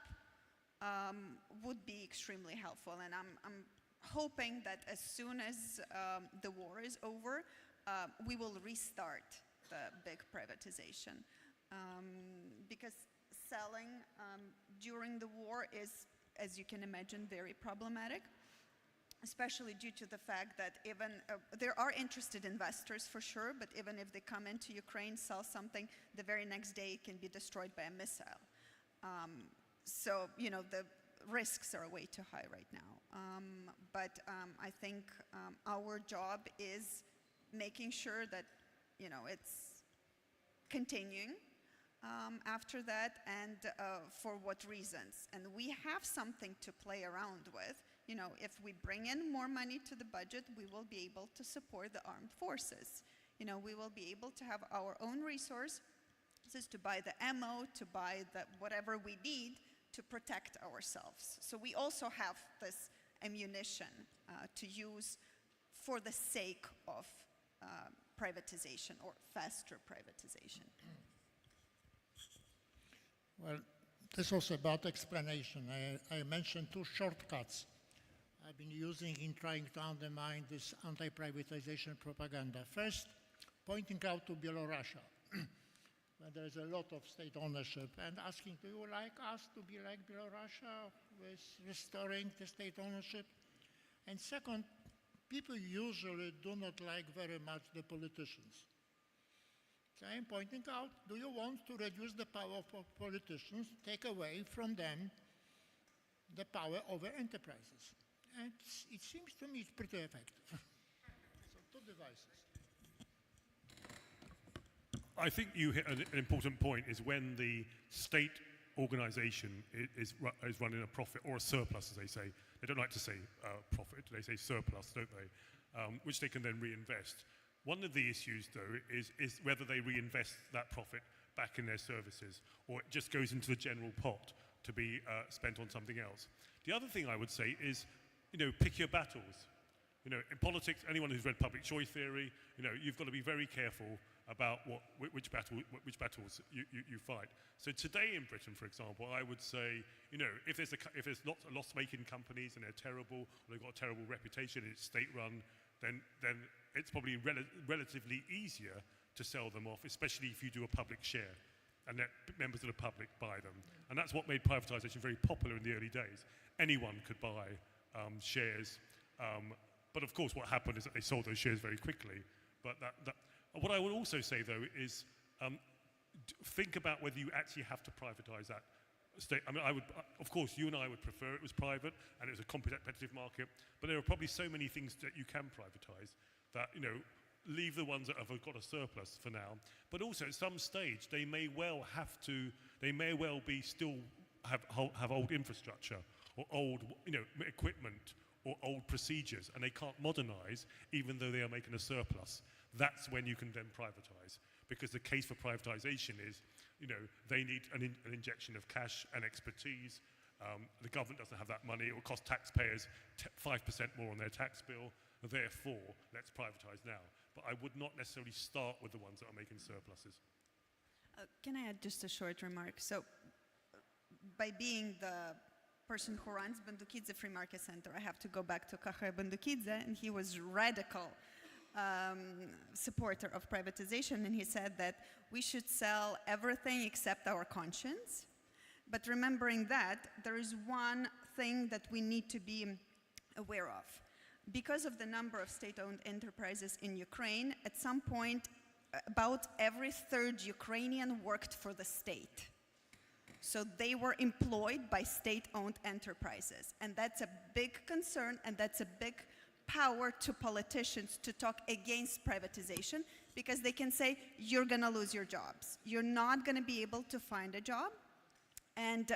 would be extremely helpful. And I'm hoping that as soon as the war is over, we will restart the big privatization. Because selling during the war is, as you can imagine, very problematic, especially due to the fact that even there are interested investors for sure, but even if they come into Ukraine, sell something, the very next day it can be destroyed by a missile. So, you know, the risks are way too high right now. But I think our job is making sure that, you know, it's continuing after that, and for what reasons. And we have something to play around with. You know, if we bring in more money to the budget, we will be able to support the armed forces. You know, we will be able to have our own resources to buy the ammo, to buy the whatever we need to protect ourselves. So we also have this ammunition to use for the sake of privatization or faster privatization. Well, this was about explanation. I mentioned two shortcuts I've been using in trying to undermine this anti-privatization propaganda. First, pointing out to Belarus, where there is a lot of state ownership, and asking, do you like us to be like Belarus with restoring the state ownership? And second, people usually do not like very much the politicians. So I'm pointing out, do you want to reduce the power of politicians, take away from them the power over enterprises? And it seems to me it's pretty effective. So two devices. I think you hit an important point, is when the state organization is running a profit or a surplus, as they say. They don't like to say profit, they say surplus, don't they? Which they can then reinvest. One of the issues, though, is whether they reinvest that profit back in their services, or it just goes into the general pot to be spent on something else. The other thing I would say is, pick your battles. In politics, anyone who's read public choice theory, you've got to be very careful about which battles you fight. So today in Britain, for example, I would say, if there's lots of loss-making companies and they're terrible, or they've got a terrible reputation, it's state-run, then it's probably relatively easier to sell them off, especially if you do a public share and let members of the public buy them. And that's what made privatization very popular in the early days. Anyone could buy shares. But of course, what happened is that they sold those shares very quickly. But what I would also say, though, is think about whether you actually have to privatize that state. I mean, of course, you and I would prefer it was private and it was a competitive market. But there are probably so many things that you can privatize that, leave the ones that have got a surplus for now. But also, at some stage, they may well be still have old infrastructure or old, equipment or old procedures, and they can't modernize even though they are making a surplus. That's when you can then privatize. Because the case for privatization is, they need an injection of cash and expertise. The government doesn't have that money. It will cost taxpayers 5% more on their tax bill. Therefore, let's privatize now. But I would not necessarily start with the ones that are making surpluses. Can I add just a short remark? So, by being the person who runs Bandukidze Free Market Center, I have to go back to Kahe Bandukidze, and he was radical supporter of privatization, and he said that we should sell everything except our conscience. But remembering that, there is one thing that we need to be aware of. Because of the number of state-owned enterprises in Ukraine, at some point, about every third Ukrainian worked for the state. So they were employed by state-owned enterprises. And that's a big concern, and that's a big power to politicians to talk against privatization, because they can say, you're going to lose your jobs. You're not going to be able to find a job. And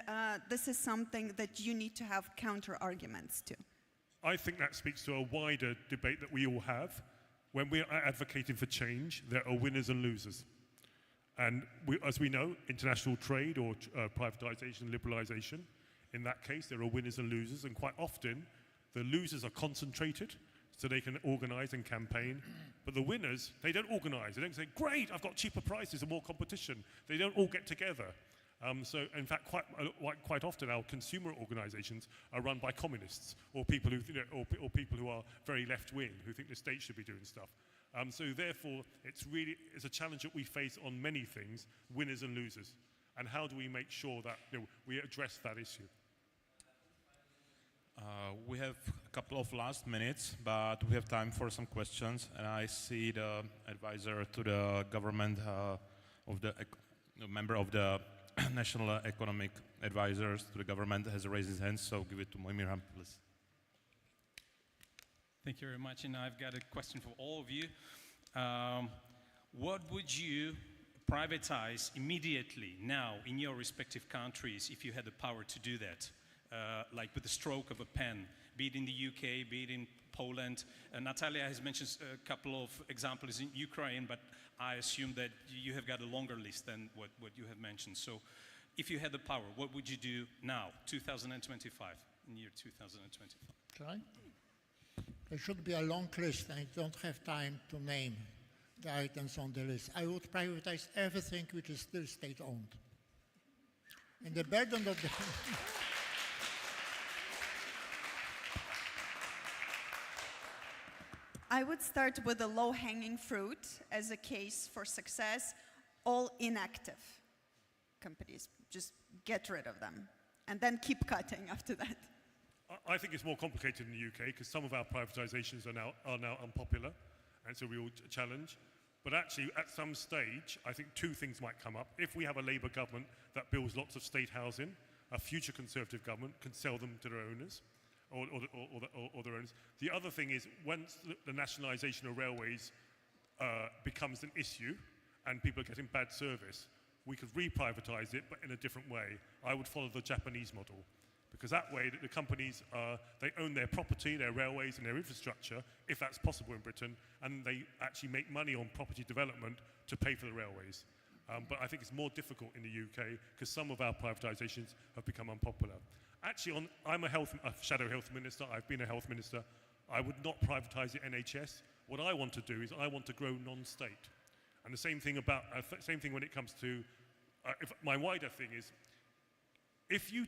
this is something that you need to have counter-arguments to. I think that speaks to a wider debate that we all have. When we are advocating for change, there are winners and losers. And as we know, international trade or privatization, liberalization, in that case, there are winners and losers. And quite often, the losers are concentrated, so they can organize and campaign. But the winners, they don't organize. They don't say, great, I've got cheaper prices and more competition. They don't all get together. So, in fact, quite often our consumer organizations are run by communists or people who, or people who are very left-wing, who think the state should be doing stuff. So, therefore, it's a challenge that we face on many things, winners and losers. And how do we make sure that we address that issue? We have a couple of last minutes, but we have time for some questions. And I see the advisor to the government of the member of the National Economic Advisors to the government has raised his hand, so give it to Moimiram, please. Thank you very much, and I've got a question for all of you. What would you privatize immediately now in your respective countries if you had the power to do that? Like with the stroke of a pen, be it in the UK, be it in Poland. Natalia has mentioned a couple of examples in Ukraine, but I assume that you have got a longer list than what you have mentioned. So if you had the power, what would you do now, 2025, in year 2025? Try. There should be a long list. I don't have time to name the items on the list. I would privatize everything which is still state-owned. And the burden of the... I would start with the low-hanging fruit as a case for success, all inactive companies. Just get rid of them, and then keep cutting after that. I think it's more complicated in the UK because some of our privatizations are now unpopular, and it's a real challenge. But actually, at some stage, I think two things might come up. If we have a Labour government that builds lots of state housing, a future Conservative government can sell them to their owners, or their owners. The other thing is, once the nationalisation of railways becomes an issue, and people are getting bad service, we could re-privatise it, but in a different way. I would follow the Japanese model. Because that way, the companies, they own their property, their railways and their infrastructure, if that's possible in Britain, and they actually make money on property development to pay for the railways. But I think it's more difficult in the UK because some of our privatisations have become unpopular. Actually, I'm a shadow health minister, I've been a health minister. I would not privatise the NHS. What I want to do is I want to grow non-state. And the same thing when it comes to, my wider thing is, if you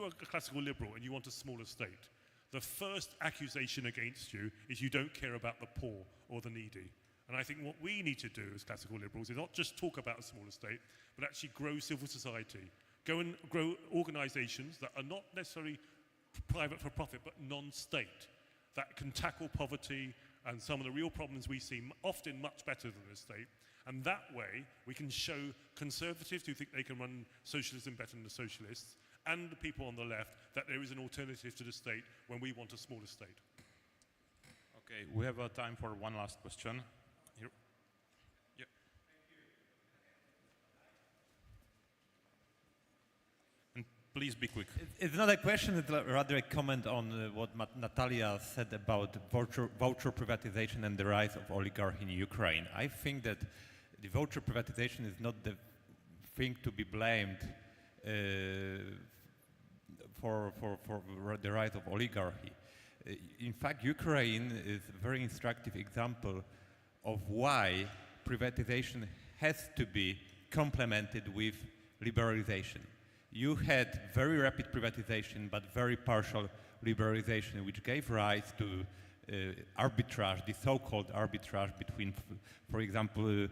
are a classical liberal and you want a smaller state, the first accusation against you is you don't care about the poor or the needy. And I think what we need to do as classical liberals is not just talk about a smaller state, but actually grow civil society. Go and grow organisations that are not necessarily private for profit, but non-state, that can tackle poverty and some of the real problems we see often much better than the state. And that way, we can show conservatives who think they can run socialism better than the socialists, and the people on the left, that there is an alternative to the state when we want a smaller state. Okay, we have time for one last question. Here. Yeah. And please be quick. It's not a question, it's rather a comment on what Natalia said about voucher privatization and the rise of oligarchy in Ukraine. I think that the voucher privatization is not the thing to be blamed for the rise of oligarchy. In fact, Ukraine is a very instructive example of why privatization has to be complemented with liberalization. You had very rapid privatization, but very partial liberalization, which gave rise to arbitrage, the so-called arbitrage between, for example,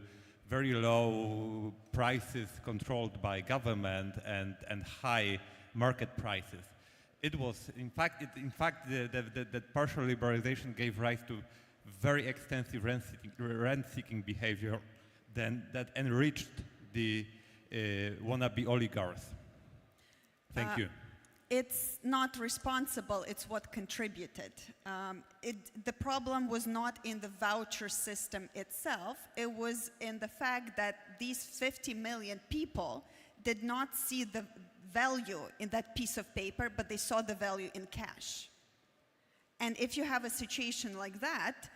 very low prices controlled by government and high market prices. It was, in fact, the partial liberalization gave rise to very extensive rent-seeking behavior that enriched the wannabe oligarchs. Thank you. It's not responsible, it's what contributed. The problem was not in the voucher system itself, it was in the fact that these 50 million people did not see the value in that piece of paper, but they saw the value in cash. And if you have a situation like that,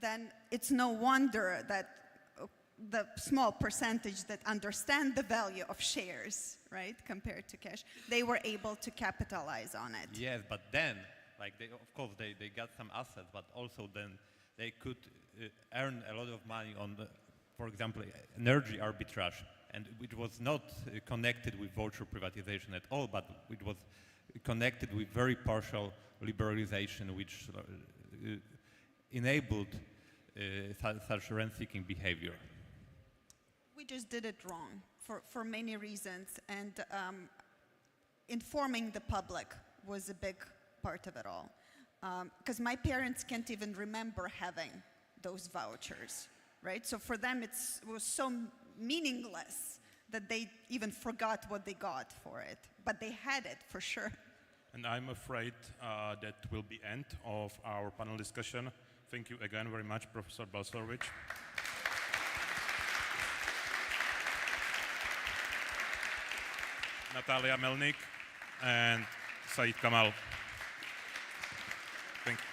then it's no wonder that the small percentage that understand the value of shares, right, compared to cash, they were able to capitalize on it. Yes, but then, like, of course, they got some assets, but also then they could earn a lot of money on, for example, energy arbitrage, and it was not connected with voucher privatization at all, but it was connected with very partial liberalization, which enabled such rent-seeking behavior. We just did it wrong for many reasons, and informing the public was a big part of it all. Because my parents can't even remember having those vouchers, right? So for them it was so meaningless that they even forgot what they got for it, but they had it for sure. And I'm afraid that will be end of our panel discussion. Thank you again very much, Professor Balcerowicz. Natalia Melnik and Said Kamal. Thank you.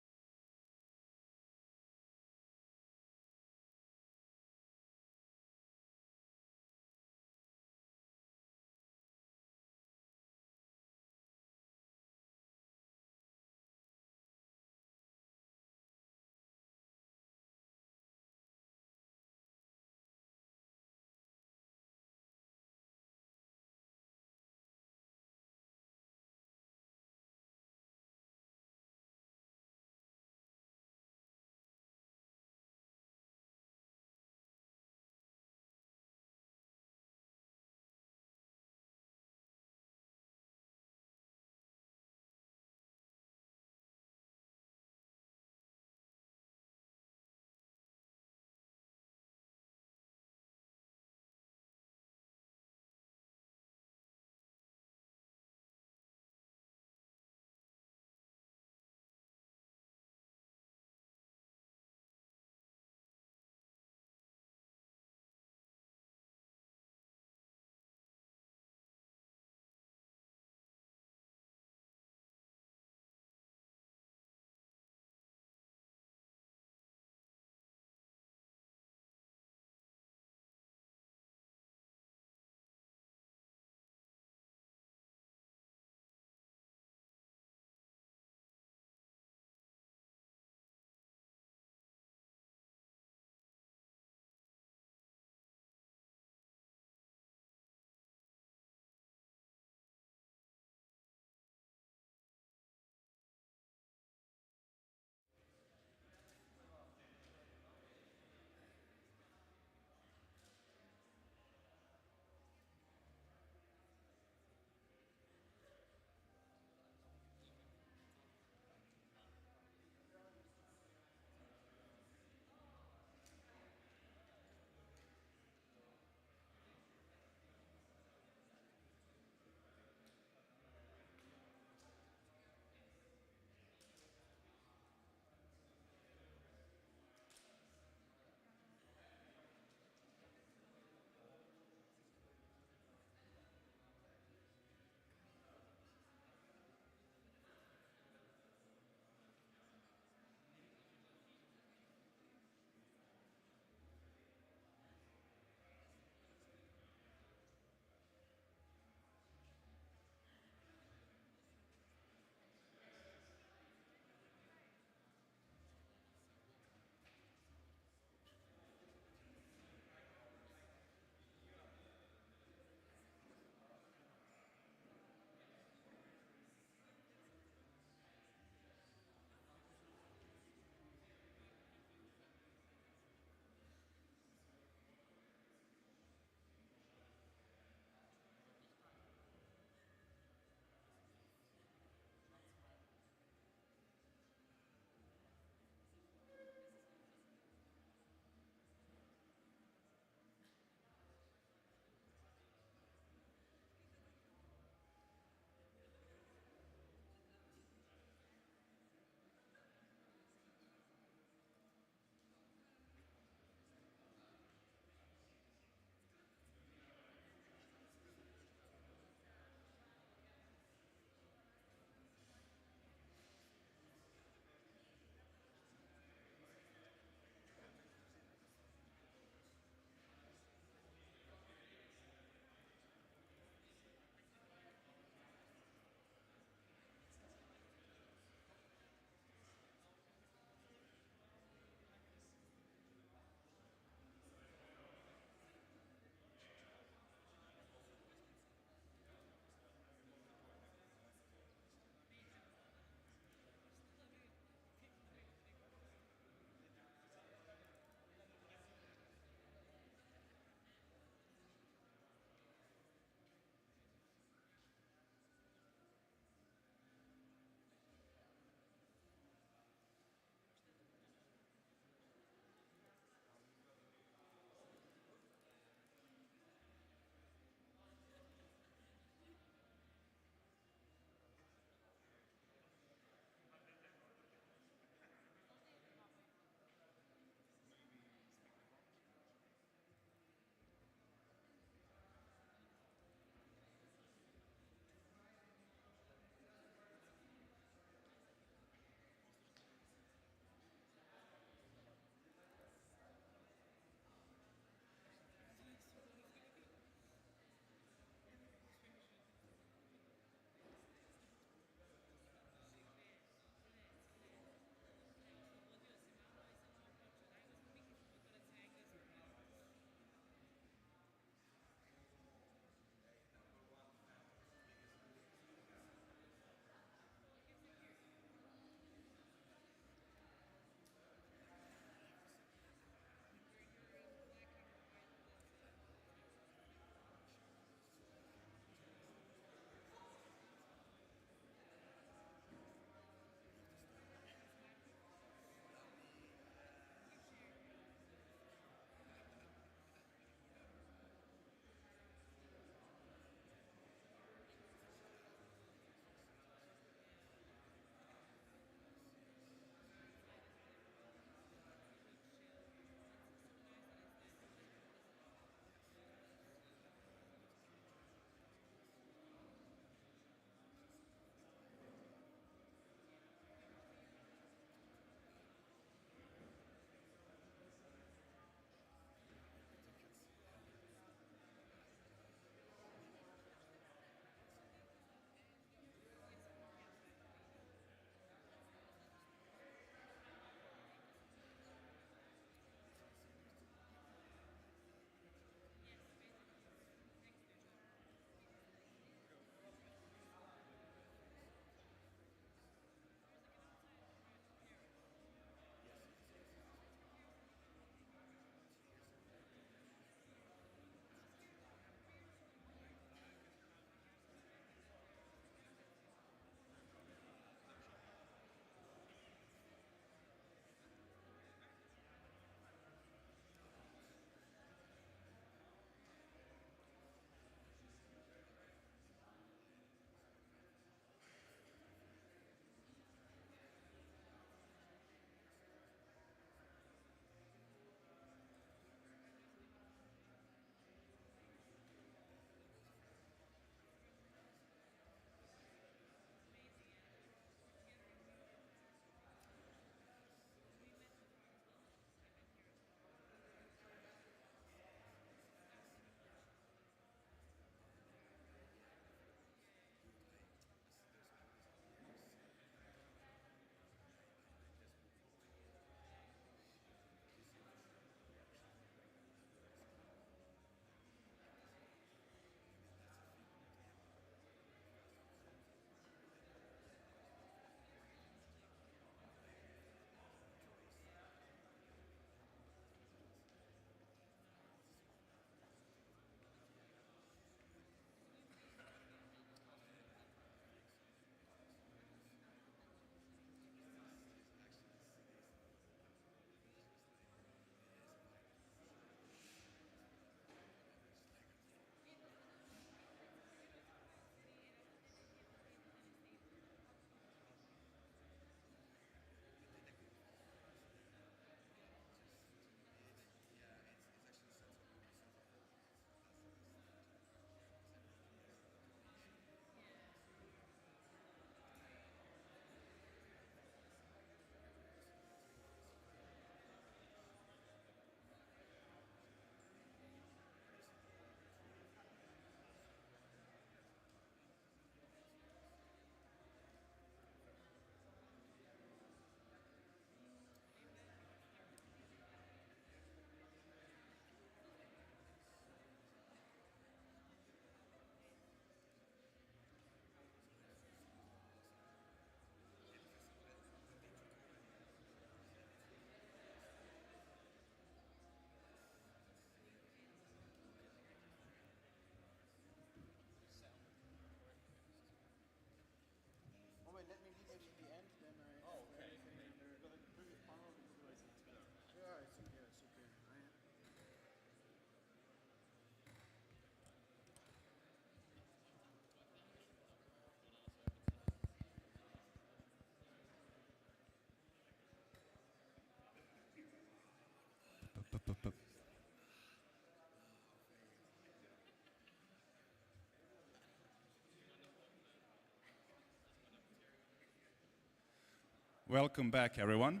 Welcome back, everyone.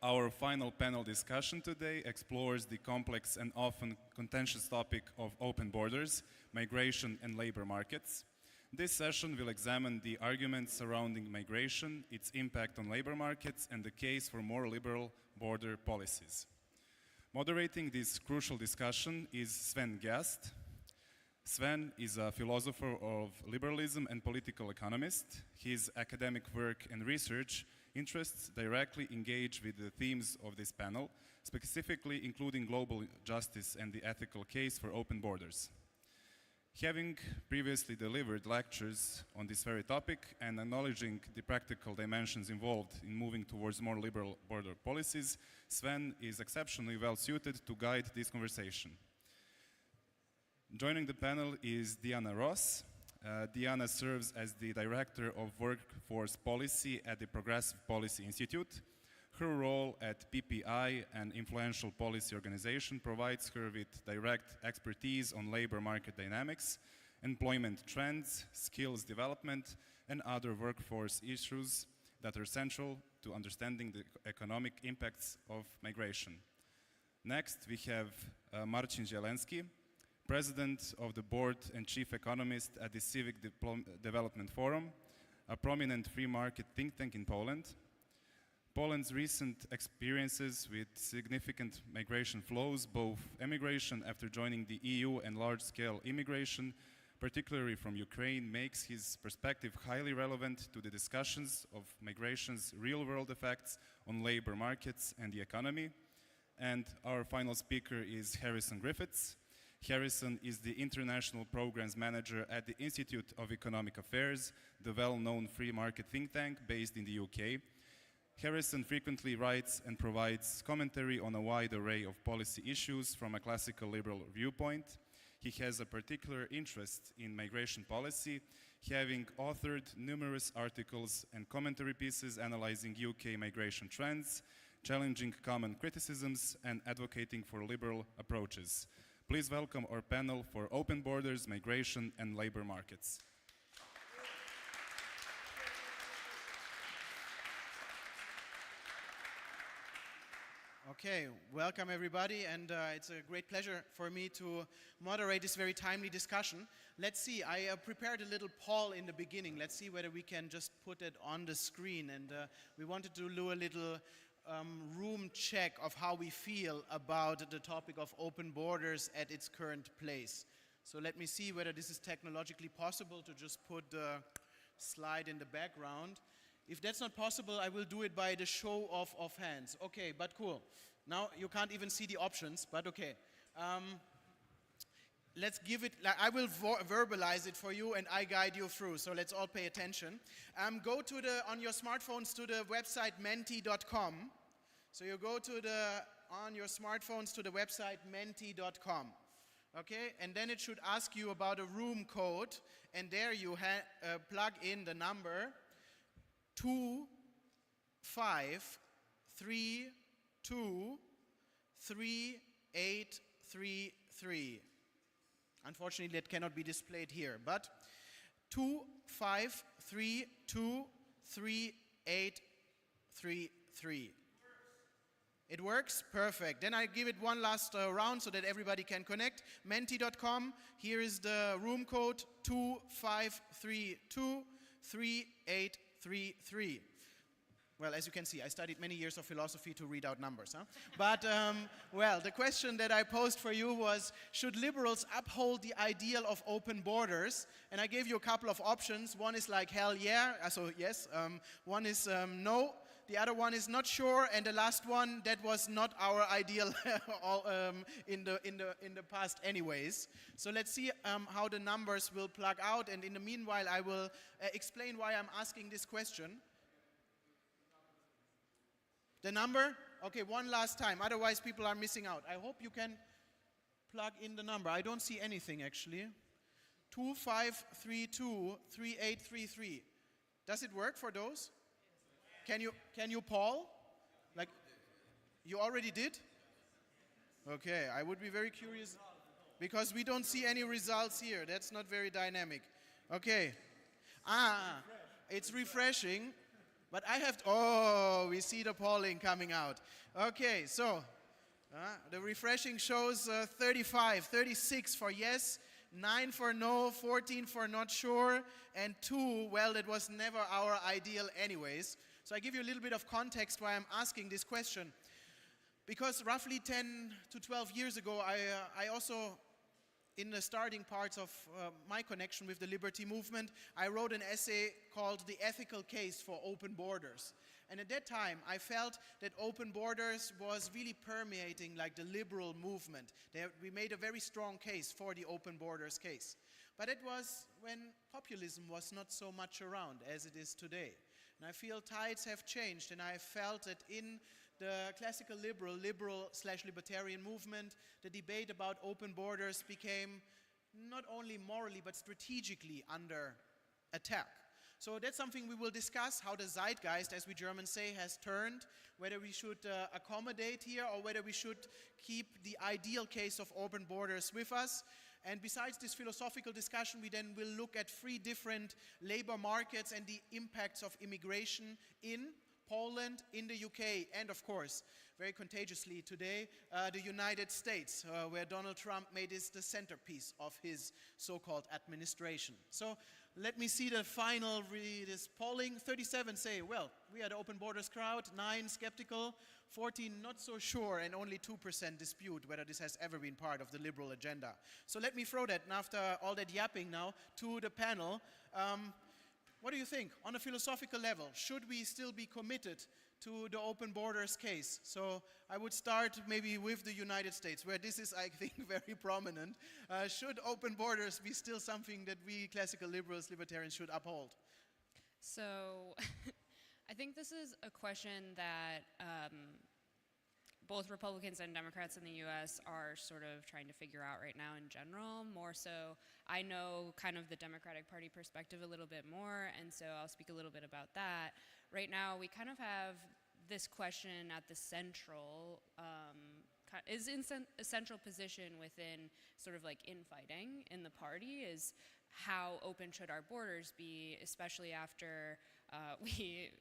Our final panel discussion today explores the complex and often contentious topic of open borders, migration, and labor markets. This session will examine the arguments surrounding migration, its impact on labor markets, and the case for more liberal border policies. Moderating this crucial discussion is Sven Gast. Sven is a philosopher of liberalism and political economist. His academic work and research interests directly engage with the themes of this panel, specifically including global justice and the ethical case for open borders. Having previously delivered lectures on this very topic and acknowledging the practical dimensions involved in moving towards more liberal border policies, Sven is exceptionally well suited to guide this conversation. Joining the panel is Diana Ross. Diana serves as the Director of Workforce Policy at the Progressive Policy Institute. Her role at PPI, an influential policy organization, provides her with direct expertise on labor market dynamics, employment trends, skills development, and other workforce issues that are central to understanding the economic impacts of migration. Next, we have Marcin Zielensky, President of the Board and Chief Economist at the Civic Development Forum, a prominent free market think tank in Poland. Poland's recent experiences with significant migration flows, both emigration after joining the EU and large-scale immigration, particularly from Ukraine, makes his perspective highly relevant to the discussions of migration's real-world effects on labor markets and the economy. And our final speaker is Harrison Griffiths. Harrison is the International Programs Manager at the Institute of Economic Affairs, the well-known free market think tank based in the UK. Harrison frequently writes and provides commentary on a wide array of policy issues from a classical liberal viewpoint. He has a particular interest in migration policy, having authored numerous articles and commentary pieces analyzing UK migration trends, challenging common criticisms, and advocating for liberal approaches. Please welcome our panel for open borders, migration, and labor markets. Okay, welcome everybody, and it's a great pleasure for me to moderate this very timely discussion. Let's see, I prepared a little poll in the beginning. Let's see whether we can just put it on the screen, and we wanted to do a little room check of how we feel about the topic of open borders at its current place. So let me see whether this is technologically possible to just put the slide in the background. If that's not possible, I will do it by the show of hands. Okay, but cool. Now you can't even see the options, but okay. Let's give it, I will verbalize it for you and I guide you through, so let's all pay attention. Go to on your smartphones to the website menti.com. So you go on your smartphones to the website menti.com. Okay, and then it should ask you about a room code, and there you plug in the number 25323833. Unfortunately, that cannot be displayed here, but 25323833. It works? Perfect. Then I give it one last round so that everybody can connect. Menti.com, here is the room code 25323833. Well, as you can see, I studied many years of philosophy to read out numbers. Huh? But, well, the question that I posed for you was, should liberals uphold the ideal of open borders? And I gave you a couple of options. One is like, hell yeah, so yes. One is no. The other one is not sure. And the last one, that was not our ideal in the past anyways. So let's see how the numbers will plug out. And in the meanwhile, I will explain why I'm asking this question. The number? Okay, one last time, otherwise people are missing out. I hope you can plug in the number. I don't see anything actually. 25323833. Does it work for those? Can you Paul? Like, you already did? Okay, I would be very curious because we don't see any results here. That's not very dynamic. Okay. It's refreshing, but I have to, oh, we see the polling coming out. Okay, so the refreshing shows 35, 36 for yes, 9 for no, 14 for not sure, and 2, well, it was never our ideal anyways. So I give you a little bit of context why I'm asking this question. Because roughly 10 to 12 years ago, I also, in the starting parts of my connection with the Liberty movement, I wrote an essay called The Ethical Case for Open Borders. And at that time, I felt that open borders was really permeating like the liberal movement. We made a very strong case for the open borders case. But it was when populism was not so much around as it is today. And I feel tides have changed, and I felt that in the classical liberal/libertarian movement, the debate about open borders became not only morally but strategically under attack. So that's something we will discuss, how the zeitgeist, as we Germans say, has turned, whether we should accommodate here or whether we should keep the ideal case of open borders with us. And besides this philosophical discussion, we then will look at 3 different labor markets and the impacts of immigration in Poland, in the UK, and of course, very contagiously today, the United States, where Donald Trump made this the centerpiece of his so-called administration. So let me see the final this polling. 37 say, well, we are the open borders crowd, 9 skeptical, 14 not so sure, and only 2% dispute whether this has ever been part of the liberal agenda. So let me throw that, and after all that yapping now, to the panel. What do you think? On a philosophical level, should we still be committed to the open borders case? So I would start maybe with the United States, where this is, I think, very prominent. Should open borders be still something that we classical liberals, libertarians should uphold? So I think this is a question that both Republicans and Democrats in the US are sort of trying to figure out right now in general. More so, I know kind of the Democratic Party perspective a little bit more, and so I'll speak a little bit about that. Right now, we kind of have this question at the central, is in a central position within sort of like infighting in the party, is how open should our borders be, especially after we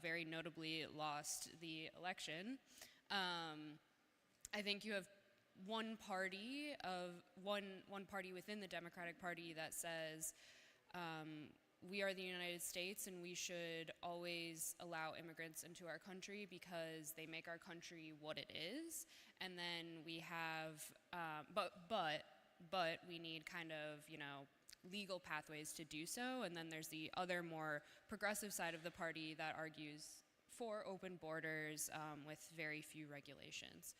very notably lost the election. I think you have one party within the Democratic Party that says we are the United States and we should always allow immigrants into our country because they make our country what it is. And then we have, but we need kind of, you know, legal pathways to do so. And then there's the other more progressive side of the party that argues for open borders with very few regulations.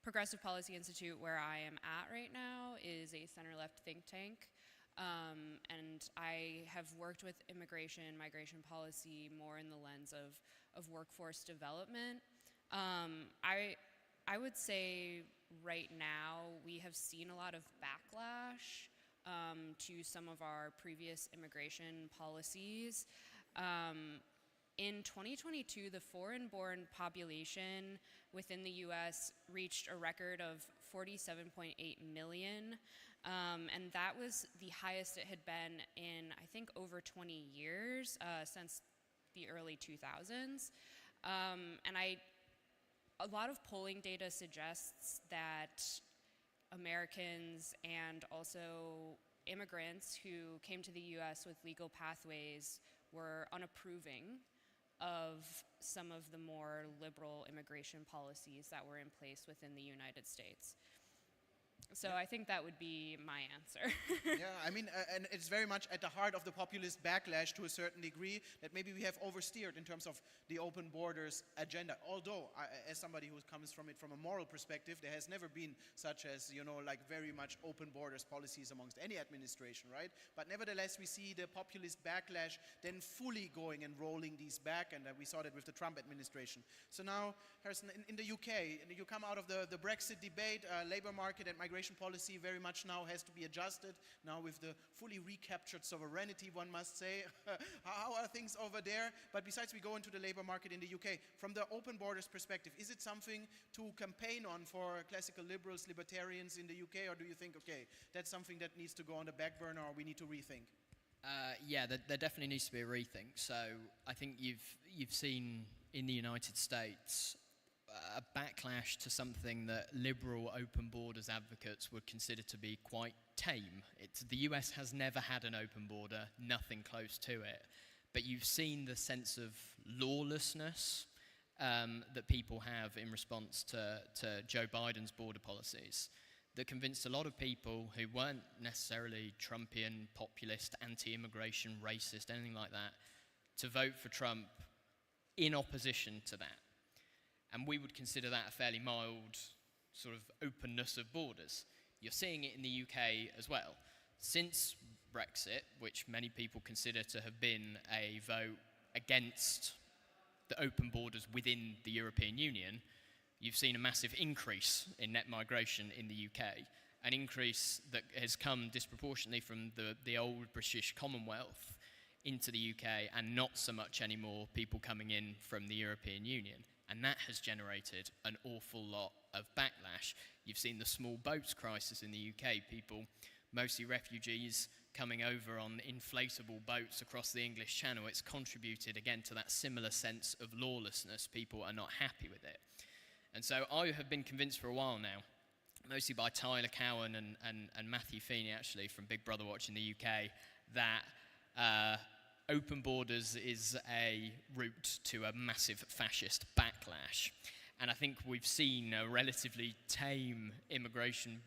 Progressive Policy Institute, where I am at right now, is a center-left think tank. And I have worked with immigration, migration policy more in the lens of workforce development. I would say right now we have seen a lot of backlash to some of our previous immigration policies. In 2022, the foreign-born population within the US reached a record of 47.8 million, and that was the highest it had been in, I think, over 20 years, since the early 2000s. And a lot of polling data suggests that Americans and also immigrants who came to the US with legal pathways were unapproving of some of the more liberal immigration policies that were in place within the United States. So I think that would be my answer. Yeah, I mean, and it's very much at the heart of the populist backlash to a certain degree that maybe we have oversteered in terms of the open borders agenda. Although, as somebody who comes from it from a moral perspective, there has never been such as, you know, like very much open borders policies amongst any administration, right? But nevertheless, we see the populist backlash then fully going and rolling these back, and we saw that with the Trump administration. So now, Harrison, in the UK, you come out of the Brexit debate, labor market and migration migration policy very much now has to be adjusted, now with the fully recaptured sovereignty, one must say. How are things over there? But besides, we go into the labor market in the UK. From the open borders perspective, is it something to campaign on for classical liberals, libertarians in the UK, or do you think, okay, that's something that needs to go on the back burner, or we need to rethink? Yeah, there definitely needs to be a rethink. So I think you've seen in the United States a backlash to something that liberal open borders advocates would consider to be quite tame. The US has never had an open border, nothing close to it. But you've seen the sense of lawlessness that people have in response to Joe Biden's border policies that convinced a lot of people who weren't necessarily Trumpian, populist, anti-immigration, racist, anything like that, to vote for Trump in opposition to that. And we would consider that a fairly mild sort of openness of borders. You're seeing it in the UK as well. Since Brexit, which many people consider to have been a vote against the open borders within the European Union, you've seen a massive increase in net migration in the UK, an increase that has come disproportionately from the old British Commonwealth into the UK and not so much anymore people coming in from the European Union. And that has generated an awful lot of backlash. You've seen the small boats crisis in the UK, people, mostly refugees, coming over on inflatable boats across the English Channel. It's contributed again to that similar sense of lawlessness. People are not happy with it. And so I have been convinced for a while now, mostly by Tyler Cowen and Matthew Feeney actually from Big Brother Watch in the UK, that open borders is a route to a massive fascist backlash. And I think we've seen a relatively tame immigration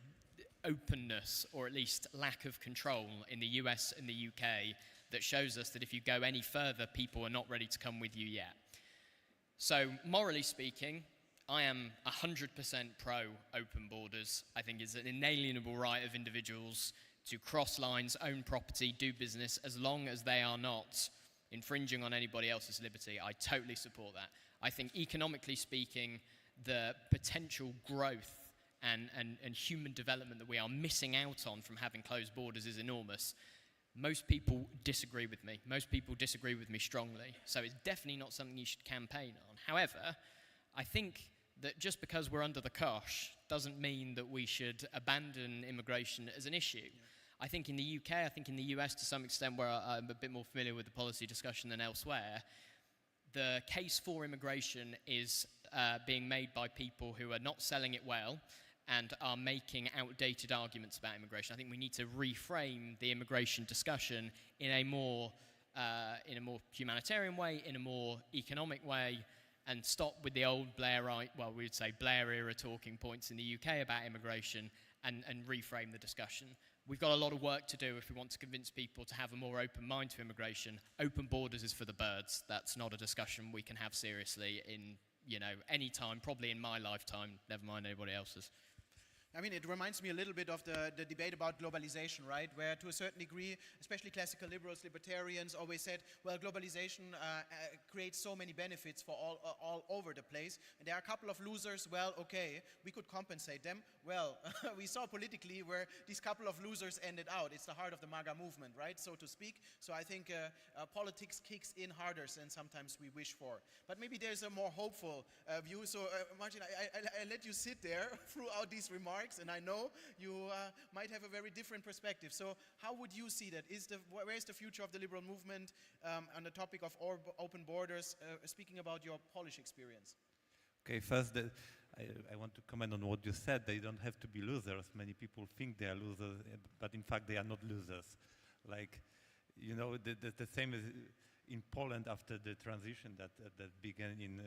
openness, or at least lack of control in the US and the UK, that shows us that if you go any further, people are not ready to come with you yet. So morally speaking, I am 100% pro open borders. I think it's an inalienable right of individuals to cross lines, own property, do business, as long as they are not infringing on anybody else's liberty. I totally support that. I think economically speaking, the potential growth and human development that we are missing out on from having closed borders is enormous. Most people disagree with me. Most people disagree with me strongly. So it's definitely not something you should campaign on. However, I think that just because we're under the cosh doesn't mean that we should abandon immigration as an issue. Yeah. I think in the UK, I think in the US to some extent, where I'm a bit more familiar with the policy discussion than elsewhere, the case for immigration is being made by people who are not selling it well and are making outdated arguments about immigration. I think we need to reframe the immigration discussion in a more humanitarian way, in a more economic way, and stop with the old Blairite, well, we would say Blair-era talking points in the UK about immigration and reframe the discussion. We've got a lot of work to do if we want to convince people to have a more open mind to immigration. Open borders is for the birds. That's not a discussion we can have seriously in, any time, probably in my lifetime, never mind anybody else's. I mean, it reminds me a little bit of the debate about globalization, right? Where to a certain degree, especially classical liberals, libertarians always said, well, globalization creates so many benefits for all over the place. And there are a couple of losers. Well, okay, we could compensate them. Well, we saw politically where these couple of losers ended out. It's the heart of the MAGA movement, right? So to speak. So I think politics kicks in harder than sometimes we wish for. But maybe there's a more hopeful view. So Martin, I let you sit there throughout these remarks. And I know you might have a very different perspective. So how would you see that? Where is the future of the liberal movement on the topic of open borders, speaking about your Polish experience? Okay, first, I want to comment on what you said. They don't have to be losers. Many people think they are losers, but in fact they are not losers. Like, the same as in Poland after the transition that began in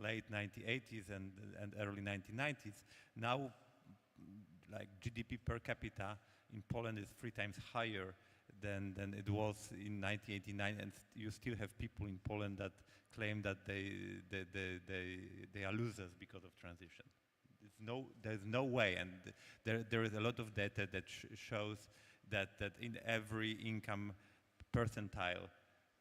late 1980s and early 1990s. Now, like GDP per capita in Poland is 3 times higher than it was in 1989, and you still have people in Poland that claim that they are losers because of transition. There's no way, and there is a lot of data that shows that in every income percentile,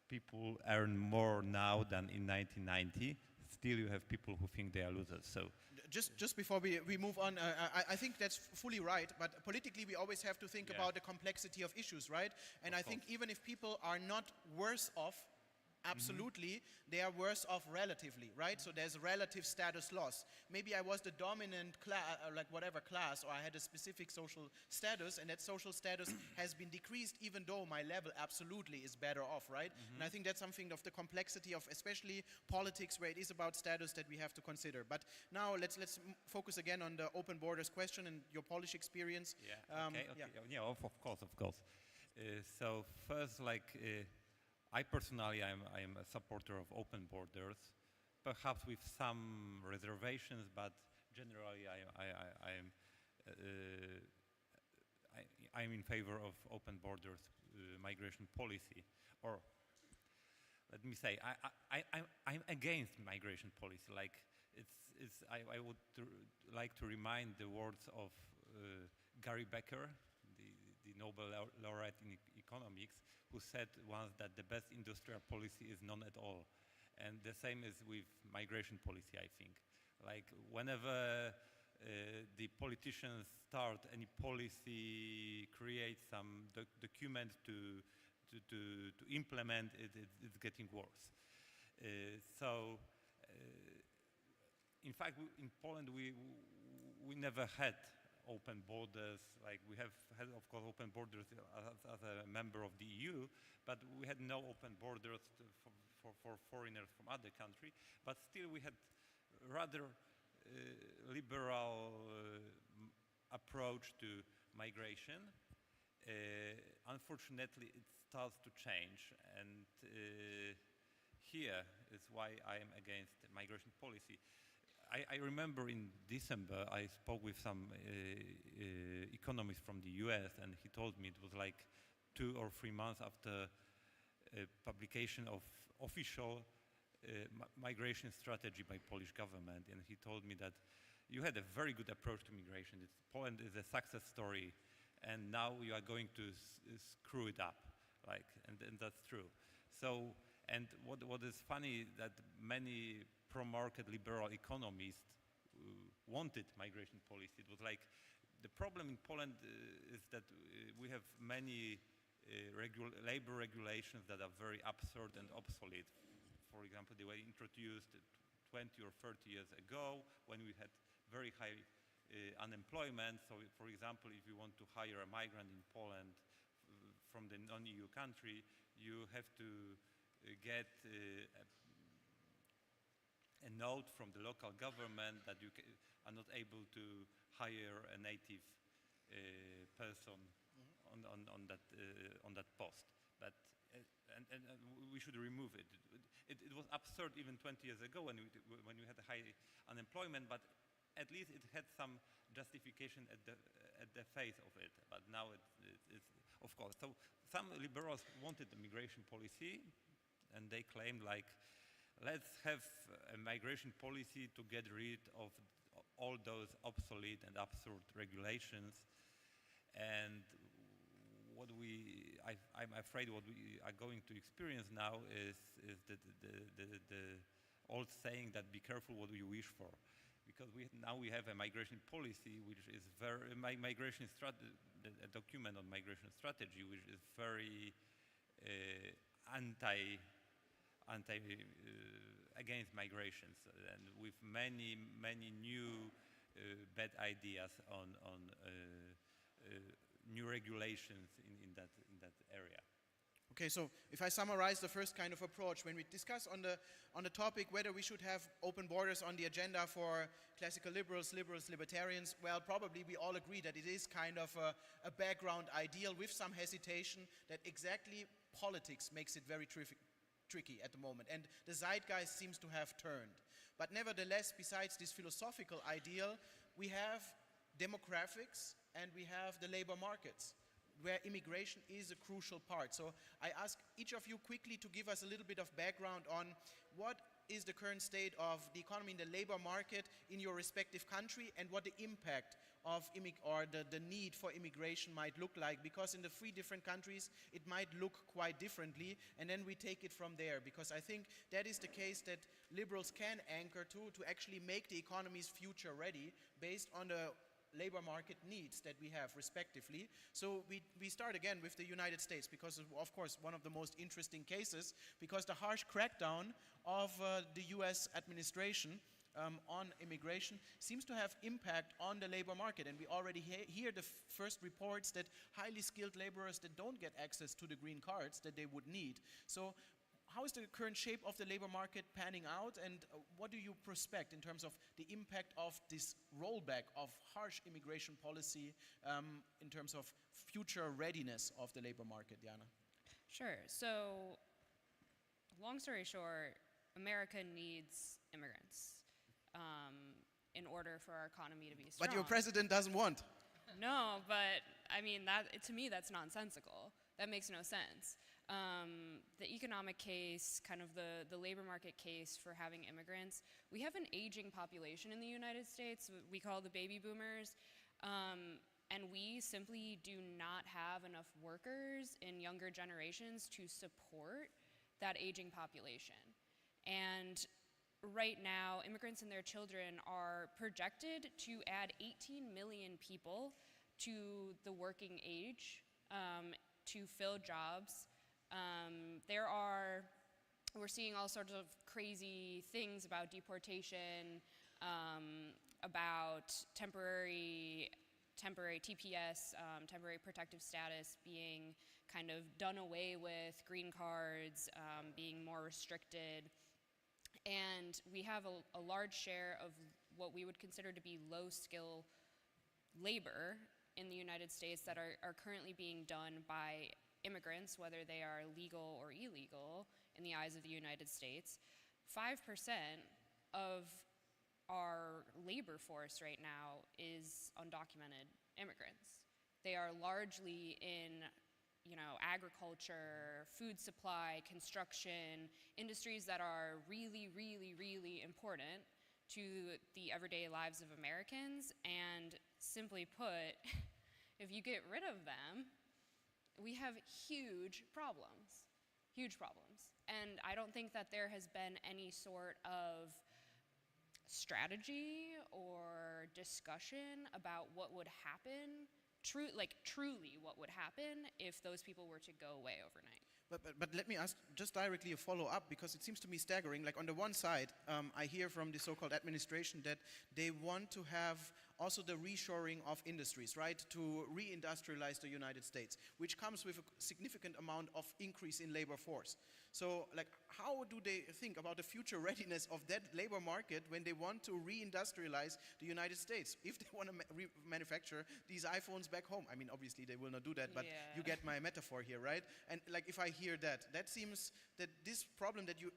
people earn more now than in 1990. Still, you have people who think they are losers. So just before we move on, I think that's fully right, but politically we always have to think about the complexity of issues, right? And I think even if people are not worse off, absolutely, they are worse off relatively, right? So there's relative status loss. Maybe I was the dominant class, like whatever class, or I had a specific social status, and that social status has been decreased even though my level absolutely is better off, right? And I think that's something of the complexity of especially politics where it is about status that we have to consider. But now let's focus again on the open borders question and your Polish experience. Yeah, of course. So first, I personally, I am a supporter of open borders, perhaps with some reservations, but generally I'm in favor of open borders migration policy. Or let me say, I'm against migration policy. I would like to remind the words of Gary Becker, the Nobel laureate in economics, who said once that the best industrial policy is none at all. And the same is with migration policy, I think. Like whenever the politicians start any policy, create some document to implement it, it's getting worse. In fact, in Poland, we never had open borders. Like we have had, of course, open borders as a member of the EU, but we had no open borders for foreigners from other countries. But still, we had rather liberal approach to migration. Unfortunately, it starts to change, and here is why I am against migration policy. I remember in December I spoke with some economists from the US, and he told me it was like 2 or 3 months after publication of official migration strategy by Polish government, and he told me that you had a very good approach to migration. Poland is a success story, and now you are going to screw it up, and that's true. So, and what is funny that many pro-market liberal economists wanted migration policy. It was like the problem in Poland is that we have many labor regulations that are very absurd and obsolete. For example, they were introduced 20 or 30 years ago when we had very high unemployment. So, for example, if you want to hire a migrant in Poland from the non-EU country, you have to get a note from the local government that you are not able to hire a native person on that post. But and we should remove it. It was absurd even 20 years ago when you had a high unemployment, but at least it had some justification at the face of it. But now it's of course. So some liberals wanted the migration policy, and they claimed let's have a migration policy to get rid of all those obsolete and absurd regulations. And I'm afraid what we are going to experience now is the old saying that be careful what you wish for, because now we have a migration policy which is a document on migration strategy which is very against migrations, and with many new bad ideas on new regulations in that area. Okay, so if I summarize the first kind of approach, when we discuss on the topic whether we should have open borders on the agenda for classical liberals, libertarians, well, probably we all agree that it is kind of a background ideal with some hesitation that exactly politics makes it very tricky at the moment, and the zeitgeist seems to have turned. But nevertheless, besides this philosophical ideal, we have demographics and we have the labor markets, where immigration is a crucial part. So I ask each of you quickly to give us a little bit of background on what is the current state of the economy in the labor market in your respective country, and what the impact of the need for immigration might look like, because in the 3 different countries it might look quite differently, and then we take it from there, because I think that is the case that liberals can anchor to actually make the economies future ready based on the labor market needs that we have respectively. So we start again with the United States, because of course one of the most interesting cases, because the harsh crackdown of the US administration on immigration seems to have impact on the labor market, and we already hear the first reports that highly skilled laborers that don't get access to the green cards that they would need. So how is the current shape of the labor market panning out, and what do you prospect in terms of the impact of this rollback of harsh immigration policy in terms of future readiness of the labor market, Diana? Sure. So, long story short, America needs immigrants in order for our economy to be strong. But your president doesn't want. No, but I mean, to me, that's nonsensical. That makes no sense. The economic case, kind of the labor market case for having immigrants, we have an aging population in the United States, we call the baby boomers, and we simply do not have enough workers in younger generations to support that aging population. And right now, immigrants and their children are projected to add 18 million people to the working age to fill jobs. We're seeing all sorts of crazy things about deportation, about temporary TPS, temporary protective status being kind of done away with, green cards being more restricted. And we have a large share of what we would consider to be low-skill labor in the United States that are currently being done by immigrants, whether they are legal or illegal in the eyes of the United States. 5% of our labor force right now is undocumented immigrants. They are largely in agriculture, food supply, construction, industries that are really, really, really important to the everyday lives of Americans. And simply put, if you get rid of them, we have huge problems. And I don't think that there has been any sort of strategy or discussion about what would happen, truly what would happen if those people were to go away overnight. But let me ask just directly a follow-up, because it seems to me staggering. Like on the one side, I hear from the so-called administration that they want to have also the reshoring of industries, right, to reindustrialize the United States, which comes with a significant amount of increase in labor force. So, like, how do they think about the future readiness of that labor market when they want to reindustrialize the United States? If they want to manufacture these iPhones back home, I mean, obviously they will not do that, but you get my metaphor here, right? And like, if I hear that seems that this problem that you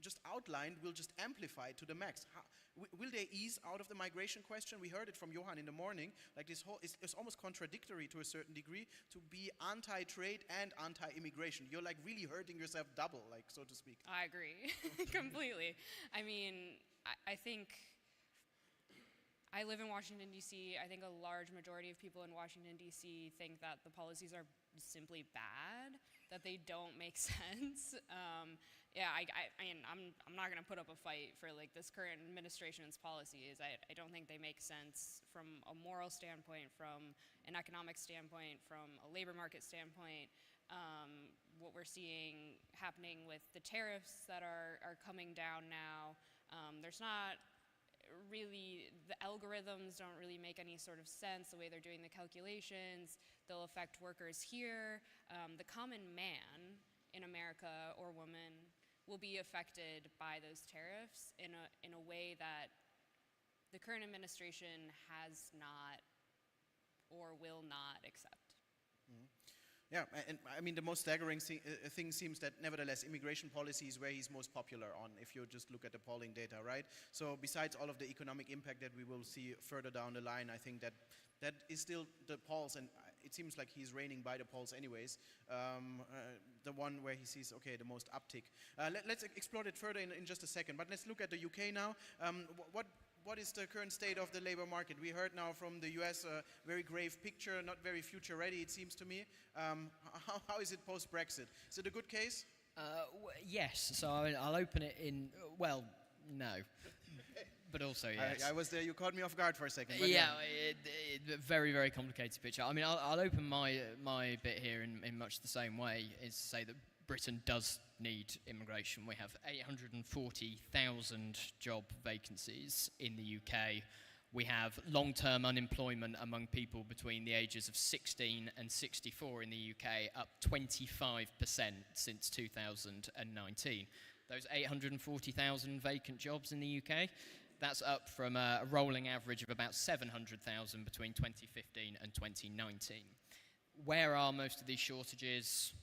just outlined will just amplify to the max. Will they ease out of the migration question? We heard it from Johan in the morning. Like, this whole it's almost contradictory to a certain degree to be anti-trade and anti-immigration. You're like really hurting yourself double, like, so to speak. I agree completely. I mean, I think I live in Washington, D.C. I think a large majority of people in Washington, D.C. think that the policies are simply bad, that they don't make sense. I mean, I'm not gonna put up a fight for like this current administration's policies. I don't think they make sense from a moral standpoint, from an economic standpoint, from a labor market standpoint. What we're seeing happening with the tariffs that are coming down now, there's not really, the algorithms don't really make any sort of sense, the way they're doing the calculations. They'll affect workers here. The common man in America or woman will be affected by those tariffs in a way that the current administration has not or will not accept. Mm-hmm. Yeah, and I mean, the most staggering thing seems that nevertheless immigration policy is where he's most popular on, if you just look at the polling data, right? So besides all of the economic impact that we will see further down the line, I think that is still the polls, and it seems like he's reigning by the polls anyways, the one where he sees, okay, the most uptick. Let's explore it further in just a second, but let's look at the UK now. what is the current state of the labor market? We heard now from the US a very grave picture, not very future ready, it seems to me. How is it post-Brexit? Is it a good case? Yes, so I'll open it in, well, no, but also yes. I was there, you caught me off guard for a second. Yeah, very, very complicated picture. I mean, I'll open my bit here in much the same way, is to say that Britain does need immigration. We have 840,000 job vacancies in the UK. We have long-term unemployment among people between the ages of 16 and 64 in the UK, up 25% since 2019. Those 840,000 vacant jobs in the UK, that's up from a rolling average of about 700,000 between 2015 and 2019. Where are most of these shortages?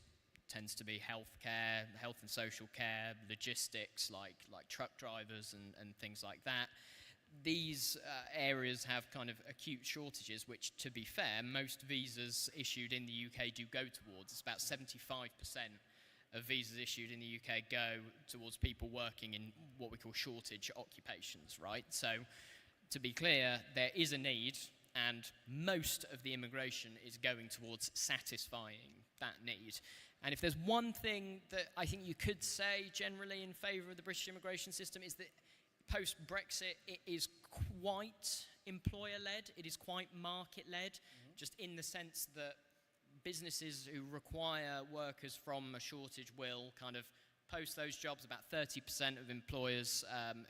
Tends to be healthcare, health and social care, logistics like truck drivers and things like that. These areas have kind of acute shortages, which, to be fair, most visas issued in the UK do go towards. It's about 75% of visas issued in the UK go towards people working in what we call shortage occupations, right? So, to be clear, there is a need, and most of the immigration is going towards satisfying that need. And if there's one thing that I think you could say generally in favour of the British immigration system, is that post-Brexit, it is quite employer-led, it is quite market-led, just in the sense that businesses who require workers from a shortage will kind of post those jobs. About 30% of employers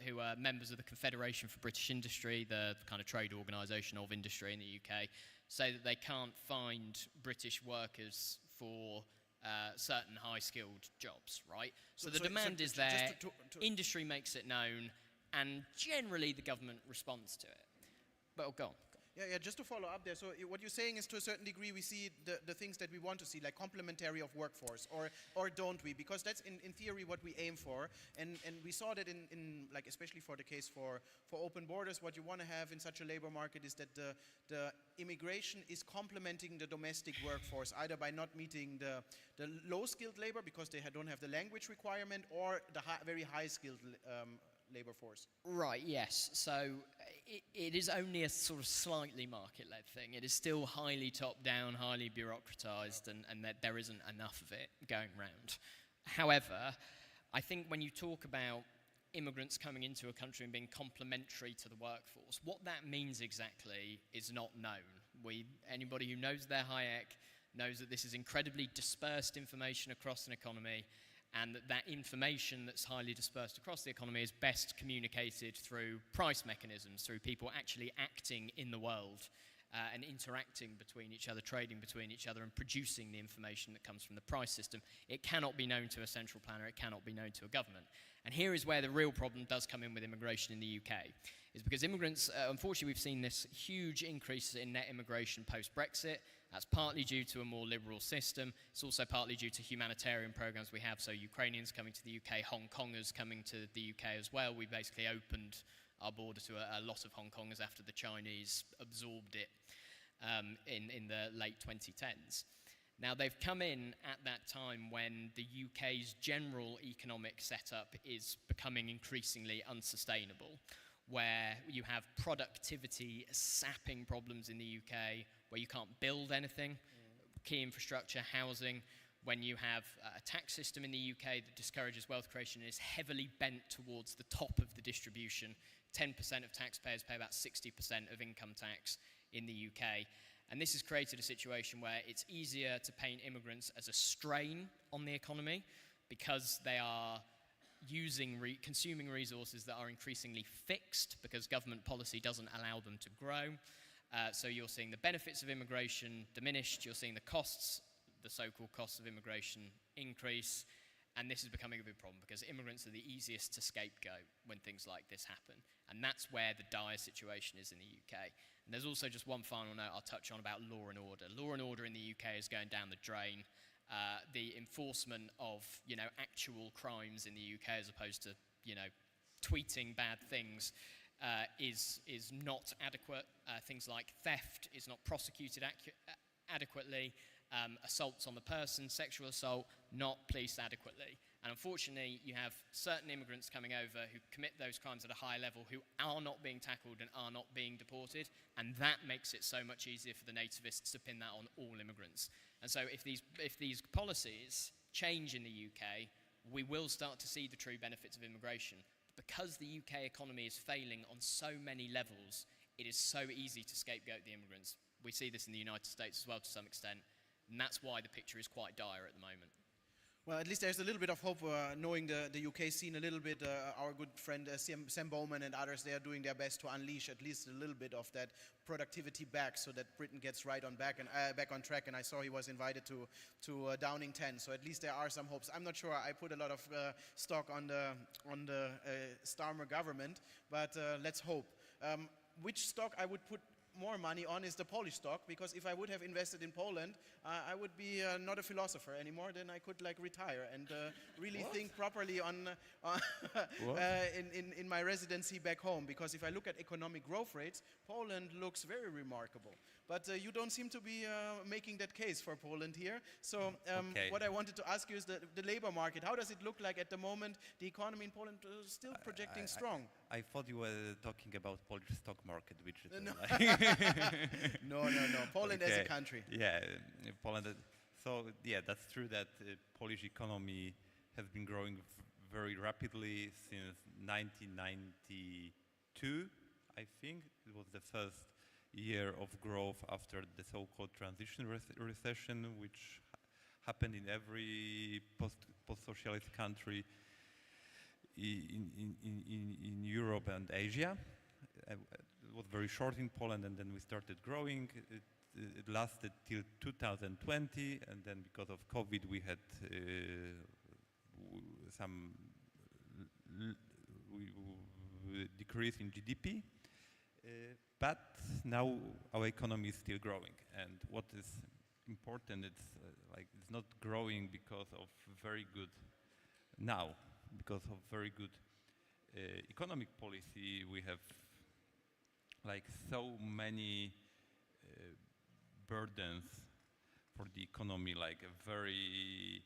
who are members of the Confederation for British Industry, the kind of trade organisation of industry in the UK, say that they can't find British workers for certain high-skilled jobs, right? So the demand is there, industry makes it known, and generally the government responds to it. But go on. Yeah, just to follow up there, so what you're saying is, to a certain degree, we see the things that we want to see, like complementary of workforce, or don't we? Because that's in theory what we aim for, and we saw that in like, especially for the case for open borders, what you want to have in such a labor market is that the immigration is complementing the domestic workforce, either by not meeting the low-skilled labor because they don't have the language requirement, or the very high-skilled labor force. Right, yes. So it is only a sort of slightly market-led thing. It is still highly top-down, highly bureaucratized, and that there isn't enough of it going round. However, I think when you talk about immigrants coming into a country and being complementary to the workforce, what that means exactly is not known. Anybody who knows their Hayek knows that this is incredibly dispersed information across an economy, and that information that's highly dispersed across the economy is best communicated through price mechanisms, through people actually acting in the world and interacting between each other, trading between each other, and producing the information that comes from the price system. It cannot be known to a central planner, it cannot be known to a government. And here is where the real problem does come in with immigration in the UK, is because immigrants, unfortunately we've seen this huge increase in net immigration post-Brexit. That's partly due to a more liberal system. It's also partly due to humanitarian programs we have, so Ukrainians coming to the UK, Hong Kongers coming to the UK as well. We basically opened our border to a lot of Hong Kongers after the Chinese absorbed it in the late 2010s. Now, they've come in at that time when the UK's general economic setup is becoming increasingly unsustainable, where you have productivity sapping problems in the UK, where you can't build anything, key infrastructure, housing, when you have a tax system in the UK that discourages wealth creation and is heavily bent towards the top of the distribution. 10% of taxpayers pay about 60% of income tax in the UK. And this has created a situation where it's easier to paint immigrants as a strain on the economy because they are consuming resources that are increasingly fixed because government policy doesn't allow them to grow. So you're seeing the benefits of immigration diminished, you're seeing the costs, the so-called costs of immigration increase, and this is becoming a big problem because immigrants are the easiest to scapegoat when things like this happen. And that's where the dire situation is in the UK. And there's also just one final note I'll touch on about law and order. Law and order in the UK is going down the drain. The enforcement of, actual crimes in the UK as opposed to, tweeting bad things is not adequate. Things like theft is not prosecuted adequately. Assaults on the person, sexual assault, not policed adequately. And unfortunately, you have certain immigrants coming over who commit those crimes at a high level who are not being tackled and are not being deported, and that makes it so much easier for the nativists to pin that on all immigrants. And so if these policies change in the UK, we will start to see the true benefits of immigration. Because the UK economy is failing on so many levels, it is so easy to scapegoat the immigrants. We see this in the United States as well to some extent, and that's why the picture is quite dire at the moment. Well, at least there's a little bit of hope knowing the UK scene a little bit. Our good friend Sam Bowman and others, they are doing their best to unleash at least a little bit of that productivity back so that Britain gets back on track. And I saw he was invited to Downing 10. So at least there are some hopes. I'm not sure I put a lot of stock on the Starmer government, but let's hope. Which stock I would put more money on is the Polish stock, because if I would have invested in Poland, I would be not a philosopher anymore. Then I could retire and really think properly on in my residency back home. Because if I look at economic growth rates, Poland looks very remarkable. But you don't seem to be making that case for Poland here. So what I wanted to ask you is the labor market. How does it look like at the moment? The economy in Poland is still projecting strong. I thought you were talking about Polish stock market, which is no. No. Poland as a country. Yeah, Poland. So yeah, that's true that Polish economy has been growing very rapidly since 1992. I think it was the first year of growth after the so-called transition recession, which happened in every post-socialist country in Europe and Asia. It was very short in Poland, and then we started growing. It lasted till 2020, and then because of COVID, we had some decrease in GDP. But now our economy is still growing, and what is important, it's not growing because of very good economic policy. We have so many burdens for the economy, like a very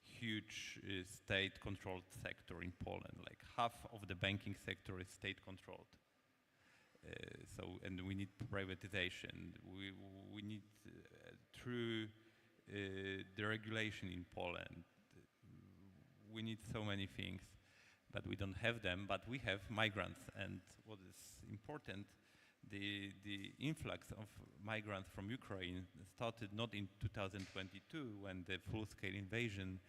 huge state-controlled sector in Poland. Like half of the banking sector is state-controlled. And we need privatization. We need true deregulation in Poland. We need so many things, but we don't have them. But we have migrants, and what is important, the influx of migrants from Ukraine started not in 2022 when the full-scale invasion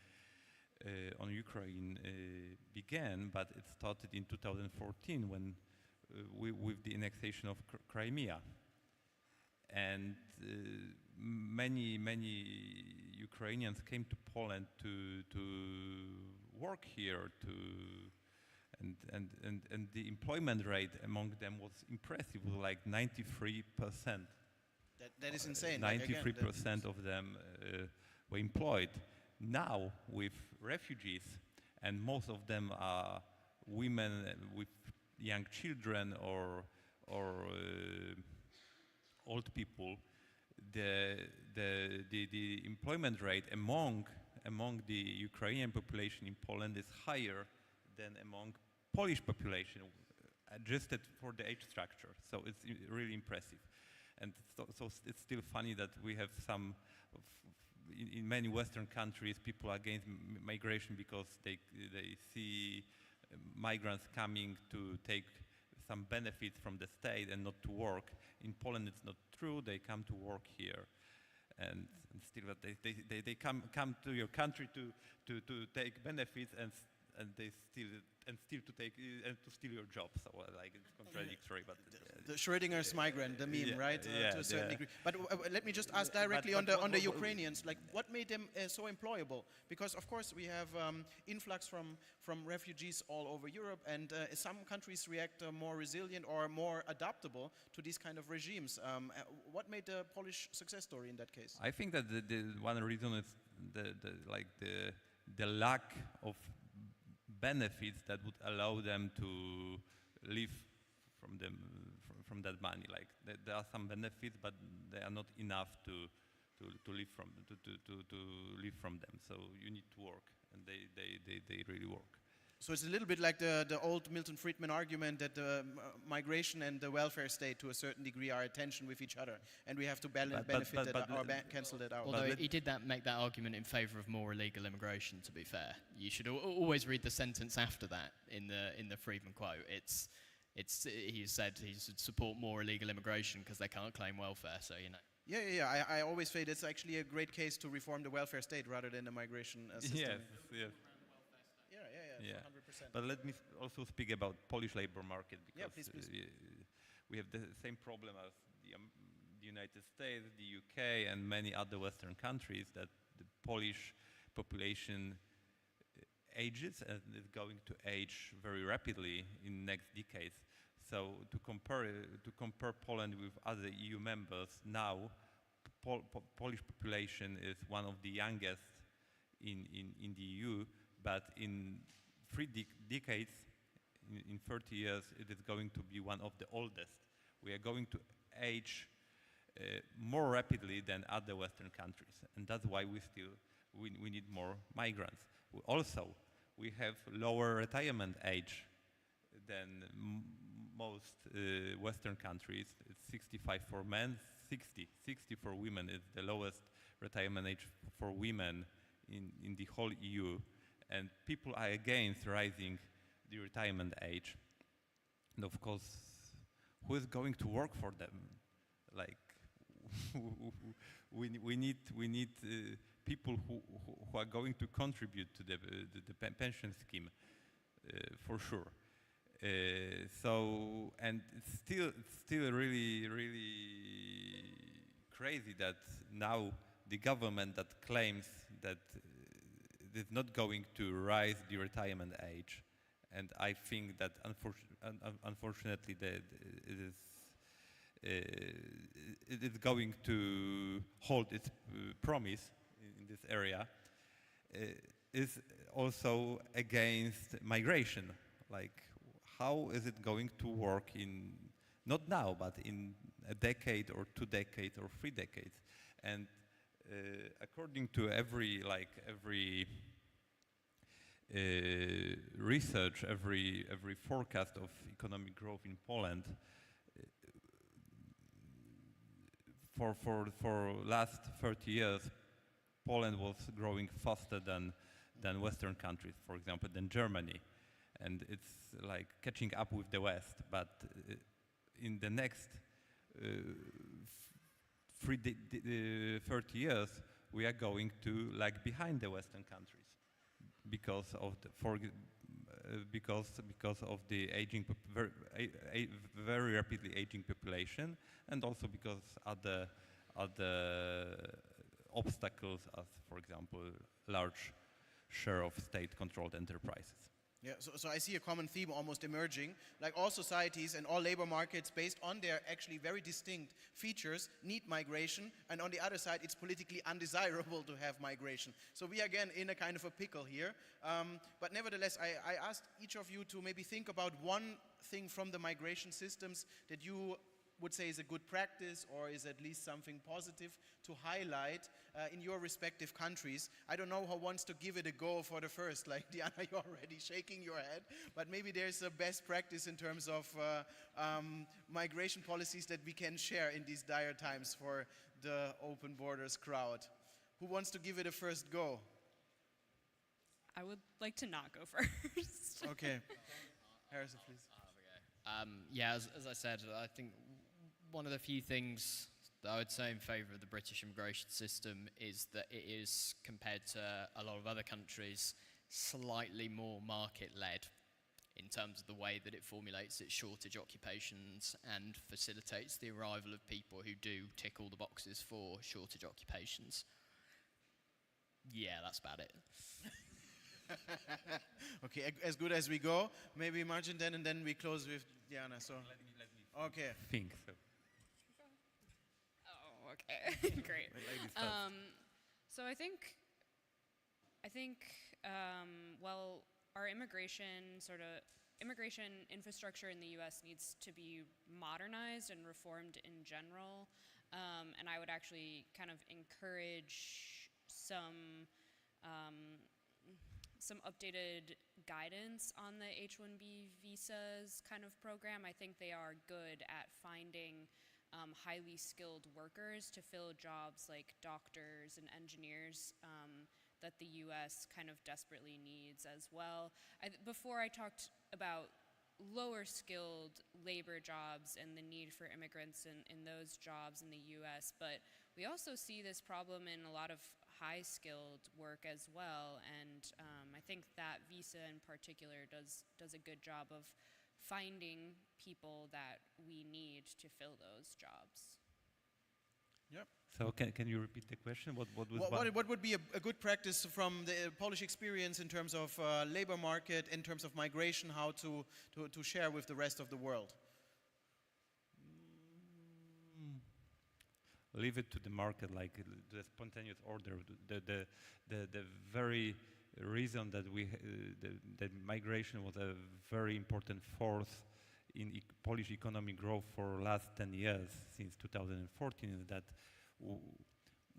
on Ukraine began, but it started in 2014 when with the annexation of Crimea. And many Ukrainians came to Poland to work here, and the employment rate among them was impressive, like 93%. That is insane. 93% of them were employed. Now, with refugees, and most of them are women with young children or old people, the employment rate among the Ukrainian population in Poland is higher than among Polish population, adjusted for the age structure. So it's really impressive. And so it's still funny that we have some, in many Western countries, people are against migration because they see migrants coming to take some benefits from the state and not to work. In Poland, it's not true. They come to work here, and still they come to your country to take benefits, and they still to take and to steal your job. So it's contradictory. But the Schrödinger's migrant, the meme, right? Yeah, to a certain degree. But let me just ask directly on the Ukrainians, what made them so employable? Because of course we have influx from refugees all over Europe, and some countries react more resilient or more adaptable to these kind of regimes. What made the Polish success story in that case? I think that the one reason is the lack of benefits that would allow them to live from that money. There are some benefits, but they are not enough to live from them. So you need to work, and they really work. So it's a little bit like the old Milton Friedman argument that the migration and the welfare state to a certain degree are at tension with each other, and we have to cancel that out. Although he did make that argument in favour of more illegal immigration. To be fair, you should always read the sentence after that in the Friedman quote. He said he should support more illegal immigration because they can't claim welfare. So Yeah. I always say it's actually a great case to reform the welfare state rather than the migration system. Yes. Yeah, 100%. But let me also speak about Polish labor market, because please. We have the same problem as the United States, the UK, and many other Western countries, that the Polish population ages and is going to age very rapidly in next decades. So to compare Poland with other EU members, now Polish population is one of the youngest in the EU, but in 3 decades, in 30 years, it is going to be one of the oldest. We are going to age more rapidly than other Western countries, and that's why we need more migrants. We have lower retirement age than most Western countries. It's 65 for men, 60 for women. It's the lowest retirement age for women in the whole EU. And people are against rising the retirement age. And of course, who is going to work for them? Like, we need people who are going to contribute to the pension scheme, for sure. And it's still really crazy that now the government that claims that is not going to rise the retirement age, and I think that unfortunately it is going to hold its promise in this area, is also against migration. Like, how is it going to work in, not now, but in a decade or 2 decades or 3 decades? And according to every research, every forecast of economic growth in Poland, for last 30 years, Poland was growing faster than Western countries, for example, than Germany, and it's like catching up with the West. But in the next 30 years, we are going to lag behind the Western countries because of the aging, very rapidly aging population, and also because other obstacles, as for example, large share of state-controlled enterprises. Yeah, so I see a common theme almost emerging. Like, all societies and all labor markets, based on their actually very distinct features, need migration, and on the other side, it's politically undesirable to have migration. So we are again in a kind of a pickle here. But nevertheless, I asked each of you to maybe think about one thing from the migration systems that you would say is a good practice, or is at least something positive to highlight in your respective countries. I don't know who wants to give it a go for the first. Like, Diana, you're already shaking your head, but maybe there's a best practice in terms of migration policies that we can share in these dire times for the open borders crowd. Who wants to give it a first go? I would like to not go first. Okay. Harrison, please. Yeah, as I said, I think one of the few things that I would say in favour of the British immigration system is that it is, compared to a lot of other countries, slightly more market-led in terms of the way that it formulates its shortage occupations and facilitates the arrival of people who do tick all the boxes for shortage occupations. Yeah, that's about it. Okay, as good as we go. Maybe Martin then, and then we close with Diana. So let me. Okay. Think so. Oh, okay, great. So I think, well, our immigration infrastructure in the U.S. needs to be modernized and reformed in general, and I would actually kind of encourage some some updated guidance on the H-1B visas kind of program. I think they are good at finding highly skilled workers to fill jobs like doctors and engineers that the U.S. kind of desperately needs as well. Before I talked about lower skilled labor jobs and the need for immigrants in those jobs in the U.S., but we also see this problem in a lot of high skilled work as well, and I think that visa in particular does a good job of finding people that we need to fill those jobs. Yep. So can you repeat the question? What would be a good practice from the Polish experience in terms of labor market, in terms of migration, how to share with the rest of the world? Leave it to the market, like the spontaneous order. The very reason that that migration was a very important force in Polish economic growth for last 10 years, since 2014, is that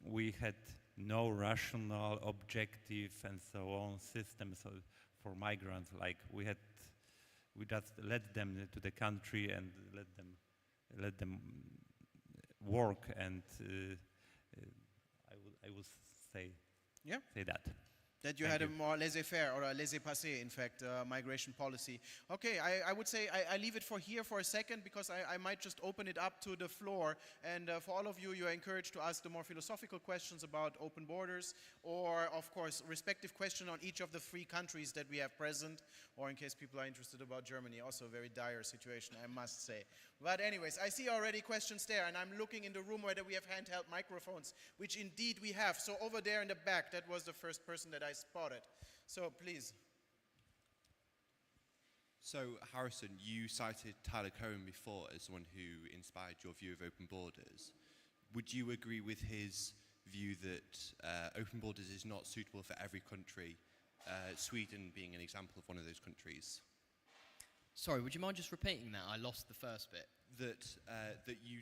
we had no rational, objective, and so on systems for migrants. Like we just let them to the country and let them work, and I will say that. That you had a more laissez-faire or a laissez-passer, in fact, migration policy. Okay, I would say I leave it for here for a second, because I might just open it up to the floor. And for all of you, you are encouraged to ask the more philosophical questions about open borders, or, of course, respective question on each of the 3 countries that we have present, or in case people are interested about Germany, also a very dire situation, I must say. But anyways, I see already questions there, and I'm looking in the room whether we have handheld microphones, which indeed we have. So over there in the back, that was the first person that I spotted. So please. So Harrison, you cited Tyler Cohen before as someone who inspired your view of open borders. Would you agree with his view that open borders is not suitable for every country, Sweden being an example of one of those countries? Sorry, would you mind just repeating that? I lost the first bit. That you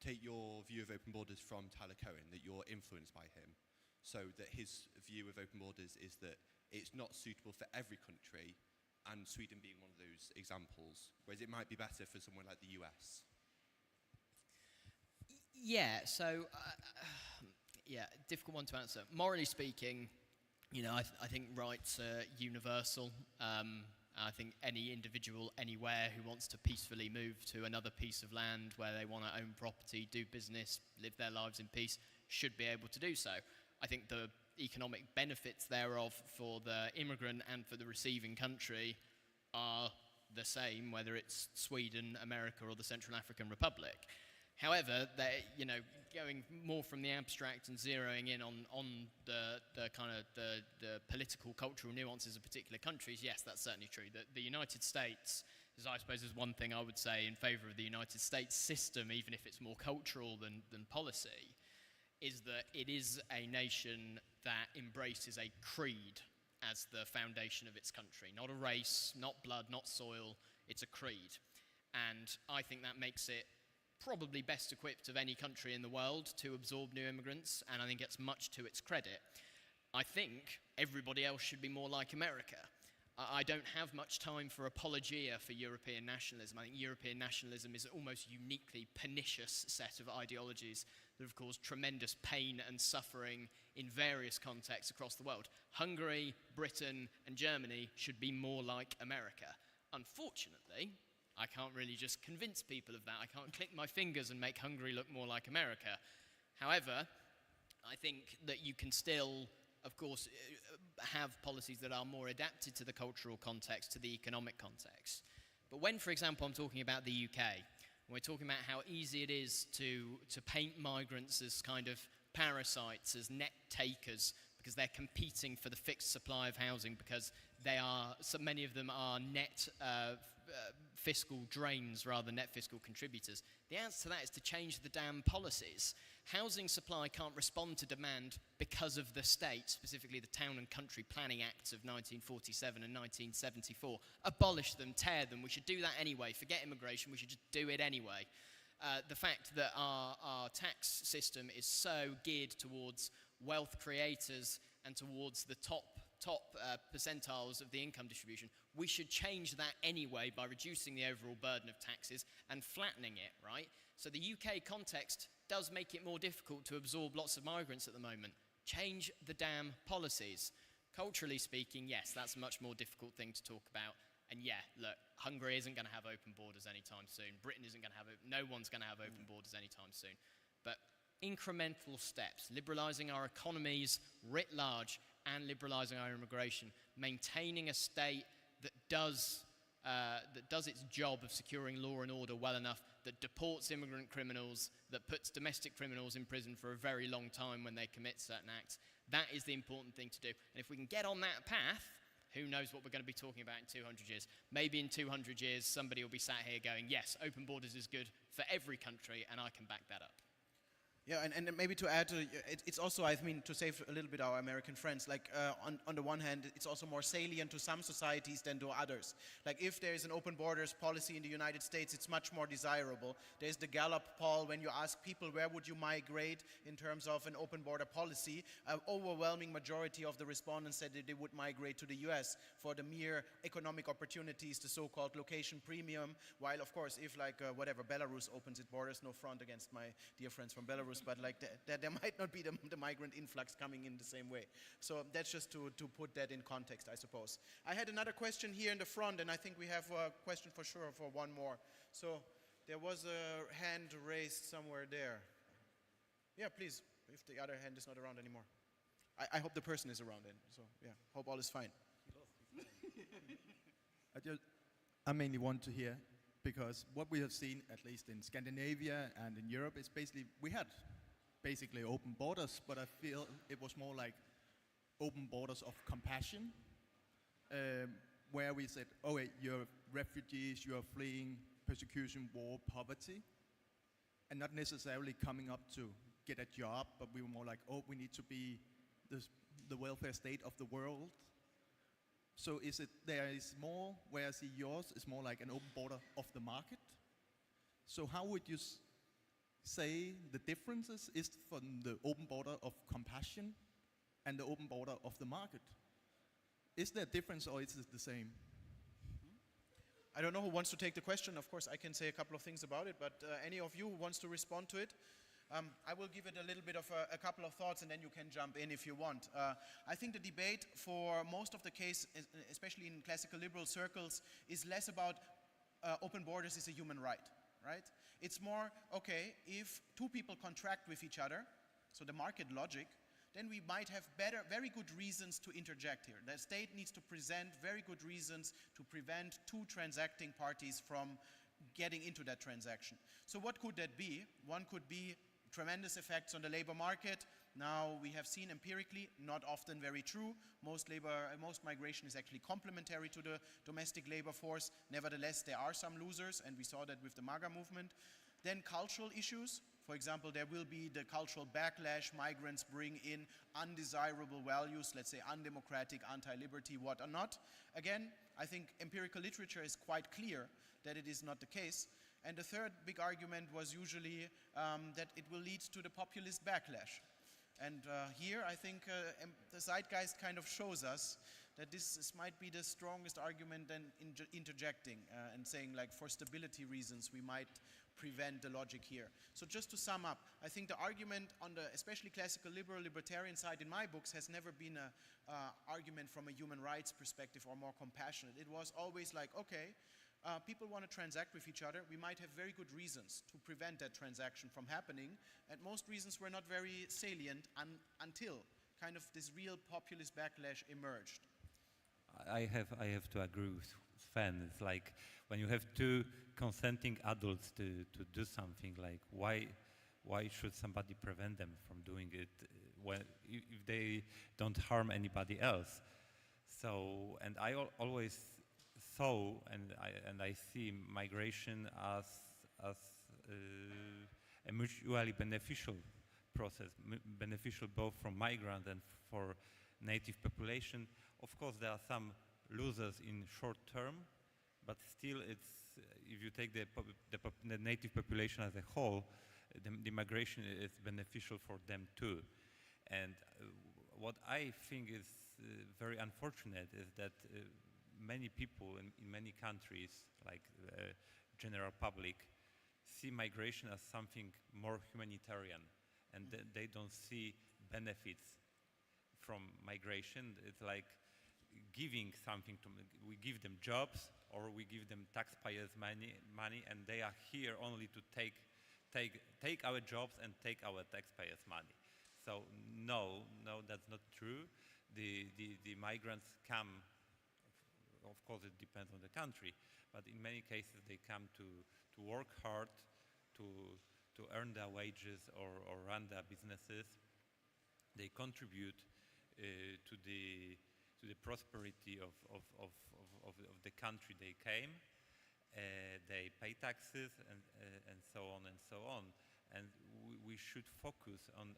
take your view of open borders from Tyler Cohen, that you're influenced by him, so that his view of open borders is that it's not suitable for every country, and Sweden being one of those examples, whereas it might be better for somewhere like the US. Yeah, so, difficult one to answer. Morally speaking, I think rights are universal. I think any individual anywhere who wants to peacefully move to another piece of land where they want to own property, do business, live their lives in peace, should be able to do so. I think the economic benefits thereof for the immigrant and for the receiving country are the same, whether it's Sweden, America, or the Central African Republic. However, going more from the abstract and zeroing in on the kind of the political, cultural nuances of particular countries, yes, that's certainly true. The United States is, I suppose, is one thing I would say in favour of the United States system, even if it's more cultural than policy, is that it is a nation that embraces a creed as the foundation of its country. Not a race, not blood, not soil, it's a creed. And I think that makes it probably best equipped of any country in the world to absorb new immigrants, and I think it's much to its credit. I think everybody else should be more like America. I don't have much time for apologia for European nationalism. I think European nationalism is an almost uniquely pernicious set of ideologies that have caused tremendous pain and suffering in various contexts across the world. Hungary, Britain, and Germany should be more like America. Unfortunately, I can't really just convince people of that. I can't click my fingers and make Hungary look more like America. However, I think that you can still, of course, have policies that are more adapted to the cultural context, to the economic context. But when, for example, I'm talking about the UK, we're talking about how easy it is to paint migrants as kind of parasites, as net takers, because they're competing for the fixed supply of housing, because so many of them are net fiscal drains rather than net fiscal contributors. The answer to that is to change the damn policies. Housing supply can't respond to demand because of the state, specifically the Town and Country Planning Acts of 1947 and 1974. Abolish them, tear them. We should do that anyway. Forget immigration. We should just do it anyway. The fact that our tax system is so geared towards wealth creators and towards the top top percentiles of the income distribution, we should change that anyway by reducing the overall burden of taxes and flattening it, right? So the UK context does make it more difficult to absorb lots of migrants at the moment. Change the damn policies. Culturally speaking, yes, that's a much more difficult thing to talk about. And yeah, look, Hungary isn't going to have open borders anytime soon. Britain isn't going to have, no one's going to have open borders anytime soon. But incremental steps, liberalising our economies writ large and liberalising our immigration, maintaining a state that does its job of securing law and order well enough, that deports immigrant criminals, that puts domestic criminals in prison for a very long time when they commit certain acts. That is the important thing to do. And if we can get on that path, who knows what we're going to be talking about in 200 years. Maybe in 200 years, somebody will be sat here going, yes, open borders is good for every country, and I can back that up. Yeah, and maybe to add, it's also, I mean, to save a little bit our American friends, like on the one hand, it's also more salient to some societies than to others. Like if there is an open borders policy in the United States, it's much more desirable. There's the Gallup poll, when you ask people where would you migrate in terms of an open border policy, an overwhelming majority of the respondents said that they would migrate to the US for the mere economic opportunities, the so-called location premium, while of course if like whatever, Belarus opens its borders, no front against my dear friends from Belarus, but like there might not be the migrant influx coming in the same way. So that's just to put that in context, I suppose. I had another question here in the front, and I think we have a question for sure for one more. So there was a hand raised somewhere there. Yeah, please, if the other hand is not around anymore. I hope the person is around then, so yeah, hope all is fine. I mainly want to hear, because what we have seen, at least in Scandinavia and in Europe, is basically, we had basically open borders, but I feel it was more like open borders of compassion, where we said, oh wait, you're refugees, you're fleeing persecution, war, poverty, and not necessarily coming up to get a job, but we were more like, oh, we need to be the welfare state of the world. So is it, there is more, where I see yours is more like an open border of the market. So how would you say the differences is from the open border of compassion and the open border of the market? Is there a difference or is it the same? I don't know who wants to take the question. Of course, I can say a couple of things about it, but any of you who wants to respond to it? I will give it a little bit of a couple of thoughts and then you can jump in if you want. I think the debate for most of the case, especially in classical liberal circles, is less about open borders is a human right, right? It's more, okay, if two people contract with each other, so the market logic, then we might have very good reasons to interject here. The state needs to present very good reasons to prevent two transacting parties from getting into that transaction. So what could that be? One could be tremendous effects on the labor market. Now we have seen empirically, not often very true. Most migration is actually complementary to the domestic labor force. Nevertheless, there are some losers, and we saw that with the MAGA movement. Then cultural issues. For example, there will be the cultural backlash. Migrants bring in undesirable values, let's say undemocratic, anti-liberty, what or not. Again, I think empirical literature is quite clear that it is not the case. And the third big argument was usually that it will lead to the populist backlash. And here I think the zeitgeist kind of shows us that this might be the strongest argument than interjecting and saying, like, for stability reasons we might prevent the logic here. So just to sum up, I think the argument on the especially classical liberal libertarian side in my books has never been an argument from a human rights perspective or more compassionate. It was always like, okay, people want to transact with each other. We might have very good reasons to prevent that transaction from happening, and most reasons were not very salient until kind of this real populist backlash emerged. I have to agree with Sven. It's like when you have two consenting adults to do something, like why should somebody prevent them from doing it if they don't harm anybody else? So, and I always saw and I see migration as a mutually beneficial process, beneficial both from migrant and for native population. Of course, there are some losers in short term, but still, if you take the native population as a whole, the migration is beneficial for them too. And what I think is very unfortunate is that many people in many countries, like the general public, see migration as something more humanitarian, and they don't see benefits from migration. It's like giving something to, we give them jobs or we give them taxpayers money, and they are here only to take our jobs and take our taxpayers money. So no, that's not true. The migrants come, of course it depends on the country, but in many cases they come to work hard, to earn their wages or run their businesses. They contribute to the prosperity of the country they came. They pay taxes and so on and so on. And we should focus on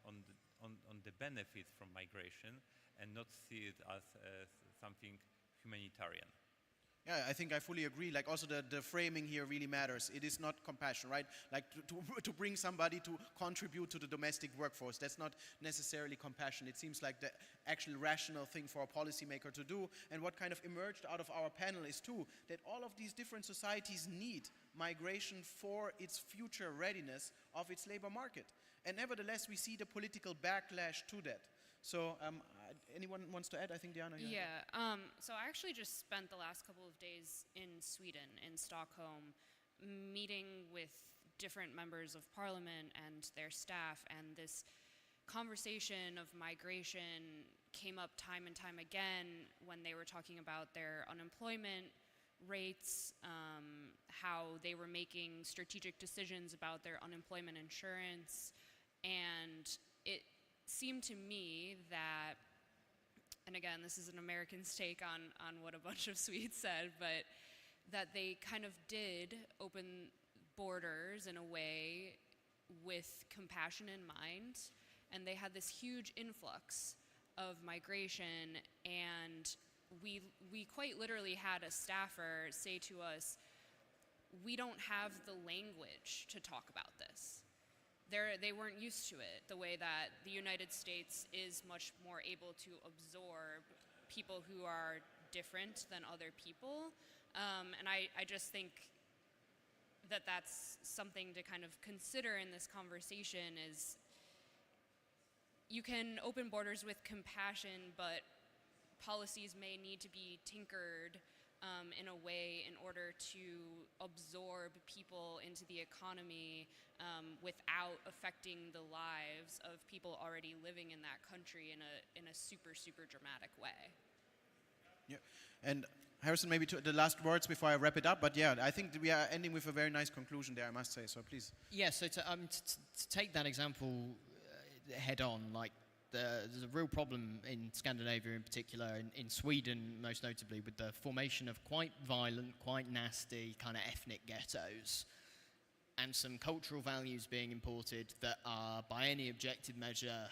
the benefits from migration and not see it as something humanitarian. Yeah, I think I fully agree. Like also the framing here really matters. It is not compassion, right? Like to bring somebody to contribute to the domestic workforce, that's not necessarily compassion. It seems like the actual rational thing for a policymaker to do. And what kind of emerged out of our panel is too, that all of these different societies need migration for its future readiness of its labor market. And nevertheless, we see the political backlash to that. So anyone wants to add? I think Diana. Yeah, so I actually just spent the last couple of days in Sweden, in Stockholm, meeting with different members of parliament and their staff, and this conversation of migration came up time and time again when they were talking about their unemployment rates, how they were making strategic decisions about their unemployment insurance, and it seemed to me that, and again, this is an American's take on what a bunch of Swedes said, but that they kind of did open borders in a way with compassion in mind, and they had this huge influx of migration, and we quite literally had a staffer say to us, we don't have the language to talk about this. They weren't used to it, the way that the United States is much more able to absorb people who are different than other people. And I just think that that's something to kind of consider in this conversation is you can open borders with compassion, but policies may need to be tinkered in a way in order to absorb people into the economy without affecting the lives of people already living in that country in a super, super dramatic way. Yeah, and Harrison, maybe the last words before I wrap it up, but yeah, I think we are ending with a very nice conclusion there, I must say, so please. Yeah, so to take that example head on, like, there's a real problem in Scandinavia in particular, in Sweden most notably, with the formation of quite violent, quite nasty kind of ethnic ghettos, and some cultural values being imported that are, by any objective measure,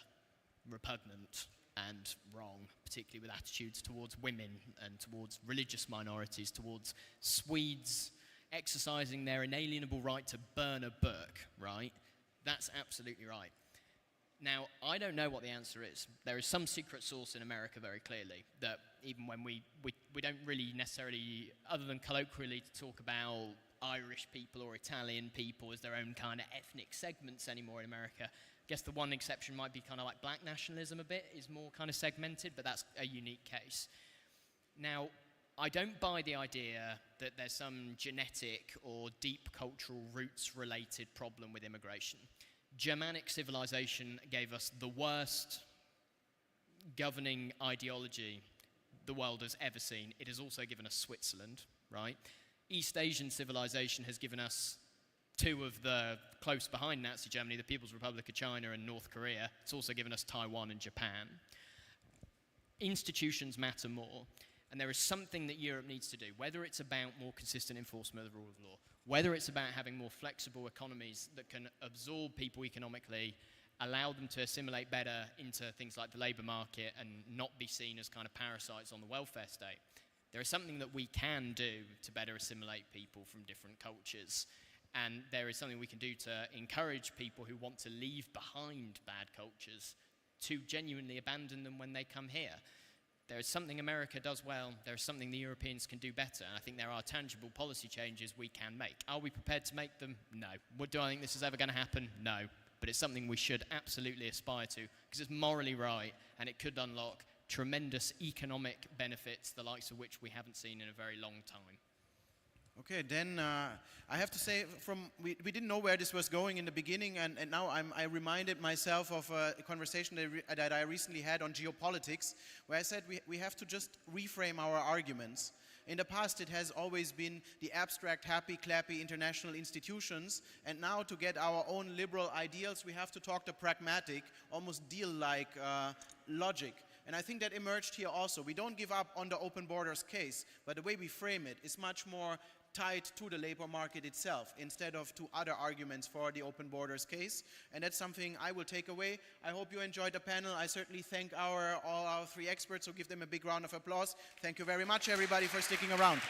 repugnant and wrong, particularly with attitudes towards women and towards religious minorities, towards Swedes exercising their inalienable right to burn a book, right? That's absolutely right. Now, I don't know what the answer is. There is some secret source in America, very clearly, that even when we don't really necessarily, other than colloquially, to talk about Irish people or Italian people as their own kind of ethnic segments anymore in America. I guess the one exception might be kind of like black nationalism a bit, is more kind of segmented, but that's a unique case. Now, I don't buy the idea that there's some genetic or deep cultural roots-related problem with immigration. Germanic civilization gave us the worst governing ideology the world has ever seen. It has also given us Switzerland, right? East Asian civilization has given us two of the close behind Nazi Germany, the People's Republic of China and North Korea. It's also given us Taiwan and Japan. Institutions matter more. And there is something that Europe needs to do, whether it's about more consistent enforcement of the rule of law, whether it's about having more flexible economies that can absorb people economically, allow them to assimilate better into things like the labour market and not be seen as kind of parasites on the welfare state. There is something that we can do to better assimilate people from different cultures. And there is something we can do to encourage people who want to leave behind bad cultures to genuinely abandon them when they come here. There is something America does well. There is something the Europeans can do better. And I think there are tangible policy changes we can make. Are we prepared to make them? No. Do I think this is ever going to happen? No. But it's something we should absolutely aspire to because it's morally right and it could unlock tremendous economic benefits, the likes of which we haven't seen in a very long time. Okay, then I have to say, we didn't know where this was going in the beginning, and now I reminded myself of a conversation that I recently had on geopolitics, where I said we have to just reframe our arguments. In the past, it has always been the abstract, happy, clappy international institutions, and now to get our own liberal ideals, we have to talk the pragmatic, almost deal-like logic. And I think that emerged here also. We don't give up on the open borders case, but the way we frame it is much more tied to the labor market itself instead of to other arguments for the open borders case. And that's something I will take away. I hope you enjoyed the panel. I certainly thank all our three experts, so give them a big round of applause. Thank you very much, everybody, for sticking around.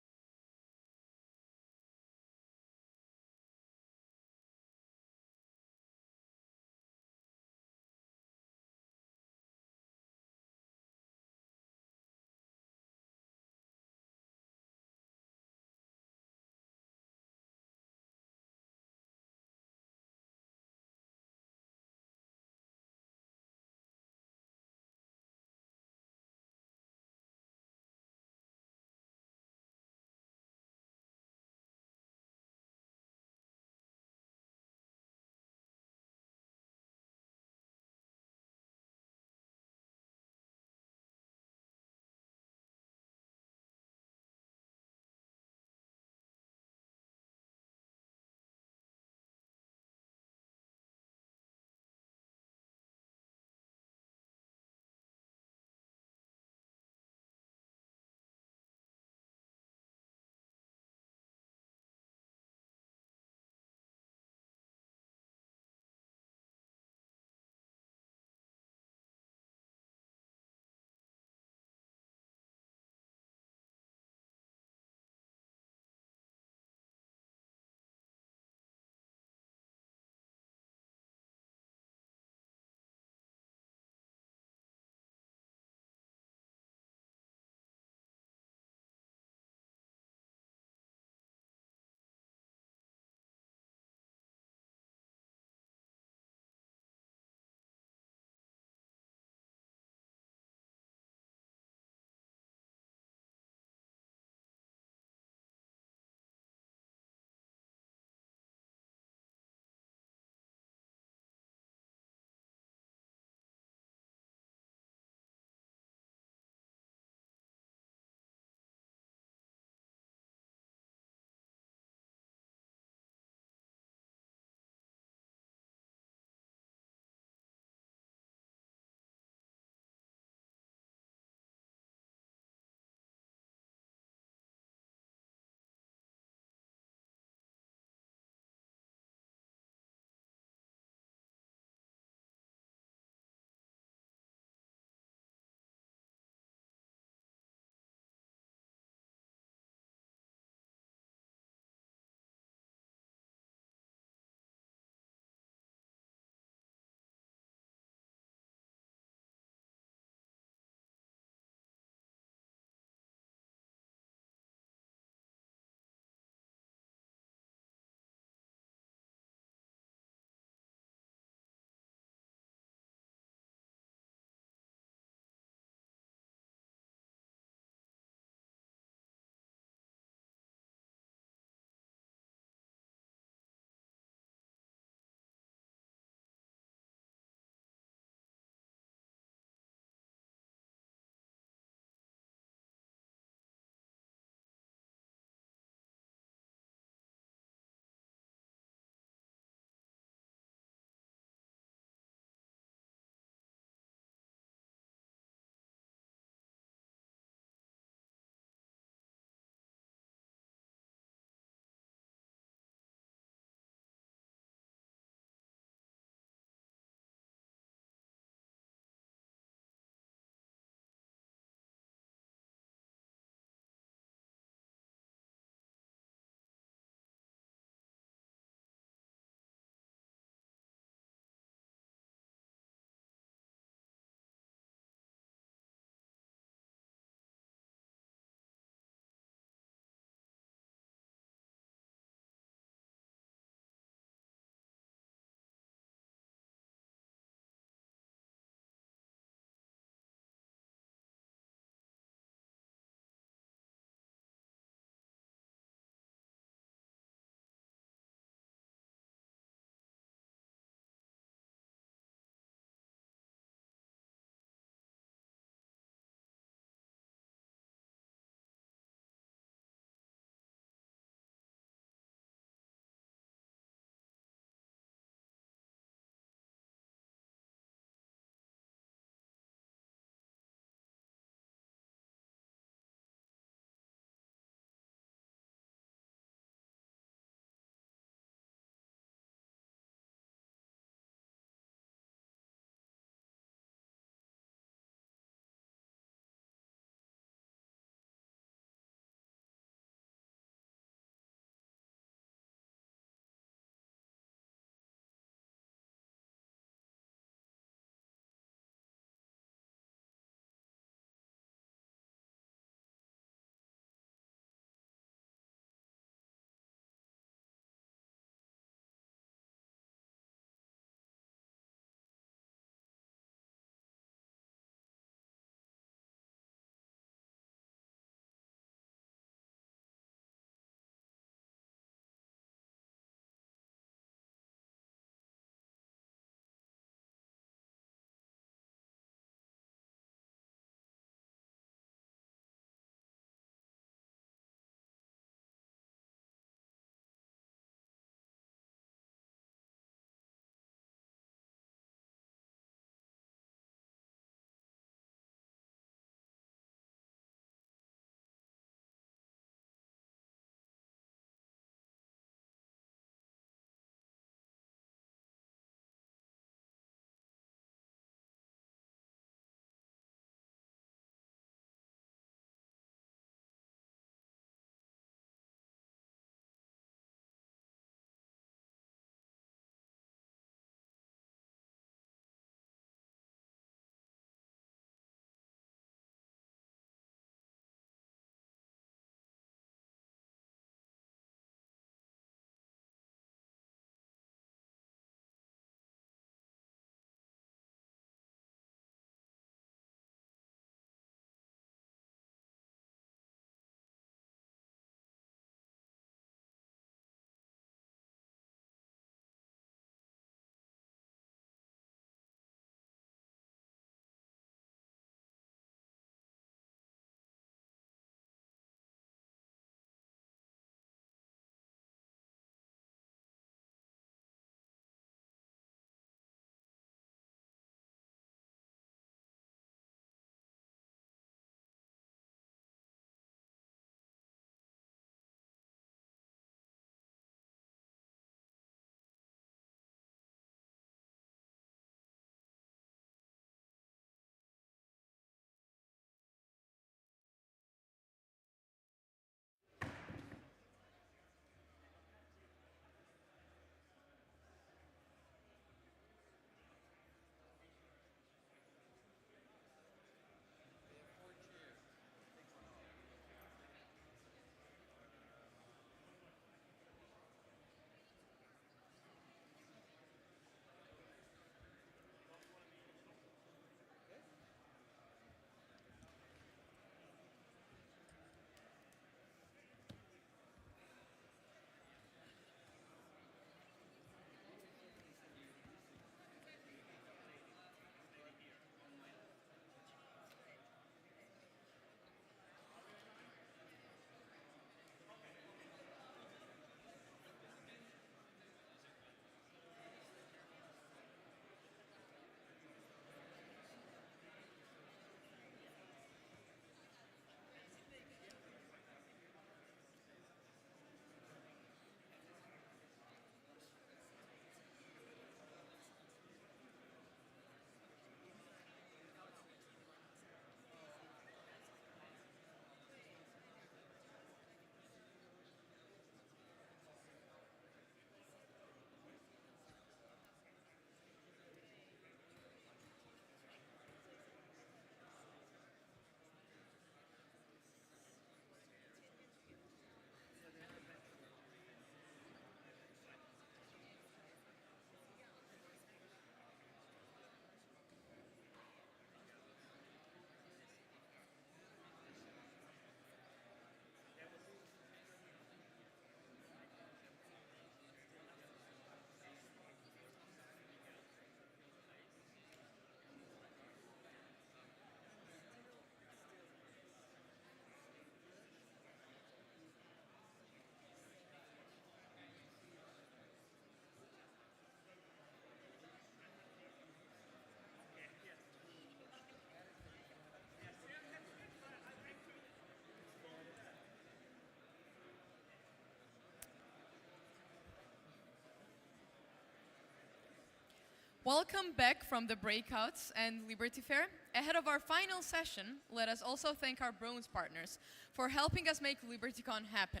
Welcome back from the breakouts and Liberty Fair. Ahead of our final session, let us also thank our bronze partners for helping us make LibertyCon happen.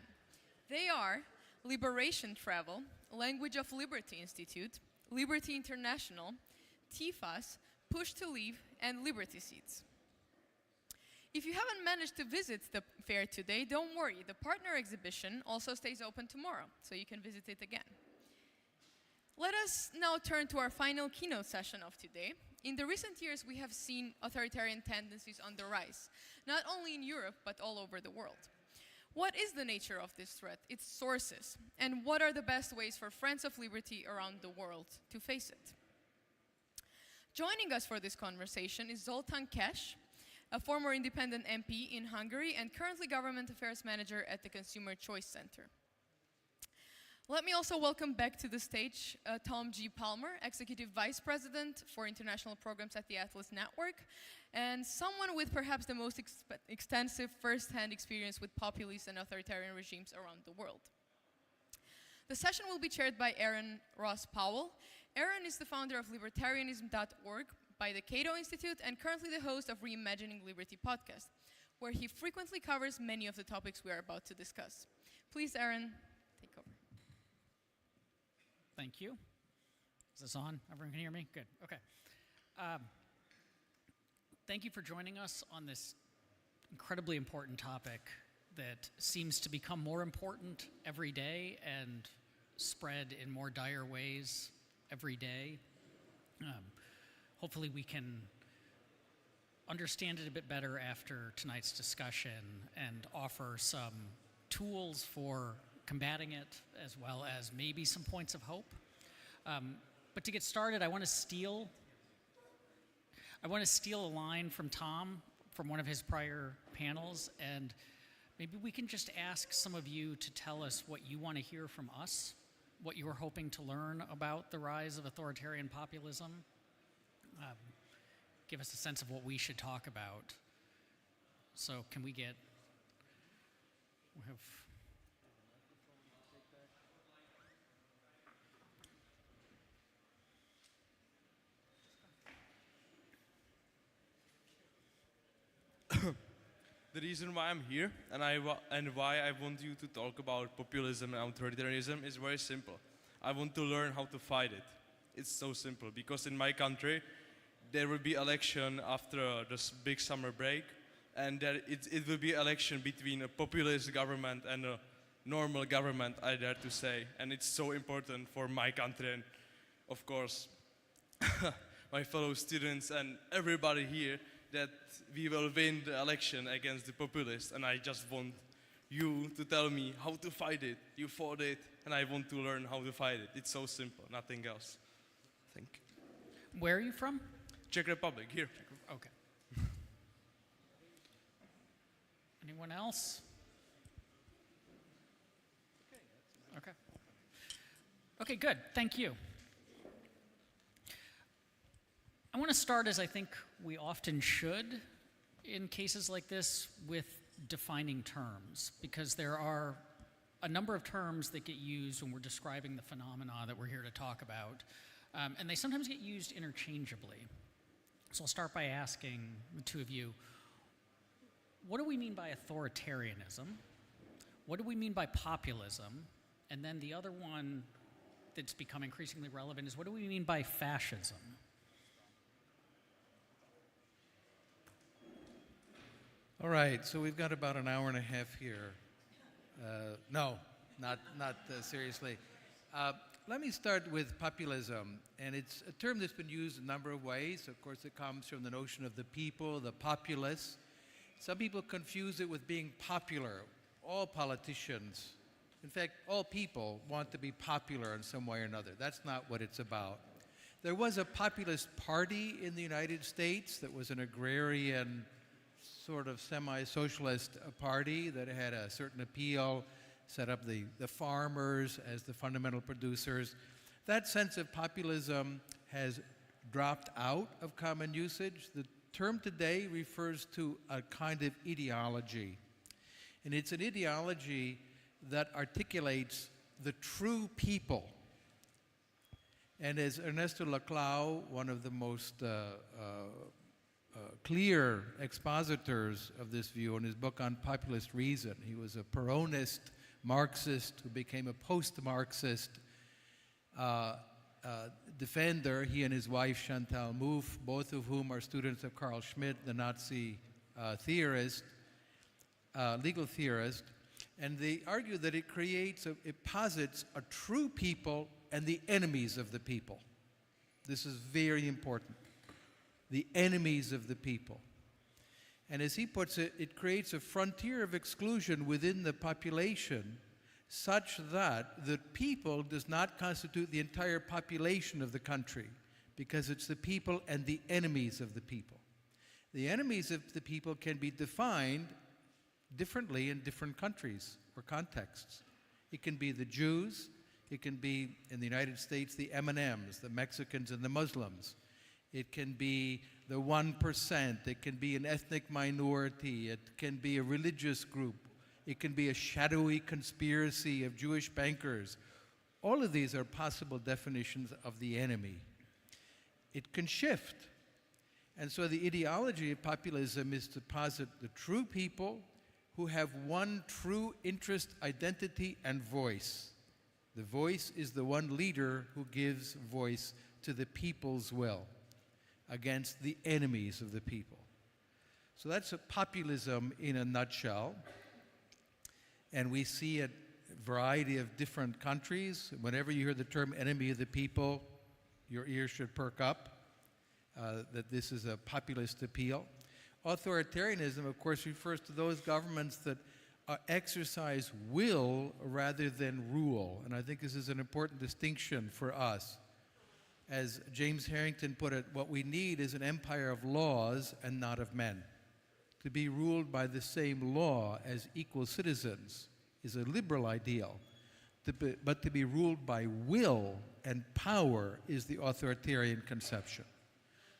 They are Liberation Travel, Language of Liberty Institute, Liberty International, TFAS, Push to Leave, and Liberty Seats. If you haven't managed to visit the fair today, don't worry. The partner exhibition also stays open tomorrow, so you can visit it again. Let us now turn to our final keynote session of today. In the recent years, we have seen authoritarian tendencies on the rise, not only in Europe, but all over the world. What is the nature of this threat, its sources, and what are the best ways for Friends of Liberty around the world to face it? Joining us for this conversation is Zoltán Kes, a former independent MP in Hungary and currently Government Affairs Manager at the Consumer Choice Center. Let me also welcome back to the stage Tom G. Palmer, Executive Vice President for International Programs at the Atlas Network, and someone with perhaps the most extensive first-hand experience with populist and authoritarian regimes around the world. The session will be chaired by Aaron Ross Powell. Aaron is the founder of libertarianism.org by the Cato Institute and currently the host of Reimagining Liberty podcast, where he frequently covers many of the topics we are about to discuss. Please, Aaron, take over. Thank you. Is this on? Everyone can hear me? Good. Okay. Thank you for joining us on this incredibly important topic that seems to become more important every day and spread in more dire ways every day. Hopefully we can understand it a bit better after tonight's discussion and offer some tools for combating it, as well as maybe some points of hope. But to get started, I want to steal a line from Tom from one of his prior panels, and maybe we can just ask some of you to tell us what you want to hear from us, what you are hoping to learn about the rise of authoritarian populism. Give us a sense of what we should talk about. So can we have the reason why I'm here and why I want you to talk about populism and authoritarianism is very simple. I want to learn how to fight it. It's so simple because in my country there will be election after this big summer break, and it will be election between a populist government and a normal government, I dare to say, and it's so important for my country and of course my fellow students and everybody here that we will win the election against the populists, and I just want you to tell me how to fight it. You fought it, and I want to learn how to fight it. It's so simple, nothing else. Thank you. Where are you from? Czech Republic, here. Okay. Anyone else? Okay. Okay, good. Thank you. I want to start, as I think we often should in cases like this, with defining terms, because there are a number of terms that get used when we're describing the phenomena that we're here to talk about, and they sometimes get used interchangeably. So I'll start by asking the two of you, what do we mean by authoritarianism? What do we mean by populism? And then the other one that's become increasingly relevant is, what do we mean by fascism? All right, so we've got about an hour and a half here. No, not seriously. Let me start with populism, and it's a term that's been used a number of ways. Of course, it comes from the notion of the people, the populace. Some people confuse it with being popular. All politicians, in fact, all people want to be popular in some way or another. That's not what it's about. There was a populist party in the United States that was an agrarian, sort of semi-socialist party that had a certain appeal, set up the farmers as the fundamental producers. That sense of populism has dropped out of common usage. The term today refers to a kind of ideology. And it's an ideology that articulates the true people. And as Ernesto Laclau, one of the most clear expositors of this view in his book on populist reason, he was a Peronist Marxist who became a post-Marxist defender, he and his wife Chantal Mouffe, both of whom are students of Carl Schmitt, the Nazi theorist, legal theorist. And they argue that it posits a true people and the enemies of the people. This is very important. The enemies of the people. And as he puts it, it creates a frontier of exclusion within the population such that the people does not constitute the entire population of the country, because it's the people and the enemies of the people. The enemies of the people can be defined differently in different countries or contexts. It can be the Jews, it can be, in the United States, the M&Ms, the Mexicans and the Muslims. It can be the 1%, it can be an ethnic minority, it can be a religious group, it can be a shadowy conspiracy of Jewish bankers. All of these are possible definitions of the enemy. It can shift. And so the ideology of populism is to posit the true people who have one true interest, identity, and voice. The voice is the one leader who gives voice to the people's will against the enemies of the people. So that's a populism in a nutshell. And we see a variety of different countries. Whenever you hear the term enemy of the people, your ears should perk up, that this is a populist appeal. Authoritarianism, of course, refers to those governments that exercise will rather than rule. And I think this is an important distinction for us. As James Harrington put it, what we need is an empire of laws and not of men. To be ruled by the same law as equal citizens is a liberal ideal. But to be ruled by will and power is the authoritarian conception.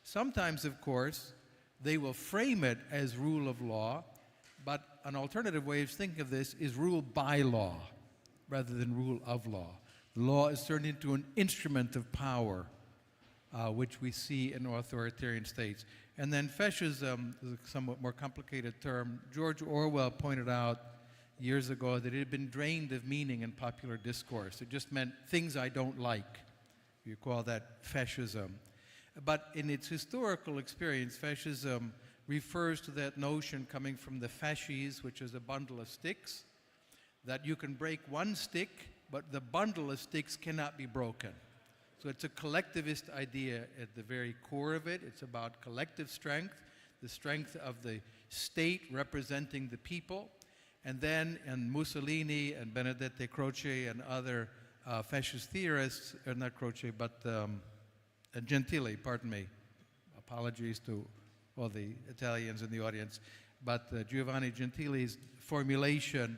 Sometimes, of course, they will frame it as rule of law, but an alternative way of thinking of this is rule by law rather than rule of law. The law is turned into an instrument of power, which we see in authoritarian states. And then fascism is a somewhat more complicated term. George Orwell pointed out years ago that it had been drained of meaning in popular discourse. It just meant things I don't like. You call that fascism. But in its historical experience, fascism refers to that notion coming from the fasces, which is a bundle of sticks, that you can break one stick, but the bundle of sticks cannot be broken. So it's a collectivist idea at the very core of it. It's about collective strength, the strength of the state representing the people. And then, and Mussolini and Benedetto Croce and other fascist theorists, not Croce, but Gentili, pardon me. Apologies to all the Italians in the audience. But Giovanni Gentili's formulation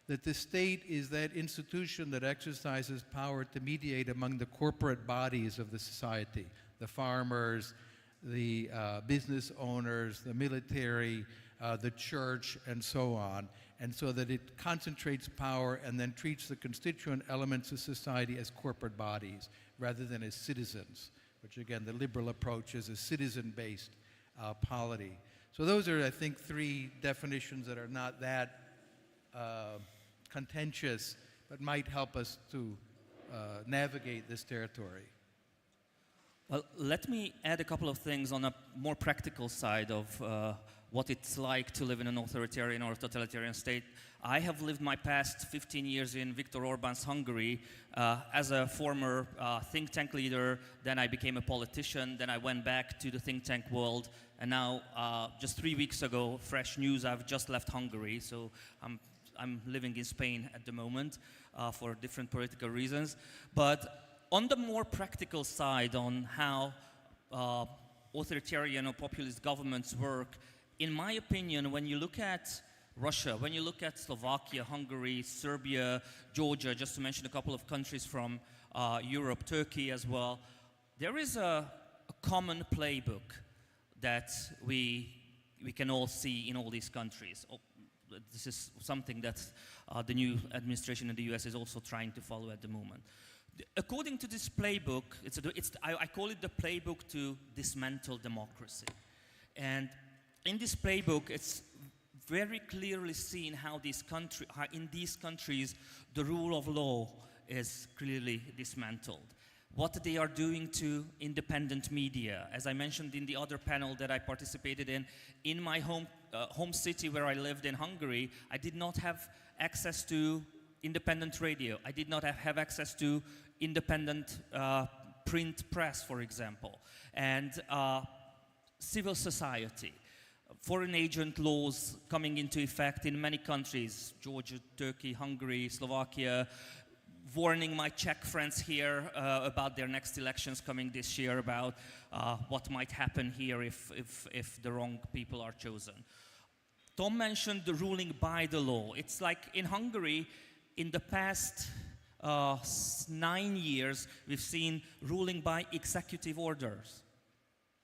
that the state is that institution that exercises power to mediate among the corporate bodies of the society, the farmers, the business owners, the military, the church, and so on, and so that it concentrates power and then treats the constituent elements of society as corporate bodies rather than as citizens, which again, the liberal approach is a citizen-based polity. So those are, I think, three definitions that are not that contentious, but might help us to navigate this territory. Well, let me add a couple of things on a more practical side of what it's like to live in an authoritarian or totalitarian state. I have lived my past 15 years in Viktor Orban's Hungary as a former think tank leader. Then I became a politician. Then I went back to the think tank world. And now, just 3 weeks ago, fresh news, I've just left Hungary. So I'm living in Spain at the moment for different political reasons. But on the more practical side on how authoritarian or populist governments work, in my opinion, when you look at Russia, when you look at Slovakia, Hungary, Serbia, Georgia, just to mention a couple of countries from Europe, Turkey as well, there is a common playbook that we can all see in all these countries. This is something that the new administration in the US is also trying to follow at the moment. According to this playbook, I call it the playbook to dismantle democracy. And in this playbook, it's very clearly seen how in these countries the rule of law is clearly dismantled. What they are doing to independent media. As I mentioned in the other panel that I participated in my home city where I lived in Hungary, I did not have access to independent radio. I did not have access to independent print press, for example, and civil society. Foreign agent laws coming into effect in many countries, Georgia, Turkey, Hungary, Slovakia, warning my Czech friends here about their next elections coming this year, about what might happen here if the wrong people are chosen. Tom mentioned the ruling by the law. It's like in Hungary, in the past 9 years, we've seen ruling by executive orders.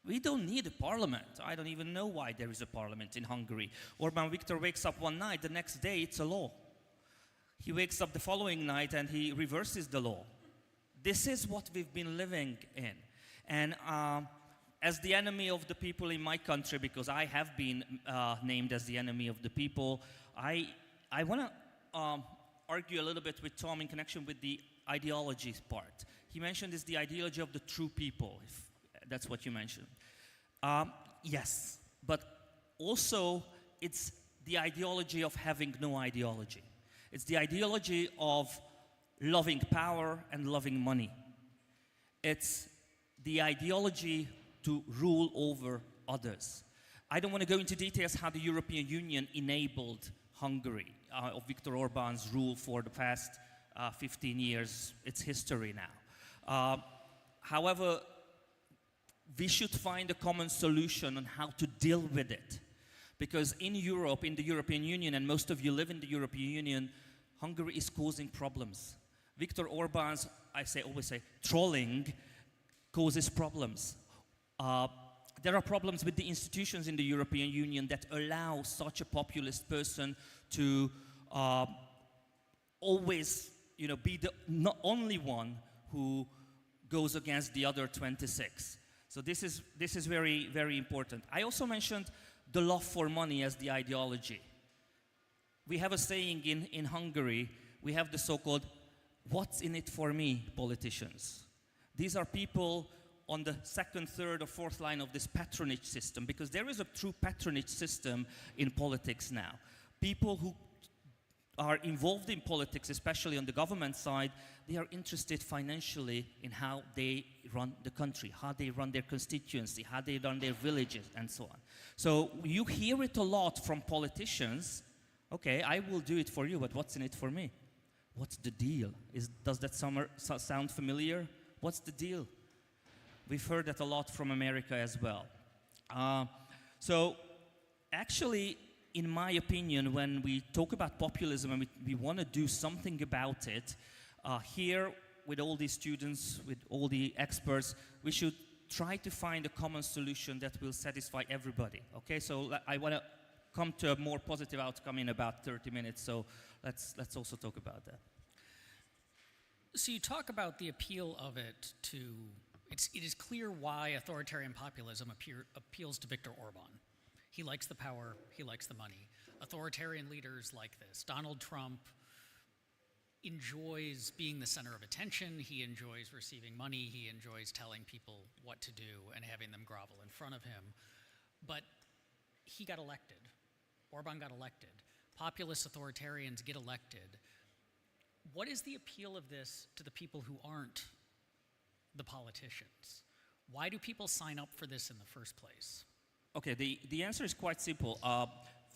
We don't need a parliament. I don't even know why there is a parliament in Hungary. Orbán Viktor wakes up one night, the next day it's a law. He wakes up the following night and he reverses the law. This is what we've been living in. And as the enemy of the people in my country, because I have been named as the enemy of the people, I want to argue a little bit with Tom in connection with the ideology part. He mentioned it's the ideology of the true people, if that's what you mentioned. Yes, but also it's the ideology of having no ideology. It's the ideology of loving power and loving money. It's the ideology to rule over others. I don't want to go into details how the European Union enabled Hungary of Viktor Orbán's rule for the past 15 years. It's history now. However, we should find a common solution on how to deal with it. Because in Europe, in the European Union, and most of you live in the European Union, Hungary is causing problems. Viktor Orbán's, always say, trolling causes problems. There are problems with the institutions in the European Union that allow such a populist person to always, be the not only one who goes against the other 26. So this is very, very important. I also mentioned the love for money as the ideology. We have a saying in Hungary, we have the so-called "what's in it for me" politicians. These are people on the second, third, or fourth line of this patronage system, because there is a true patronage system in politics now. People who are involved in politics, especially on the government side, they are interested financially in how they run the country, how they run their constituency, how they run their villages, and so on. So you hear it a lot from politicians. Okay, I will do it for you, but what's in it for me? What's the deal? Does that sound familiar? What's the deal? We've heard that a lot from America as well. So actually, in my opinion, when we talk about populism and we want to do something about it, here with all these students, with all the experts, we should try to find a common solution that will satisfy everybody. Okay, so I want to come to a more positive outcome in about 30 minutes, so let's also talk about that. So you talk about the appeal of it to, it is clear why authoritarian populism appeals to Viktor Orbán. He likes the power, he likes the money. Authoritarian leaders like this. Donald Trump enjoys being the center of attention, he enjoys receiving money, he enjoys telling people what to do and having them grovel in front of him. But he got elected. Orbán got elected. Populist authoritarians get elected. What is the appeal of this to the people who aren't the politicians? Why do people sign up for this in the first place? Okay, the answer is quite simple.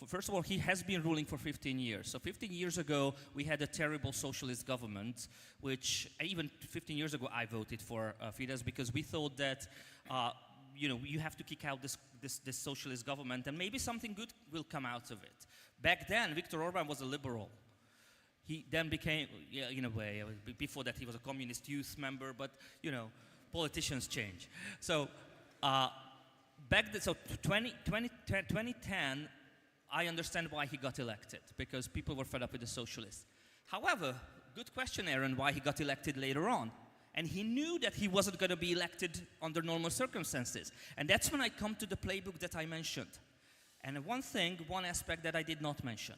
First of all, he has been ruling for 15 years. So 15 years ago, we had a terrible socialist government, which even 15 years ago, I voted for Fidesz because we thought that, you have to kick out this socialist government and maybe something good will come out of it. Back then, Viktor Orbán was a liberal. He then became, in a way, before that he was a communist youth member, but, politicians change. So, back then, so 2010, I understand why he got elected, because people were fed up with the socialists. However, good question, Aaron, why he got elected later on. And he knew that he wasn't going to be elected under normal circumstances. And that's when I come to the playbook that I mentioned. And one aspect that I did not mention,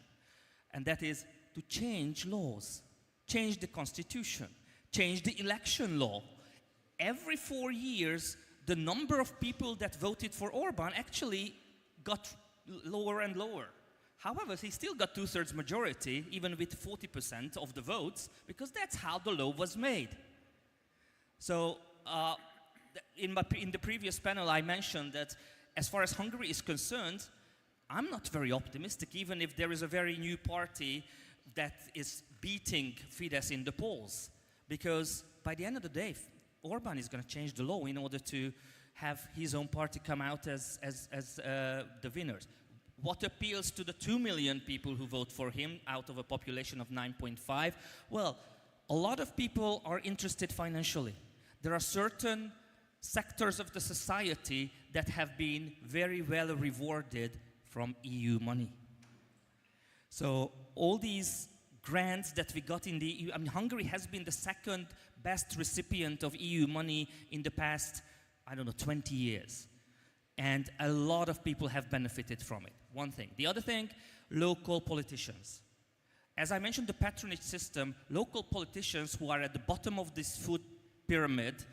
and that is to change laws, change the constitution, change the election law. Every 4 years, the number of people that voted for Orban actually got lower and lower. However, he still got 2/3 majority, even with 40% of the votes, because that's how the law was made. So in the previous panel, I mentioned that as far as Hungary is concerned, I'm not very optimistic, even if there is a very new party that is beating Fidesz in the polls. Because by the end of the day, Orban is going to change the law in order to have his own party come out as the winners. What appeals to the 2 million people who vote for him out of a population of 9.5? Well, a lot of people are interested financially. There are certain sectors of the society that have been very well rewarded from EU money. So all these grants that we got in the EU, I mean, Hungary has been the second best recipient of EU money in the past, 20 years. And a lot of people have benefited from it, one thing. The other thing, local politicians. As I mentioned, the patronage system, local politicians who are at the bottom of this food pyramid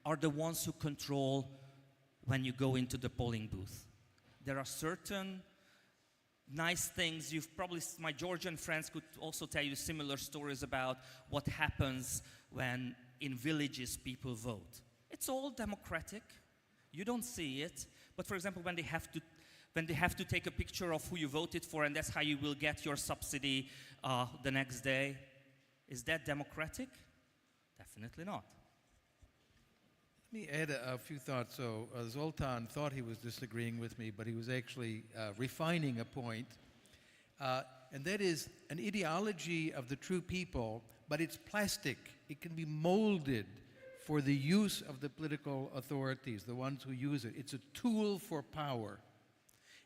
are the ones who control when you go into the polling booth. There are certain nice things. My Georgian friends could also tell you similar stories about what happens when in villages people vote. It's all democratic. You don't see it. But for example, when they have to take a picture of who you voted for and that's how you will get your subsidy the next day, is that democratic? Definitely not. Let me add a few thoughts. So Zoltan thought he was disagreeing with me, but he was actually refining a point. And that is an ideology of the true people, but it's plastic. It can be molded for the use of the political authorities, the ones who use it. It's a tool for power.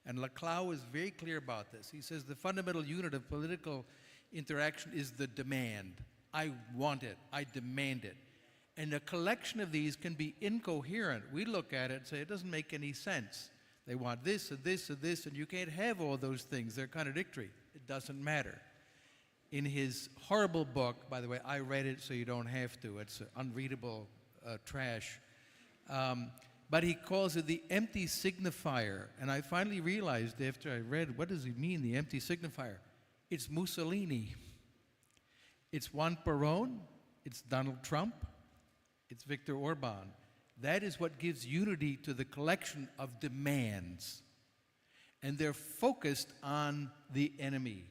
And Laclau is very clear about this. He says the fundamental unit of political interaction is the demand. I want it. I demand it. And a collection of these can be incoherent. We look at it and say it doesn't make any sense. They want this and this and this, and you can't have all those things. They're contradictory. It doesn't matter. In his horrible book, by the way, I read it so you don't have to. It's unreadable trash. But he calls it the empty signifier. And I finally realized after I read, what does he mean, the empty signifier? It's Mussolini. It's Juan Perón. It's Donald Trump. It's Viktor Orban. That is what gives unity to the collection of demands. And they're focused on the enemy,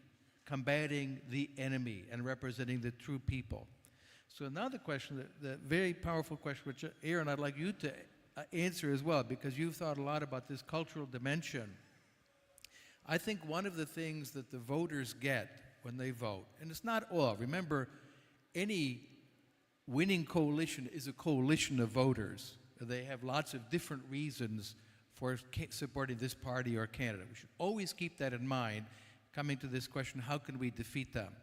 combating the enemy and representing the true people. So now the question, the very powerful question, which Aaron, I'd like you to answer as well, because you've thought a lot about this cultural dimension. I think one of the things that the voters get when they vote, and it's not all, remember, any winning coalition is a coalition of voters. They have lots of different reasons for supporting this party or candidate. We should always keep that in mind coming to this question, how can we defeat them?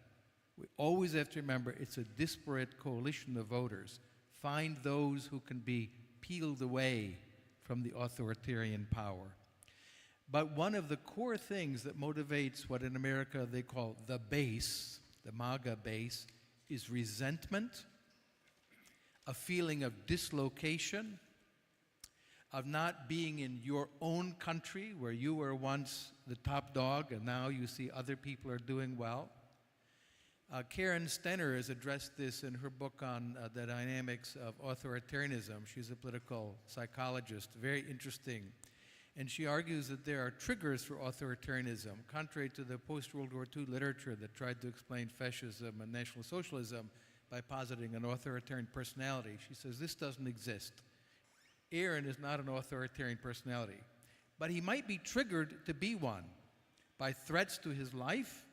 We always have to remember it's a disparate coalition of voters. Find those who can be peeled away from the authoritarian power. But one of the core things that motivates what in America they call the base, the MAGA base, is resentment, a feeling of dislocation, of not being in your own country where you were once the top dog and now you see other people are doing well. Karen Stenner has addressed this in her book on the dynamics of authoritarianism. She's a political psychologist, very interesting. And she argues that there are triggers for authoritarianism, contrary to the post-World War II literature that tried to explain fascism and National Socialism by positing an authoritarian personality. She says this doesn't exist. Aaron is not an authoritarian personality, but he might be triggered to be one by threats to his life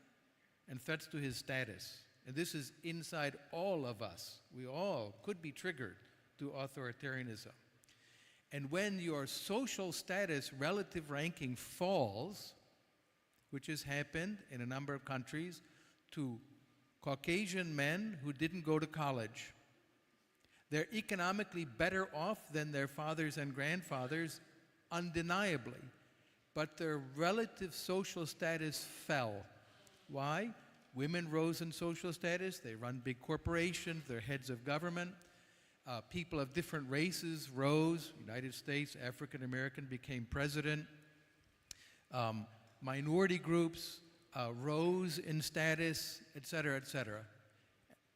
and threats to his status. And this is inside all of us. We all could be triggered to authoritarianism. And when your social status relative ranking falls, which has happened in a number of countries, to Caucasian men who didn't go to college, They're economically better off than their fathers and grandfathers, undeniably. But their relative social status fell. Why? Women rose in social status. They run big corporations. They're heads of government. People of different races rose. United States, African American became president. Minority groups rose in status, et cetera, et cetera.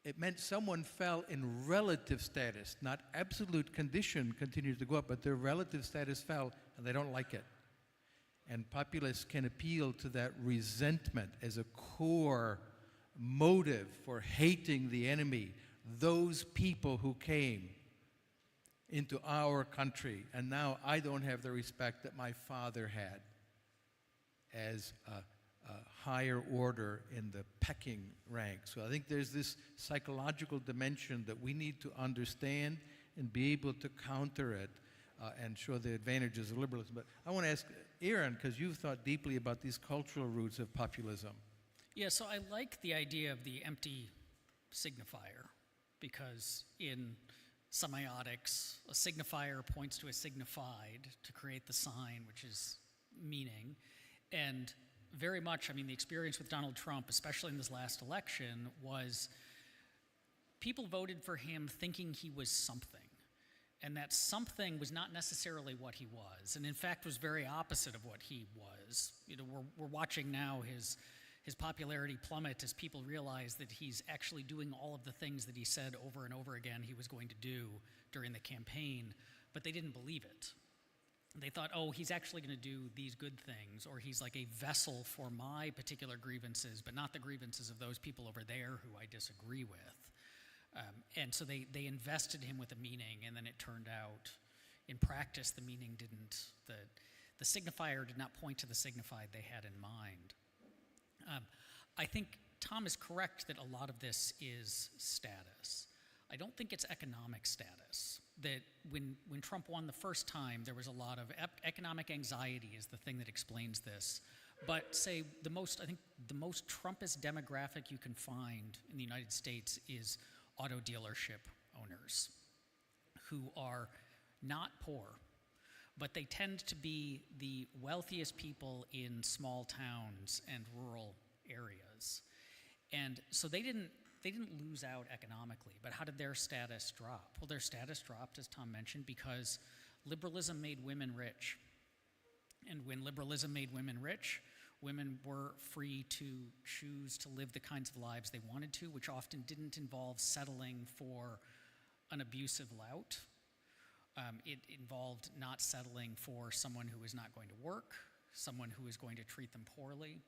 It meant someone fell in relative status, not absolute condition continues to go up, but their relative status fell, and they don't like it. And populists can appeal to that resentment as a core motive for hating the enemy, those people who came into our country, and now I don't have the respect that my father had as a higher order in the pecking rank. So I think there's this psychological dimension that we need to understand and be able to counter it and show the advantages of liberalism. But I want to ask Aaron, because you've thought deeply about these cultural roots of populism. Yeah, so I like the idea of the empty signifier, because in semiotics, a signifier points to a signified to create the sign, which is meaning. And very much, I mean, the experience with Donald Trump, especially in this last election, was people voted for him thinking he was something. And that something was not necessarily what he was, and in fact was very opposite of what he was. You know, we're watching now his popularity plummet as people realize that he's actually doing all of the things that he said over and over again he was going to do during the campaign, but they didn't believe it. They thought, oh, he's actually going to do these good things, or he's like a vessel for my particular grievances, but not the grievances of those people over there who I disagree with. And so they invested him with a meaning, and then it turned out, in practice, the meaning didn't, the signifier did not point to the signified they had in mind. I think Tom is correct that a lot of this is status. I don't think it's economic status. That when Trump won the first time, there was a lot of economic anxiety is the thing that explains this. But say I think the most Trumpist demographic you can find in the United States is auto dealership owners who are not poor, but they tend to be the wealthiest people in small towns and rural areas. And so they didn't lose out economically, but how did their status drop? Well, their status dropped, as Tom mentioned, because liberalism made women rich. And when liberalism made women rich, women were free to choose to live the kinds of lives they wanted to, which often didn't involve settling for an abusive lout. It involved not settling for someone who is not going to work, someone who is going to treat them poorly.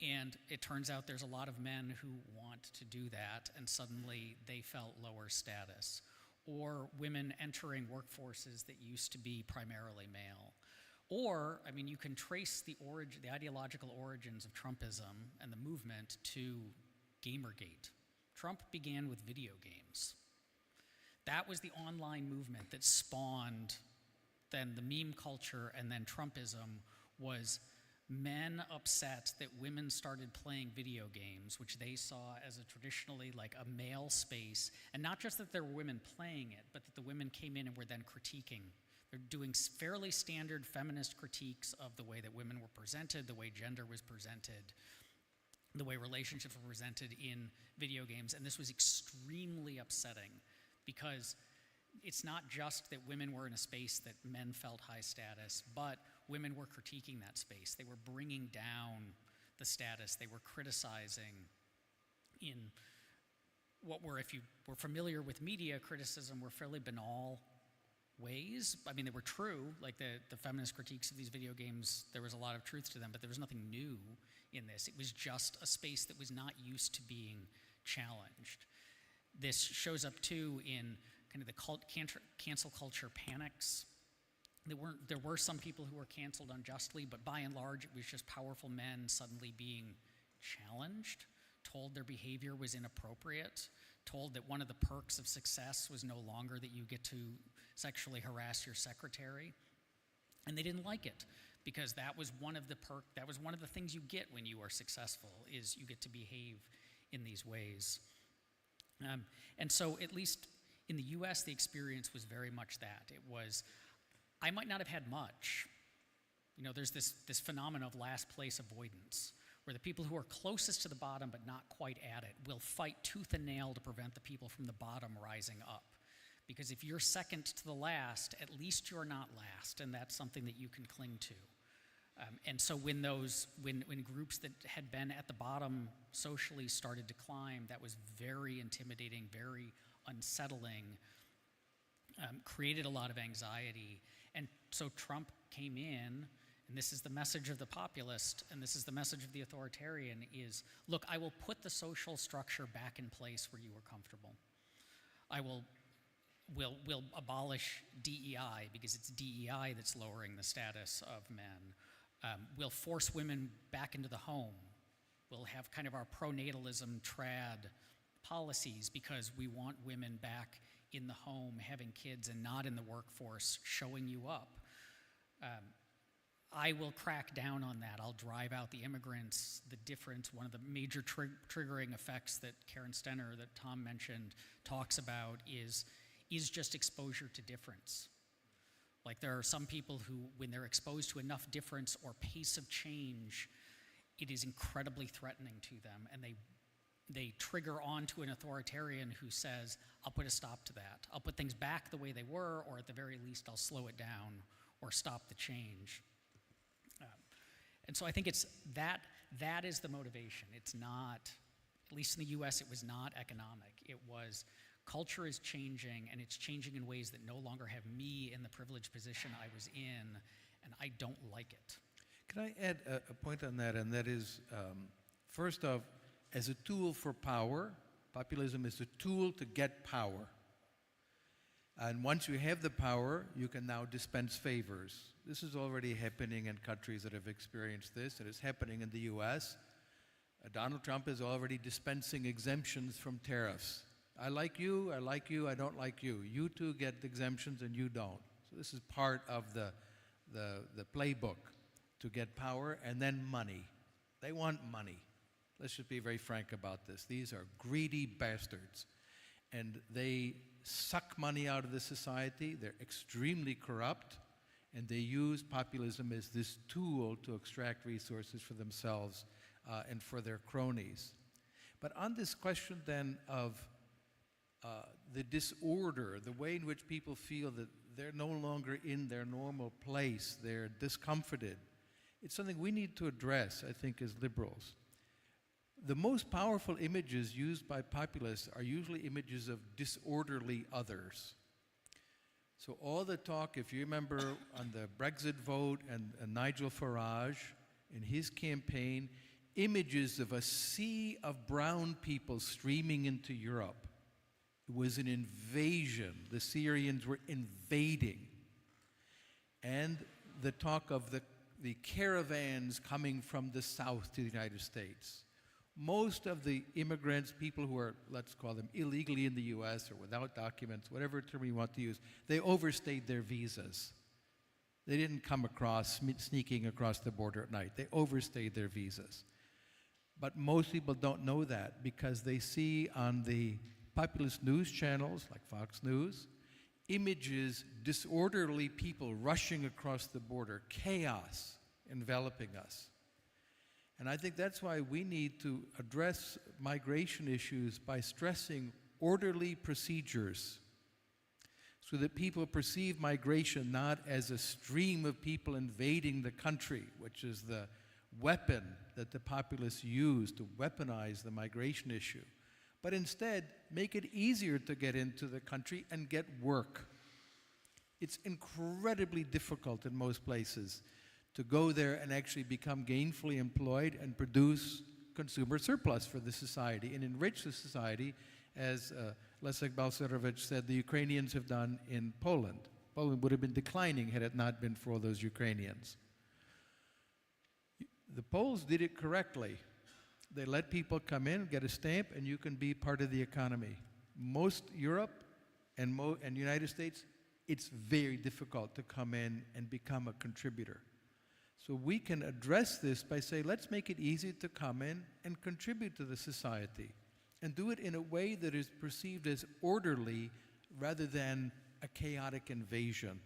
And it turns out there's a lot of men who want to do that, and suddenly they felt lower status. Or women entering workforces that used to be primarily male. Or, I mean, you can trace the ideological origins of Trumpism and the movement to Gamergate. Trump began with video games. That was the online movement that spawned then the meme culture, and then Trumpism was men upset that women started playing video games, which they saw as a traditionally like a male space, and not just that there were women playing it, but that the women came in and were then critiquing. They're doing fairly standard feminist critiques of the way that women were presented, the way gender was presented, the way relationships were presented in video games, and this was extremely upsetting because it's not just that women were in a space that men felt high status, but women were critiquing that space. They were bringing down the status. They were criticizing in what were, if you were familiar with media criticism, were fairly banal ways. I mean, they were true, like the feminist critiques of these video games, there was a lot of truth to them, but there was nothing new in this. It was just a space that was not used to being challenged. This shows up too in kind of the cancel culture panics. There were some people who were canceled unjustly, but by and large, it was just powerful men suddenly being challenged, told their behavior was inappropriate, told that one of the perks of success was no longer that you get to sexually harass your secretary, and they didn't like it because that was one of the things you get when you are successful, is you get to behave in these ways. And so at least In the US, the experience was very much that. It was, I might not have had much. You know, there's this phenomenon of last place avoidance, where the people who are closest to the bottom but not quite at it will fight tooth and nail to prevent the people from the bottom rising up. Because if you're second to the last, at least you're not last, and that's something that you can cling to. And so when groups that had been at the bottom socially started to climb, that was very intimidating, very unsettling, created a lot of anxiety. And so Trump came in, and this is the message of the populist, and this is the message of the authoritarian, is, look, I will put the social structure back in place where you are comfortable. I will abolish DEI, because it's DEI that's lowering the status of men. We'll force women back into the home. We'll have kind of our pronatalism trad policies because we want women back in the home having kids and not in the workforce showing you up. I will crack down on that. I'll drive out the immigrants. The difference, one of the major triggering effects that Karen Stenner, that Tom mentioned, talks about is just exposure to difference. Like, there are some people who, when they're exposed to enough difference or pace of change, it is incredibly threatening to them, and they trigger onto an authoritarian who says, I'll put a stop to that. I'll put things back the way they were, or at the very least, I'll slow it down or stop the change. And so I think it's that is the motivation. It's not, at least in the US, it was not economic. It was, culture is changing, and it's changing in ways that no longer have me in the privileged position I was in, and I don't like it. Can I add a point on that? And that is, first off, as a tool for power, populism is a tool to get power. And once you have the power, you can now dispense favors. This is already happening in countries that have experienced this. It is happening in the US. Donald Trump is already dispensing exemptions from tariffs. I like you, I don't like you. You two get exemptions and you don't. So this is part of the playbook to get power, and then money. They want money. Let's just be very frank about this. These are greedy bastards, and they suck money out of the society. They're extremely corrupt, and they use populism as this tool to extract resources for themselves and for their cronies. But on this question then of the disorder, the way in which people feel that they're no longer in their normal place, they're discomforted, it's something we need to address, I think, as liberals. The most powerful images used by populists are usually images of disorderly others. So all the talk, if you remember on the Brexit vote and Nigel Farage in his campaign, images of a sea of brown people streaming into Europe. It was an invasion. The Syrians were invading. And the talk of the caravans coming from the south to the United States. Most of the immigrants, people who are, let's call them, illegally in the US or without documents, whatever term you want to use, they overstayed their visas. They didn't come across, sneaking across the border at night. They overstayed their visas. But most people don't know that because they see on the populist news channels like Fox News, images, disorderly people rushing across the border, chaos enveloping us. And I think that's why we need to address migration issues by stressing orderly procedures so that people perceive migration not as a stream of people invading the country, which is the weapon that the populists use to weaponize the migration issue, but instead make it easier to get into the country and get work. It's incredibly difficult in most places to go there and actually become gainfully employed and produce consumer surplus for the society and enrich the society, as Leszek Balcerowicz said the Ukrainians have done in Poland. Poland would have been declining had it not been for all those Ukrainians. The Poles did it correctly. They let people come in, get a stamp, and you can be part of the economy. Most Europe and United States, it's very difficult to come in and become a contributor. So we can address this by saying, let's make it easy to come in and contribute to the society and do it in a way that is perceived as orderly rather than a chaotic invasion,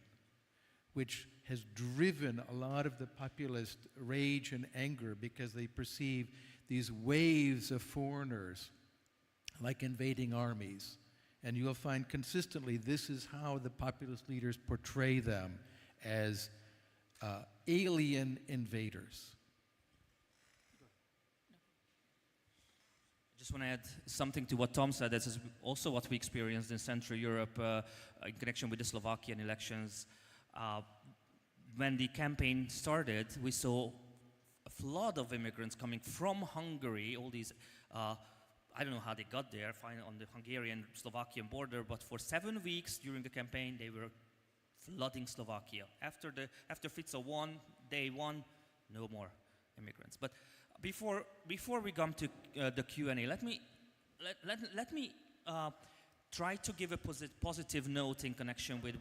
which has driven a lot of the populist rage and anger because they perceive these waves of foreigners like invading armies. And you'll find consistently this is how the populist leaders portray them, as alien invaders. I just want to add something to what Tom said. This is also what we experienced in Central Europe in connection with the Slovakian elections. When the campaign started, we saw a flood of immigrants coming from Hungary, all these, I don't know how they got there, on the Hungarian-Slovakian border, but for 7 weeks during the campaign, they were flooding Slovakia. After Fico won, day one, no more immigrants. But before we come to the Q&A, let me try to give a positive note in connection with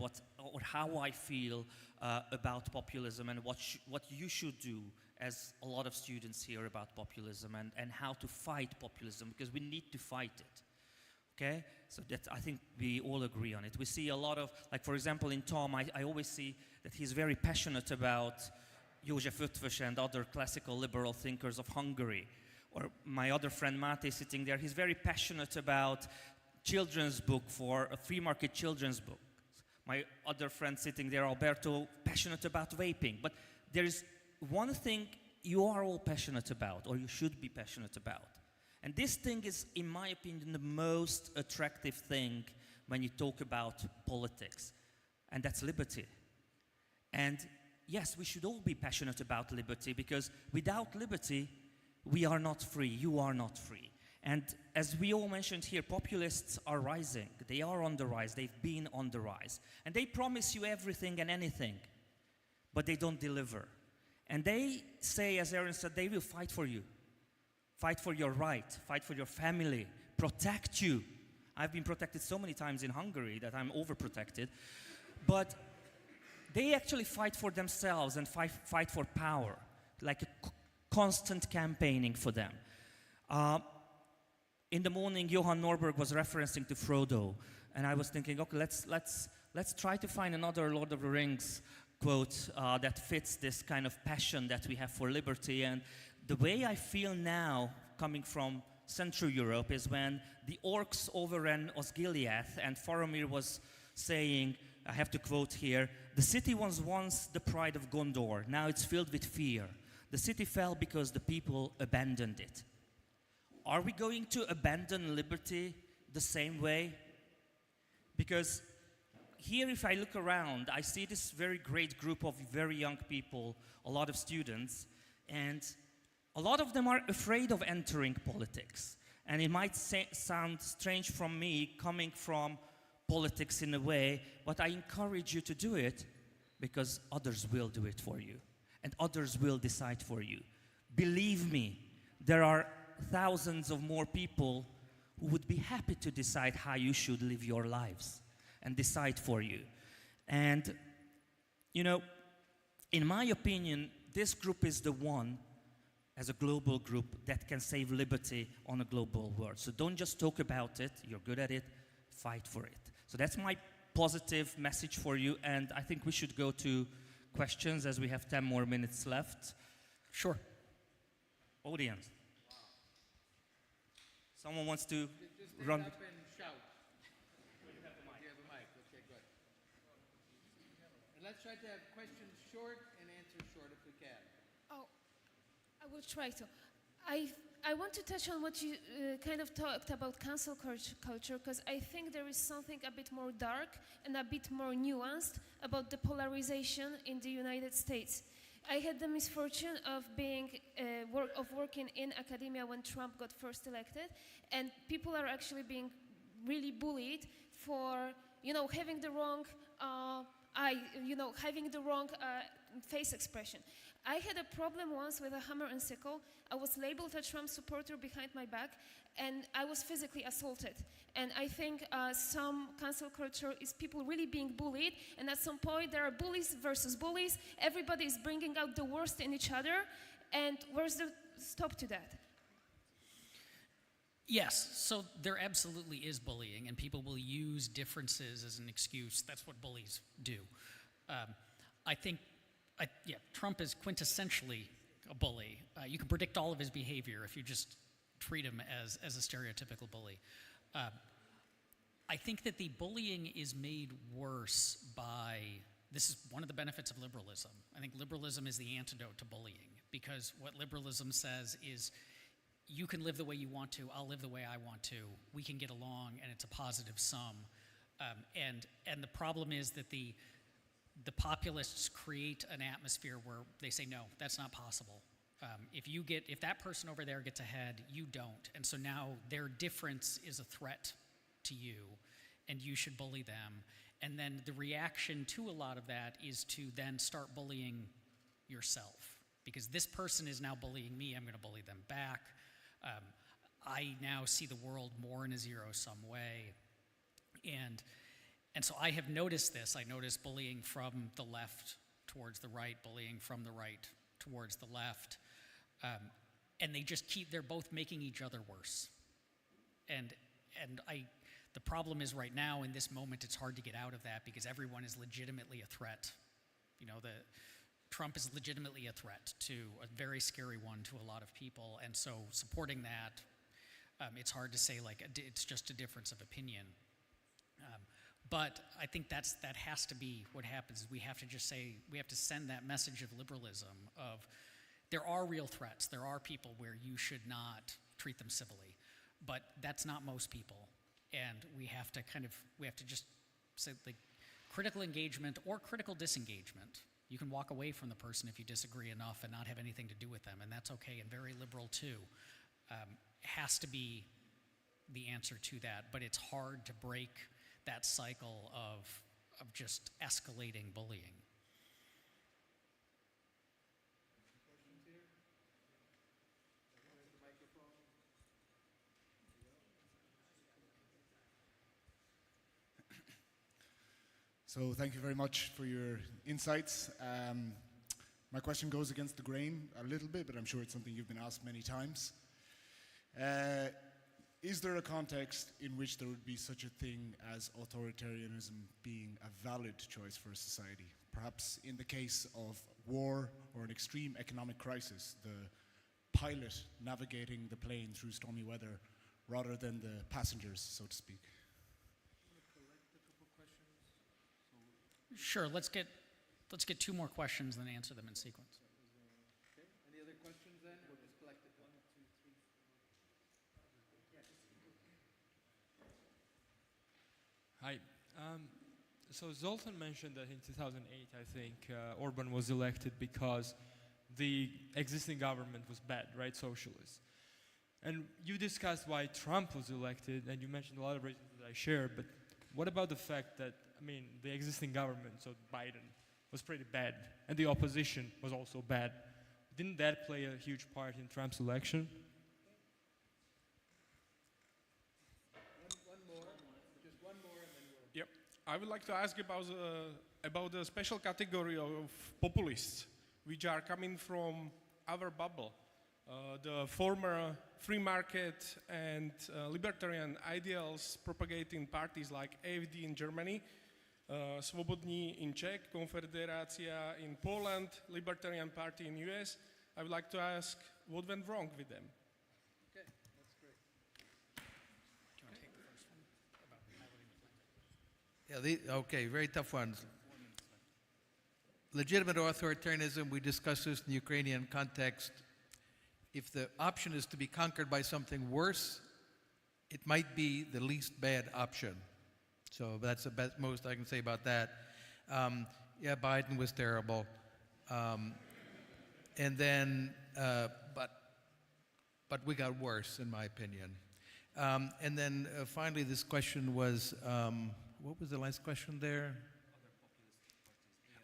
how I feel about populism and what you should do as a lot of students hear about populism and how to fight populism, because we need to fight it. Okay? So that I think we all agree on it. We see a lot of, like for example in Tom, I always see that he's very passionate about József Eötvös and other classical liberal thinkers of Hungary. Or my other friend Mate sitting there, he's very passionate about children's book, for a free market children's book. My other friend sitting there, Alberto, passionate about vaping. But there is one thing you are all passionate about, or you should be passionate about. And this thing is, in my opinion, the most attractive thing when you talk about politics. And that's liberty. And yes, we should all be passionate about liberty, because without liberty, we are not free, you are not free. And as we all mentioned here, populists are rising. They are on the rise, they've been on the rise. And they promise you everything and anything, but they don't deliver. And they say, as Aaron said, they will fight for you. Fight for your right, fight for your family, protect you. I've been protected so many times in Hungary that I'm overprotected. But they actually fight for themselves and fight for power, like a constant campaigning for them. In the morning, Johan Norberg was referencing to Frodo, and I was thinking, okay, let's try to find another Lord of the Rings quote that fits this kind of passion that we have for liberty. And the way I feel now, coming from Central Europe, is when the orcs overran Osgiliath, and Faramir was saying, I have to quote here, "The city was once the pride of Gondor, now it's filled with fear. The city fell because the people abandoned it." Are we going to abandon liberty the same way? Because here, if I look around, I see this very great group of very young people, a lot of students, and a lot of them are afraid of entering politics. And it might sound strange from me, coming from politics in a way, but I encourage you to do it because others will do it for you, and others will decide for you. Believe me, there are thousands of more people who would be happy to decide how you should live your lives and decide for you. And, you know, in my opinion, this group is the one, as a global group, that can save liberty on a global world. So don't just talk about it, you're good at it, fight for it. So that's my positive message for you, and I think we should go to questions as we have 10 more minutes left. Sure. Audience. Someone wants to Just run. stand up and shout. You have the mic. Okay, good. And let's try to have questions short and answers short if we can. Oh, I will try to. I want to touch on what you kind of talked about cancel culture, because I think there is something a bit more dark and a bit more nuanced about the polarization in the United States. I had the misfortune of working in academia when Trump got first elected, and people are actually being really bullied for, having the wrong having the wrong face expression. I had a problem once with a hammer and sickle. I was labeled a Trump supporter behind my back, and I was physically assaulted. And I think some cancel culture is people really being bullied, and at some point there are bullies versus bullies. Everybody is bringing out the worst in each other, and where's the stop to that? Yes, so there absolutely is bullying, and people will use differences as an excuse. That's what bullies do. I think, yeah, Trump is quintessentially a bully. You can predict all of his behavior if you just treat him as a stereotypical bully. I think that the bullying is made worse by, this is one of the benefits of liberalism. I think liberalism is the antidote to bullying, because what liberalism says is, you can live the way you want to, I'll live the way I want to, we can get along, and it's a positive sum. And the problem is that the populists create an atmosphere where they say, no, that's not possible. If that person over there gets ahead, you don't. And so now their difference is a threat to you, and you should bully them. And then the reaction to a lot of that is to then start bullying yourself. Because this person is now bullying me, I'm going to bully them back. I now see the world more in a zero-sum way. And so I have noticed this. I noticed bullying from the left towards the right, bullying from the right towards the left. And they're both making each other worse. And the problem is right now, in this moment, it's hard to get out of that because everyone is legitimately a threat. Trump is legitimately a threat to a very scary one to a lot of people, and so supporting that, it's hard to say it's just a difference of opinion. But I think that has to be what happens. We have to send that message of liberalism of there are real threats. There are people where you should not treat them civilly, but that's not most people, and we have to just say critical engagement or critical disengagement. You can walk away from the person if you disagree enough and not have anything to do with them, and that's okay, and very liberal too. Has to be the answer to that, but it's hard to break that cycle of just escalating bullying. So thank you very much for your insights. My question goes against the grain a little bit, but I'm sure it's something you've been asked many times. Is there a context in which there would be such a thing as authoritarianism being a valid choice for a society? Perhaps in the case of war or an extreme economic crisis, the pilot navigating the plane through stormy weather rather than the passengers, so to speak. Sure, let's get two more questions and then answer them in sequence. Okay. Any other questions then? We'll just collect it. 1, 2, 3, 4. Hi. So Zoltan mentioned that in 2008, I think, Orban was elected because the existing government was bad, right? Socialist. And you discussed why Trump was elected, and you mentioned a lot of reasons that I share, but what about the fact that, the existing government, so Biden, was pretty bad, and the opposition was also bad? Didn't that play a huge part in Trump's election? One more, just one more, and then we'll... Yep. I would like to ask about the special category of populists, which are coming from our bubble. The former free market and libertarian ideals propagating parties like AfD in Germany, Svobodní in Czech, Konfederácia in Poland, Libertarian Party in US. I would like to ask what went wrong with them. Okay, that's great. Do you want to take the first one? Yeah, okay, very tough ones. Legitimate authoritarianism, we discussed this in the Ukrainian context. If the option is to be conquered by something worse, it might be the least bad option. So that's the most I can say about that. Yeah, Biden was terrible. And then, but we got worse, in my opinion. And then finally, this question was, what was the last question there?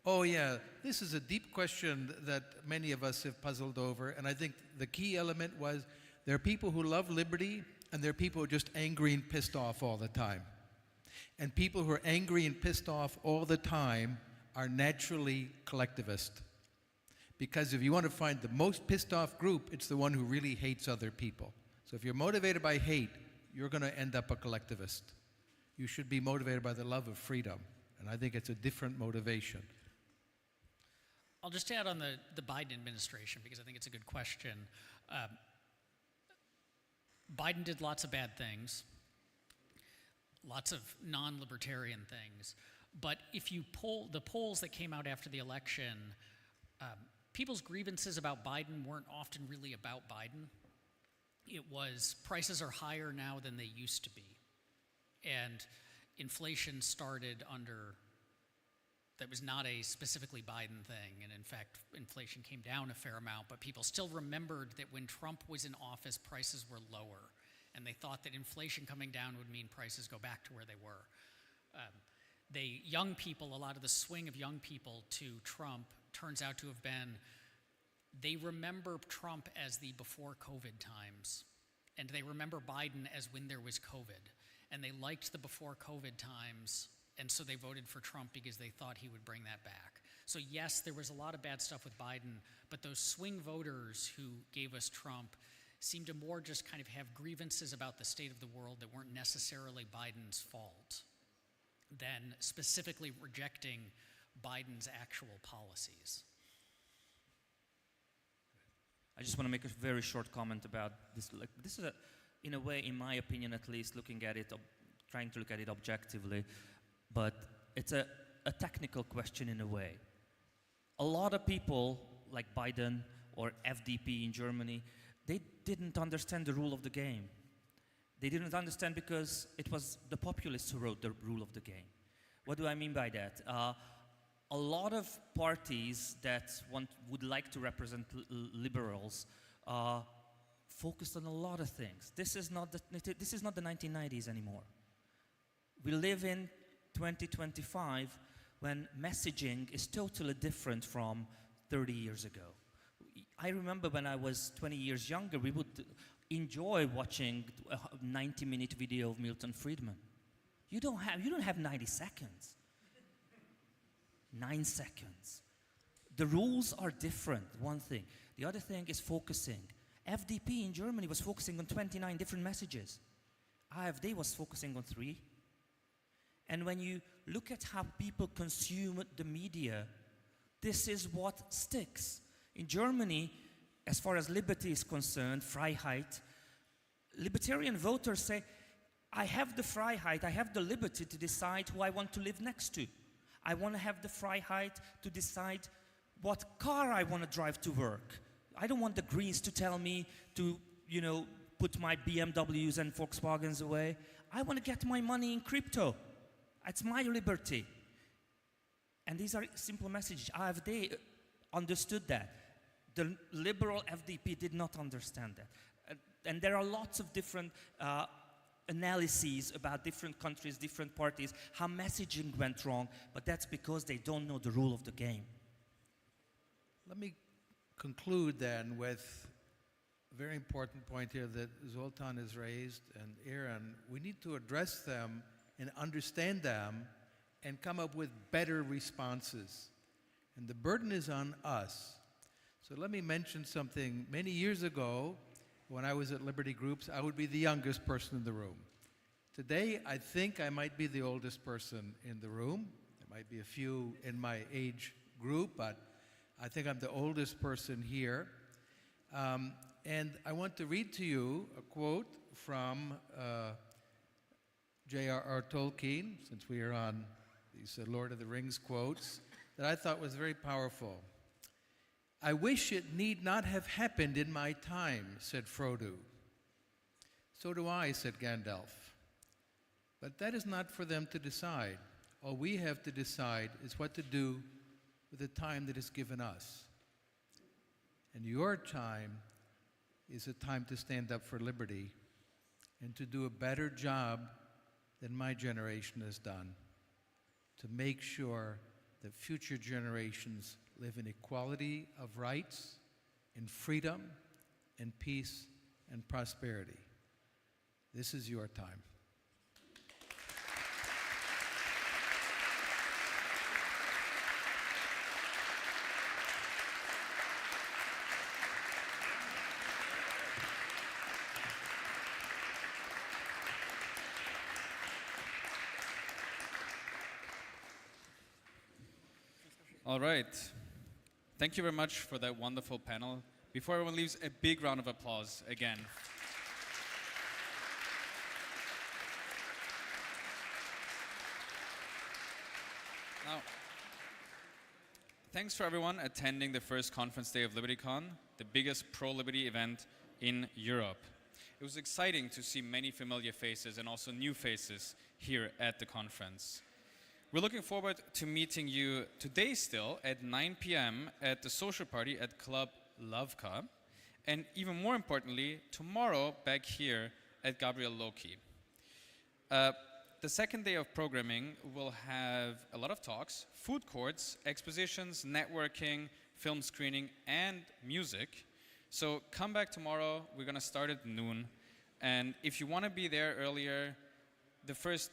Oh yeah, this is a deep question that many of us have puzzled over, and I think the key element was there are people who love liberty, and there are people who are just angry and pissed off all the time. And people who are angry and pissed off all the time are naturally collectivist. Because if you want to find the most pissed off group, it's the one who really hates other people. So if you're motivated by hate, you're going to end up a collectivist. You should be motivated by the love of freedom. And I think it's a different motivation. I'll just add on the Biden administration because I think it's a good question. Biden did lots of bad things, lots of non-libertarian things. But if you poll the polls that came out after the election, people's grievances about Biden weren't often really about Biden. It was prices are higher now than they used to be. And inflation started under, that was not a specifically Biden thing. And in fact, inflation came down a fair amount, but people still remembered that when Trump was in office, prices were lower. And they thought that inflation coming down would mean prices go back to where they were. Young people, a lot of the swing of young people to Trump turns out to have been, they remember Trump as the before COVID times, and they remember Biden as when there was COVID. And they liked the before COVID times, and so they voted for Trump because they thought he would bring that back. So yes, there was a lot of bad stuff with Biden, but those swing voters who gave us Trump seemed to more just kind of have grievances about the state of the world that weren't necessarily Biden's fault than specifically rejecting Biden's actual policies. I just want to make a very short comment about this. Like, this is, in a way, in my opinion at least, looking at it, trying to look at it objectively, but it's a technical question in a way. A lot of people, like Biden or FDP in Germany, they didn't understand the rule of the game. They didn't understand because it was the populists who wrote the rule of the game. What do I mean by that? A lot of parties that would like to represent liberals focused on a lot of things. This is not the 1990s anymore. We live in 2025 when messaging is totally different from 30 years ago. I remember when I was 20 years younger, we would enjoy watching a 90-minute video of Milton Friedman. You don't have 90 seconds. 9 seconds. The rules are different, one thing. The other thing is focusing. FDP in Germany was focusing on 29 different messages. AfD was focusing on 3. And when you look at how people consume the media, this is what sticks. In Germany, as far as liberty is concerned, Freiheit, libertarian voters say, I have the Freiheit, I have the liberty to decide who I want to live next to. I want to have the Freiheit to decide what car I want to drive to work. I don't want the Greens to tell me to, put my BMWs and Volkswagens away. I want to get my money in crypto. It's my liberty. And these are simple messages. AfD understood that. The liberal FDP did not understand that. And there are lots of different analyses about different countries, different parties, how messaging went wrong, but that's because they don't know the rule of the game. Let me conclude then with a very important point here that Zoltan has raised and Aaron. We need to address them and understand them and come up with better responses. And the burden is on us. So let me mention something. Many years ago, when I was at Liberty Groups, I would be the youngest person in the room. Today, I think I might be the oldest person in the room. There might be a few in my age group, but I think I'm the oldest person here. And I want to read to you a quote from J.R.R. Tolkien, since we are on these Lord of the Rings quotes, that I thought was very powerful. I wish it need not have happened in my time, said Frodo. So do I, said Gandalf. But that is not for them to decide. All we have to decide is what to do with the time that is given us. And your time is a time to stand up for liberty and to do a better job than my generation has done, to make sure that future generations live in equality of rights, in freedom, in peace, and prosperity. This is your time. All right. Thank you very much for that wonderful panel. Before everyone leaves, a big round of applause again. Now, thanks for everyone attending the first conference day of LibertyCon, the biggest pro-liberty event in Europe. It was exciting to see many familiar faces and also new faces here at the conference. We're looking forward to meeting you today still at 9 p.m. at the social party at Club Lovka, and even more importantly, tomorrow back here at Gabriel Loki. The second day of programming will have a lot of talks, food courts, expositions, networking, film screening, and music. So come back tomorrow. We're going to start at noon. And if you want to be there earlier, the first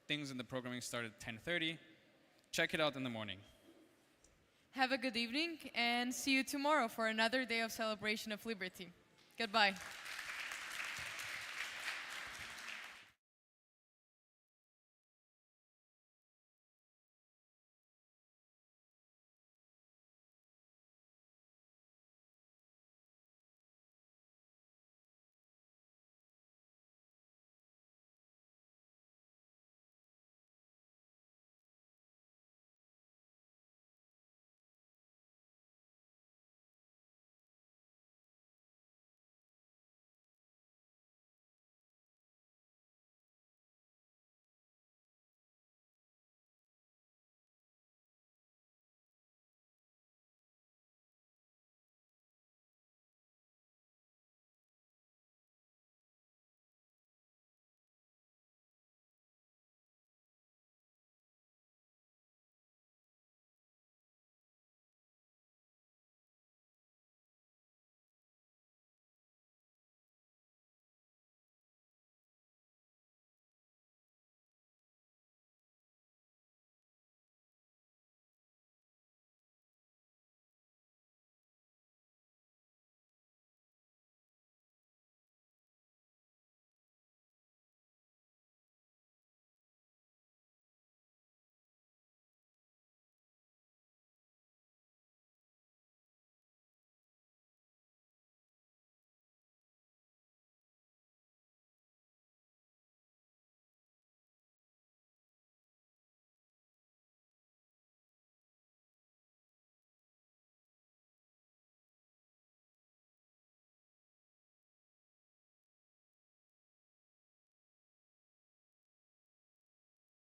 things in the programming start at 10:30. Check it out in the morning. Have a good evening and see you tomorrow for another day of celebration of liberty. Goodbye.